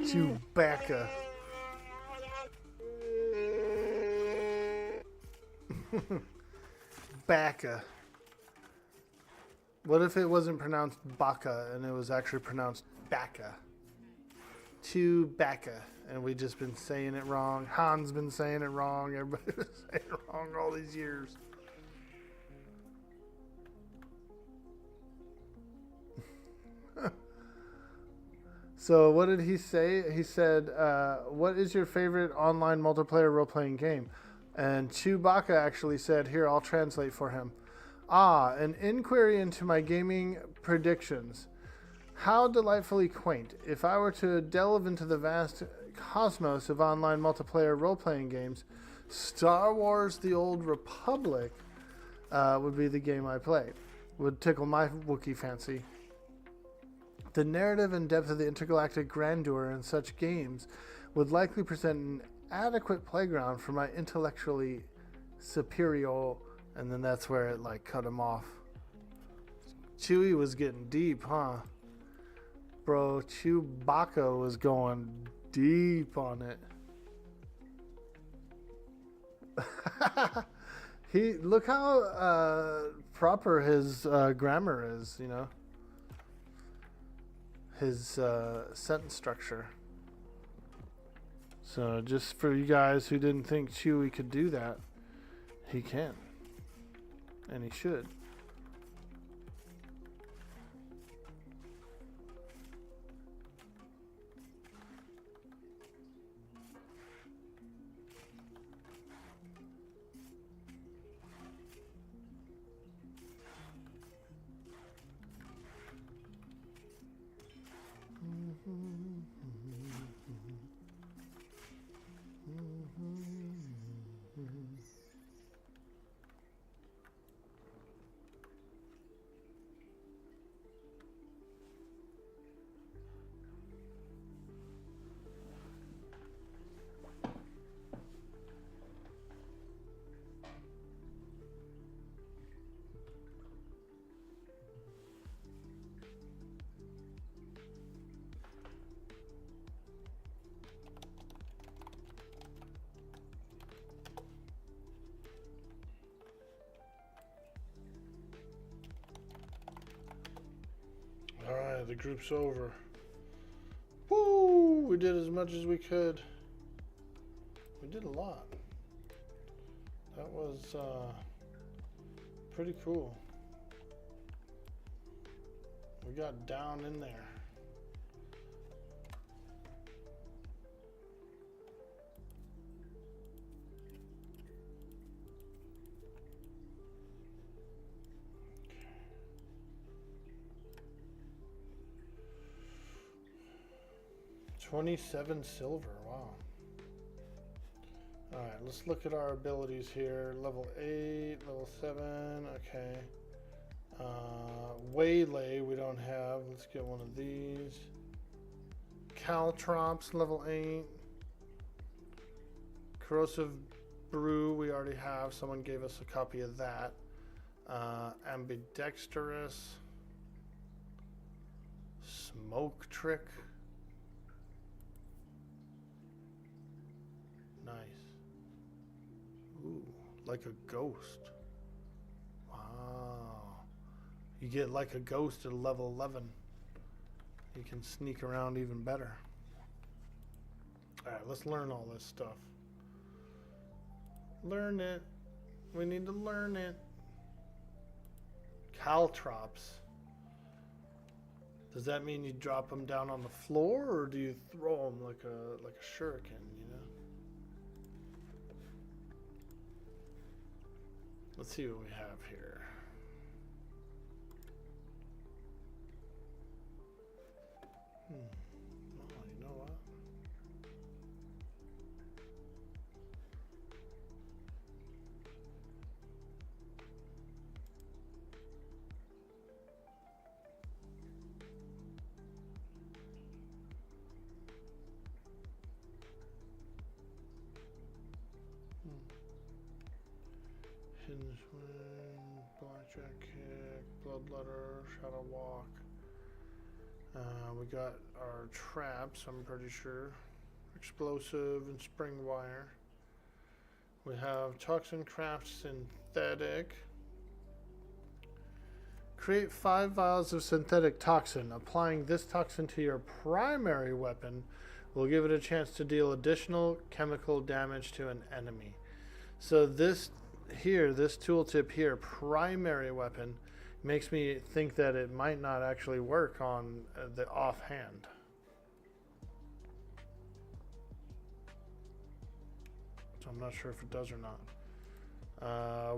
S1: Chewbacca. Bacca. What if it wasn't pronounced Baka and it was actually pronounced Bacca? Chewbacca. And we just been saying it wrong. Han's been saying it wrong. Everybody's been saying it wrong all these years. So what did he say? He said, what is your favorite online multiplayer role-playing game? And Chewbacca actually said, here, I'll translate for him. Ah, an inquiry into my gaming predictions. How delightfully quaint. If I were to delve into the vast cosmos of online multiplayer role-playing games, Star Wars The Old Republic would be the game I play. Would tickle my Wookiee fancy. The narrative and depth of the intergalactic grandeur in such games would likely present an adequate playground for my intellectually superior, and then that's where it like cut him off. Chewie was getting deep, huh? Bro, Chewbacca was going deep on it. Look how proper his grammar is, you know? His sentence structure. So just for you guys who didn't think Chewie could do that, he can. And he should. Alright, the group's over. Woo! We did as much as we could. We did a lot. That was pretty cool. We got down in there. $27 silver. Wow. All right, let's look at our abilities here. Level 8, level 7, okay. Waylay we don't have. Let's get one of these. Caltrops, level 8. Corrosive Brew we already have. Someone gave us a copy of that. Ambidextrous. Smoke Trick. Nice. Ooh, like a ghost. Wow. You get like a ghost at level 11. You can sneak around even better. Alright, let's learn all this stuff. Learn it. We need to learn it. Caltrops. Does that mean you drop them down on the floor, or do you throw them like a shuriken, you know? Let's see what we have here. Oh, you know what? Hidden Swing, Blackjack Kick, Bloodletter, Shadow Walk. We got our traps, I'm pretty sure. Explosive and Spring Wire. We have Toxin Craft Synthetic. Create 5 vials of synthetic toxin. Applying this toxin to your primary weapon will give it a chance to deal additional chemical damage to an enemy. So this tooltip here, primary weapon, makes me think that it might not actually work on the offhand. So I'm not sure if it does or not.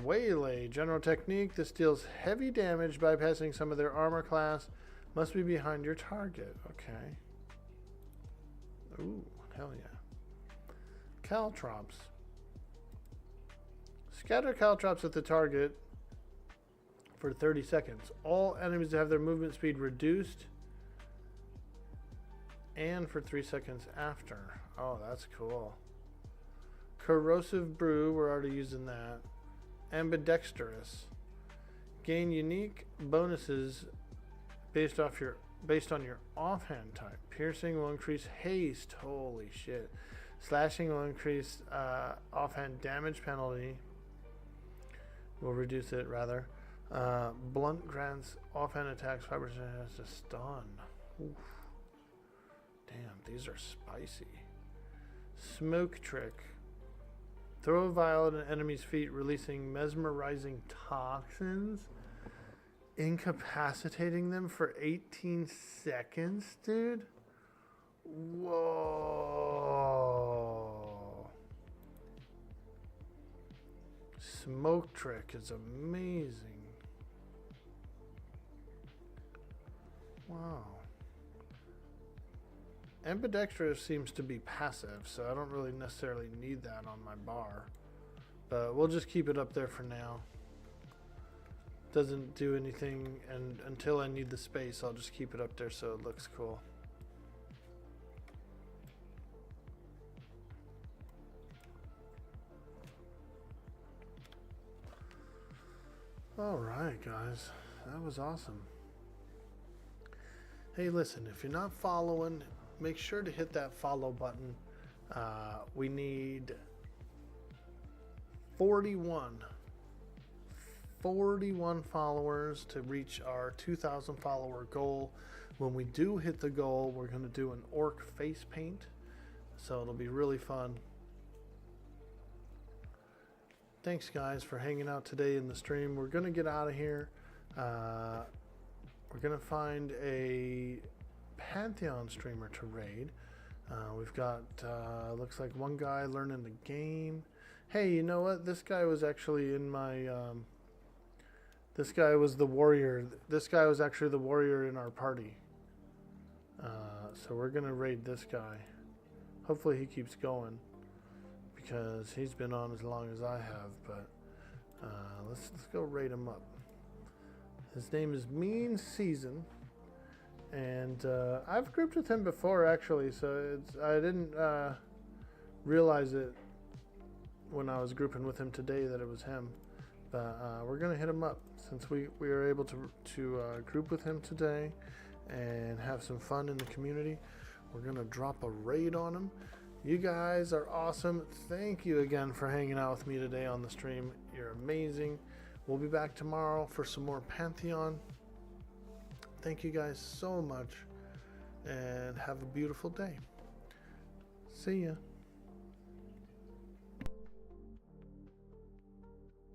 S1: Waylay, general technique. This deals heavy damage bypassing some of their armor class. Must be behind your target. Okay. Ooh, hell yeah. Caltrops. Scatter caltrops at the target for 30 seconds. All enemies have their movement speed reduced, and for 3 seconds after. Oh, that's cool. Corrosive Brew, we're already using that. Ambidextrous. Gain unique bonuses based on your offhand type. Piercing will increase haste. Holy shit. Slashing will increase offhand damage penalty. We'll reduce it rather. Blunt grants offhand attacks 5% has to stun. Oof. Damn, these are spicy. Smoke Trick. Throw a vial at an enemy's feet, releasing mesmerizing toxins, incapacitating them for 18 seconds, dude. Whoa. Smoke Trick is amazing. Wow. Ambidextrous seems to be passive, so I don't really necessarily need that on my bar. But we'll just keep it up there for now. Doesn't do anything, and until I need the space, I'll just keep it up there so it looks cool. Alright guys, that was awesome. Hey listen, if you're not following, make sure to hit that follow button. We need 41 followers to reach our 2,000 follower goal. When we do hit the goal, we're going to do an orc face paint, so it'll be really fun. Thanks guys for hanging out today in the stream. We're going to get out of here. We're going to find a Pantheon streamer to raid. We've got, looks like one guy learning the game. Hey, you know what? This guy was actually in my, this guy was the warrior. This guy was actually the warrior in our party. So we're going to raid this guy. Hopefully he keeps going, because he's been on as long as I have. But let's go rate him up. His name is Mean Season, and I've grouped with him before actually, so I didn't realize it when I was grouping with him today that it was him. But we're gonna hit him up since we are able to group with him today and have some fun in the community. We're gonna drop a raid on him. You guys are awesome. Thank you again for hanging out with me today on the stream. You're amazing. We'll be back tomorrow for some more Pantheon. Thank you guys so much, and have a beautiful day. See ya.